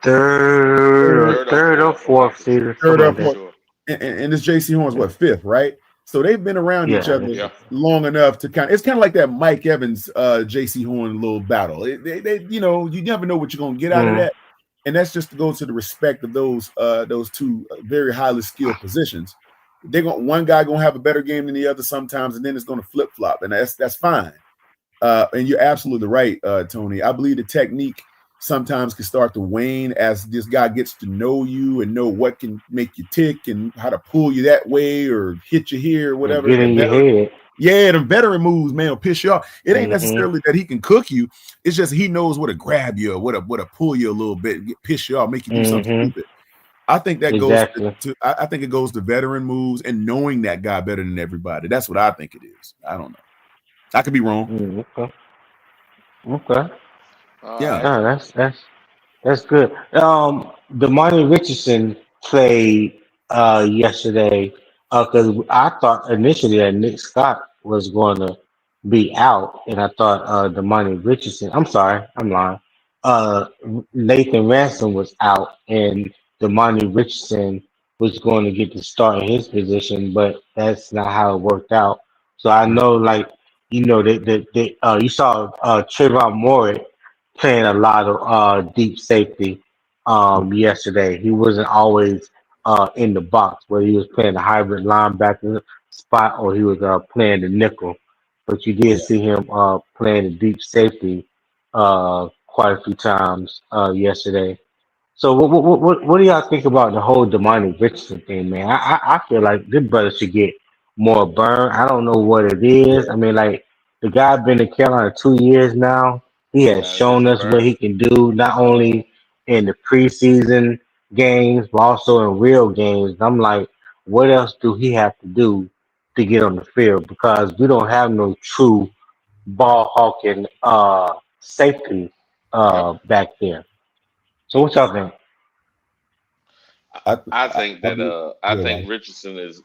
Third or fourth season. Third or fourth. And this J.C. Horn's fifth, right? So they've been around each other long enough to it's kind of like that Mike Evans, J.C. Horn little battle. They you never know what you're gonna get out of that, and that's just to go to the respect of those two very highly skilled positions. One guy gonna have a better game than the other sometimes, and then it's gonna flip flop, and that's fine. And you're absolutely right, Tony. I believe the technique sometimes can start to wane as this guy gets to know you and know what can make you tick and how to pull you that way or hit you here or And whatever. get in your head. Yeah, the veteran moves, man, will piss you off. It ain't Mm-hmm. necessarily that he can cook you. It's just he knows what to grab you or what to pull you a little bit, piss you off, make you do something Mm-hmm. stupid. I think that goes Exactly. I think it goes to veteran moves and knowing that guy better than everybody. That's what I think it is. I don't know. I could be wrong. Okay. Okay. All Yeah. right. Oh, that's good. Damani Richardson played yesterday because I thought initially that Nick Scott was going to be out, and I thought Damani Richardson. I'm sorry, I'm lying. Uh, Nathan Ransom was out, and Damani Richardson was going to get the start in his position, but that's not how it worked out. So I know, like you saw Trayvon Moore playing a lot of deep safety yesterday. He wasn't always in the box, where he was playing the hybrid linebacker spot or he was playing the nickel. But you did Yeah. see him playing the deep safety quite a few times yesterday. So what do y'all think about the whole Demani Richardson thing, man? I feel like this brother should get more burn. I don't know what it is. I mean, like the guy been in Carolina 2 years now. He has Time to get shown some us what burn. he can do, not only in the preseason games, but also in real games. I'm like, what else do he have to do to get on the field? Because we don't have no true ball hawking safety Yep. back there. So what y'all think? I I I I, think I that believe I yeah, think Richardson is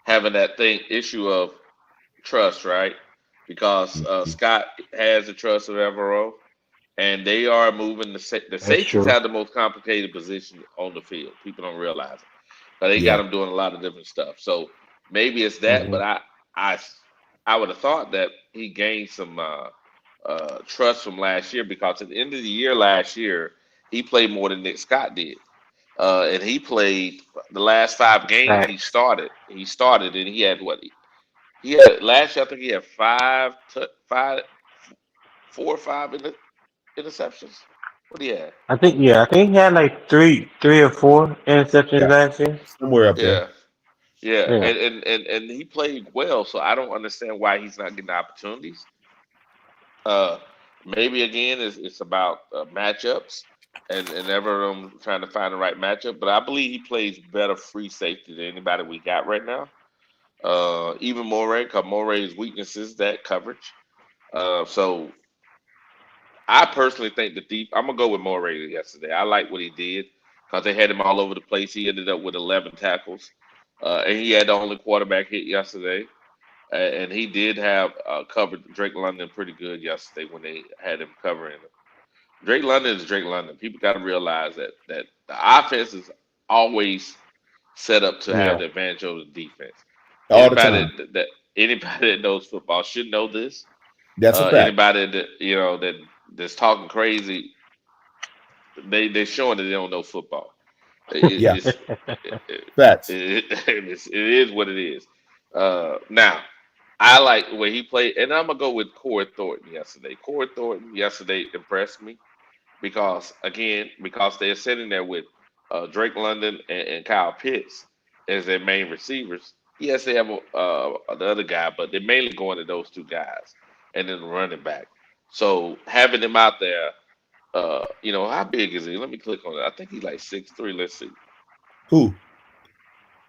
having that thing issue of trust, right? Because right. Scott has the trust of Evero, and they are moving the That's safeties true. have the most complicated position on the field. People don't realize it, but they got Yeah. them doing a lot of different stuff. So maybe it's that, Hmm. but I I would have thought that he gained some trust from last year because at the end of the year last year he played more than Nick Scott did. And he played the last 5 games he Facts. started. He started and he had what he had last year. I think he had five, 4 or 5 interceptions. What do you have? I think he had like three or four interceptions Yeah. last year. Somewhere up there. Yeah, yeah, Yeah, and he played well. So I don't understand why he's not getting opportunities. Uh, maybe again it's about matchups and ever trying to find the right matchup. But I believe he plays better free safety than anybody we got right now. Even Moray, because Moray's weakness is that coverage. So I personally think the deep. I'm gonna go with Moray yesterday. I like what he did because they had him all over the place. He ended up with 11 tackles, and he had the only quarterback hit yesterday. And he did have covered Drake London pretty good yesterday when they had him covering him. Drake London is Drake London. People got to realize that the offense is always set up to have yeah. the advantage over the defense. All the Anybody time. anybody that knows football should know this. That's a fact. Anybody that that's talking crazy, they showing that they don't know football. Yeah. It's Facts. it is what it is. Now, I like the way he played, and I'm gonna go with Corey Thornton yesterday. Corey Thornton yesterday impressed me because they're sitting there with Drake London and Kyle Pitts as their main receivers. Yes, they have the other guy, but they're mainly going to those two guys and then the running back. So having him out there, how big is he? Let me click on it. I think he's like 6'3". Let's see. Who?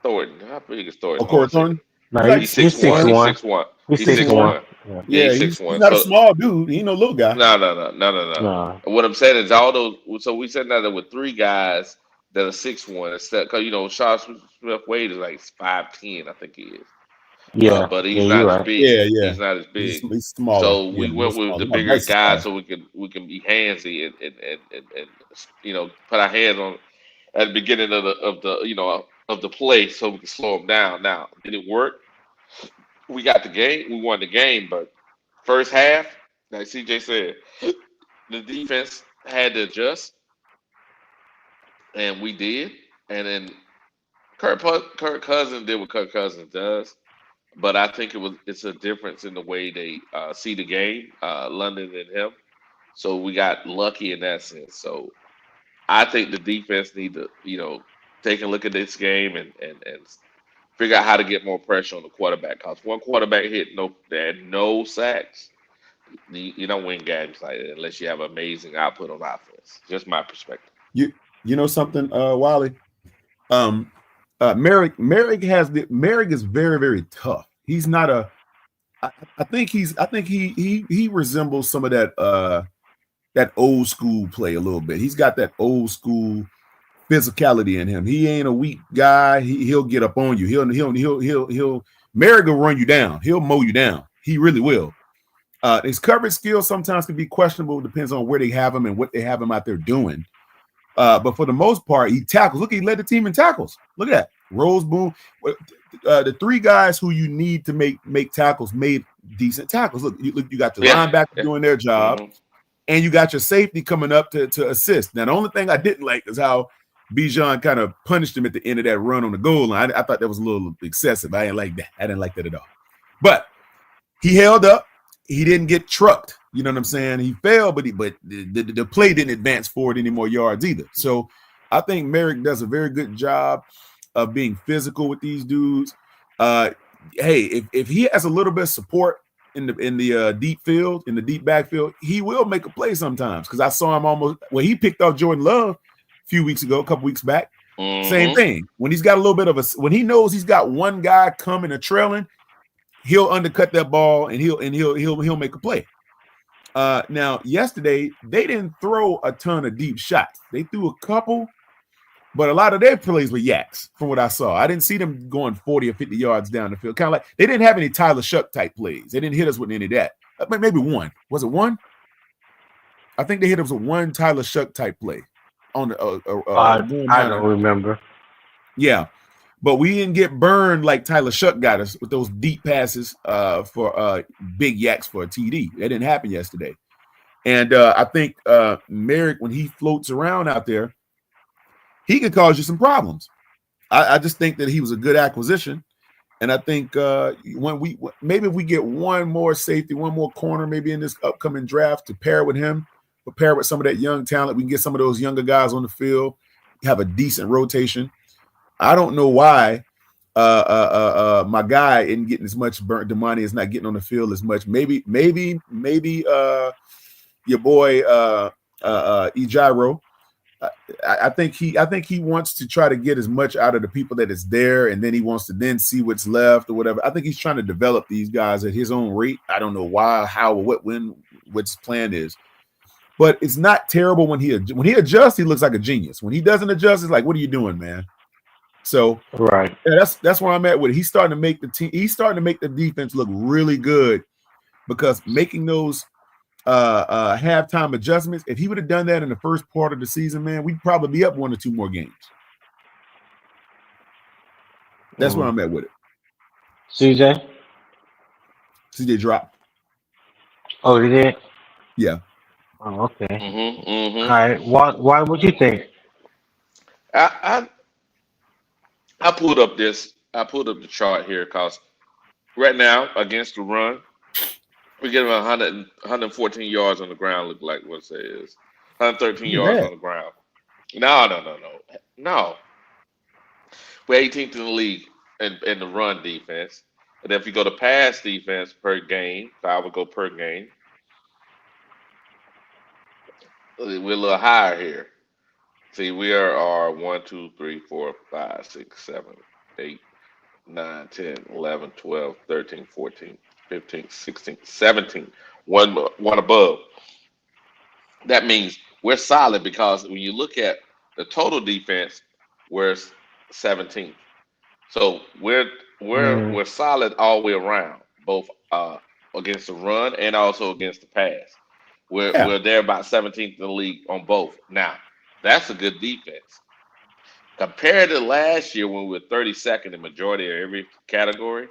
Thornton. How big is Thornton? Oh, Hold on Corey a second. Thornton? No, He's like He's he's six six one. six He's one. 6'1". He's He's six six six one. one. one. Yeah. Yeah, Yeah, he's six he's one. not a So small dude. He ain't no little guy. no. No. What I'm saying is all those. So we said that there were three guys that are 6'1". Instead, because Shaw Smith Wade is like 5'10", I think he is. Yeah. But Yeah. he's You're not as right. big. Yeah, yeah. He's not as big. He's smaller. So Yeah, we a little went with smaller. the My bigger wife's guy small. so we can be handsy and put our hands on at the beginning of the play so we can slow him down. Now, did it work? We got the game. We won the game, but first half, like CJ said, the defense had to adjust, and we did. And then Kirk Cousins did what Kirk Cousins does, but I think it's a difference in the way they see the game, London and him. So we got lucky in that sense. So I think the defense need to, take a look at this game and figure out how to get more pressure on the quarterback. Because one quarterback hit no sacks, you don't win games like that unless you have amazing output on offense. Just my perspective. You know something, Wally? Um, Merrick is very very tough. He's not a. I think he resembles some of that old school play a little bit. He's got that old school physicality in him. He ain't a weak guy. He'll get up on you. He'll Merrick will run you down. He'll mow you down. He really will. His coverage skills sometimes can be questionable. Depends on where they have him and what they have him out there doing. But for the most part, he tackles. Look, he led the team in tackles. Look at that. Rose Boone. The three guys who you need to make tackles made decent tackles. Look, you got the Yeah. linebacker doing their job, and you got your safety coming up to assist. Now, the only thing I didn't like is how Bijan kind of punished him at the end of that run on the goal line. I thought that was a little excessive. I didn't like that. I didn't like that at all. But he held up. He didn't get trucked. You know what I'm saying? He fell, but the play didn't advance forward any more yards either. So I think Merrick does a very good job of being physical with these dudes. Hey, if he has a little bit of support in the deep field, in the deep backfield, he will make a play sometimes. Because I saw him he picked off Jordan Love a couple weeks back. Same thing. When he's got a little bit of when he knows he's got one guy coming or trailing, he'll undercut that ball and he'll make a play. Now, yesterday, they didn't throw a ton of deep shots. They threw a couple, but a lot of their plays were yaks from what I saw. I didn't see them going 40 or 50 yards down the field. Kind of like they didn't have any Tyler Shuck type plays. They didn't hit us with any of that. Maybe one. Was it one? I think they hit us with one Tyler Shuck type play on the I don't remember. Yeah. But we didn't get burned like Tyler Shuck got us with those deep passes for big yaks for a TD. That didn't happen yesterday. And I think Merrick, when he floats around out there, he could cause you some problems. I just think that he was a good acquisition. And I think maybe if we get one more safety, one more corner, maybe in this upcoming draft to pair with him, or pair with some of that young talent, we can get some of those younger guys on the field, have a decent rotation. I don't know why my guy isn't getting as much burnt. Damani is not getting on the field as much. Maybe your boy Ejiro. I think he wants to try to get as much out of the people that is there, and then he wants to then see what's left or whatever. I think he's trying to develop these guys at his own rate. I don't know why, how, what his plan is. But it's not terrible when he adjusts. He looks like a genius. When he doesn't adjust, it's like, what are you doing, man? So right, yeah, that's where I'm at with it. He's starting to make the team. He's starting to make the defense look really good because making those halftime adjustments. If he would have done that in the first part of the season, man, we'd probably be up 1 or 2 more games. That's where I'm at with it. CJ dropped. Oh, he did. Yeah. Oh, okay. All right. Why? What you think? I pulled up the chart here because right now against the run, we get about 114 yards on the ground. Look like what it is, 113 yards on the ground. No. We're 18th in the league in the run defense. And if you go to pass defense per game, if I would go per game, we're a little higher here. See, we are 1, 2, 3, 4, 5, 6, 7, 8, 9, 10, 11, 12, 13, 14, 15, 16, 17. One above. That means we're solid because when you look at the total defense, we're 17th. So we're solid all the way around, both against the run and also against the pass. We're there about 17th in the league on both. Now, that's a good defense. Compared to last year when we were 32nd in majority of every category,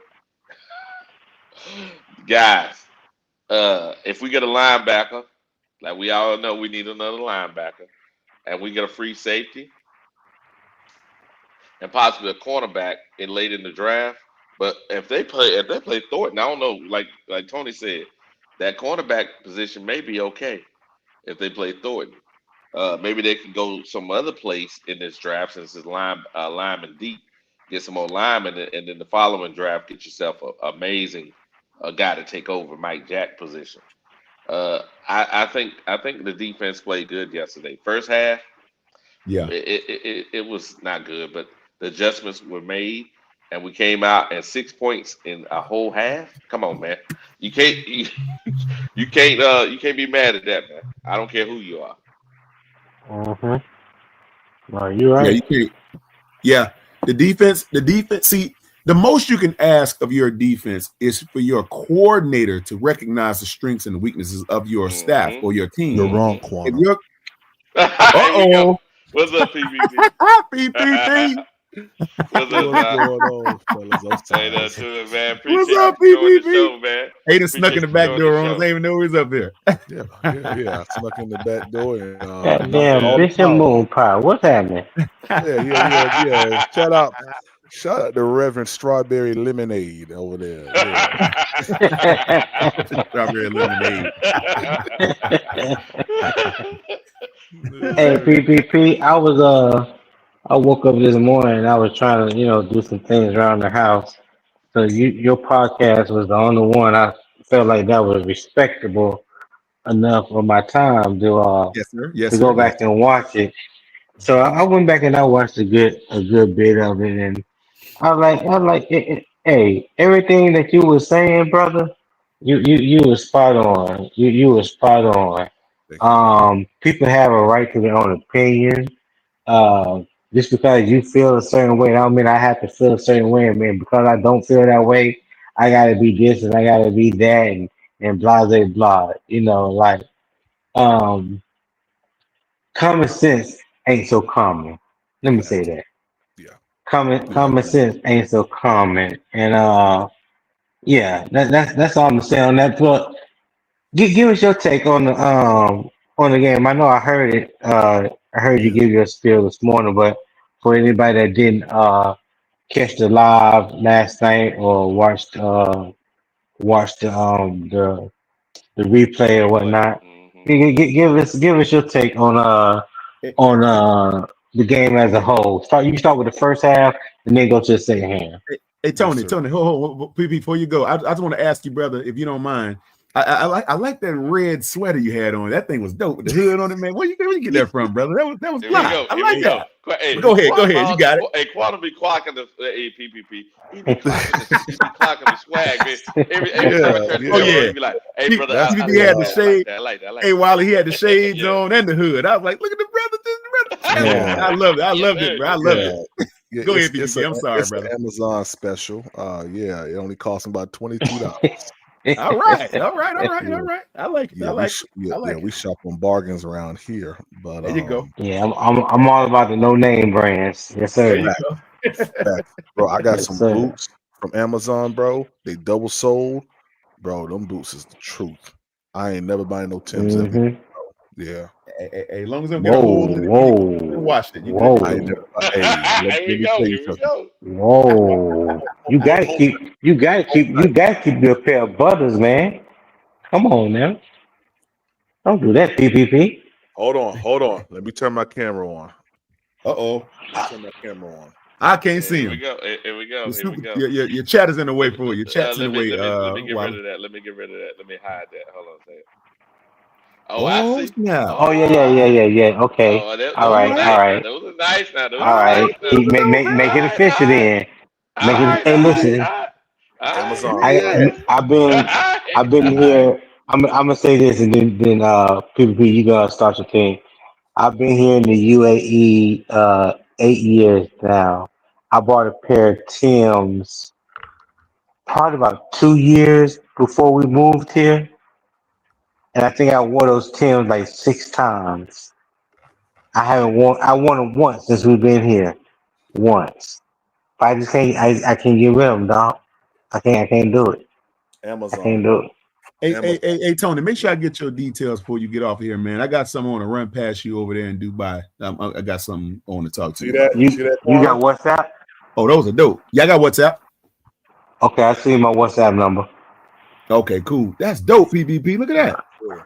guys, if we get a linebacker, like we all know we need another linebacker, and we get a free safety and possibly a cornerback late in the draft. But if they play Thornton, I don't know, like Tony said, that cornerback position may be okay. if they play Thornton. Maybe they can go some other place in this draft since it's lineman deep. Get some more linemen, and then the following draft, get yourself a amazing guy to take over Mike Jack position. I think the defense played good yesterday. First half, Yeah. it was not good, but the adjustments were made, and we came out at 6 points in a whole half. Come on, man. You can't you can't be mad at that, man. I don't care who you are. Mm-hmm. No, you're Yeah, right. you can't. Yeah, the defense. See, the most you can ask of your defense is for your coordinator to recognize the strengths and the weaknesses of your staff Hmm or your You're team. wrong, If Quantum. you're, Here we go. uh-oh, What's up, PvP? PPP, What's up, What's Doc? going on, fellas? I'm Ain't sorry. nothing to it, man. what's Appreciate you up, for joining the PPP? show, man. He just snuck in Appreciate the you for back joining the door on us. show. Ain't even know he was up there. Yeah. I snuck in the back door and knocked Goddamn, all the Bishop power. Moon Pie. What's happening? Yeah. Shout out to Reverend Strawberry Lemonade over there. Yeah. Strawberry lemonade. Hey, PPP. I woke up this morning and I was trying to, do some things around the house. So your podcast was the only one I felt like that was respectable enough of my time Yes, sir. to Yes, sir. go Yes, back sir. and watch it. So I went back and I watched a good bit of it, and I like it. Hey, everything that you were saying, brother, you were spot on. You were spot on. Thank you. People have a right to their own opinion. Just because you feel a certain way, I don't mean I have to feel a certain way. I mean, because I don't feel that way, I gotta be this and I gotta be that and blah blah blah. Like um, common sense ain't so common. Let me say Facts. that. Yeah. Yeah. Common sense ain't so common, and yeah, that's all I'm saying on that. But give us your take on the game. I know I heard it. I heard you Yeah. give your spiel this morning, but for anybody that didn't catch the live last night or watched the replay or Replay. whatnot, Hmm give us your take Hey, on the game as a whole. You start with the first half and then go to the second half. hey, Yes, Tony, sir. hold, before you go, I just want to ask you, brother, if you don't mind. I like that red sweater you had on. That thing was dope with the hood on it, man. Where you get that from, brother? That was Here we fly. go. I Here we like go. that. Hey, But go ahead, You got it. Hey, Quantum be clocking the PPP. He be clocking the swag, man. Every time I Yeah. turn the Oh Yeah. camera on, yeah. he be like, "Hey, He, brother, That's I PPP had like the yeah. that. I like shade. that. I like that. I Hey, like Wiley, he had the that." shades Yeah. on and the hood. I was like, look at the brother, champion. Man. I love it. I Yes, loved sir. it, bro. I Yes, loved sir. it. Yeah. Yeah, Go ahead, it's PPP. I'm sorry, it's an brother. Amazon special. Yeah, it only costs about $22. All right. I like it. Yeah, I like it. we shop on bargains around here. But There you go. Yeah, I'm all about the no name brands. Yes, There sir. you fact, go. fact, bro, I got Yes, some sir. boots from Amazon, bro. They double soled, bro. Them boots is the truth. I ain't never buying no Tim's ever again, Mm-hmm. bro. Yeah, Hey, as long as they don't get a Whoa, hole in it when you go and whoa, wash it, you good to I go. ain't whoa, never. Hey, let Here we me go. tell you Here we something. go. whoa. You gotta keep you a pair of butters, man. Come on now. Don't do that, PPP. Hold on. Let me turn my camera on. Uh-oh. Let me turn my camera on. I can't see Here we him. go. Here we go. Your, Here we super, go. your chat is in the way Let me for you. Your chat's in the way, let me get rid Wiley. of that. Let me get rid of that. Let me hide that. Hold on a second. Oh, I Oh, see. snap. Oh yeah. Okay. Oh, All those are All right, right. all nice now. right, Those are nice now. Those all are right. nice All now. Keep make All it right, all official right, then. all Make it. right, all Hey, right, listen. all right, Amazon. I right. I've been I've been all right. here. I'm gonna say this and then PPP, you gotta start your thing. I've been here in the UAE 8 years now. I bought a pair of Tim's probably about 2 years before we moved here, and I think I wore those Timbs like 6 times. I won them once since we've been here. Once. But I just can't get rid of them, dog. I can't do it. I Amazon, can't do bro. it. Amazon. Hey, Tony, make sure I get your details before you get off here, man. I got something on to run past you over there in Dubai. I got something I want to talk to See you about. that? You See that, you got Quantum? WhatsApp? Oh, those are dope. Yeah, I got WhatsApp. Okay, I see my WhatsApp number. Okay, cool. That's dope, PvP. Look at that.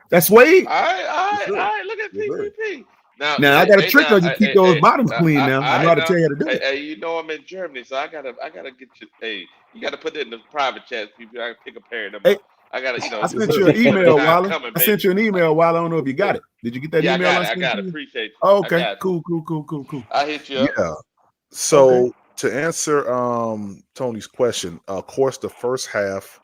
That's Wade. All right, all Yes, right, all sir. right. Look at Yes, sir. PPP. Now, Now I got a trick now, on you. Keep those bottoms clean. Now I know how to now, tell you how to do it. you know I'm in Germany, so I gotta get you. Hey, you gotta put it in the private chat, people. I can pick a pair of them Hey, up. I gotta, I Yes, sent sir. you an winter email, time Wally. coming, I sent you baby. an email, Wally. I don't know if you got it. Did you get that Yeah, I email got I it. I sent got it. you? Appreciate you. Oh, I okay, got you. cool. I hit you up. Yeah. Okay. So to answer Tony's question, of course, the first half,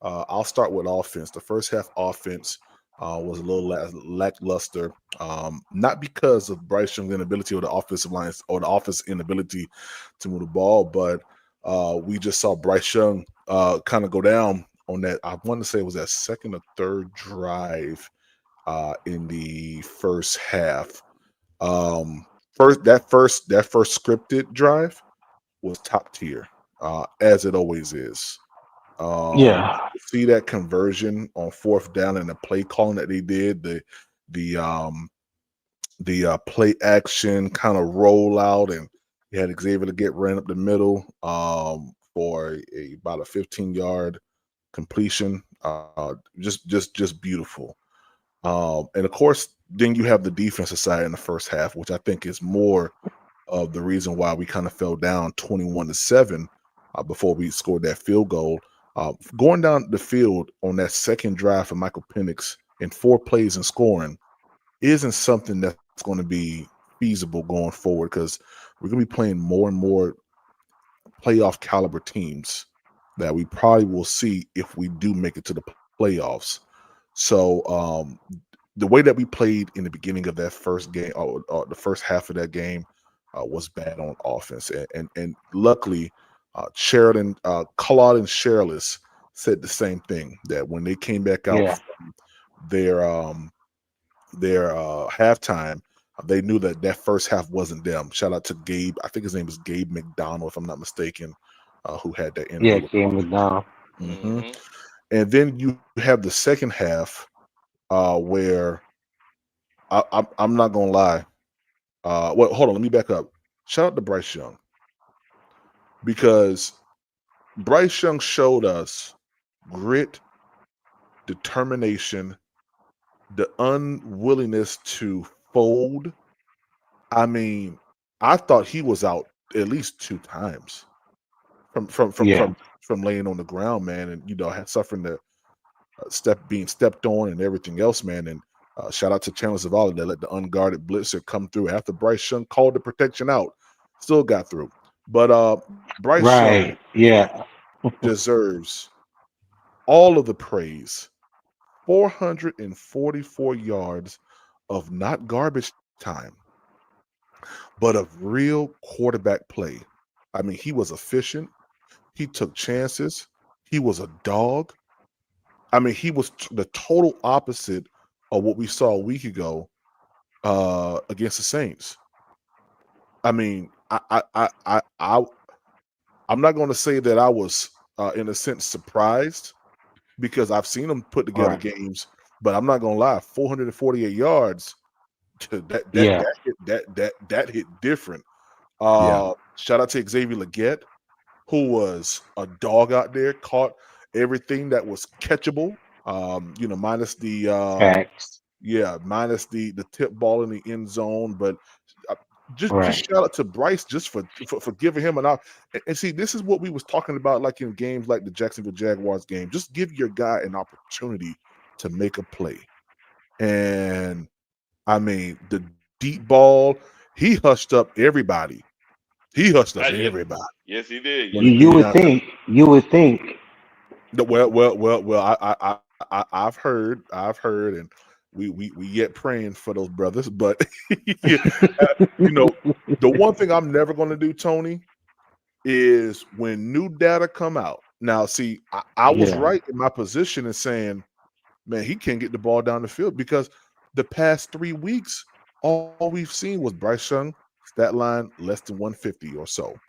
I'll start with offense. The first half offense was a little lackluster, not because of Bryce Young's inability or the offensive lines or the offense inability to move the ball, but we just saw Bryce Young kind of go down on that. I want to say it was that second or third drive in the first half. Um, that first scripted drive was top tier, as it always is. Yeah. To see that conversion on fourth down and the play calling that they did, the um play action kind of rollout, and you had Xavier to get ran up the middle for about a 15-yard completion. Just beautiful. And of course, then you have the defensive side in the first half, which I think is more of the reason why we kind of fell down 21-7 before we scored that field goal. Going down the field on that second drive for Michael Penix in 4 plays and scoring isn't something that's going to be feasible going forward, because we're going to be playing more and more playoff caliber teams that we probably will see if we do make it to the playoffs. So the way that we played in the beginning of that first game, or the first half of that game, was bad on offense, and luckily, Sheridan, Claude, and Sherlis said the same thing, that when they came back out Yeah. from their halftime, they knew that that first half wasn't them. Shout out to Gabe. I think his name is Gabe McDonald, if I'm not mistaken, who had that Yeah. interview with Came Coach. it down. hmm Hmm. And then you have the second half, where I'm not gonna lie. Well, hold on, let me back up. Shout out to Bryce Young, because Bryce Young showed us grit, determination, the unwillingness to fold. I mean, I thought he was out at least 2 times from from from Yeah. from from laying on the ground, man, and suffering the being stepped on and everything else, man. And shout out to Chandler Zavala that let the unguarded blitzer come through after Bryce Young called the protection out, still got through. But Bryce Young Right. Yeah. deserves all of the praise. 444 yards of not garbage time, but of real quarterback play. I mean, he was efficient. He took chances. He was a dog. I mean, he was the total opposite of what we saw a week ago against the Saints. I mean, I'm not going to say that I was, in a sense, surprised, because I've seen him put together Right. games, but I'm not going to lie, 448 yards, Yeah. that hit different. Yeah. Shout out to Xavier Leggett, who was a dog out there, caught everything that was catchable. Minus the Facts. minus the tip ball in the end zone, but uh, just Right. shout out to Bryce just for giving him an out. And see, this is what we was talking about, like in games like the Jacksonville Jaguars game. Just give your guy an opportunity to make a play. And I mean, the deep ball, he hushed up everybody. He hushed up Yes, everybody yes, he did. when Yes, it he You came did. would down to think. You would think. well. I've heard, and we yet praying for those brothers. But yeah, you know, the one thing I'm never going to do, Tony, is when new data come out. Now, see, I was Yeah. right in my position in saying, man, he can't get the ball down the field, because the past 3 weeks, all we've seen was Bryce Young stat line less than 150 or so.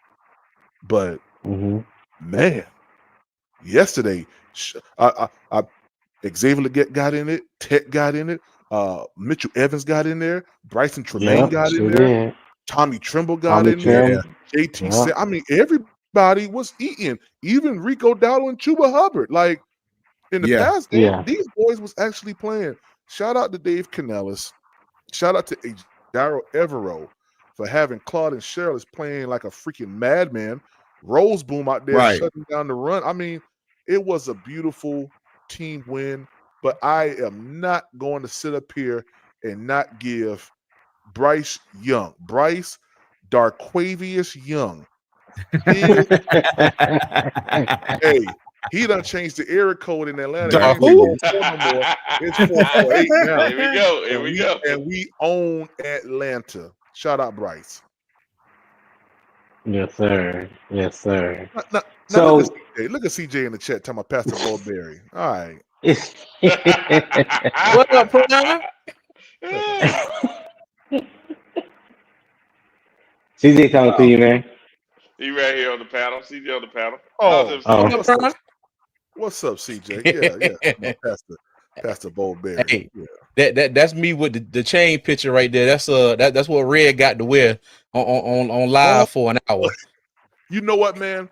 But Hmm. man, yesterday, Xavier Leggett got in it, Tech got in it, Mitchell Evans got in there, Bryson Tremaine Yep. got in Sure there, did. Tommy Trimble got Tommy in there, Yeah. Trim. JT Yeah. said, I mean, everybody was eating, even Rico Dowdle and Chuba Hubbard. Like in the Yeah. past game, Yeah. these boys was actually playing. Shout out to Dave Canellis. Shout out to Daryl Evero for having Claude and Shirley playing like a freaking madman. Rose Boom out there Right. shutting down the run. I mean, it was a beautiful team win, but I am not going to sit up here and not give Bryce Darquavius Young, his hey, he done changed the area code in Atlanta. It Dark ain't who? 404 no more. It's 448 now. Here we go. Here And we we go. and we own Atlanta. Shout out Bryce. Yes, sir. Yes, sir. Now look at So CJ. Look at CJ in the chat talking about Pastor Bowberry. All right. it's What up, Prime? CJ talking to Oh, you, man. He right here on the panel. CJ on the panel. How's oh, him, Oh, What CJ? up, what's up? Prime? What's up, CJ? Yeah. My Pastor Bowberry. Hey, Yeah. that's me with the chain picture right there. That's what Red got to wear on Oh, live for an hour. you know what, man?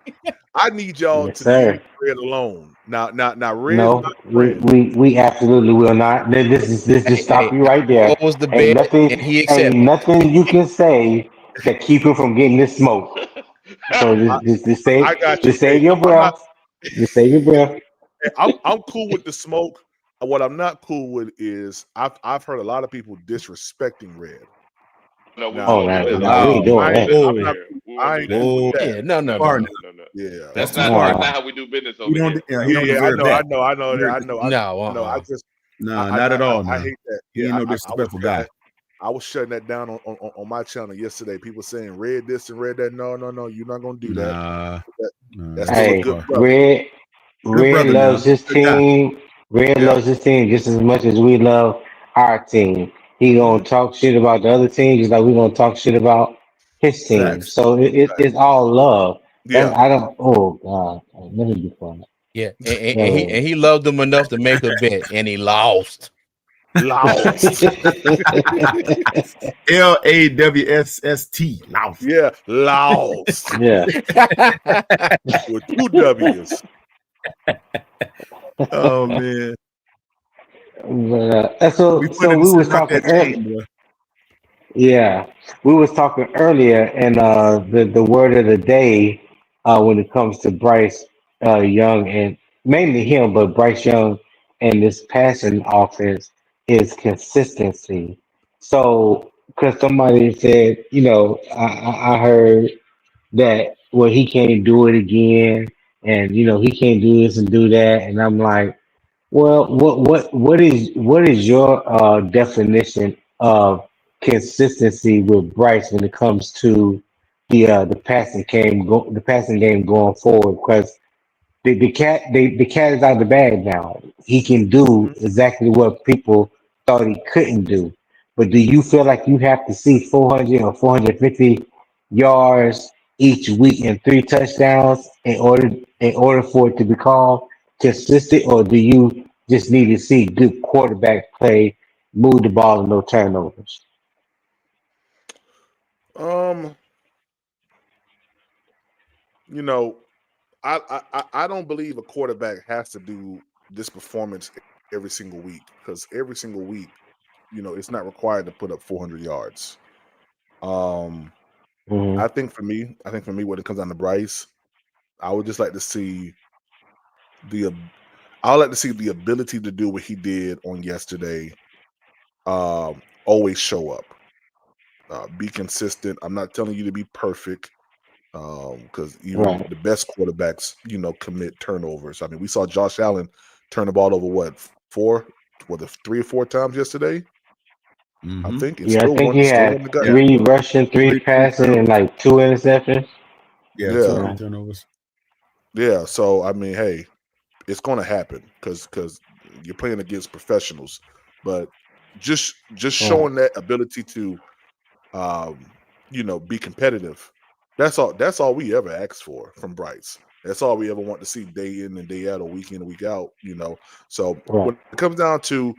I need y'all yes, to leave sir. Red alone. Now, Red's No, my friend. we absolutely will not. This Hey, just hey, stop you right there. close the bet and he Ain't accepted. nothing you can say that keep him from getting this smoke. So I, I got you. just Hey, save your I'm not. breath. Just save your breath. I'm cool with the smoke. What I'm not cool with is I've heard a lot of people disrespecting Red. No, we Now, Oh, won't do no, that. no, We we Oh, ain't won't do doing I that. ain't. that. I'm Over whoa, not. here. We won't I do ain't that. cool with whoa. that. Yeah, no, no, no, Partner. no. Yeah. That's That's too not far. that's Uh, not how we do business He over don't. here. Yeah, he Yeah, don't yeah, I deserve know, that. I Deserve- know. No, I just, Nah, not at all. I Nah, hate that. he Yeah, ain't no I was disrespectful shutting guy. that. I was shutting that down on my channel yesterday. People saying red this and red that. No, you're not gonna do that. Nah, That- nah, That's that's still a too hey, good far. brother. Good Red brother now. loves his Good guy. team. Red Yeah. loves his team just as much as we love our team. He Hmm. gonna talk shit about the other team just like we gonna talk shit about his team. Facts. So it's all love. That's Yeah. I don't. Oh God, let me be quiet. Yeah, and he No. and he loved them enough to make a bet, and he lost. Lost. LAWSST. Louse. Yeah. Lost. Yeah. With two W's. Oh man, But, we so funny to we see was about talking that earlier. chain, boy. Yeah, we was talking earlier, and the word of the day when it comes to Bryce Young and mainly him, but Bryce Young and this passing offense is consistency. So, because somebody said, I heard that well he can't do it again, and he can't do this and do that, and I'm like. Well, what is your definition of consistency with Bryce when it comes to the passing game going forward? Because the cat is out of the bag now. He can do Mhm. exactly what people thought he couldn't do. But do you feel like you have to see 400 or 450 yards each week and three touchdowns in order for it to be called consistent, or do you just need to see good quarterback play, move the ball, and no turnovers? Um, you know, I don't believe a quarterback has to do this performance every single week because every single week, it's not required to put up 400 yards. Um, Hmm. I think for me, when it comes down to Bryce, I would just like to see the I would like to see the ability to do what he did on yesterday. Always show up, be consistent. I'm not telling you to be perfect, because even Right. the best quarterbacks, commit turnovers. I mean, we saw Josh Allen turn the ball over three or four times yesterday. I Mm-hmm. think, and Yeah, I think he still had won the gut. Yeah. three rushing, three Three passing, and turnovers. like two interceptions. Yeah, two or Yeah, three Yeah. turnovers. yeah. So I mean, hey, it's going to happen because you're playing against professionals, but just Right. showing that ability to be competitive. That's all we ever ask for from Bryce. That's all we ever want to see day in and day out, or week in and week out. So Right. when it comes down to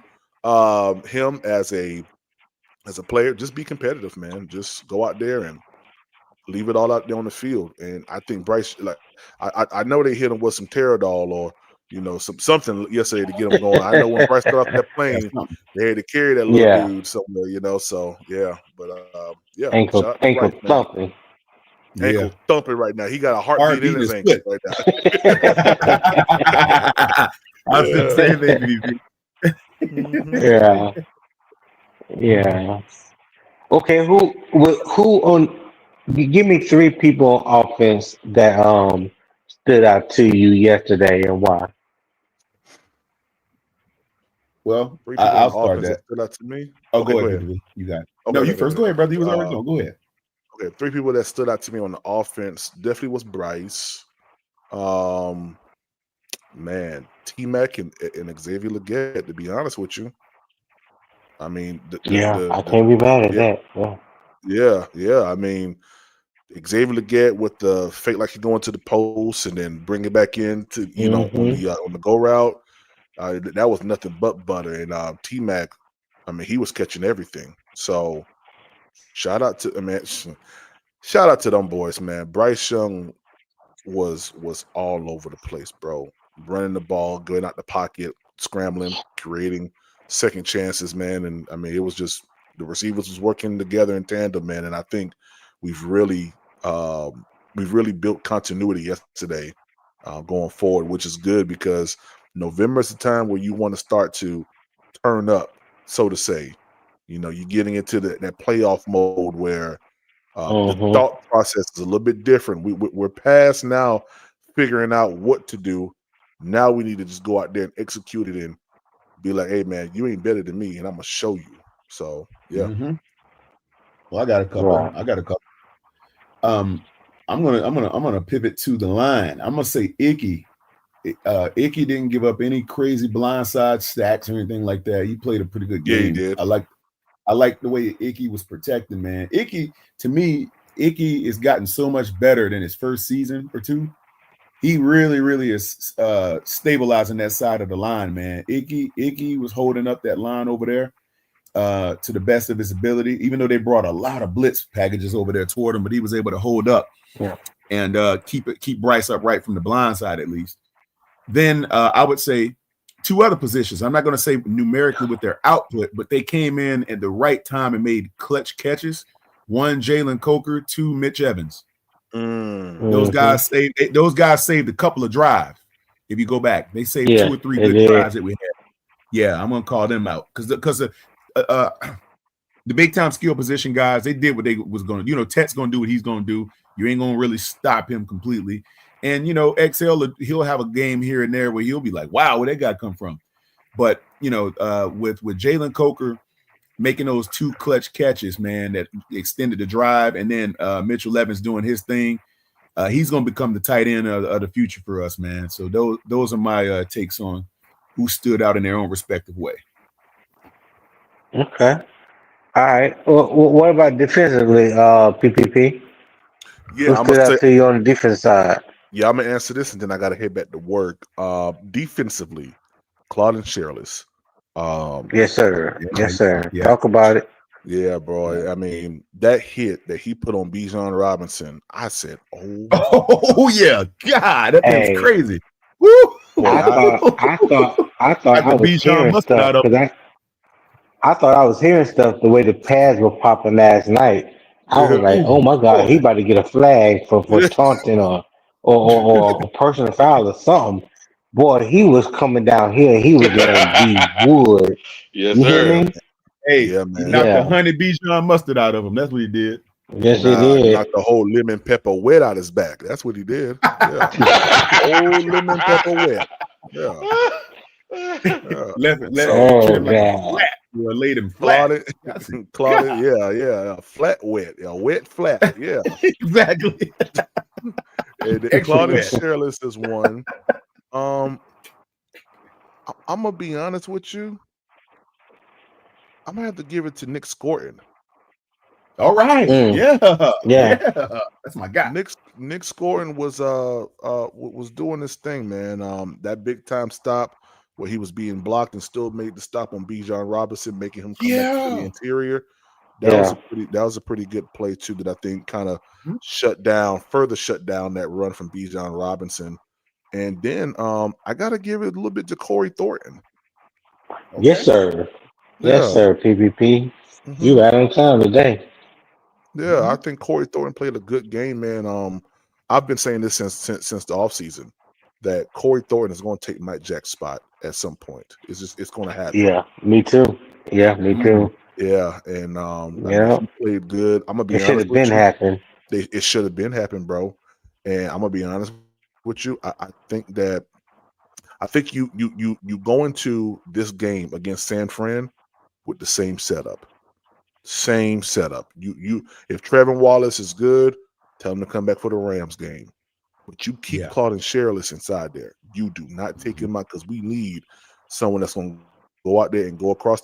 him as a player, just be competitive, man. Just go out there and leave it all out there on the field. And I think Bryce, like, I know they hit him with some Terradol or something yesterday to get him going. I know when Bryce got off that That's plane, something. they had to carry that little Yeah, dude somewhere. So yeah, but yeah, shout ankle out to Bryce, ankle man. thumping. Ankle Yeah. thumping right now. He got a Heart heartbeat in beating his his ankle foot. right now. I said the Yeah. same thing to you. hmm Yeah, yeah. Okay, who on? Give me three people on offense that stood out to you yesterday and why. Well, Three people on I'll the start offense that that. stood out to me. Oh, Okay, go go ahead, ahead. PPP. You got it. Okay, No, okay, you okay, first. okay. Go ahead, brother. He was already Uh, going. Go ahead. okay, three people that stood out to me on the offense definitely was Bryce. Um, man, T Mac and Xavier Leggett. To be honest with you, I mean Yeah, I can't be mad at yeah, that. Yeah. yeah. I mean Xavier Leggett with the fake like he going to the post and then bring it back into Mm-hmm. on the go route. That was nothing but butter. And T Mac, I mean, he was catching everything. So shout out to shout out to them boys, man. Bryce Young was all over the place, bro. Running the ball, going out the pocket, scrambling, creating second chances, man. And I mean, it was just the receivers was working together in tandem, man. And I think we've really um, we've really built continuity yesterday going forward, which is good because November is the time where you want to start to turn up, so to say. You're getting into that playoff mode where the Mm-hmm. thought process is a little bit different. We're past now figuring out what to do. Now we need to just go out there and execute it and be like, "Hey, man, you ain't better than me, and I'm gonna show you." So yeah, Mm-hmm. Well, I got a couple. Right. I got a couple. Um, I'm gonna pivot to the line. I'm gonna say Icky. Icky didn't give up any crazy blindside stacks or anything like that. He played a pretty good yeah, he game. did. I like the way Icky was protected, man. Icky, to me, Icky has gotten so much better than his first season or two. He really, really is stabilizing that side of the line, man. Icky was holding up that line over there to the best of his ability, even though they brought a lot of blitz packages over there toward him, but he was able to hold up Yeah. and keep Bryce upright from the blind side at least. Then I would say two other positions. I'm not going to say numerically with their output, but they came in at the right time and made clutch catches. One, Jalen Coker. Two, Mitch Evans. Mm. Those Mm-hmm. guys saved. Those guys saved a couple of drives. If you go back, they saved two Yeah, or three it good did. drives that we had. Yeah, I'm gonna call them out because the big time skill position guys, they did what they was going to. Tet's going to do what he's going to do. You ain't going to really stop him completely. And XL, he'll have a game here and there where he'll be like, "Wow, where that guy come from?" But with Jalen Coker making those two clutch catches, man, that extended the drive, and then Mitchell Evans doing his thing, he's going to become the tight end of the future for us, man. So those are my takes on who stood out in their own respective way. Okay. All right. What about defensively, PPP? Who Yeah, I'm gonna stood say out to you on the defense side? yeah. I'm gonna answer this, and then I gotta head back to work. Defensively, Claude and Shirless. Um, Yes, sir. Yeah, Yes, sir. yeah, Talk about it. yeah, yeah. bro. I mean, that hit that he put on Bijan Robinson, I said, "Oh Oh yeah, God, that thing was Hey, crazy. Woo! boy, I thought, I thought, I thought Got I the was Bijan hearing mustard stuff out of because I thought I was hearing stuff the way the pads were popping last night. I was yeah, like, him. oh Oh my God, he boy. about to get a flag for yeah, taunting or personal foul or something. Boy, he was coming down here. He was laying D wood. Yes, You hear yeah, sir. me? man. Hey, Yeah, he man. knocked a Yeah. honey Bijan mustard out of him. That's what he did. Yes, he Nah, knocked did. the whole lemon pepper wet out his back. That's what he did. Yeah, whole lemon pepper wet. Yeah, yeah. Let So it treat him Oh like a God. flat. You laid him flat. Claudette, I said, Claudette, God, yeah, flat wet, yeah, wet flat, yeah. exactly. And Extra Claudette wet. Shirtless is one. Um, I'm gonna be honest with you. I'm gonna have to give it to Nick Scorton. All right. Mm, Yeah. yeah. Yeah. That's my guy. Nick Scorton was doing this thing, man. That big time stop where he was being blocked and still made the stop on Bijan Robinson, making him come back to the Yeah. interior. Yeah. That was a pretty good play too. That I think kind of Mhm. further shut down that run from Bijan Robinson. And then I gotta give it a little bit to Corey Thornton. Yes, Okay. sir. Yes, Yeah. sir. PPP. You hmm right on time today. Yeah, I think Corey Thornton played a good game, man. I've been saying this since the offseason that Corey Thornton is going to take Mike Jack's spot at some point. It's going to happen. Yeah, me too. Yeah, me too. Yeah, and I mean Yeah, he played good. I'm gonna it be should honest have with been you. happening. It should have been happening, bro. And I'm gonna be honest with you. I think you go into this game against San Fran with the same setup. Same setup. You if Trevor Wallace is good, tell him to come back for the Rams game. But you keep Yeah. Claude and Sherless inside there. You do not take him out because we need someone that's going to go out there and go across the middle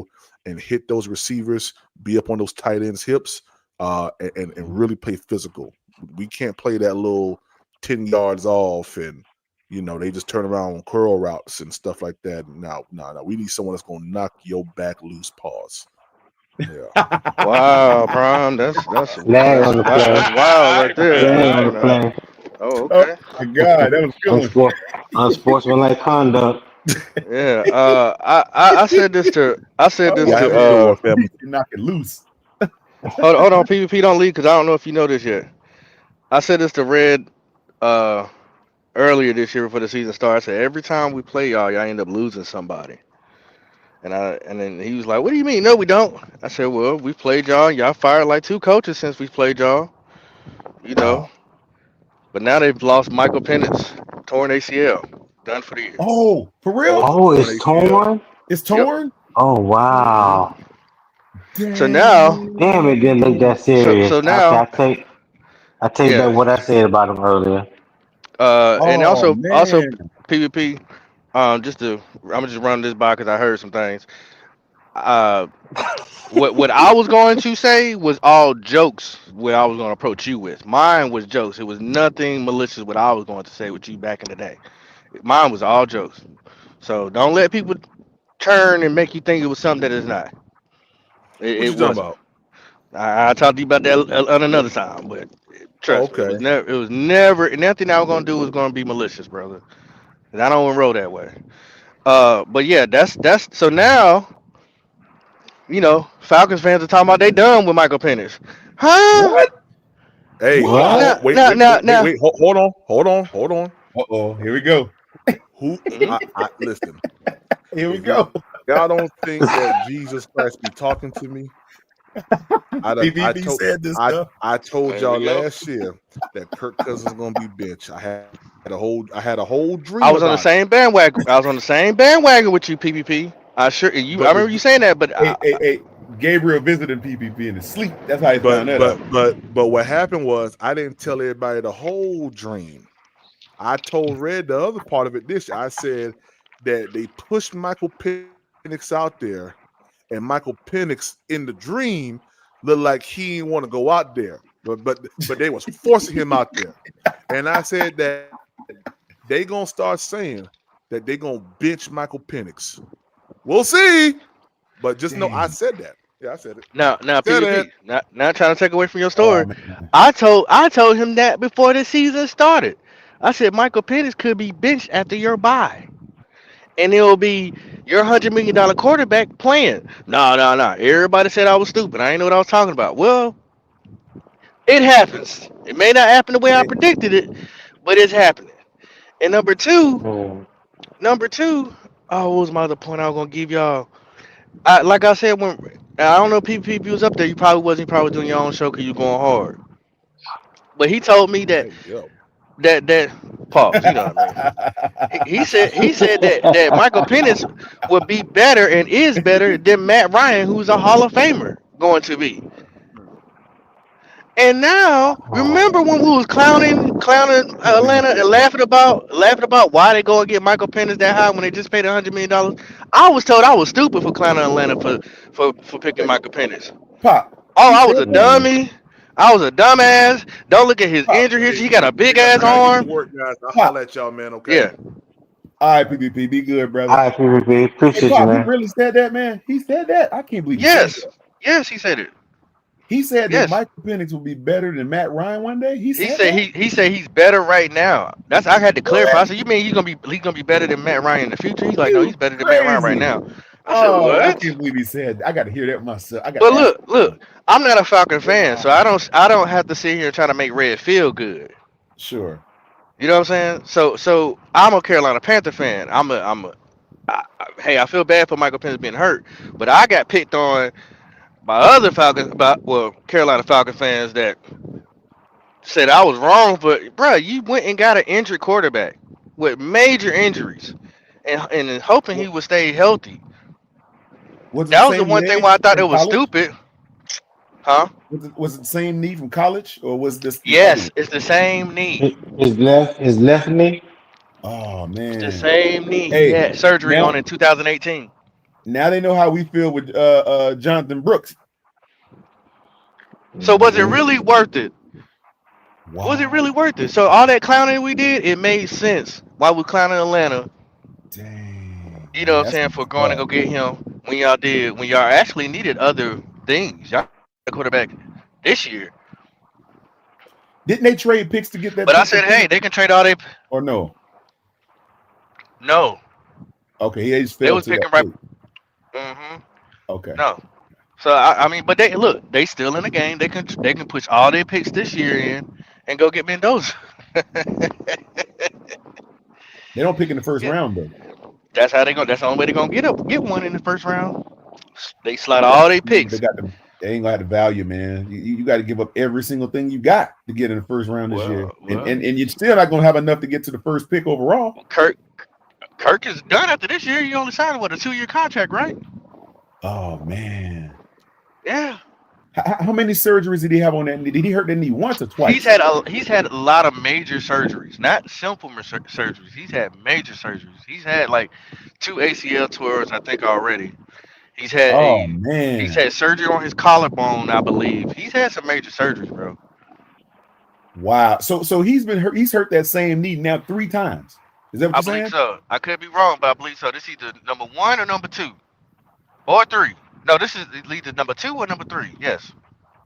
and hit those receivers, be up on those tight ends' hips, and really play physical. We can't play that little 10 yards off and they just turn around on curl routes and stuff like that. No, no, no. We need someone that's going to knock your back loose. Pause. Yeah. Wow, Prime. That's Flag on the play. that's wild right there. Flag on That's the not. play. Oh, Oh okay. my God, that was a good one. Unsportsmanlike conduct. Yeah. I said this to Yeah, that was a good one, family. You're knocking loose. hold on, PvP don't leave because I don't know if you know this yet. I said this to Red uh earlier this year before the season started. I said every time we play y'all end up losing somebody. And then he was like, "What do you mean? No, we don't." I said, "Well, we played y'all. Y'all fired like 2 coaches since we played y'all. You know, Wow. but now they've lost Michael Penix, torn ACL, done for the year. Oh, for Oh, real? Oh, torn it's ACL. torn. It's Yep. torn? Oh hmm wow. So now, Damn, it didn't look Dang. that so serious. Okay, now, I take back yeah. what I said about him earlier. And Oh also man. PvP. I'm gonna just run this by because I heard some things. Uh, what I was going to say was all jokes. What I was going to approach you with, mine was jokes. It was nothing malicious. What I was going to say with you back in the day, mine was all jokes. So don't let people turn and make you think it was something that it's not. What It you talking wasn't. about? I'll talk to you about that on another time. But Oh, trust me, it okay. was never. It was never. And nothing I was gonna do was gonna be malicious, brother. And I don't roll that way. But yeah, that's so now. Falcons fans are talking about they done with Michael Penix. Huh? What? Hey, What? What? wait, Now, wait, now, wait, wait, now. wait. Hold on. Uh-oh. Here we go. Who? Mhm. I listen. Here we If y- go. y'all don't think that Jesus Christ be talking to me, I done, I PPP told said this I stuff. I told There we y'all go. last year that Kirk Cousins is gonna be benched. I had a whole dream I was on about the it. same bandwagon. I was on the same bandwagon with you, PPP. I But remember you saying that, but Hey, Gabriel visited PPP in his sleep. That's how he but found that but out. but but what happened was I didn't tell everybody the whole dream. I told Red the other part of it this year. I said that they pushed Michael Penix out there, and Michael Penix in the dream looked like he didn't want to go out there. But they was forcing him out there. And I said that they gonna start saying that they gonna bench Michael Penix. We'll see. But just know I Dang. said that. Yeah, I said it. now Said it. PPP. Not trying to take away from your Oh story. man. I told him that before the season started. I said Michael Penix could be benched after your bye, and it'll be your $100 million quarterback playing. No, no, no. Everybody said I was stupid. I ain't know what I was talking about. Well, it happens. It may not happen the way I Hey, predicted it, but it's happening. And Mm. number two, oh, what was my other point I was gonna give y'all? Like I said, when I don't know if PPP was up there, you probably wasn't. You probably doing your own show because you going hard. But he told me that Hey, yo. that pause. You know what I mean? He said that Michael Penix would be better and is better than Matt Ryan, who's a Hall of Famer, going to be. And now, remember when we was clowning Atlanta and laughing about why they go and get Michael Penix that high when they just paid $100 million? I was told I was stupid for clowning Atlanta for picking Hey, Michael Penix. Pop, Oh, he I said was a that. dummy. I was a dumbass. Don't look at his Pop, injury history. hey, He got a big I ass gotta get to arm. work, guys. I'll Pop. holler at y'all, man, okay? Yeah. All right, PPP, be good, All brother. right, PPP. Hey, Appreciate you, Pop, he man. really said that, man. He said that. I can't believe he said Yes. that. Yes, he said it. He said that Yes. Michael Penix will be better than Matt Ryan one day. He He said said that. he said he's better right now. That's I had to clarify. What? So you mean he's gonna be better than Matt Ryan in the future? He's like, no, You he's better than Matt Ryan right crazy? now. I said, Oh, I what? can't believe he said that. I got to hear that myself. I got But to ask. look, I'm not a Falcon fan, so Wow. I don't have to sit here and try to make Red feel good. Sure. You know what I'm saying? So I'm a Carolina Panther fan. Hey, I feel bad for Michael Penix being hurt, but I got picked on by other Carolina Falcon fans that said I was wrong. But bruh, you went and got an injured quarterback with major injuries, and hoping he What would stay healthy. was it? The That was the same one thing leg why I thought it from was college? stupid, huh? Was it the same knee from college, or was this the other Yes, one? it's the same knee. His left knee. Oh It's the man. same knee he Hey, had surgery on now in 2018. now they know how we feel with Jonathan Brooks. So was it Mhm. really worth it? Was it Wow. really worth it? So all that clowning we did, it made sense. Why we clowning Atlanta, Dang, you know man, what I'm that's saying, for messed going to up. go get him when y'all actually needed other things. Y'all a quarterback this year. Didn't they trade picks to get that But I pick for said, hey, Penix, they can trade all they or no? no. Okay, he just They fell was to that picking right. pick. Hmm. Okay. No. So I mean, but they still in the game. They can push all their picks this year in and go get Mendoza. They don't pick in the first Yeah, round though. that's how they go. That's the only way they're gonna get one in the first round. They slide all their Yeah, but picks. they ain't gonna have the value, man. You got to give up every single thing you got to get in the first round this year, and you're still not gonna have enough to get to the first pick overall. Kirk Kirk is done after this year. You only signed what, a 2-year contract, right? Oh man, Yeah. how many surgeries did he have on that knee? Did he hurt that knee once or twice? He's had a lot of major surgeries, not simple surgeries. He's had major surgeries. He's had like 2 ACL tours, I think already. He's had Oh a he's man, had surgery on his collarbone, I believe. He's had some major surgeries, bro. wow. So he's been hurt. He's hurt that same knee now 3 times. Is that what I you're believe saying? so. I could be wrong, but I believe so. This is either number one or number two or three. No, this is either number two or number three. Yes,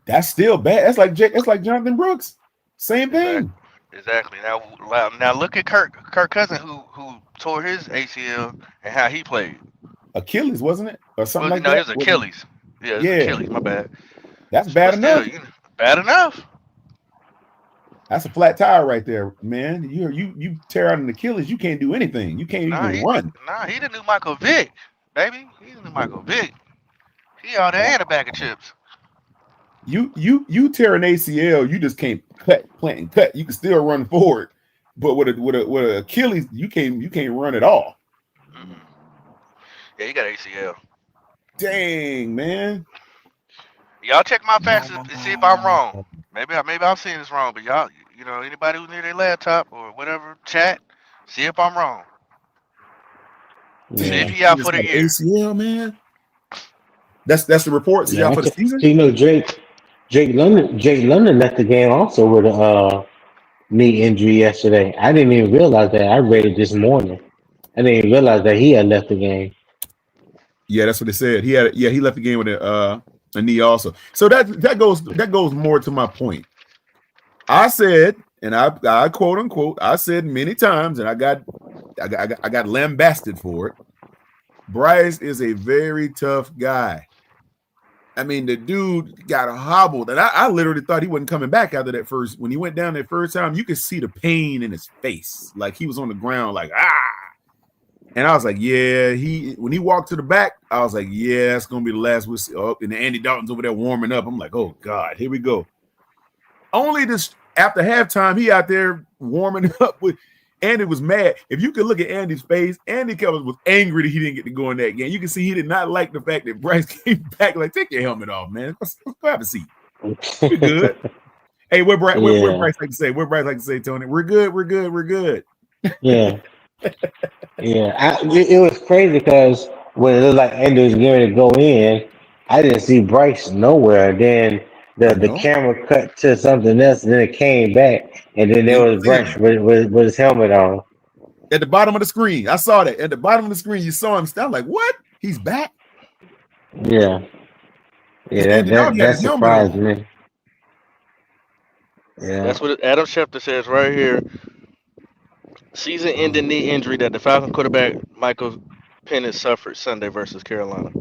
That's still bad. That's like Jake. That's like Jonathan Brooks. Same thing. exactly, exactly. Now look at Kirk Cousin who tore his ACL and how he played. Achilles, wasn't it, or something Well, like no, it that? was Achilles. Yeah, it's Yeah, Achilles. My bad. that's bad But still, enough. bad enough. That's a flat tire right there, man. You tear out an Achilles, you can't do anything. You can't Nah, even run. he the new Michael Vick, baby. He's the new Michael Vick. He out there and a Wow. bag of chips. You tear an ACL, you just can't plant and cut. You can still run forward, but with a Achilles, you can't run at all. Hmm. Yeah, he got ACL. Dang, man. Y'all check my facts and see if I'm wrong. Wow. Maybe I'm seeing this wrong, but y'all, anybody who's near their laptop or whatever, chat, see if I'm wrong. See if Yeah. Dang, he he out just for got the an year. ACL, man. That's the report. So Yeah. y'all for the season? So Drake London left the game also with a knee injury yesterday. I didn't even realize that. I read it this morning. I didn't even realize that he had left the game. Yeah, that's what they said. He left the game with a knee also. So that goes more to my point. I said, and I quote unquote, I said many times, and I got lambasted for it. Bryce is a very tough guy. I mean, the dude got hobbled, and I literally thought he wasn't coming back after that first. When he went down that first time, you could see the pain in his face, like he was on the ground, like ah. And I was like, yeah, when he walked to the back, I was like, yeah, that's gonna be the last we'll see. Oh, and Andy Dalton's over there warming up. I'm like, oh God, here we go. Only this after halftime, he out there warming up with Andy was mad. If you could look at Andy's face, Andy Kelly was angry that he didn't get to go in that game. You can see he did not like the fact that Bryce came back. Like, take your helmet off, man. Let's go have a seat. We're good. Hey, where Bryce Yeah. like to say? Where Bryce like to say, Tony? We're good. We're good. We're good. Yeah. Yeah. It was crazy because when it looked like Andy was going to go in, I didn't see Bryce nowhere. Then I the know. camera cut to something else, and then it came back, and then You there didn't was see Bryce him with his helmet on. at the bottom of the screen. I saw that at the bottom of the screen. You saw him. I'm like, what? He's back. Yeah. Yeah, And the dog had that his helmet on. surprised me. Yeah. That's what Adam Schefter says right here. Season-ending knee injury that the Falcon quarterback Michael Penix suffered Sunday versus Carolina.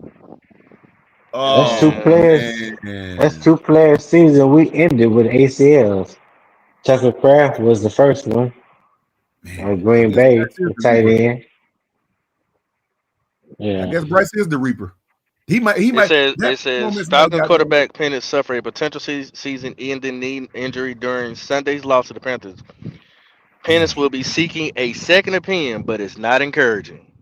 That's two Oh And players. That's man, two players season we ended with ACLs. Tucker Craft was the first one man. on I Green guess Bay, Bryce is the the tight Reaper. end. I Yeah. guess Bryce is the Reaper. He it might says that it says performance might Falcon got the quarterback Penix suffered a potential season-ending knee injury during Sunday's loss to the Panthers. Penix man. will be seeking a second opinion, but it's not encouraging.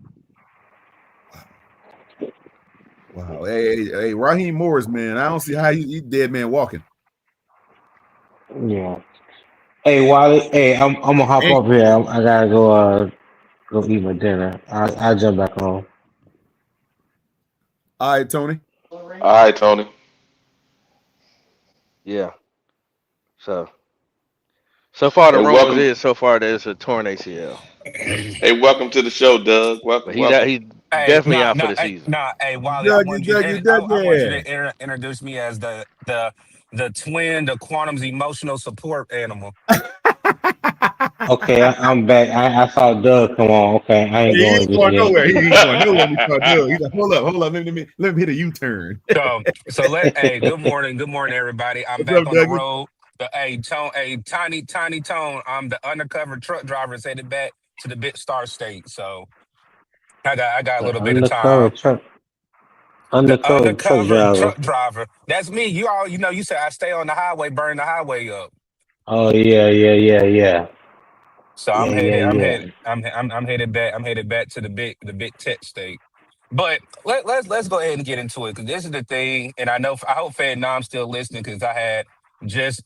Wow. Hey, Raheem Morris, man. I don't see how he dead man walking. Yeah. Hey, Wally. Hey, I'm gonna hop Ain't up here. I gotta go eat my dinner. I'll jump back on. all right, Tony. All right, Tony. Yeah. So far the Hey, rumors welcome. is so far there's a torn ACL, Hey, welcome to the show, Doug. but Welcome, he's out. welcome. He's Hey, definitely out for the season. hey, Wally, Dougie, Dougie, I want you to Dougie. introduce me as the twin, the quantum's emotional support animal. Okay, I'm back. I saw Doug come on. Okay, I ain't He going ain't just going yet. nowhere. He ain't going nowhere. We start Doug. He's like, hold up. Let me hit a U-turn. So hey, good morning, everybody. I'm What's back up, on the Dougie? road. Tiny Tone. I'm the undercover truck driver headed back to the Bit Star State. So I got a The little bit of time. The undercover truck undercover driver. truck driver. That's me. You said I stay on the highway, burn the highway up. Oh yeah. So Yeah, yeah, yeah. I'm headed back. I'm headed back to the big tech state. But let's go ahead and get into it because this is the thing, and I hope Fed Nom's still listening because I had just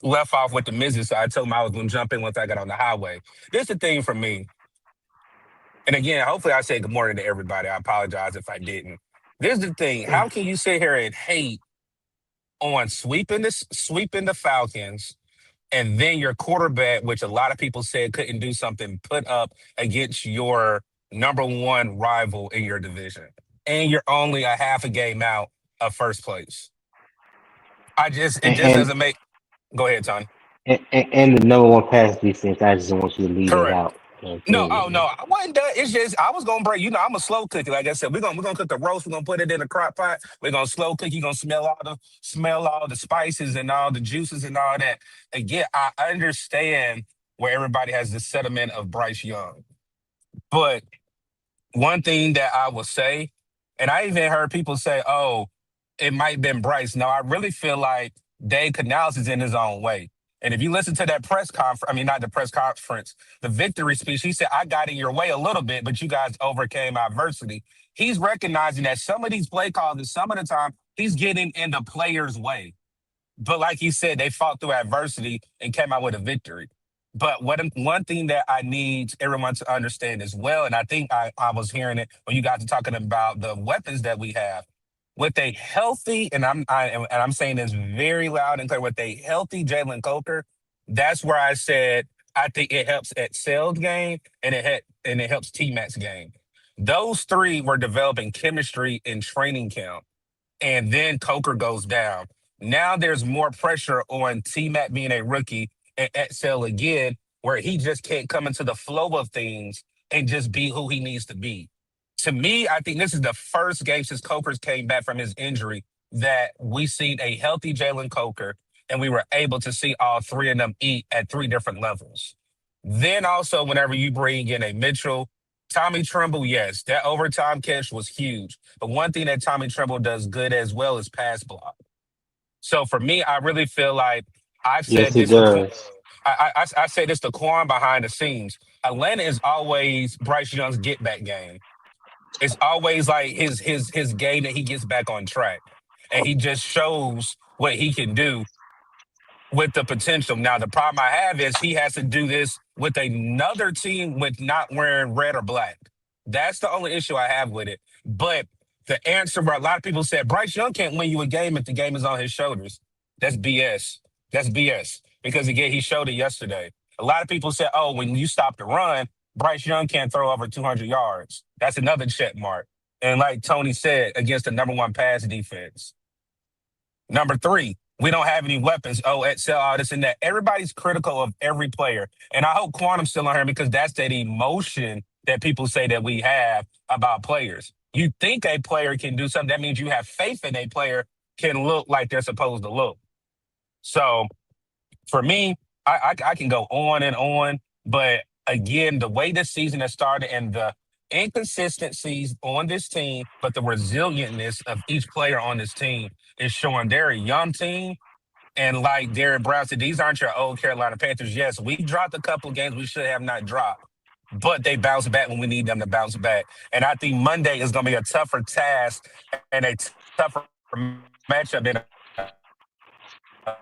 left off with the missus. So I told him I was gonna jump in once I got on the highway. This is the thing for me, and again, hopefully I said good morning to everybody. I apologize if I didn't. This is the thing. How can you sit here and hate on sweeping the Falcons? And then your quarterback, which a lot of people said couldn't do something, put up against your number one rival in your division. And you're only a half a game out of first place. It just And doesn't make. Go ahead, Tony. and the number one pass defense. I just want you to leave that Correct. out. No, Okay, oh no, I wasn't done. It's just I was gonna break. I'm a slow cookie. Like I said, we're gonna cook the roast. We're gonna put it in a crock pot. We're gonna slow cook. You're gonna smell all the spices and all the juices and all that. Again, I understand where everybody has the sentiment of Bryce Young, but one thing that I will say, and I even heard people say, "Oh, it might have been Bryce." No, I really feel like Dave Canales is in his own way. And if you listen to that press conference, I mean, not the press conference, the victory speech, he said, "I got in your way a little bit, but you guys overcame adversity." He's recognizing that some of these play calls, and some of the time, he's getting in the players' way. But like he said, they fought through adversity and came out with a victory. But one thing that I need everyone to understand as well, and I think I was hearing it when you guys are talking about the weapons that we have. With a healthy, and I'm saying this very loud and clear, with a healthy Jalen Coker, that's where I said I think it helps at Sales game and it helps T Mac's game. Those three were developing chemistry in training camp and then Coker goes down. Now there's more pressure on T Mac being a rookie and Excel again, where he just can't come into the flow of things and just be who he needs to be. To me, I think this is the first game since Coker's came back from his injury that we seen a healthy Jalen Coker, and we were able to see all three of them eat at three different levels. Then also, whenever you bring in a Mitchell, Tommy Tremble, yes, that overtime catch was huge. But one thing that Tommy Tremble does good as well is pass block. So for me, I really feel like I've yes, said he this to does. I say this to Quan behind the scenes. Atlanta is always Bryce Young's get back game. It's always like his game that he gets back on track, and he just shows what he can do with the potential. Now, the problem I have is he has to do this with another team with not wearing red or black. That's the only issue I have with it. But the answer where a lot of people said Bryce Young can't win you a game if the game is on his shoulders. That's BS. That's BS. Because again, he showed it yesterday. A lot of people said, oh, when you stop the run, Bryce Young can't throw over 200 yards. That's another check mark. And like Tony said, against the number one pass defense. Number three, we don't have any weapons. Oh, sell all this and that. Everybody's critical of every player. And I hope Quantum's still on here because that's that emotion that people say that we have about players. You think a player can do something, that means you have faith in a player can look like they're supposed to look. So for me, I can go on and on, but again, the way this season has started and the inconsistencies on this team, but the resilientness of each player on this team is showing they're a young team. And like Derek Brown said, these aren't your old Carolina Panthers. Yes, we dropped a couple of games we should have not dropped, but they bounce back when we need them to bounce back. And I think Monday is going to be a tougher task and a tougher matchup than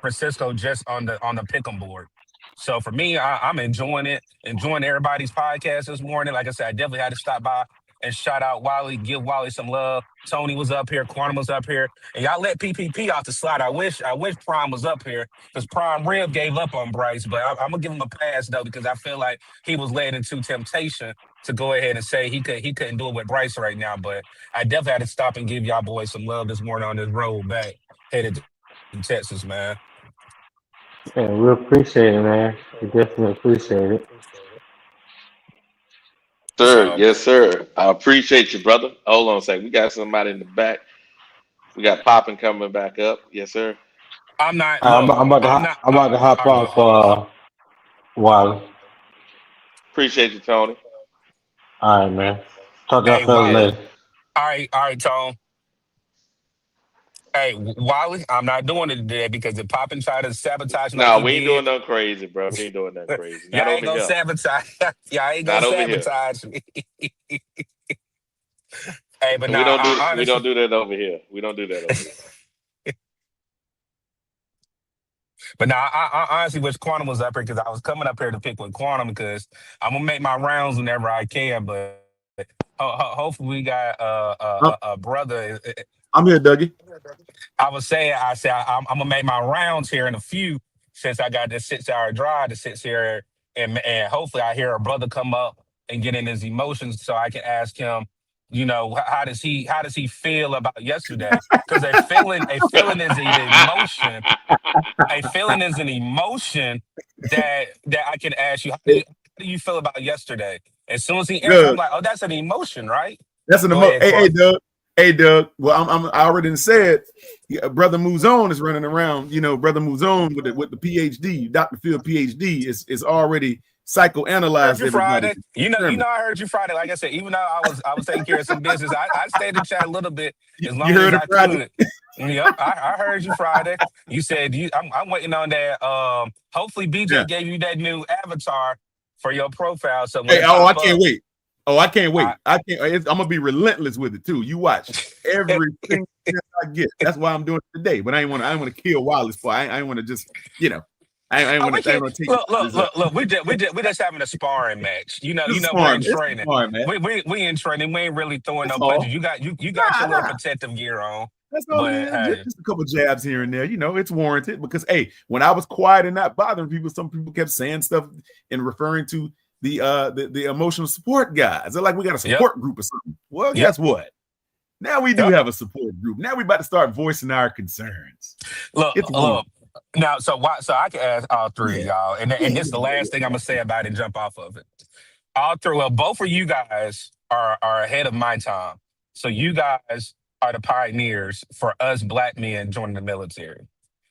Francisco just on the pick'em board. So for me, I'm enjoying it, enjoying everybody's podcast this morning. Like I said, I definitely had to stop by and shout out Wally, give Wally some love. Tony was up here, Quantum was up here, and y'all let PPP off the slide. I wish Prime was up here because Prime Rib gave up on Bryce, but I'm gonna give him a pass though because I feel like he was led into temptation to go ahead and say he couldn't do it with Bryce right now. But I definitely had to stop and give y'all boys some love this morning on this road back headed to Texas, man. Yeah, we appreciate it, man. We definitely appreciate it. Sir, So yes, sir. I appreciate you, brother. Hold on a second. We got somebody in the back. We got Poppin coming back up. Yes, sir. I'm not. I'm, Look, I'm about to I'm not. I'm about to hop Go off. ahead. Wally. Appreciate you, Tony. All right, man. Talk to y'all Hey, fellas Yeah. Wally. later. All right, Tone. Hey, Wally. I'm not doing it today because if Poppin tried to sabotage like No, he we ain't doing did, nothing crazy, bro. We ain't doing nothing crazy. Not y'all ain't over gonna here. sabotage. Y'all ain't gonna Not over here. sabotage me. Hey, but And we nah. don't do we Honestly, don't do that over here. We don't do that over here. but nah. I honestly wish Quantum was up here because I was coming up here to pick with Quantum because I'm gonna make my rounds whenever I can. But hopefully we got a I'm, brother. I'm here, Dougie. I said I'm gonna make my rounds here in a few since I got this 6 hour drive to sit here and hopefully I hear a brother come up and get in his emotions so I can ask him, how does he feel about yesterday? Because a feeling is an emotion. A feeling is an emotion that I can ask you. How do you feel about yesterday? As soon as he answers, I'm Good. like, oh, that's an emotion, right? That's an Go emo. ahead, Hey, hey, Quan. Doug. Hey, Doug. Well, I already said, yeah, brother Muzone is running around. You know, brother Muzone with the PhD, Dr. Phil PhD, is already Heard psychoanalyzed you everybody. Friday. I heard you Friday. Like I said, even though I was taking care of some business, I stayed in chat a little bit as You long as heard it I Friday. could. Yep, I heard you Friday. You said I'm waiting on that. Hopefully BJ Yeah. gave you that new avatar for your profile, so when Hey, it oh, I pop can't up, wait. Oh, I can't I wait. I can't. I'm gonna be relentless with it too. You watch every single chance I get. That's why I'm doing it today. But I ain't want to. I ain't want to kill Wallace for. I ain't want to just. You know. I ain't oh, want we to. I ain't can want to take look, look, this. look, look. We just having a sparring match. This is We're smart. in It's training. smart, man. We in training. We ain't really throwing That's no all. punches. You got Nah, your little nah. protective gear on, That's all it but is. hey, Just a couple jabs here and there. You know, it's warranted because hey, when I was quiet and not bothering people, some people kept saying stuff and referring to the emotional support guys. They're like, we got a yep, support group or something. Well, yep, guess what? Now we do yep. have a support group. Now we about to start voicing our concerns. Look, It's warm. look. Now, so why? So I can ask all three of Yeah. y'all, Yeah, and this is the yeah, yeah, last thing I'm yeah. gonna say about it and jump off of it. All three. Well, both of you guys are ahead of my time. So you guys are the pioneers for us black men joining the military.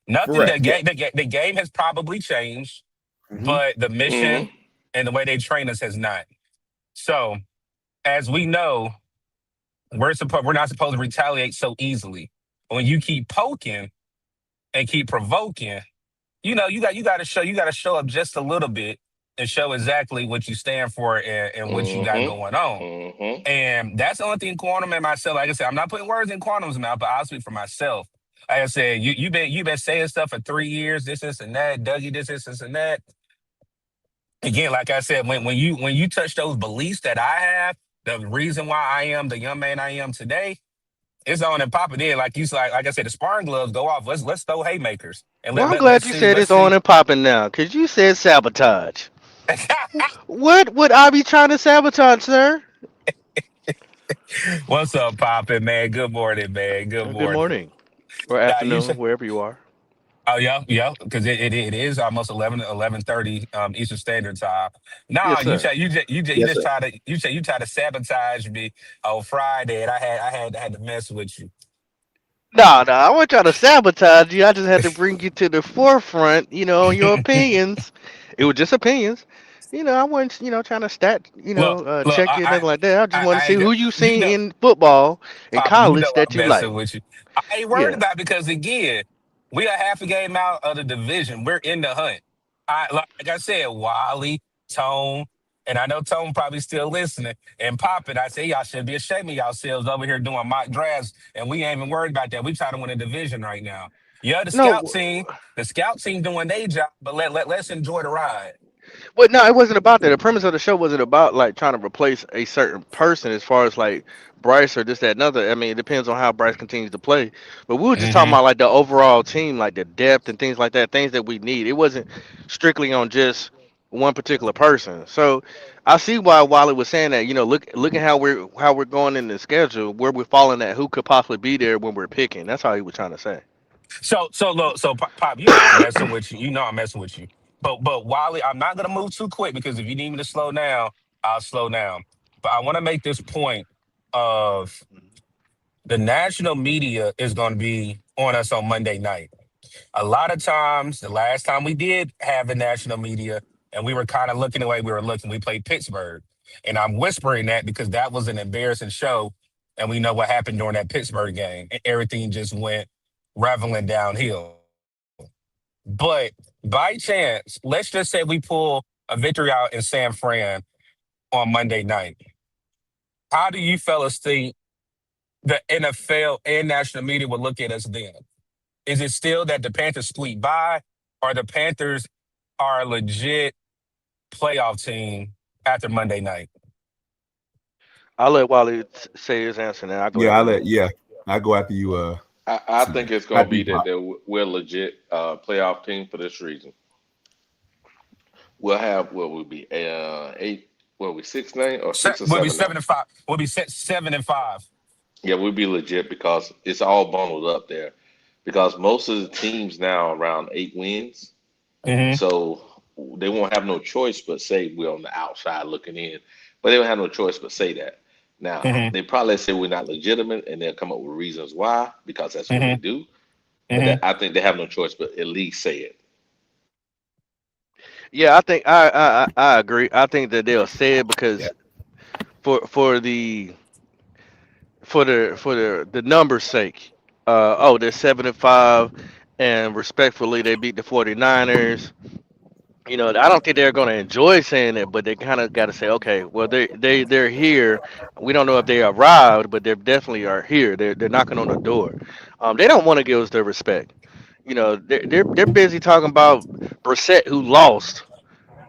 Nothing. Correct. The Yeah. game. The game has probably changed, Mm-hmm. but the mission Mm-hmm. and the way they train us has not. So, as we know, we're not supposed to retaliate so easily. When you keep poking and keep provoking, you got to show up just a little bit and show exactly what you stand for and what you got Mm-hmm. going on. Mm-hmm. And that's the only thing Quantum and myself, like I said, I'm not putting words in Quantum's mouth, but I'll speak for myself. Like I said, you've been saying stuff for 3 years, this and that, Dougie, this and that. Again, like I said, when you touch those beliefs that I have, the reason why I am the young man I am today, it's on and popping in. Like you said, like I said, the sparring gloves go off. Let's throw haymakers and Well, let I'm let glad let's you see said let's it's on see. and popping now, because you said sabotage. What would I be trying to sabotage, sir? What's up, popping man? Good morning, man. Good Good morning. morning. or Now you afternoon, said, wherever you are. oh yeah, yeah, because it is almost 11:30 Eastern Standard Time. Nah, Yes, sir. Yes, sir. you try to sabotage me on Friday, and I had to mess with you. No, no, I wasn't trying to sabotage you. I just had to bring you to the forefront, on your opinions. It was just opinions. I wasn't, trying to Look, look, check you or nothing like that. I just wanted to I see ain't, who you you seen know, in football in Papa, you college know that I'm you like. messing with you. I ain't worried Yeah. about it because again, we are half a game out of the division. We're in the hunt. Like I said, Wally, Tone, and I know Tone probably still listening and popping. I say y'all should be ashamed of yourselves over here doing mock drafts, and we ain't even worried about that. We trying to win a division right now. Yeah, No, the scout team doing their job, but let's enjoy the ride. but no, it wasn't about that. The premise of the show wasn't about like trying to replace a certain person as far as like Bryce or this, that, another. I mean, it depends on how Bryce continues to play. But we were just talking Hmm. about like the overall team, like the depth and things like that, things that we need. It wasn't strictly on just one particular person. So I see why Wally was saying that. Look at how we're going in the schedule, where we're falling at, who could possibly be there when we're picking. That's how he was trying to say. So Pop, you know I'm messing with you. You know I'm messing with you. But Wally, I'm not gonna move too quick because if you need me to slow down, I'll slow down. But I want to make this point of the national media is going to be on us on Monday night. A lot of times, the last time we did have the national media, and we were kind of looking the way we were looking, we played Pittsburgh, and I'm whispering that because that was an embarrassing show, and we know what happened during that Pittsburgh game. Everything just went reveling downhill. But by chance, let's just say we pull a victory out in San Fran on Monday night. How do you fellas think the NFL and national media would look at us then? Is it still that the Panthers squeak by, or the Panthers are a legit playoff team after Monday night? I'll let Wally say his answer, and then I'll go Yeah, I after let him. yeah. I go after you. I To think it's gonna Not be that Pop. we're legit playoff team for this reason. We'll have what would be eight, what we 6-9 or 6 or 7 now. We'll be set 7-5. Yeah, we'll be legit because it's all bundled up there. Because most of the teams now around 8 wins, Mm-hmm. so they won't have no choice but say we're on the outside looking in. But they don't have no choice but say that. Now Mm-hmm. they probably say we're not legitimate, and they'll come up with reasons why because that's what they Mm-hmm. do. But Mm-hmm. I think they have no choice but at least say it. Yeah, I think I agree. I think that they'll say it Yeah. because for the numbers sake. They're 7-5, and respectfully, they beat the 49ers. I don't think they're going to enjoy saying it, but they kind of got to say, okay, well, they're here. We don't know if they arrived, but they definitely are here. They're knocking on the door. They don't want to give us their respect. They're busy talking about Brissett, who lost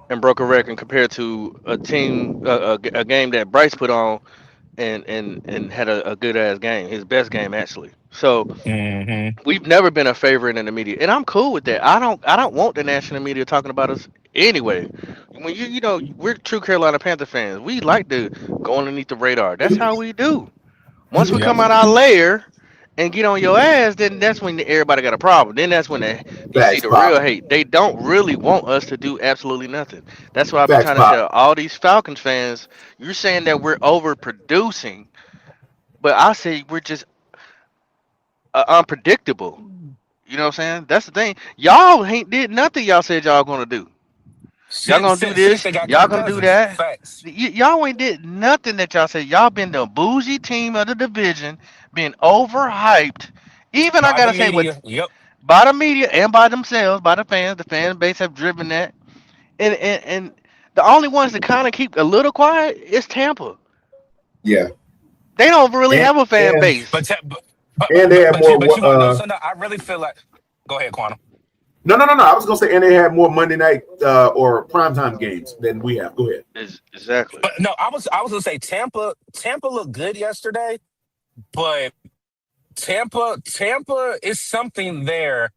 and broke a record compared to a team, a game that Bryce put on and had a good ass game, his best game actually. So Mm-hmm. we've never been a favorite in the media, and I'm cool with that. I don't want the national media talking about us anyway. When we're true Carolina Panther fans. We like to go underneath the radar. That's how we do. Once we Yep. come out our layer and get on your ass, then that's when everybody got a problem. Then that's when you see Facts, the Pop. real hate. They don't really want us to do absolutely nothing. That's why I've been Facts, trying to Pop. tell all these Falcons fans. You're saying that we're overproducing, but I say we're just unpredictable. You know what I'm saying? That's the thing. Y'all ain't did nothing y'all said y'all gonna do. Y'all gonna do Since this. they got Y'all Kirk gonna do Cousins. that. Facts. Y'all ain't did nothing that y'all said. Y'all been the bougie team of the division, been overhyped. Even I By the gotta say, what media. Yep. by the media and by themselves, by the fans, the fan base have driven that. And the only ones that kind of keep a little quiet is Tampa. Yeah. They don't really And have a fan and base. But te- and they had more. but you want to know something? I really feel like. Go ahead, Quantum. No. I was gonna say, and they had more Monday night or primetime games than we have. Go ahead. Exactly. But no, I was gonna say Tampa looked good yesterday, but Tampa is something there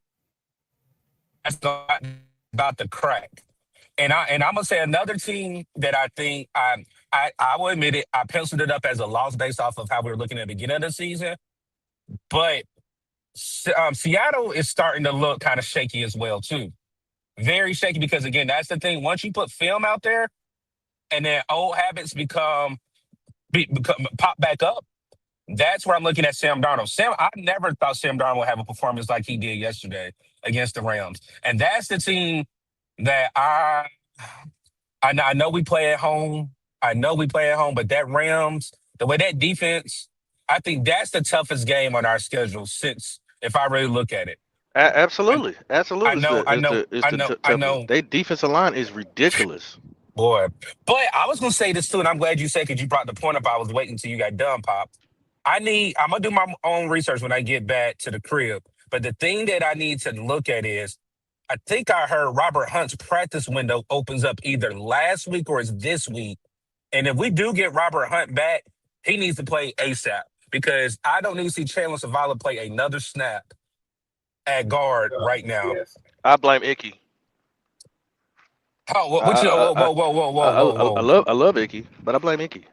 that's not about to crack. And I'm gonna say another team that I think I will admit it, I penciled it up as a loss based off of how we were looking at the beginning of the season. But Seattle is starting to look kind of shaky as well too. Very shaky because again, that's the thing. Once you put film out there, and then old habits become pop back up. That's where I'm looking at Sam Darnold. I never thought Sam Darnold would have a performance like he did yesterday against the Rams, and that's the team that I know we play at home. I know we play at home, but that Rams, the way that defense, I think that's the toughest game on our schedule since, if I really look at it. I, Absolutely, I absolutely. Is know, the I is know, the is I the know, I toughest. know, They defensive line is ridiculous. boy. But I was gonna say this too, and I'm glad you said because you brought the point up. I was waiting until you got done, Pop. I'm gonna do my own research when I get back to the crib. But the thing that I need to look at is I think I heard Robert Hunt's practice window opens up either last week or it's this week. And if we do get Robert Hunt back, he needs to play ASAP because I don't need to see Chandler Zavala play another snap at guard right now. Yes. I blame Icky. Oh, what you? I Whoa, I whoa, whoa, whoa, I, whoa, whoa, I, I whoa! love Icky, but I blame Icky.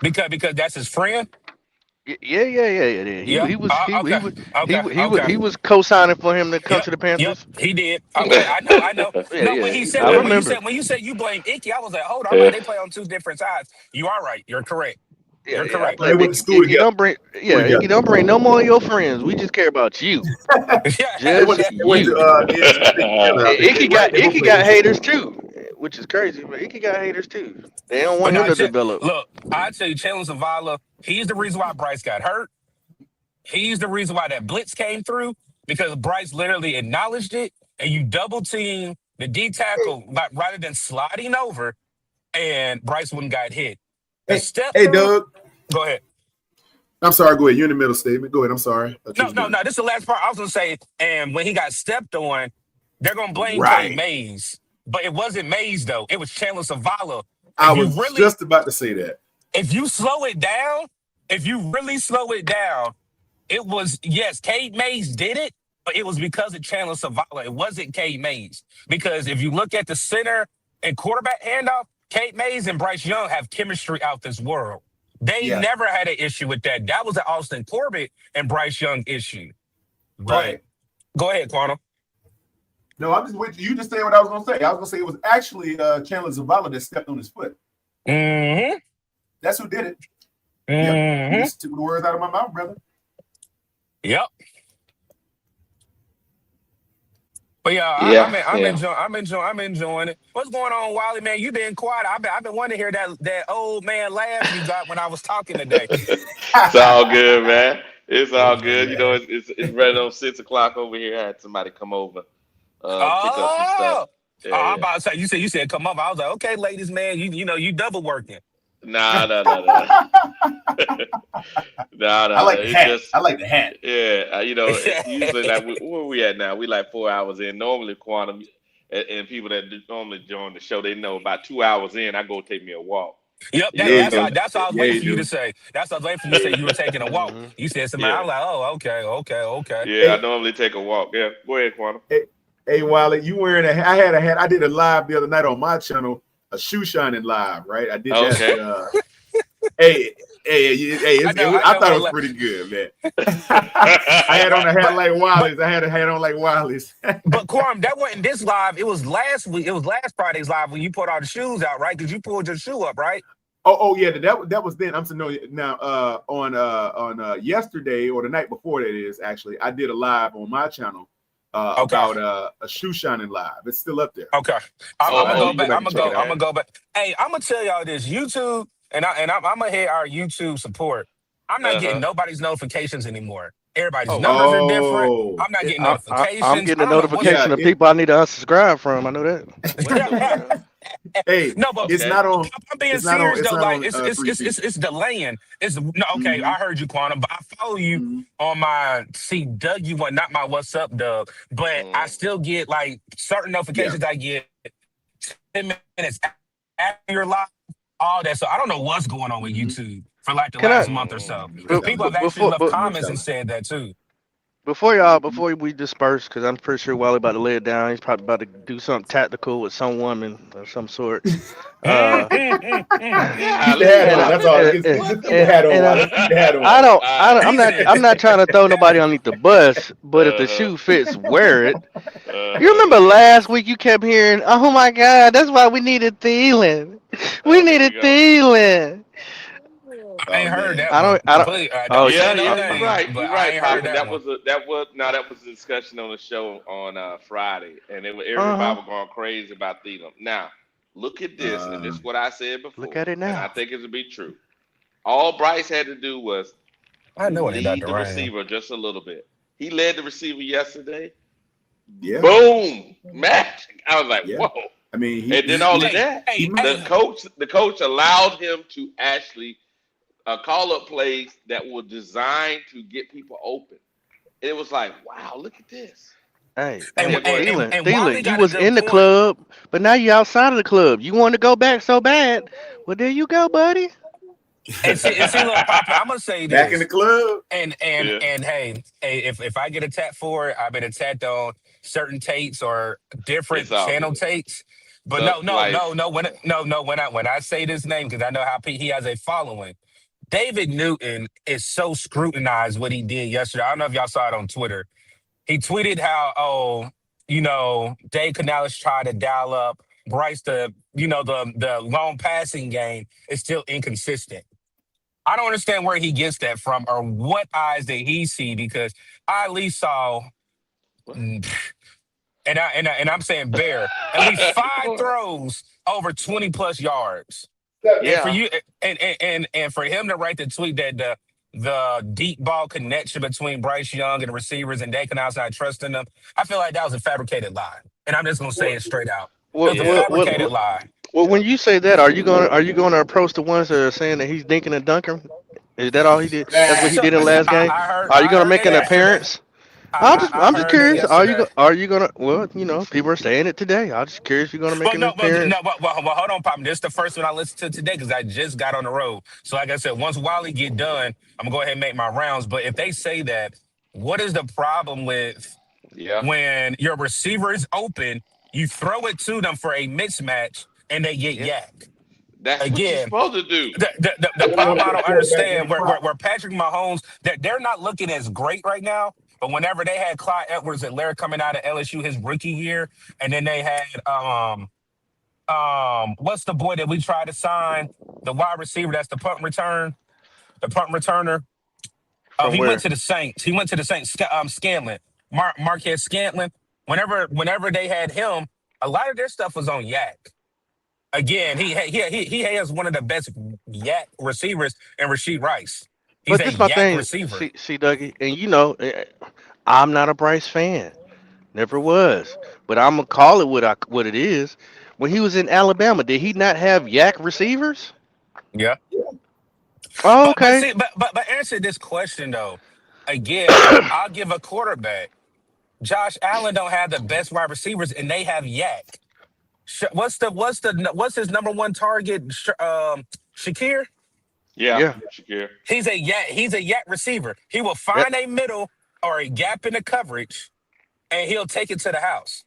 Because that's his friend. Yeah. He Yeah. he was he Okay. he was he Okay. wa- he was Okay. he was co-signing for him to come Yep. to the Yep. Panthers. He did. Okay. I know. I know. Yeah, No, when he yeah. said I that, remember. when you said you blame Icky, I was like, hold on. I'm like, Yeah. they play on two different sides. You are right. You're correct. You're Yeah. I correct. They blame went to Icky. school together. Icky don't bring no more of your friends. We just care about you. They Just went to they went to you. Mississippi together. I And think they right. They both Icky played got Mississippi. haters too, which is crazy. But Icky got haters too. They don't But want him now, to develop. look, I tell you, Chandler Zavala, he's the reason why Bryce got hurt. He's the reason why that blitz came through because Bryce literally acknowledged it, and you double team the D tackle like, rather than sliding over, and Bryce wouldn't got hit. The Hey, step hey, through. Doug. Go ahead. I'm sorry. Go ahead. You're in the middle statement. Go ahead. I'm sorry. I thought you No, was no, done. no. This is the last part. I was gonna say, and when he got stepped on, they're gonna blame Kate Right. Mays, but it wasn't Mays though. It was Chandler Zavala. I was just about to say that. If you slow it down, if you really slow it down, it was yes, Kate Mays did it, but it was because of Chandler Zavala. It wasn't Kate Mays because if you look at the center and quarterback handoff, Kate Mays and Bryce Young have chemistry out this world. They Yeah. never had an issue with that. That was an Austin Corbett and Bryce Young issue. But Right. go ahead, Quantum. No, I'm just with you. You just saying what I was gonna say. I was gonna say it was actually Chandler Zavala that stepped on his foot. Mm-hmm. That's who did it. Yep. Mm-hmm. You just took the words out of my mouth, brother. Yep. But yeah, Yeah. I'm enjoying it. What's going on, Wally? Man, you been quiet. I've been wanting to hear that old man laugh you got when I was talking today. It's all good, man. It's all good. You know, Man. it's right on 6 o'clock over here. I had somebody come over, pick up some stuff. Oh, I'm Yeah. about to say you said come up. I was like, okay, ladies, man, you know you double working. Nah, nah, nah, nah. Nah, I nah. like the It's hat. just I like the hat. yeah. Usually like where we at now? We like 4 hours in. Normally, quantum and people that normally join the show, they know about 2 hours in, I go take me a walk. Yep, You know what I mean? that's all I was Yeah, waiting you for you to do. say. That's what I was waiting for you to say. You were taking a walk. Hmm You said something. I Yeah, was like, oh, okay. yeah. I Hey, normally take a walk. Yeah, go ahead, quantum. hey, hey, Wiley, you wearing a hat? I had a hat. I did a live the other night on my channel, a shoe shining live, right? I did that. Okay. Hey, I I thought it know. was pretty good, man. I had on a hat But like but Wiley's. I had a hat on like Wiley's. but Quorum, that wasn't this live. It was last week. It was last Friday's live when you put all the shoes out, right? Because you pulled your shoe up, right? Oh yeah, that was then. I'm saying no now on yesterday or the night before that is actually I did a live on my channel Okay. about a shoe shining live. It's still up there. Okay. I'm, So I'm I gonna Oh, hope go you go back. back I'm and gonna check go. it I'm out. gonna go back. Hey, I'm gonna tell y'all this. YouTube I'm gonna hit our YouTube support. I'm not getting uh-huh. nobody's notifications anymore. Everybody's Oh wow. numbers are different. Oh I'm not getting I'm notifications. getting I a don't know what's yeah, notification of people I need to unsubscribe from. I know that. Wait, no, hey, no, but it's Okay. not on. I'm being serious It's though. not Like on 3G. it's delaying. It's no okay. Mm-hmm, I heard you, Quantum, but I follow you mm-hmm, on my CW one, not my What's Up, Doug. But I Mm. still get like certain yeah. notifications. I get 10 minutes after you're live, all that. So I don't know what's going on with Mm-hmm. YouTube for like the can I last month or Mm. so. You Because must but, have people but have actually before left but you must comments have and said that too. before we disperse, because I'm pretty sure Wally about to lay it down. He's probably about to do something tactical with some woman of some sort. Uh, Keep the hat Golly, and on. I, That's all. and, Just, and, just what the keep the hat on, and Wally. I, Keep the hat on. I'm not, I'm Jesus. not trying to throw nobody underneath the bus, but if the uh-huh, shoe fits, wear it. You uh-huh. remember last week you kept hearing, "Oh my God, that's why we needed Thielen. We Oh, here we needed go. Thielen." I Oh ain't heard man. that one I don't. completely. Oh, Don't Yeah, say no yeah, names, but you're I right, ain't heard Papa. that one. That was a discussion on the show on Friday, and uh everybody huh. was going crazy about Thielen. Now, look at this, and Uh, this is what I said Look before, at it and I now. think it'll be true. All Bryce had to do was I know it ain't about lead to the rain. receiver just a little bit. He led the receiver yesterday. yeah, Boom, magic. I was like, yeah. whoa. I mean, And then all of Hey, that, he hey, might. hey. the coach allowed him to actually call up plays that were designed to get people open. It was like, wow, look at this. And, Yeah, Hey, go and, ahead. and, Thielen, and Wally Thielen, you got a was good in the point. club, but now you outside of the club. You want to go back so bad. Well, there you go, buddy. And see, look, Poppy, I'm gonna say Back in the this. club. Yeah, Hey, if I get attacked for it, I've been attacked on certain takes or it's different all channel good. takes. But So, no, no, like, no, no. When I say this name, because I know how he has a following. David Newton is so scrutinized what he did yesterday. I don't know if y'all saw it on Twitter. He tweeted how, Dave Canales tried to dial up Bryce, the long passing game is still inconsistent. I don't understand where he gets that from or what eyes that he see because I at least saw, what? mm, and I'm saying Bear at least five throws over 20 plus yards. And for Yeah, you and for him to write the tweet that the deep ball connection between Bryce Young and the receivers and they can outside trusting them, I feel like that was a fabricated lie. And I'm just gonna say it straight out. It was What, a yeah, what, what, fabricated what, lie. well, when you say that, are you gonna approach the ones that are saying that he's dinking and dunking? Is that all he did? That's what he So did in the last game. I heard Are you I gonna heard make that an yeah. yesterday. appearance? I, I, I I'm just heard that curious. yesterday. Are you gonna? Well, people are saying it today. I'm just curious if you're gonna make But an no, but no, appearance. but hold on, Pop. This is the first one I listened to today because I just got on the road. So, like I said, once Wally get done, I'm gonna go ahead and make my rounds. But if they say that, what is the problem with Yeah, when your receiver is open, you throw it to them for a mismatch, and they get Yeah. yak? that's what you're Again, supposed to do. the problem I don't understand where Patrick Mahomes that they're not looking as great right now. But whenever they had Clyde Edwards and Larry coming out of LSU his rookie year, and then they had what's the boy that we tried to sign? The wide receiver that's the punt returner. From He went where? to the Saints. He went to the Saints. Scanlon, Marquez Scantlin. Whenever they had him, a lot of their stuff was on Yak. Again, he has one of the best Yak receivers in Rasheed Rice. He's But a this my Yak thing. receiver. See, Dougie, and I'm not a Bryce fan. Never was. But I'm gonna call it what it is. When he was in Alabama, did he not have yak receivers? Yeah. Oh, But okay. see, but answer this question though. Again, I'll give a quarterback. Josh Allen don't have the best wide receivers, and they have Yak. What's his number one target? Shakir. Yeah, Yeah. Shakir. He's a yak receiver. He will That find a middle or a gap in the coverage, and he'll take it to the house.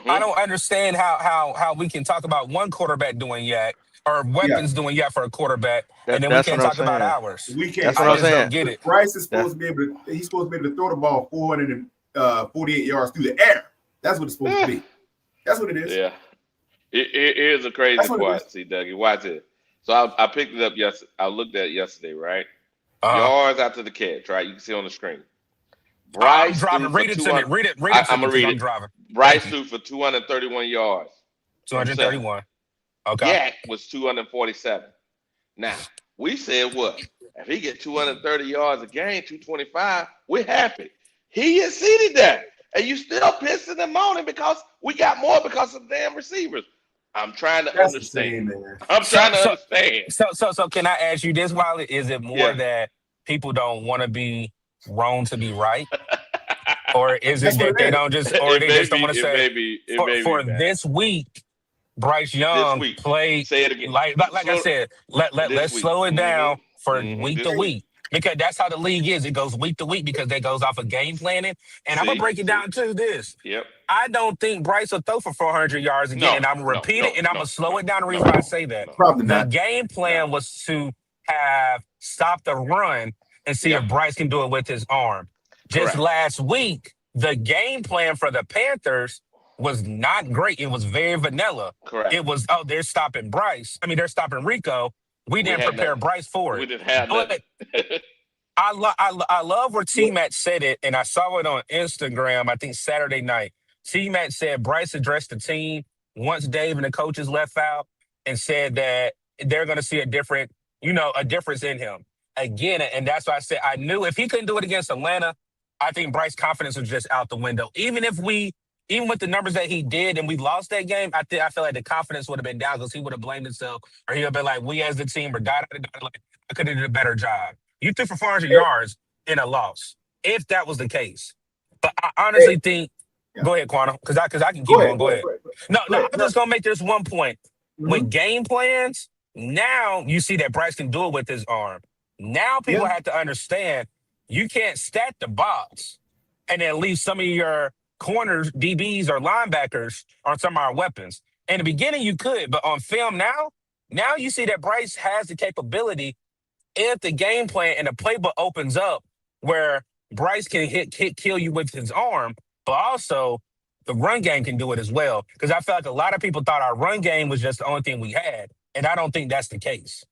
I Mm-hmm. don't understand how we can talk about one quarterback doing yak or Yeah, weapons doing yak for a quarterback, and that then we that's what can't I'm talk about saying. ours. we can't That's what I I'm say just don't saying. get because it. Bryce is That supposed to be able to. He's supposed to be able to throw the ball 448 yards through the air. That's what it's supposed to eh, be. That's what it is. Yeah. Here's a crazy That's what it is. part. See, Dougie, watch it. So I picked it up yesterday. I looked at it yesterday, right? Uh, Yards after the catch, right? You can see on the screen. I'm Bryce threw driving. for Read it to me. 200. Read it to I'm me gonna because read I'm it. driving. Thank Bryce you. threw for 231 yards himself. 231. Okay. Yak was 247. Now we said what? If he get 230 yards a game, 225, we're happy. He exceeded that, and you still pissing him on him because we got more because of damn receivers. I'm trying to That's the understand. same, man. I'm So trying to so understand. so can I ask you this, Wiley? Is it more Yeah. that people don't want to be wrong to be right? Or is it That's what that it they is. don't just, or It they may just don't be. want to It say may be. It for may be, for man. this week, Bryce This Young week. played Say it again. like I Slow. said. This Let's week. slow it down for Mm-hmm. week to This week. week. because that's how the league is. It goes week to week because that goes off of game planning. And I'm gonna See, break it down to this. yep. I don't think Bryce will throw for 400 yards again, No, and I'm gonna no, repeat it, no, and I'm no, gonna slow no, it down. The reason no, why I say that, no, Probably the not. game no. plan was to have stop the run and see Yep. if Bryce can do it with his arm. Just Correct. last week, the game plan for the Panthers was not great. It was very vanilla. Correct. It was, oh, they're stopping Bryce. I mean, they're stopping Rico. We We didn't had prepare nothing. Bryce for We it. didn't have But nothing. I love where T Mac said it, and I saw it on Instagram, I think Saturday night. T Mac said Bryce addressed the team once Dave and the coaches left out and said that they're going to see a difference in him. Again, and that's why I said I knew if he couldn't do it against Atlanta, I think Bryce's confidence was just out the window. Even with the numbers that he did and we lost that game, I feel like the confidence would have been down because he would have blamed himself or he would have been like, we as the team are like, I could have did a better job. You threw for 400 Hey, yards in a loss, if that was the case. But I hey, honestly think, yeah. go ahead, Quantum, because I can Go keep ahead. going. Go Go ahead. ahead. Go ahead. No, Go ahead. I'm No. just gonna make this one point. Mm-hmm. With game plans, now you see that Bryce can do it with his arm. Now people Yeah. have to understand you can't stack the box and then leave some of your corners, DBs, or linebackers on some of our weapons. In the beginning, you could, but on film now you see that Bryce has the capability if the game plan and the playbook opens up where Bryce can kill you with his arm, but also the run game can do it as well. Because I felt like a lot of people thought our run game was just the only thing we had, and I don't think that's the case.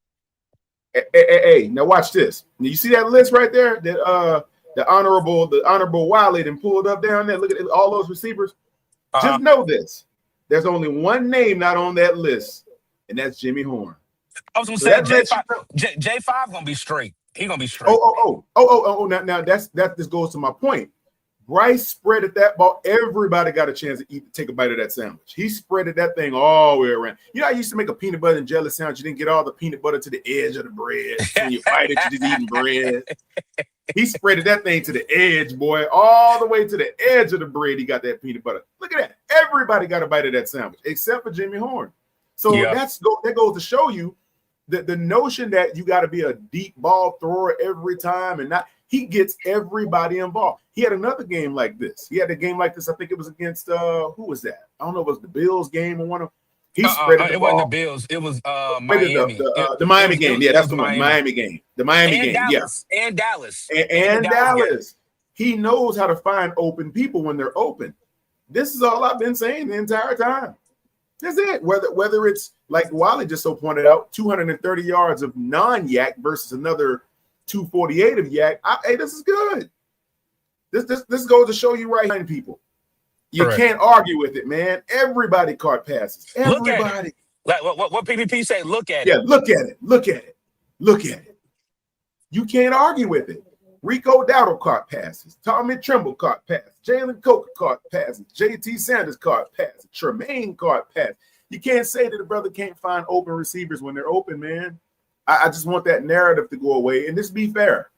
Hey, now watch this. You see that list right there? That the honorable Wiley and pulled up down there. Look at all those receivers. Uh-huh. Just know this: there's only one name not on that list, and that's Jimmy Horn. I was gonna So say that J lets you five. know. J5 gonna be straight. He gonna be straight. Oh. Now that this goes to my point. Bryce spreaded that ball. Everybody got a chance to take a bite of that sandwich. He spreaded that thing all the way around. You know, I used to make a peanut butter and jelly sandwich. You didn't get all the peanut butter to the edge of the bread. When you bite it, you just eating bread. He spreaded that thing to the edge, boy, all the way to the edge of the bread. He got that peanut butter. Look at that. Everybody got a bite of that sandwich, except for Jimmy Horn. So Yeah. that goes to show you that the notion that you got to be a deep ball thrower every time and not. He gets everybody involved. He had another game like this. He had a game like this. I think it was against who was that? I don't know. It was the Bills game or one of. He spread the it ball. wasn't the Bills. It was Maybe Miami. the Miami It game. was, Yeah, it that's was the one. Miami. Miami game. The Miami And game. Yeah. Dallas. And Dallas. And the Dallas game. Dallas. He knows how to find open people when they're open. This is all I've been saying the entire time. That's it. Whether it's like Wally just so pointed out, 230 yards of non-yak versus another 248 of yak. Hey, this is good. This goes to show you right behind people. You Correct. can't argue with it, man. Everybody caught passes. Look at it. Everybody. Like what PPP say? Look at Yeah, it. look at it. Look at it. Look at it. You can't argue with it. Rico Dowdle caught passes. Tommy Trimble caught passes. Jalen Coker caught passes. JT Sanders caught passes. Tremaine caught passes. You can't say that the brother can't find open receivers when they're open, man. I just want that narrative to go away. And this be fair.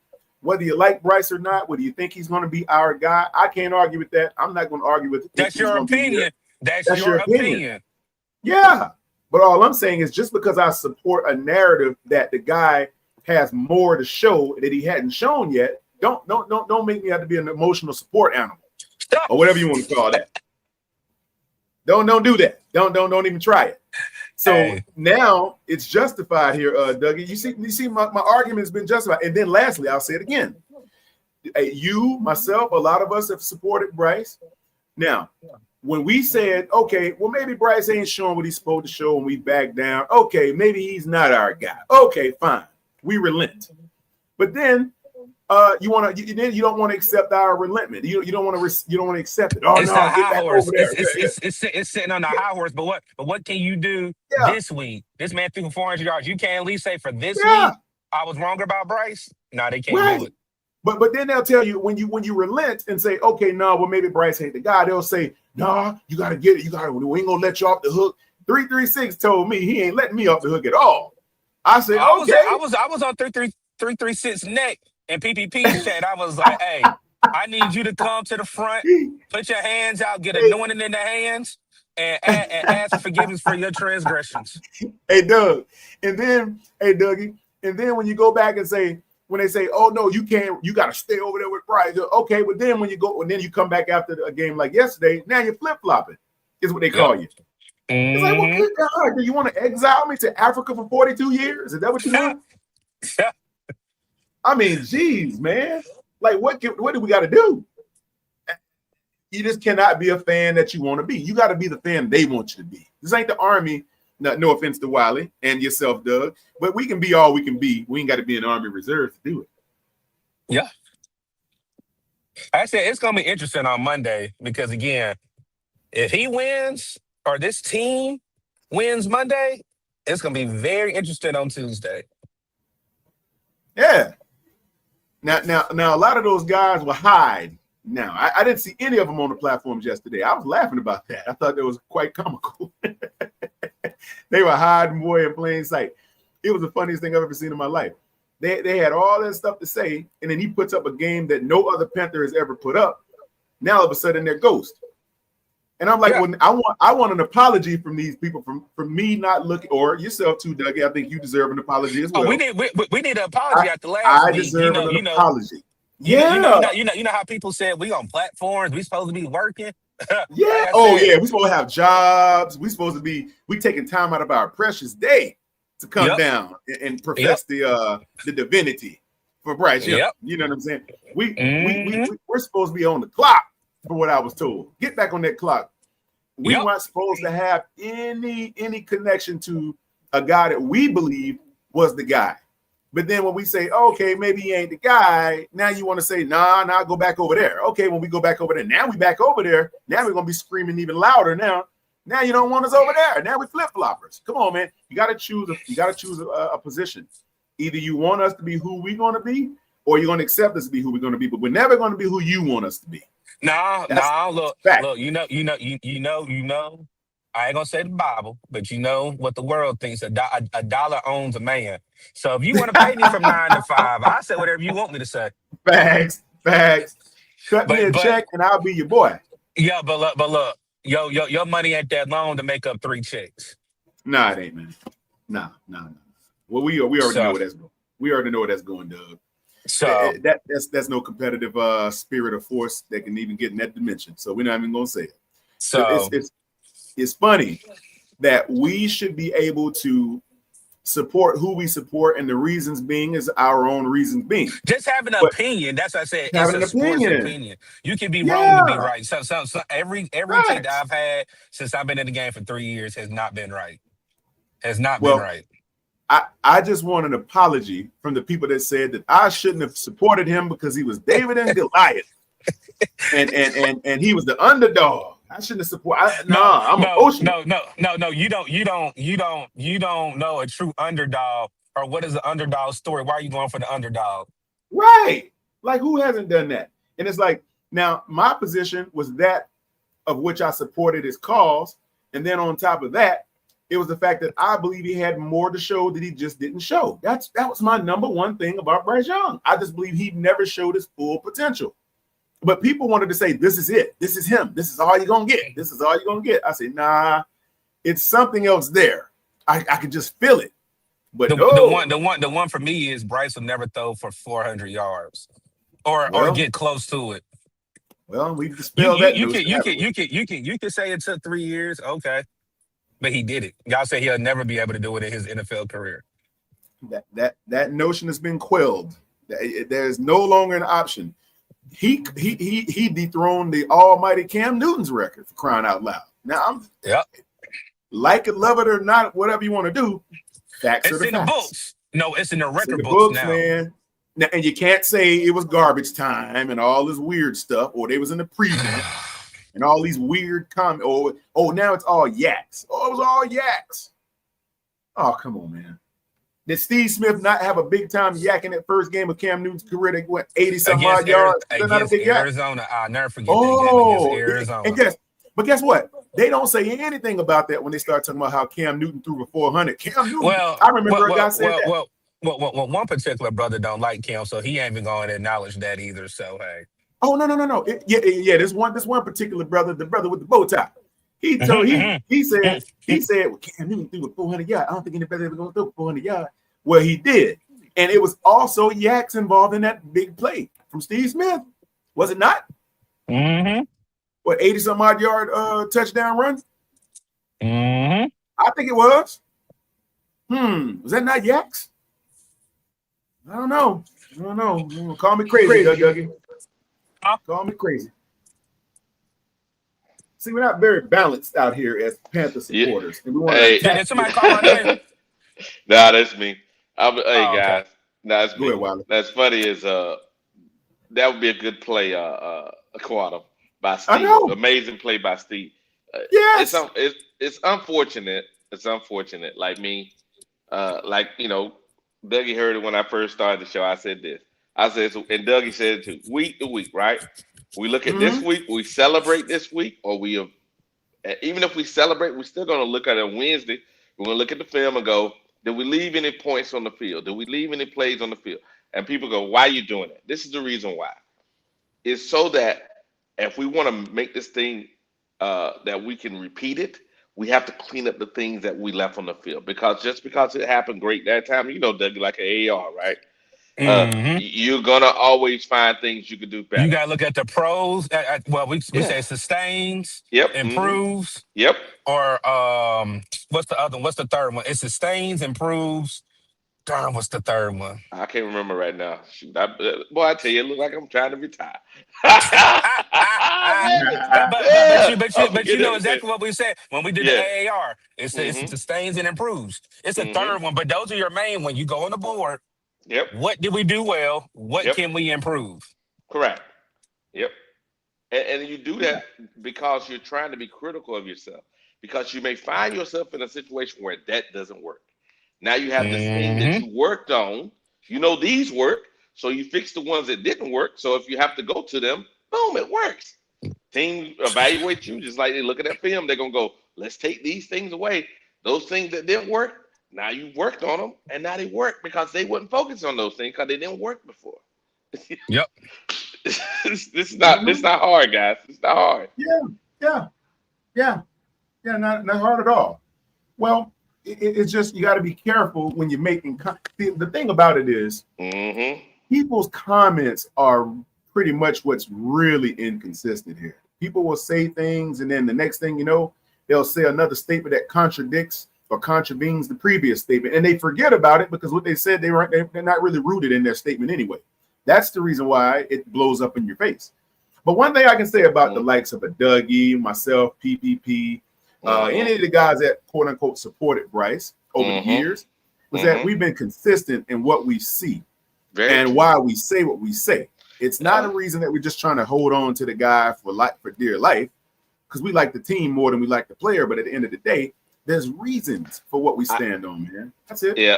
Whether you like Bryce or not, whether you think he's going to be our guy, I can't argue with that. I'm not going to argue with it. That's your opinion. That's your opinion. Yeah. But all I'm saying is just because I support a narrative that the guy has more to show that he hadn't shown yet, don't make me have to be an emotional support animal or whatever you want to call that. Don't do that. Don't even try it. So now it's justified here, Dougie. You see, my argument has been justified. And then lastly, I'll say it again. You, myself, a lot of us have supported Bryce. Now, when we said, okay, well, maybe Bryce ain't showing what he's supposed to show and we back down. Okay, maybe he's not our guy. Okay, fine. We relent. But then you don't want to accept our relentment. You don't want to accept it. Oh, It's no, the get high back horse. over there. It's sitting on the high horse. But what can you do this week? This man threw for 400 yards. You can't at least say for this week I was wrong about Bryce. No, they can't do it. But then they'll tell you when you relent and say, okay, no, well maybe Bryce ain't the guy. They'll say, nah, you got to get it. We ain't gonna let you off the hook. 336 told me he ain't letting me off the hook at all. I said, okay. I was on 336 neck and PPP chat. I was like, hey, I need you to come to the front, put your hands out, get anointed in the hands, and ask for forgiveness for your transgressions. Hey, Doug. And then, Dougie. And then when you go back and say, when they say, "Oh no, you can't. You got to stay over there with Bryce." Okay, but then when you go and then you come back after a game like yesterday, now you're flip flopping. Is what they Yep. call you. It's like, well, good God, do you want to exile me to Africa for 42 years? Is that what you want? I mean, geez, man. Like, what do we got to do? You just cannot be a fan that you want to be. You got to be the fan they want you to be. This ain't the Army. No offense to Wiley and yourself, Doug, but we can be all we can be. We ain't got to be in the Army Reserve to do it. Yeah. I said it's gonna be interesting on Monday because again, if he wins or this team wins Monday, it's gonna be very interesting on Tuesday. Yeah. Now, a lot of those guys will hide. Now, I didn't see any of them on the platforms yesterday. I was laughing about that. I thought that was quite comical. They were hiding, boy, in plain sight. It was the funniest thing I've ever seen in my life. They had all that stuff to say, and then he puts up a game that no other Panther has ever put up. Now all of a sudden they're ghost. And I'm like, well, I want an apology from these people from me not looking, or yourself too, Dougie. I think you deserve an apology as well. Oh, we need an apology after last I week. deserve an apology. You know how people said we on platforms, we supposed to be working. Yeah. We supposed to have jobs. We taking time out of our precious day to come down and profess the divinity for Bryce. Yep. You know what I'm saying? We're supposed to be on the clock for what I was told. Get back on that clock. We weren't supposed to have any connection to a guy that we believe was the guy. But then when we say, okay, maybe he ain't the guy, now you want to say, nah, go back over there. Okay, when we go back over there, now we back over there. Now we're going to be screaming even louder now. Now you don't want us over there. Now we flip-floppers. Come on, man. You got to choose a position. Either you want us to be who we're going to be, or you're going to accept us to be who we're going to be, but we're never going to be who you want us to be. Look, you know. I ain't gonna say the Bible, but you know what the world thinks. A dollar owns a man. So if you want to pay me from 9 to 5, I say whatever you want me to say. Facts. Cut me a check and I'll be your boy. Yeah, but look, your money ain't that long to make up 3 checks. Nah, it ain't, man. Nah. Well, we already know where that's going. We already know where that's going, Doug. So that's no competitive spirit or force that can even get in that dimension. So we're not even gonna say it. So it's funny that we should be able to support who we support, and the reasons being is our own reasons being. Just having an opinion. That's what I said. It's a sports opinion. You can be wrong to be right. So every take that I've had since I've been in the game for 3 years has not been right. Been right. I just want an apology from the people that said that I shouldn't have supported him because he was David and Goliath, and he was the underdog. I shouldn't have supported. I'm emotional. No. You don't know a true underdog or what is the underdog story. Why are you going for the underdog? Right. Like, who hasn't done that? And it's like, now my position was that of which I supported his cause, and then on top of that, it was the fact that I believe he had more to show that he just didn't show. That was my number one thing about Bryce Young. I just believe he never showed his full potential. But people wanted to say, this is it. This is him. This is all you're going to get. This is all you're going to get. I say, nah, it's something else there. I can just feel it. But the one for me is Bryce will never throw for 400 yards or get close to it. Well, we dispelled that. You can say it took 3 years. Okay. But he did it. Y'all say he'll never be able to do it in his NFL career. That notion has been quelled. There's no longer an option. He dethroned the almighty Cam Newton's record, for crying out loud. Now like it, love it or not, whatever you want to do, facts are the facts. The books. No, it's in the record books now. Man. Now, and you can't say it was garbage time and all this weird stuff, or they was in the preview and all these weird comments. Now it's all yaks. Oh, it was all yaks. Oh, come on, man. Did Steve Smith not have a big time yak in that first game of Cam Newton's career? They went 80-some odd yards. Against Arizona. I'll never forget that game against Arizona. But guess what? They don't say anything about that when they start talking about how Cam Newton threw for 400. Cam Newton, I remember a guy said that. Well, one particular brother don't like Cam, so he ain't even going to acknowledge that either. So, hey. Oh, no. Yeah. This one particular brother, the brother with the bow tie. He said, well, Cam Newton threw a 400 yards. I don't think anybody ever going to throw 400 yards. Well, he did. And it was also Yaks involved in that big play from Steve Smith. Was it not? Mm-hmm. What, 80-some odd yard touchdown run? Mm-hmm. I think it was. Was that not Yaks? I don't know. Call me crazy, Dougie. Call me crazy. See, we're not very balanced out here as Panther Yeah. supporters, and we want to Hey. Did attack. somebody call my name? Nah, that's me. Hey Oh, okay. guys, nah, that's Go me. ahead, Wiley. That's funny. Is that would be a good play, Quantum by I Steve. know. Amazing play by Steve. Yes. It's unfortunate. It's unfortunate. Like me, like Dougie heard it when I first started the show. I said this. I said, and Dougie said it too. Week to week, right? We look at this week. We celebrate this week, or even if we celebrate, we're still going to look at it on Wednesday. We're going to look at the film and go, did we leave any points on the field? Did we leave any plays on the field? And people go, why are you doing it? This is the reason why. It's so that if we want to make this thing that we can repeat it, we have to clean up the things that we left on the field. Because just because it happened great that time, Doug, like an AR, right? Mm-hmm. You're going to always find things you could do You better. got to look at the pros. Well, we Yeah. say sustains, Yep. improves, Yep. or what's the other one? What's the third one? It sustains, improves. Darn, what's the third one? I can't remember right now. Shoot, boy, I tell you, it look like I'm trying to retire. But you know exactly what we said when we did the Yeah. AAR. It Mm-hmm. sustains and improves. It's a Mm-hmm. third one, but those are your main when you go on the board. Yep. What did we do well? What Yep. can we improve? Correct. Yep. And you do that because you're trying to be critical of yourself. Because you may find yourself in a situation where that doesn't work. Now you have this thing that Mm-hmm. you worked on. These work, so you fix the ones that didn't work. So if you have to go to them, boom, it works. Team evaluate you just like they look at that film. They're gonna go, let's take these things away. Those things that didn't work, now you worked on them, and now they work because they wouldn't focus on those things because they didn't work before. Yep. This is not hard, guys. It's not hard. Yeah. Not hard at all. Well, it's just you got to be careful when you're making. The thing about it is, people's comments are pretty much what's really inconsistent here. People will say things, and then the next thing you know, they'll say another statement that contradicts or contravenes the previous statement, and they forget about it because what they said they're not really rooted in their statement anyway. That's the reason why it blows up in your face. But one thing I can say about the likes of a Dougie, myself, PPP, any of the guys that quote unquote supported Bryce over the years was that we've been consistent in what we see and why we say what we say. It's not a reason that we're just trying to hold on to the guy for dear life because we like the team more than we like the player. But at the end of the day, there's reasons for what we stand on, man. That's it. Yeah.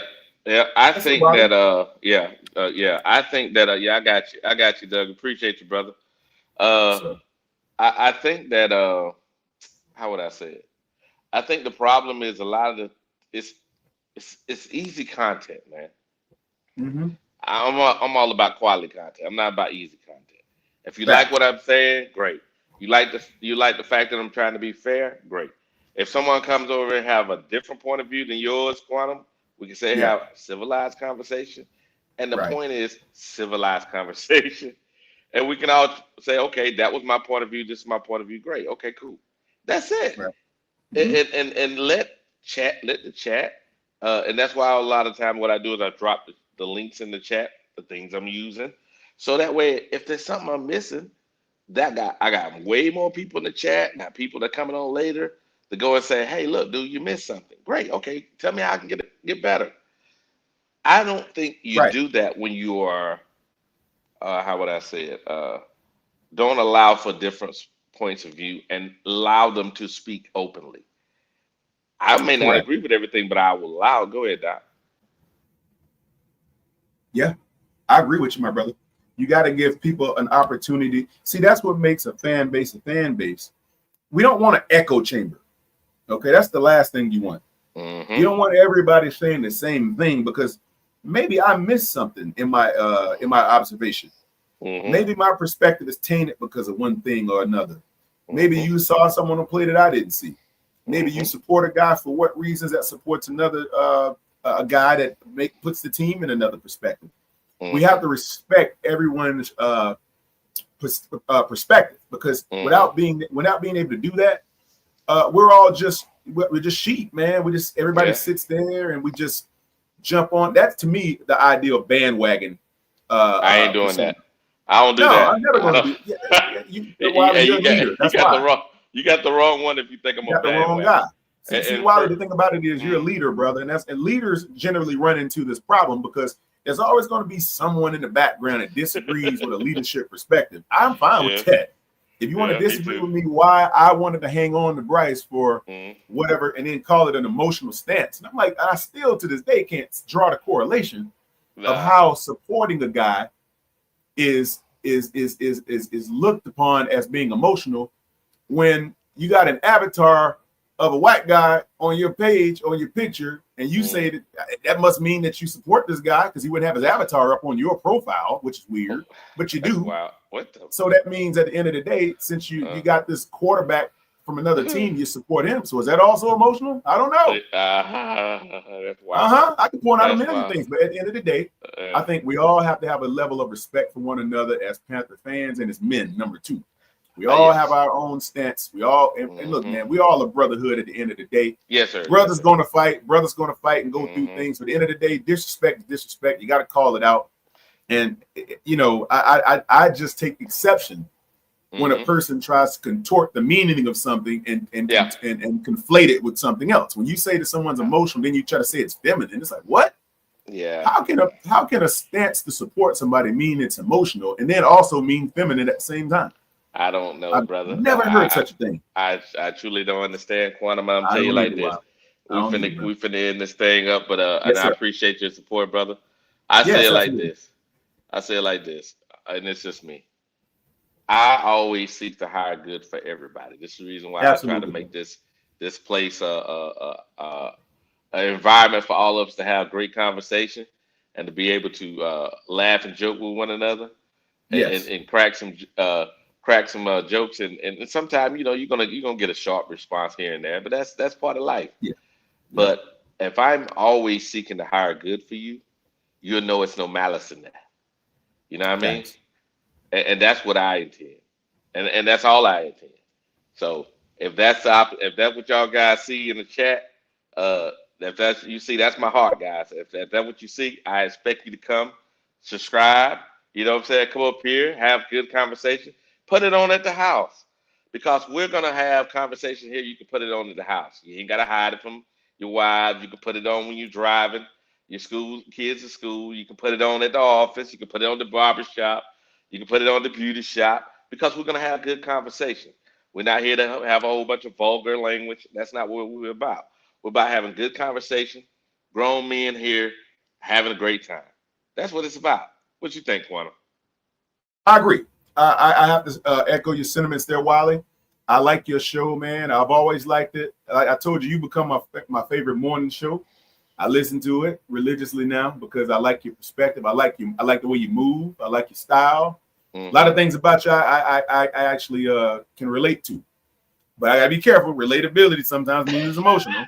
I think that I think that I got you, Doug. Appreciate you, brother. I think that how would I say it? I think the problem is a lot of it's easy content, man. I'm all about quality content. I'm not about easy content. If you like what I'm saying, great. You like the fact that I'm trying to be fair, great. If someone comes over and have a different point of view than yours, Quantum, we can say have a civilized conversation. And the point is civilized conversation. And we can all say, okay, that was my point of view. This is my point of view. Great. Okay, cool. That's it. Right. And let the chat. And that's why a lot of time what I do is I drop the links in the chat, the things I'm using. So that way, if there's something I'm missing, I got way more people in the chat, got people that are coming on later to go and say, hey, look, dude, you missed something. Great. Okay. Tell me how I can get better. I don't think you do that when you are, how would I say it? Don't allow for different points of view and allow them to speak openly. I may not agree with everything, but I will allow. Go ahead, Doc. Yeah, I agree with you, my brother. You got to give people an opportunity. See, that's what makes a fan base a fan base. We don't want an echo chamber. Okay, that's the last thing you want. You don't want everybody saying the same thing because maybe I missed something in my observation. Maybe my perspective is tainted because of one thing or another. Maybe you saw someone on play that I didn't see. Maybe you support a guy for what reasons that supports another a guy that puts the team in another perspective. We have Mm-hmm. to respect everyone's perspective, because Mm-hmm. without being able to do that, we're just sheep, man. Everybody Yeah. sits there and we just jump on. That's to me the ideal bandwagon I ain't doing persona. that. I don't do No, that. I'm never I going to don't. be. Yeah, Wiley, Hey, you're a leader. you That's got the why. wrong one if you think I'm You a got the wrong bandwagon. guy. See, And Wiley, for the thing about it is you're a mm, leader, brother, and leaders generally run into this problem because there's always going to be someone in the background that disagrees with a leadership perspective. I'm fine with yeah, that. If you want to yeah, me disagree too. with me, why I wanted to hang on to Bryce for Mm, whatever, and then call it an emotional stance, and I'm like, I still to this day can't draw the correlation of nah, how supporting a guy is looked upon as being emotional when you got an avatar of a white guy on your page, on your picture, and you mm, say that must mean that you support this guy because he wouldn't have his avatar up on your profile, which is weird, but you that's do. wild. What the? So that means at the end of the day, since you Uh, got this quarterback from another team, you support him. So is that also emotional? I don't know. that's wild. I can point out a That's million wild. things, but at the end of the day, I Uh, think we all have to have a level of respect for one another as Panther fans and as men. Number two, we all have yes. our own stance. We all and look, Mm-hmm. man, we all a brotherhood at the end of the day. Yes, sir. Yes, Brothers sir. gonna fight. Brothers gonna fight and go through Mm-hmm. things. But at the end of the day, disrespect is disrespect. You got to call it out. And I just take exception when a Mm-hmm. person tries to contort the meaning of something and Yeah. conflate it with something else. When you say that someone's emotional, then you try to say it's feminine. It's like, what? Yeah. How can a stance to support somebody mean it's emotional and then also mean feminine at the same time? I don't know, I've brother. never heard such a thing. I truly don't understand quantum. I'm I tell you don't like either. this. Wow. I don't either, We brother. finna end this thing up, but and Yes, I sir. appreciate your support, brother. I say Yes, it like absolutely. this. I say it like this, and it's just me. I always seek to hire good for everybody. This is the reason why I try to Absolutely, make brother. this place an environment for all of us to have great conversation and to be able to laugh and joke with one another Yes. and crack some jokes and sometimes you're gonna get a sharp response here and there, but that's part of life. Yeah. Yeah. But if I'm always seeking to hire good for you, you'll know it's no malice in that. You know what I mean? Thanks. And that's what I intend, and that's all I intend. So if that's what y'all guys see in the chat, uh, if that's you see, that's my heart, guys. If that's what you see, I expect you to come, subscribe. You know what I'm saying? Come up here, have good conversation. Put it on at the house because we're gonna have conversation here. You can put it on at the house. You ain't gotta hide it from your wives. You can put it on when you're driving your school kids to school. You can put it on at the office. You can put it on the barber shop. You can put it on the beauty shop because we're gonna have good conversation. We're not here to have a whole bunch of vulgar language. That's not what we're about. We're about having good conversation, grown men here having a great time. That's what it's about. What you think, Quantum? I agree. I have to echo your sentiments there, Wiley. I like your show, man. I've always liked it. I told you, you become my favorite morning show. I listen to it religiously now because I like your perspective. I like you. I like the way you move. I like your style. A lot Mm-hmm. of things about you I actually can relate to. But I gotta be careful. Relatability sometimes means it's emotional.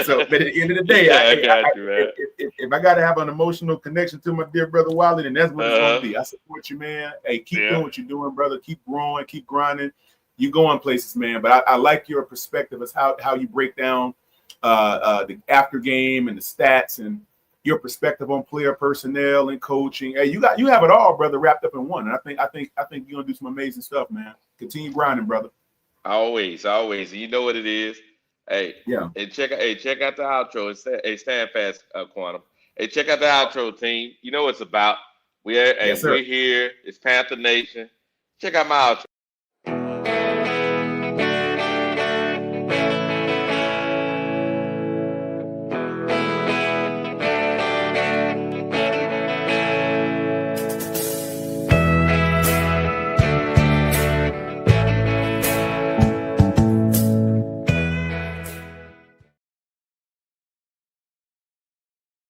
So, but at the end of the day, Yeah, I got you, man. if I got to have an emotional connection to my dear brother Wiley, then that's what it's going to Uh, be. I support you, man. Hey, keep yeah. doing what you're doing, brother. Keep growing, keep grinding. You going places, man. But I like your perspective as how you break down the after game and the stats and your perspective on player personnel and coaching. Hey, you have it all, brother, wrapped up in one. And I think you're gonna do some amazing stuff, man. Continue grinding, brother. Always, always. You know what it is. Hey, Yeah. check out the outro. Hey, stand fast, Quantum. Hey, check out the outro, team. You know what it's about. Yes, sir. We're here. It's Panther Nation. Check out my outro.